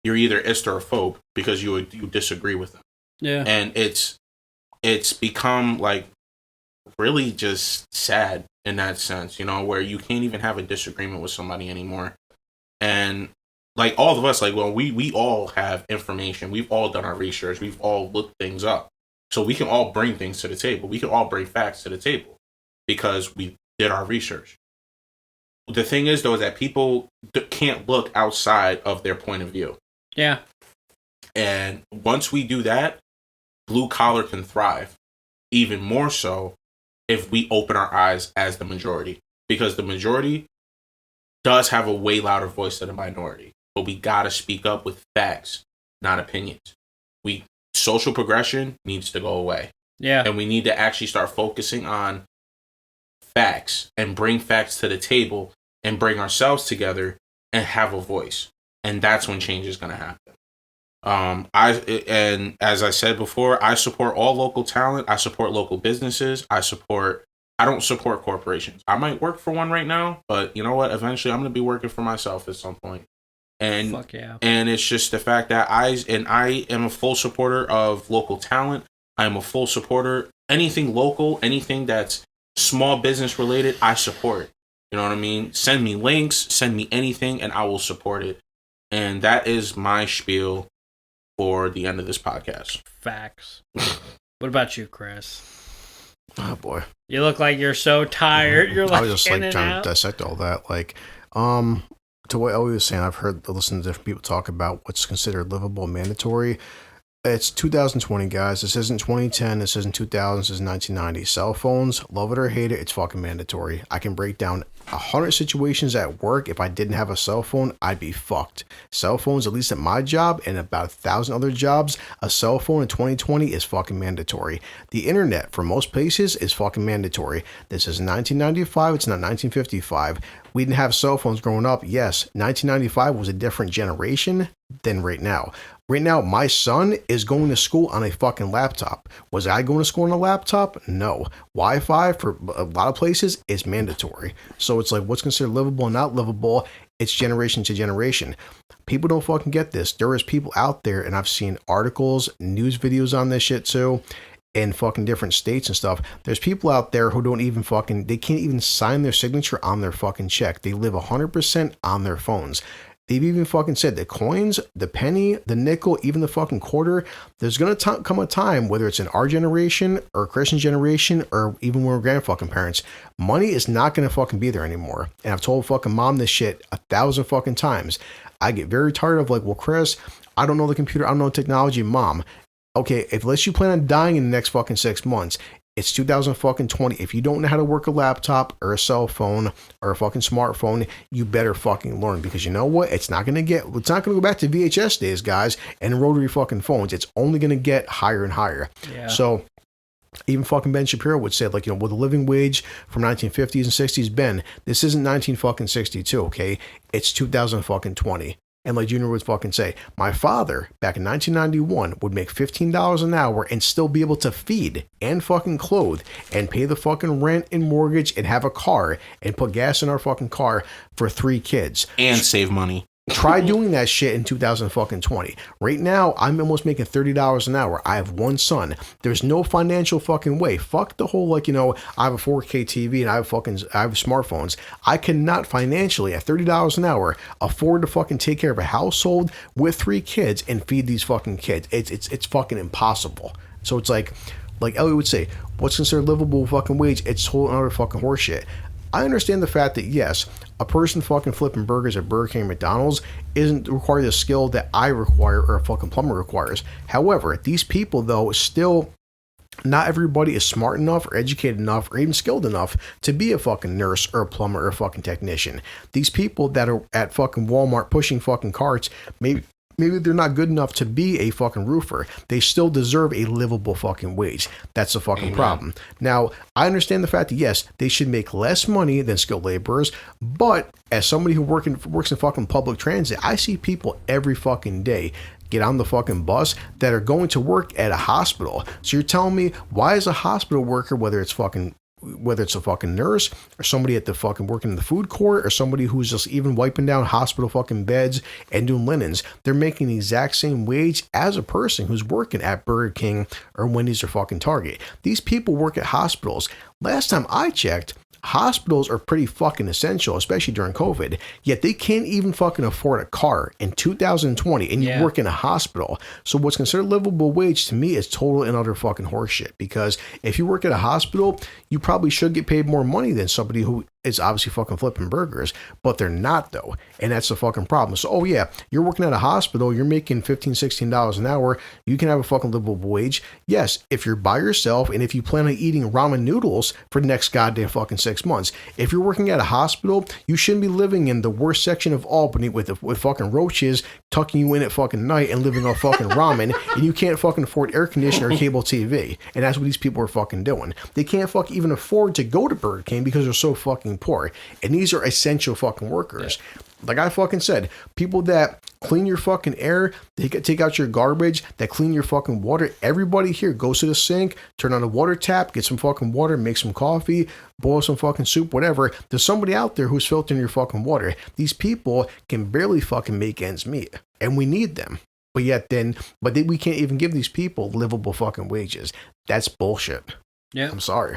You're either ist or a phobe because you disagree with them. Yeah. And it's become like really just sad in that sense, where you can't even have a disagreement with somebody anymore. And like all of us, like, well, we all have information. We've all done our research. We've all looked things up. So we can all bring things to the table. We can all bring facts to the table because we did our research. The thing is, though, is that people can't look outside of their point of view. Yeah. And once we do that, blue collar can thrive even more so if we open our eyes as the majority. Because the majority does have a way louder voice than the minority. But we got to speak up with facts, not opinions. Social progression needs to go away. Yeah. And we need to actually start focusing on facts and bring facts to the table and bring ourselves together and have a voice. And that's when change is going to happen. And as I said before, I support all local talent. I support local businesses. I don't support corporations. I might work for one right now, but you know what? Eventually I'm going to be working for myself at some point. And fuck yeah. And it's just the fact that I am a full supporter of local talent. I am a full supporter. Anything local, anything that's small business related, I support. You know what I mean? Send me links, send me anything, and I will support it. And that is my spiel for the end of this podcast. Facts. What about you, Chris? Oh boy, you look like you're so tired. You're like I was just like trying to dissect all that. Like, to what Ellie was saying, I've listened to different people talk about what's considered livable, mandatory. It's 2020, guys. This isn't 2010. This isn't 2000. This is 1990. Cell phones, love it or hate it, it's fucking mandatory. I can break down 100 situations at work. If I didn't have a cell phone, I'd be fucked. Cell phones, at least at my job and about 1,000 other jobs, a cell phone in 2020 is fucking mandatory. The internet, for most places, is fucking mandatory. This is 1995. It's not 1955. We didn't have cell phones growing up. Yes, 1995 was a different generation than right now. Right now, my son is going to school on a fucking laptop. Was I going to school on a laptop? No. Wi-Fi for a lot of places is mandatory. So it's like, what's considered livable and not livable? It's generation to generation. People don't fucking get this. There is people out there, and I've seen articles, news videos on this shit too. in fucking different states and stuff. There's people out there who don't even they can't even sign their signature on their fucking check. They live 100% on their phones. They've even fucking said the coins, the penny, the nickel, even the fucking quarter, there's going to come a time, whether it's in our generation or Christian generation or even when we're grandfucking parents, money is not going to fucking be there anymore. And I've told fucking mom this shit 1,000 fucking times. I get very tired of like, well, Chris, I don't know the computer, I don't know technology. Mom, okay, unless you plan on dying in the next fucking 6 months, it's 2020. If you don't know how to work a laptop or a cell phone or a fucking smartphone, you better fucking learn, because you know what? It's not gonna go back to VHS days, guys, and rotary fucking phones. It's only gonna get higher and higher. Yeah. So even fucking Ben Shapiro would say, like, with the living wage from 1950s and 60s, Ben, this isn't 1962, okay? It's 2020. And like Junior would fucking say, my father back in 1991 would make $15 an hour and still be able to feed and fucking clothe and pay the fucking rent and mortgage and have a car and put gas in our fucking car for 3 kids. And save money. Try doing that shit in 2020. Right now, I'm almost making $30 an hour. I have 1 son. There's no financial fucking way. Fuck the whole, like, I have a 4K TV and I have smartphones. I cannot financially, at $30 an hour, afford to fucking take care of a household with 3 kids and feed these fucking kids. It's fucking impossible. So it's like Ellie would say, what's considered livable fucking wage? It's whole other fucking horseshit. I understand the fact that, yes, a person fucking flipping burgers at Burger King and McDonald's isn't require the skill that I require or a fucking plumber requires. However, these people, though, still, not everybody is smart enough or educated enough or even skilled enough to be a fucking nurse or a plumber or a fucking technician. These people that are at fucking Walmart pushing fucking carts, maybe they're not good enough to be a fucking roofer. They still deserve a livable fucking wage. That's the fucking problem. Now, I understand the fact that, yes, they should make less money than skilled laborers, but as somebody who works in fucking public transit, I see people every fucking day get on the fucking bus that are going to work at a hospital. So you're telling me, why is a hospital worker, whether it's a fucking nurse or somebody at the fucking working in the food court or somebody who's just even wiping down hospital fucking beds and doing linens, they're making the exact same wage as a person who's working at Burger King or Wendy's or fucking Target. These people work at hospitals. Last time I checked, hospitals are pretty fucking essential, especially during COVID, yet they can't even fucking afford a car in 2020 and you work in a hospital. So what's considered livable wage to me is total and utter fucking horseshit, because if you work at a hospital, you probably should get paid more money than somebody who is obviously fucking flipping burgers, but they're not, though. And that's the fucking problem. So, you're working at a hospital, you're making $15, $16 an hour, you can have a fucking livable wage. Yes, if you're by yourself and if you plan on eating ramen noodles for the next goddamn fucking 6 months. If you're working at a hospital, you shouldn't be living in the worst section of Albany with fucking roaches tucking you in at fucking night and living off fucking ramen, and you can't fucking afford air conditioner or cable TV. And that's what these people are fucking doing. They can't fucking even afford to go to Burger King because they're so fucking poor. And these are essential fucking workers. Yeah. Like I fucking said, people that clean your fucking air, they take out your garbage, that clean your fucking water. Everybody here goes to the sink, turn on the water tap, get some fucking water, make some coffee, boil some fucking soup, whatever. There's somebody out there who's filtering your fucking water. These people can barely fucking make ends meet, and we need them. But we can't even give these people livable fucking wages. That's bullshit. Yeah, I'm sorry.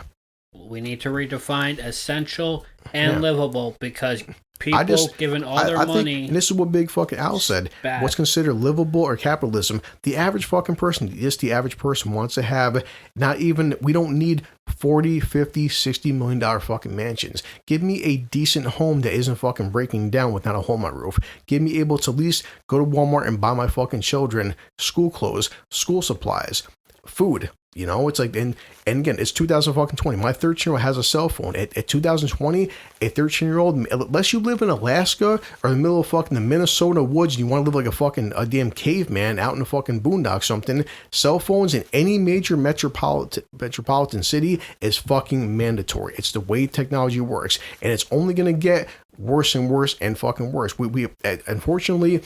We need to redefine essential and livable, because people giving all their money. Think, and this is what Big fucking Al said. Bad. What's considered livable or capitalism? The average fucking person, the average person wants to have we don't need 40, 50, $60 million fucking mansions. Give me a decent home that isn't fucking breaking down without a hole on my roof. Give me able to at least go to Walmart and buy my fucking children school clothes, school supplies, food. It's like, and again, it's 2020. My 13-year-old has a cell phone. At 2020, a 13-year-old, unless you live in Alaska or in the middle of fucking the Minnesota woods and you want to live like a damn caveman out in the fucking boondocks, something, cell phones in any major metropolitan city is fucking mandatory. It's the way technology works, and it's only going to get worse and worse and fucking worse. We unfortunately,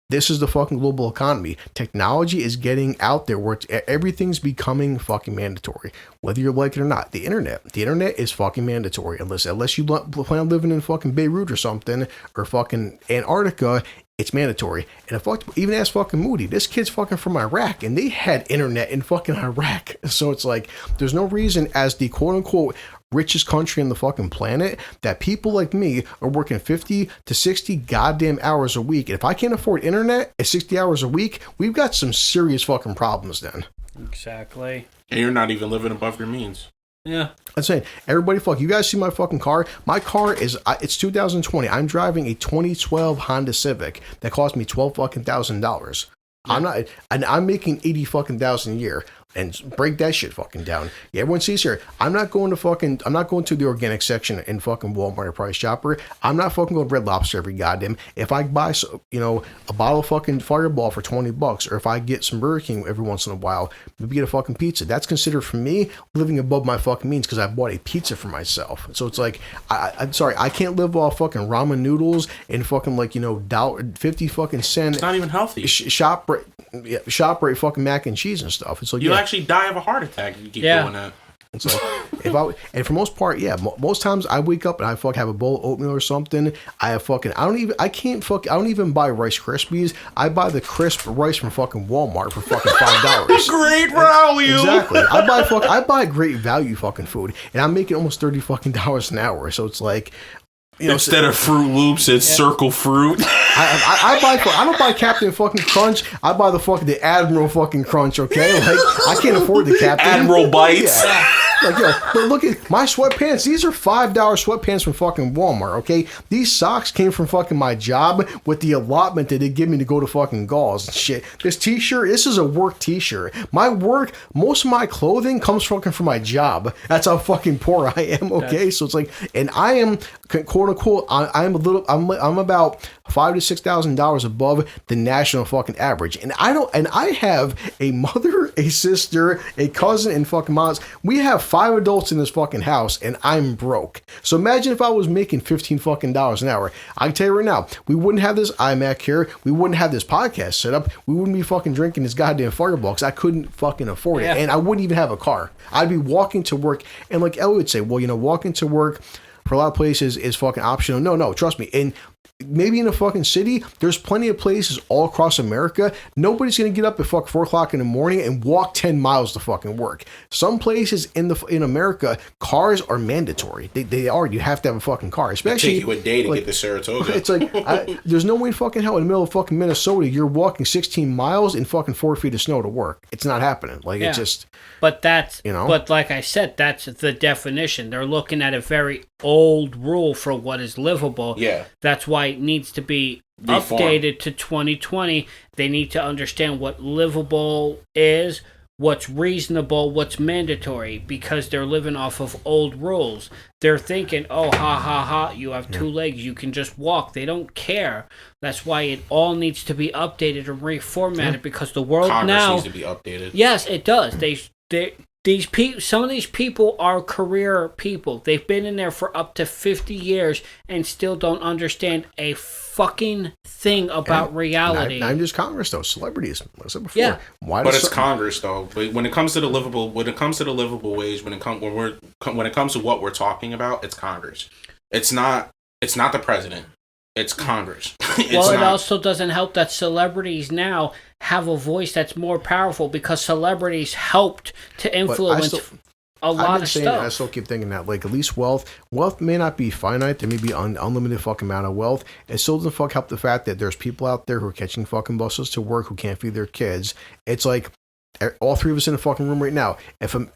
this is the fucking global economy. Technology is getting out there where everything's becoming fucking mandatory, whether you like it or not. The internet is fucking mandatory unless you plan on living in fucking Beirut or something, or fucking Antarctica it's mandatory. And even ask fucking Moody, this kid's fucking from Iraq, and they had internet in fucking Iraq. So it's like, there's no reason as the quote unquote richest country on the fucking planet that people like me are working 50 to 60 goddamn hours a week. And if I can't afford internet at 60 hours a week, we've got some serious fucking problems then. Exactly. And you're not even living above your means. Yeah. I'm saying, everybody, you guys see my fucking car? My car it's 2020. I'm driving a 2012 Honda Civic that cost me $12,000. Yeah. I'm making 80 fucking thousand a year. And break that shit fucking down. Yeah, everyone sees here. I'm not going to the organic section in fucking Walmart or Price Chopper. I'm not fucking going to Red Lobster every goddamn. If I buy, a bottle of fucking Fireball for $20, or if I get some Burger King every once in a while, maybe get a fucking pizza. That's considered for me living above my fucking means because I bought a pizza for myself. So it's like, I'm sorry, I can't live off fucking ramen noodles and fucking $50 fucking cent. It's not even healthy. ShopRite fucking mac and cheese and stuff. It's like, you actually die of a heart attack if you keep doing that. And so, and for most part, most times I wake up and I have a bowl of oatmeal or something. I don't even buy Rice Krispies. I buy the crisp rice from fucking Walmart for fucking $5. Great value. Exactly. I buy great value fucking food, and I'm making almost $30 fucking an hour. So it's like, instead of Fruit Loops, it's Circle Fruit. I don't buy Captain fucking Crunch. I buy the Admiral fucking Crunch. Okay, like I can't afford the Captain Admiral Bites. Yeah. But look at my sweatpants. These are $5 sweatpants from fucking Walmart. Okay, these socks came from fucking my job with the allotment that they give me to go to fucking Gauls and shit. This T-shirt, this is a work T-shirt. Most of my clothing comes fucking from my job. That's how fucking poor I am. Okay, so it's like, and I am quote unquote, I'm about $5,000 to $6,000 above the national fucking average, and I have a mother, a sister, a cousin, and fucking moms. We have 5 adults in this fucking house, and I'm broke. So imagine if I was making $15 fucking an hour. I can tell you right now, we wouldn't have this iMac here. We wouldn't have this podcast set up. We wouldn't be fucking drinking this goddamn Fireball because I couldn't fucking afford it, and I wouldn't even have a car. I'd be walking to work, and like Ellie would say, well, walking to work for a lot of places is fucking optional. No, trust me. And maybe in a fucking city, there's plenty of places all across America. Nobody's gonna get up at fucking 4 o'clock in the morning and walk 10 miles to fucking work. Some places in America, cars are mandatory. They are. You have to have a fucking car. Especially take you a day to get to Saratoga. It's like there's no way in fucking hell in the middle of fucking Minnesota you're walking 16 miles in fucking 4 feet of snow to work. It's not happening. Like it's just. But that's But like I said, that's the definition. They're looking at a very old rule for what is livable. Yeah. That's why it needs to be updated to 2020. They need to understand what livable is, what's reasonable, what's mandatory, because they're living off of old rules. They're thinking, oh, ha, you have 2 legs, you can just walk. They don't care. That's why it all needs to be updated and reformatted, because the world Congress needs to be updated. Yes, it does. Some of these people are career people. They've been in there for up to 50 years and still don't understand a fucking thing about reality. Not just Congress though, celebrities. Like I said before. Yeah. It's Congress though. But when it comes to the livable wage, when it comes to what we're talking about, it's Congress. It's not the president. It's Congress. It also doesn't help that celebrities now have a voice that's more powerful because celebrities helped to influence a lot of stuff. I still keep thinking that, like, at least wealth may not be finite. There may be unlimited fucking amount of wealth. It still doesn't help the fact that there's people out there who are catching fucking buses to work who can't feed their kids. It's like, all 3 of us in the fucking room right now.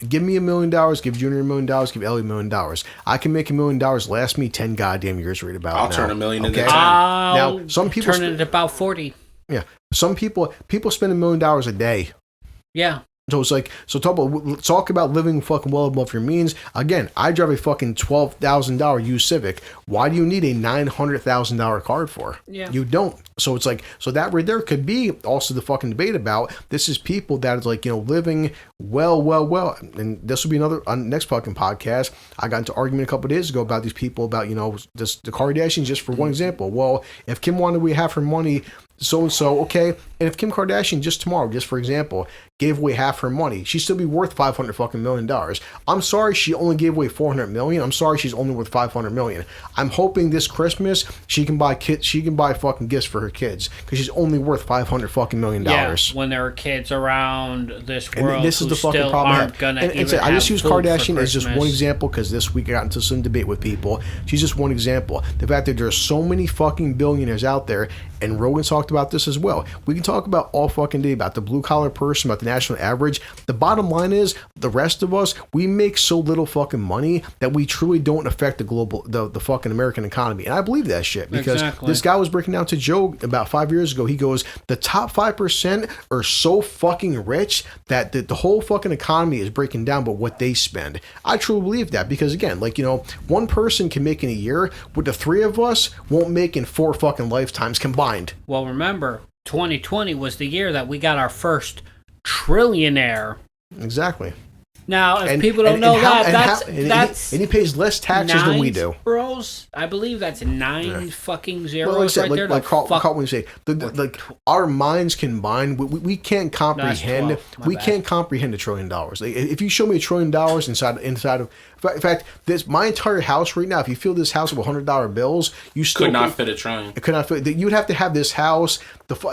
Give me $1 million, give Junior $1 million, give Ellie $1 million. I can make $1 million last me 10 goddamn years right about. I'll turn $1 million into 10. Now some people turn it about 40. Yeah, some people spend $1 million a day. Yeah. So it's like, talk about living fucking well above your means. Again, I drive a fucking $12,000 used Civic. Why do you need a $900,000 card for? Yeah. You don't. So it's like, so that right there could be also the fucking debate about, this is people that is like, living well. And this will be another, next fucking podcast. I got into an argument a couple of days ago about these people about, the Kardashians, just for one example. Well, if Kim wanted to have her money so-and-so, okay? And if Kim Kardashian just tomorrow, just for example, gave away half her money, she'd still be worth $500 million. I'm sorry she only gave away $400 million. I'm sorry she's only worth $500 million. I'm hoping this Christmas she can buy fucking gifts for her kids because she's only worth $500 million. Yeah, when there are kids around this world and this is the fucking still problem aren't gonna even have I just use Kardashian as Christmas. just one example because this week I got into some debate with people. She's just one example. The fact that there's so many fucking billionaires out there, and Rogan talked about this as well. We can talk about all fucking day about the blue collar person, about the national average. The bottom line is the rest of us, we make so little fucking money that we truly don't affect the fucking American economy. And I believe that shit because this guy was breaking down to Joe about 5 years ago. He goes, the top 5% are so fucking rich that the whole fucking economy is breaking down by what they spend. I truly believe that because again, like, you know, one person can make in a year what the three of us won't make in 4 fucking lifetimes combined. Well, remember, 2020 was the year that we got our first trillionaire. Exactly. Now, if people don't know that's and he pays less taxes than we do. Zeros? I believe that's 9 fucking zeros well, like right there. Like Carl, when you say, like our minds combined, we can't comprehend. We can't comprehend $1 trillion. Like, if you show me $1 trillion inside of, in fact, my entire house right now. If you fill this house with $100 bills, you still could not fit $1 trillion. It could not fit. You would have to have this house.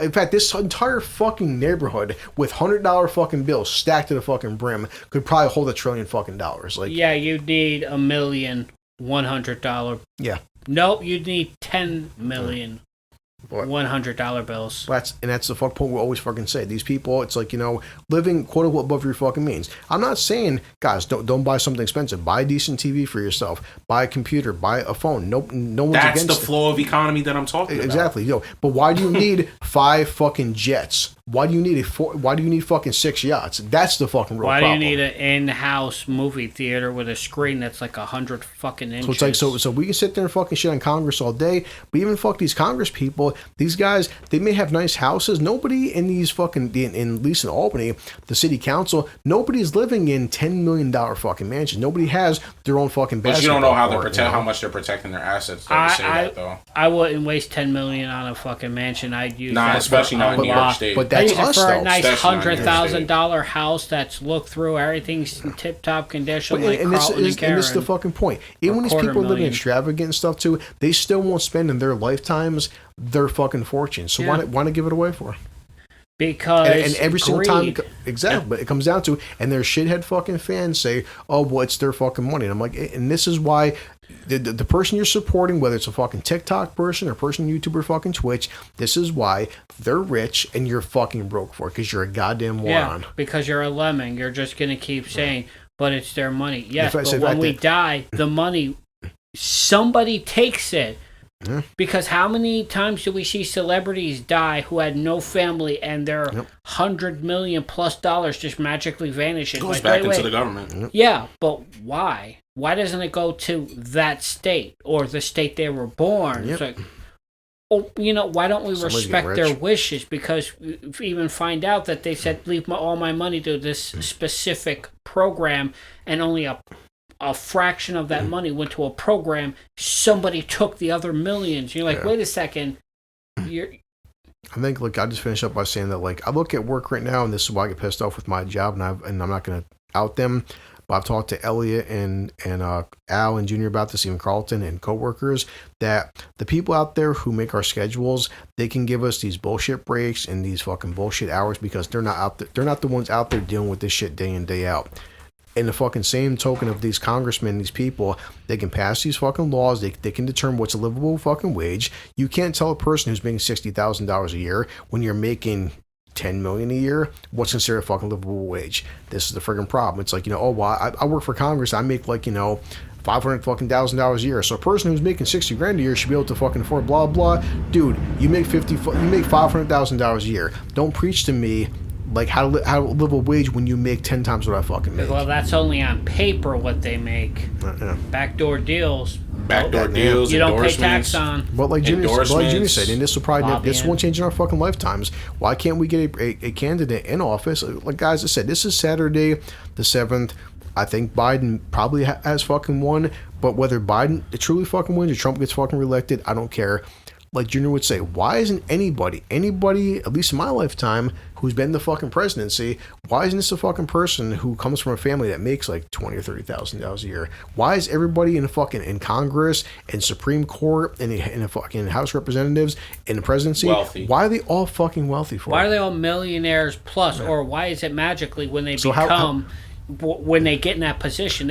In fact, this entire fucking neighborhood with $100 fucking bills stacked to the fucking brim could probably hold $1 trillion fucking dollars. Like, yeah, you'd need $1,100. Yeah. Nope, you'd need 10 million. $100 bills. That's the fuck point we always fucking say. These people, it's like, you know, living quote unquote above your fucking means. I'm not saying, guys, don't buy something expensive. Buy a decent TV for yourself. Buy a computer. Buy a phone. No one's That's against the flow of economy that I'm talking about. Exactly. You know, but why do you need 5 fucking jets? Why do you need fucking 6 yachts? That's the fucking real problem. Why do you need an in-house movie theater with a screen that's like 100 fucking inches? So it's like, so we can sit there and fucking shit on Congress all day, but even fuck these Congress people, these guys, they may have nice houses. Nobody in these fucking, at least in Albany, the city council, nobody's living in $10 million fucking mansions. Nobody has their own fucking basketball. But you don't know how much they're protecting their assets. I wouldn't waste $10 million on a fucking mansion. I'd use especially not in New York State. But that's us, for though. a nice $100,000 house that's looked through, everything's in tip-top condition. And this is the fucking point. Even when these people are living extravagant and stuff too, they still won't spend in their lifetimes their fucking fortunes. So why not give it away for? Because and every single time, exactly. But it comes down to, and their shithead fucking fans say, "Oh, well, it's their fucking money." And I'm like, and this is why the person you're supporting, whether it's a fucking TikTok person or person YouTuber, fucking Twitch, this is why they're rich and you're fucking broke for it because you're a goddamn moron. Yeah, because you're a lemming. You're just gonna keep saying, "But it's their money." Yes, but when we die, the money, somebody takes it. Yeah. Because how many times do we see celebrities die who had no family and their $100 million+ just magically vanishes? It goes back into the government. Yeah, but why? Why doesn't it go to that state or the state they were born? It's like, oh, you know, why don't we respect their wishes? Because if we even find out that they said, leave all my money to this specific program and only a fraction of that money went to a program, somebody took the other millions. You're like, wait a second. I think, look, I'll just finish up by saying that, like, I look at work right now, and this is why I get pissed off with my job, and I'm not going to out them, but I've talked to Elliot and Al and Junior about this, even Carlton and coworkers, that the people out there who make our schedules, they can give us these bullshit breaks and these fucking bullshit hours because they're not out there. They're not the ones out there dealing with this shit day in, day out. In the fucking same token of these congressmen, these people, they can pass these fucking laws. They can determine what's a livable fucking wage. You can't tell a person who's making $60,000 a year when you're making $10 million a year what's considered a fucking livable wage. This is the friggin' problem. It's like, you know, oh, well, I work for Congress. I make like, you know, $500,000 a year. So a person who's making $60,000 a year should be able to fucking afford blah blah. Dude, you make $500,000 a year. Don't preach to me like how to live a wage when you make 10 times what I fucking make. Well, that's only on paper what they make. Backdoor deals. You don't pay tax on. But like Junior said, and this won't change in our fucking lifetimes. Why can't we get a candidate in office? Like guys, I said, this is Saturday the 7th. I think Biden probably has fucking won. But whether Biden truly fucking wins or Trump gets fucking reelected, I don't care. like Junior would say, why isn't anybody, at least in my lifetime, who's been in the fucking presidency, why isn't this a fucking person who comes from a family that makes like $20,000 or $30,000 a year? Why is everybody in Congress and Supreme Court and in the fucking House of Representatives in the presidency wealthy? Why are they all fucking wealthy for? Why are they all millionaires plus? Or why is it magically when they when they get in that position,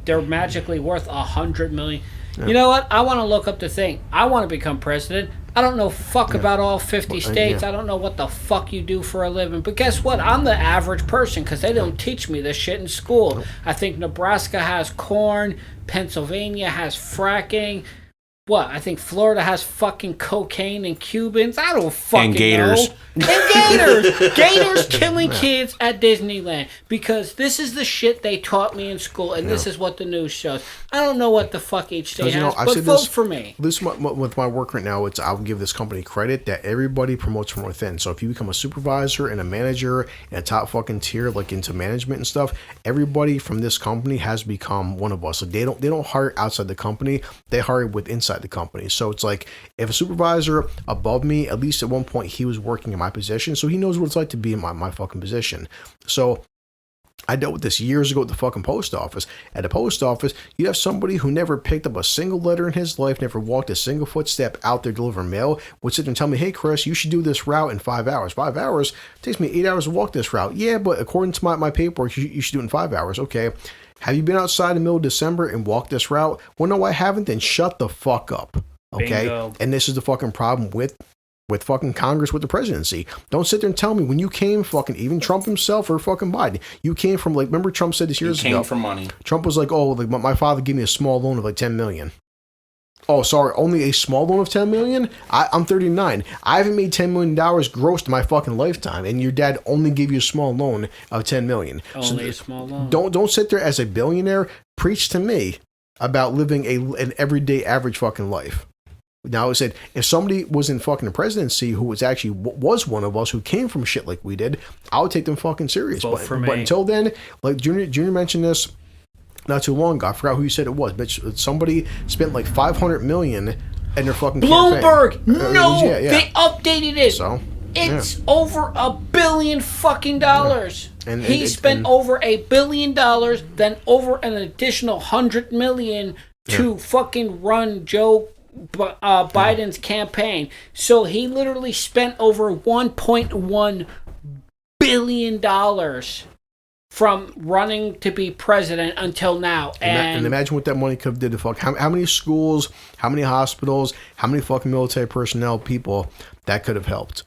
they're magically worth $100 million? Yeah. You know what? I want to look up the thing. I want to become president. I don't know fuck about all 50 states. I don't know what the fuck you do for a living. But guess what? I'm the average person because they don't teach me this shit in school. I think Nebraska has corn. Pennsylvania has fracking. What? I think Florida has fucking cocaine and Cubans. I don't fucking know. And gators. Gators killing kids at Disneyland. Because this is the shit they taught me in school, and this is what the news shows. I don't know what the fuck each state has, but vote for me. With my work right now, I'll give this company credit that everybody promotes from within. So if you become a supervisor and a manager and a top fucking tier, like into management and stuff, everybody from this company has become one of us. Like they don't hire outside the company. They hire with inside the company. So it's like if a supervisor above me, at least at one point he was working in my position, so he knows what it's like to be in my fucking position. So I dealt with this years ago at the fucking post office. At the post office, you have somebody who never picked up a single letter in his life, never walked a single footstep out there delivering mail, would sit there and tell me, hey Chris, you should do this route in 5 hours. 5 hours? It takes me 8 hours to walk this route. Yeah, but according to my paperwork, you should do it in 5 hours. Okay. Have you been outside in the middle of December and walked this route? Well, no, I haven't. Then shut the fuck up. Okay. Bingo. And this is the fucking problem with fucking Congress, with the presidency. Don't sit there and tell me when you came, fucking even Trump himself or fucking Biden, you came from, like, remember Trump said this years ago? Came from money. Trump was like, oh, like my father gave me a small loan of like $10 million. Oh, sorry, only a small loan of $10 million? I'm 39. I haven't made $10 million gross in my fucking lifetime, and your dad only gave you a small loan of $10 million. Only a small loan. Don't sit there as a billionaire. Preach to me about living an everyday average fucking life. Now, I said, if somebody was in fucking the presidency who was actually was one of us who came from shit like we did, I would take them fucking serious. But until then, like Junior mentioned this not too long ago. I forgot who you said it was, but somebody spent like $500 million in their fucking Bloomberg. Campaign. No, they updated it. So it's over $1 billion fucking dollars. Yeah. And he spent over $1 billion, then over an additional $100 million to fucking run Joe Biden's campaign. So he literally spent over $1.1 billion from running to be president until now. And imagine what that money could have did to fuck. How many schools, how many hospitals, how many fucking military personnel people that could have helped.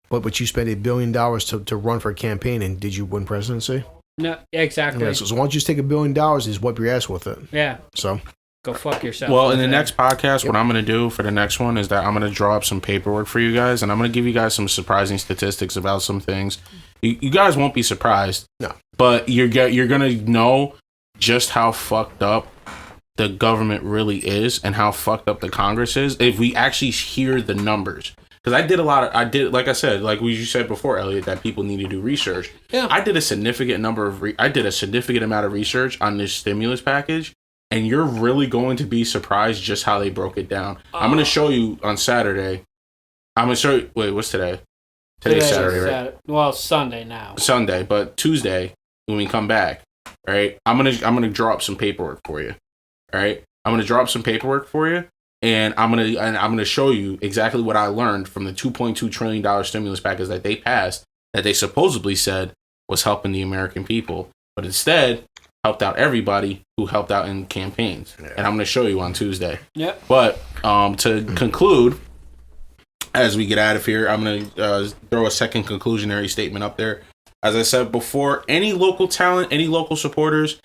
But you spent $1 billion to run for a campaign, and did you win presidency? No, exactly. Yeah, so why don't you just take $1 billion and just wipe your ass with it? Yeah. So go fuck yourself. Well, in the next podcast, what I'm going to do for the next one is that I'm going to draw up some paperwork for you guys, and I'm going to give you guys some surprising statistics about some things. You guys won't be surprised. No. But you're going to know just how fucked up the government really is and how fucked up the Congress is if we actually hear the numbers. Because like I said, like you said before, Elliot, that people need to do research. Yeah. I did a significant amount of research on this stimulus package. And you're really going to be surprised just how they broke it down. I'm going to show you on Saturday. I'm going to show you. Wait, what's today? Today's Saturday, right? Well, Sunday now. Sunday, but Tuesday when we come back, right? I'm gonna draw up some paperwork for you. All right? I'm gonna draw up some paperwork for you, and I'm gonna show you exactly what I learned from the $2.2 trillion stimulus package that they passed, that they supposedly said was helping the American people, but instead helped out everybody who helped out in campaigns. Yeah. And I'm going to show you on Tuesday. Yep. But to conclude, as we get out of here, I'm going to throw a second conclusionary statement up there. As I said before, any local talent, any local supporters,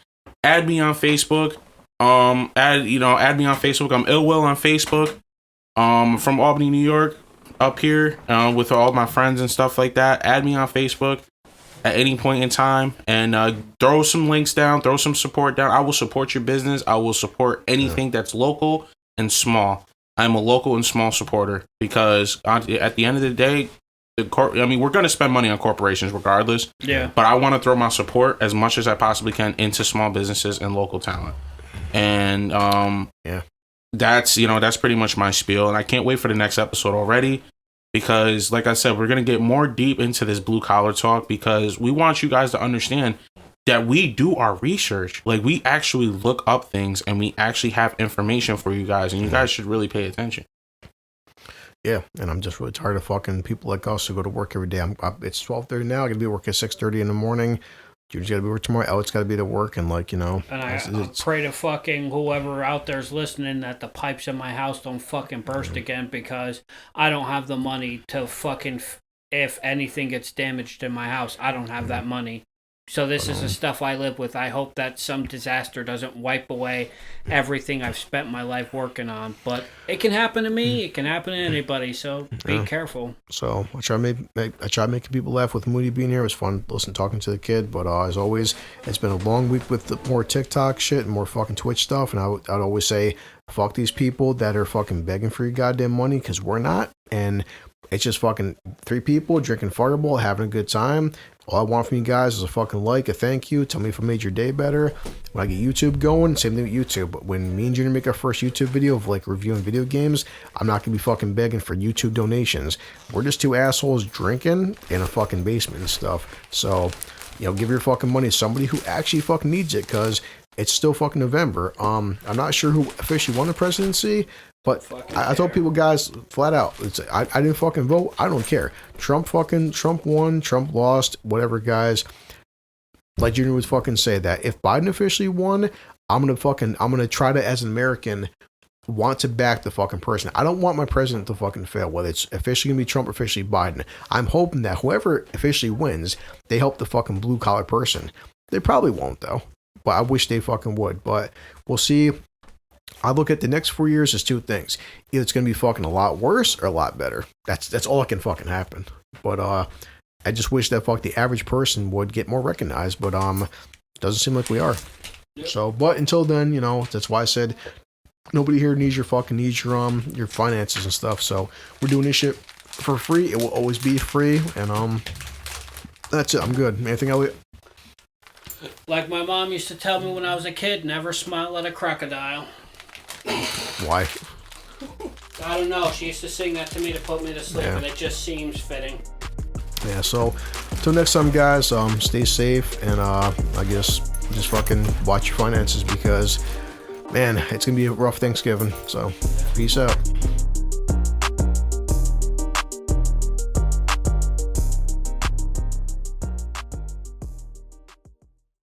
add me on Facebook. Add me on Facebook. I'm Ill Will on Facebook. From Albany, New York, up here with all my friends and stuff like that. Add me on Facebook at any point in time, and throw some links down, throw some support down. I will support your business. I will support anything that's local and small. I'm a local and small supporter because at the end of the day, we're going to spend money on corporations regardless. Yeah. But I want to throw my support as much as I possibly can into small businesses and local talent. And that's pretty much my spiel, and I can't wait for the next episode already. Because, like I said, we're going to get more deep into this blue collar talk because we want you guys to understand that we do our research. Like, we actually look up things and we actually have information for you guys, and you guys should really pay attention. Yeah, and I'm just really tired of fucking people like us who go to work every day. It's 12:30 now. I got to be at work at 6:30 in the morning. June's got to be at work tomorrow. Elliot's got to be to work, and And I pray to fucking whoever out there's listening that the pipes in my house don't fucking burst again, because I don't have the money to fucking, if anything gets damaged in my house, I don't have that money. So this is the stuff I live with. I hope that some disaster doesn't wipe away everything I've spent my life working on. But it can happen to me. It can happen to anybody. So be careful. So I try making people laugh with Moody being here. It was fun talking to the kid. But as always, it's been a long week with more TikTok shit and more fucking Twitch stuff. And I'd always say, fuck these people that are fucking begging for your goddamn money, because we're not. And it's just fucking 3 people drinking Fireball, having a good time. All I want from you guys is a fucking like, a thank you. Tell me if I made your day better. When I get YouTube going, same thing with YouTube. But when me and Junior make our first YouTube video of like reviewing video games, I'm not going to be fucking begging for YouTube donations. We're just 2 assholes drinking in a fucking basement and stuff. So, give your fucking money to somebody who actually fucking needs it, because it's still fucking November. I'm not sure who officially won the presidency, but I told people, guys, flat out, I didn't fucking vote. I don't care. Trump won, Trump lost, whatever, guys. Like Junior would fucking say that if Biden officially won, I'm gonna try to, as an American, want to back the fucking person. I don't want my president to fucking fail, whether it's officially gonna be Trump or officially Biden. I'm hoping that whoever officially wins, they help the fucking blue collar person. They probably won't, though. But I wish they fucking would. But we'll see. I look at the next 4 years as 2 things. Either it's going to be fucking a lot worse or a lot better. That's all that can fucking happen. But I just wish that the average person would get more recognized. But doesn't seem like we are. Yep. So, but until then, that's why I said nobody here needs your finances and stuff. So we're doing this shit for free. It will always be free. And that's it. I'm good. Anything, Elliot? Like my mom used to tell me when I was a kid, never smile at a crocodile. Why? I don't know. She used to sing that to me to put me to sleep, and it just seems fitting. Yeah, so until next time, guys, stay safe, and I guess just fucking watch your finances, because, man, it's going to be a rough Thanksgiving. So, peace out.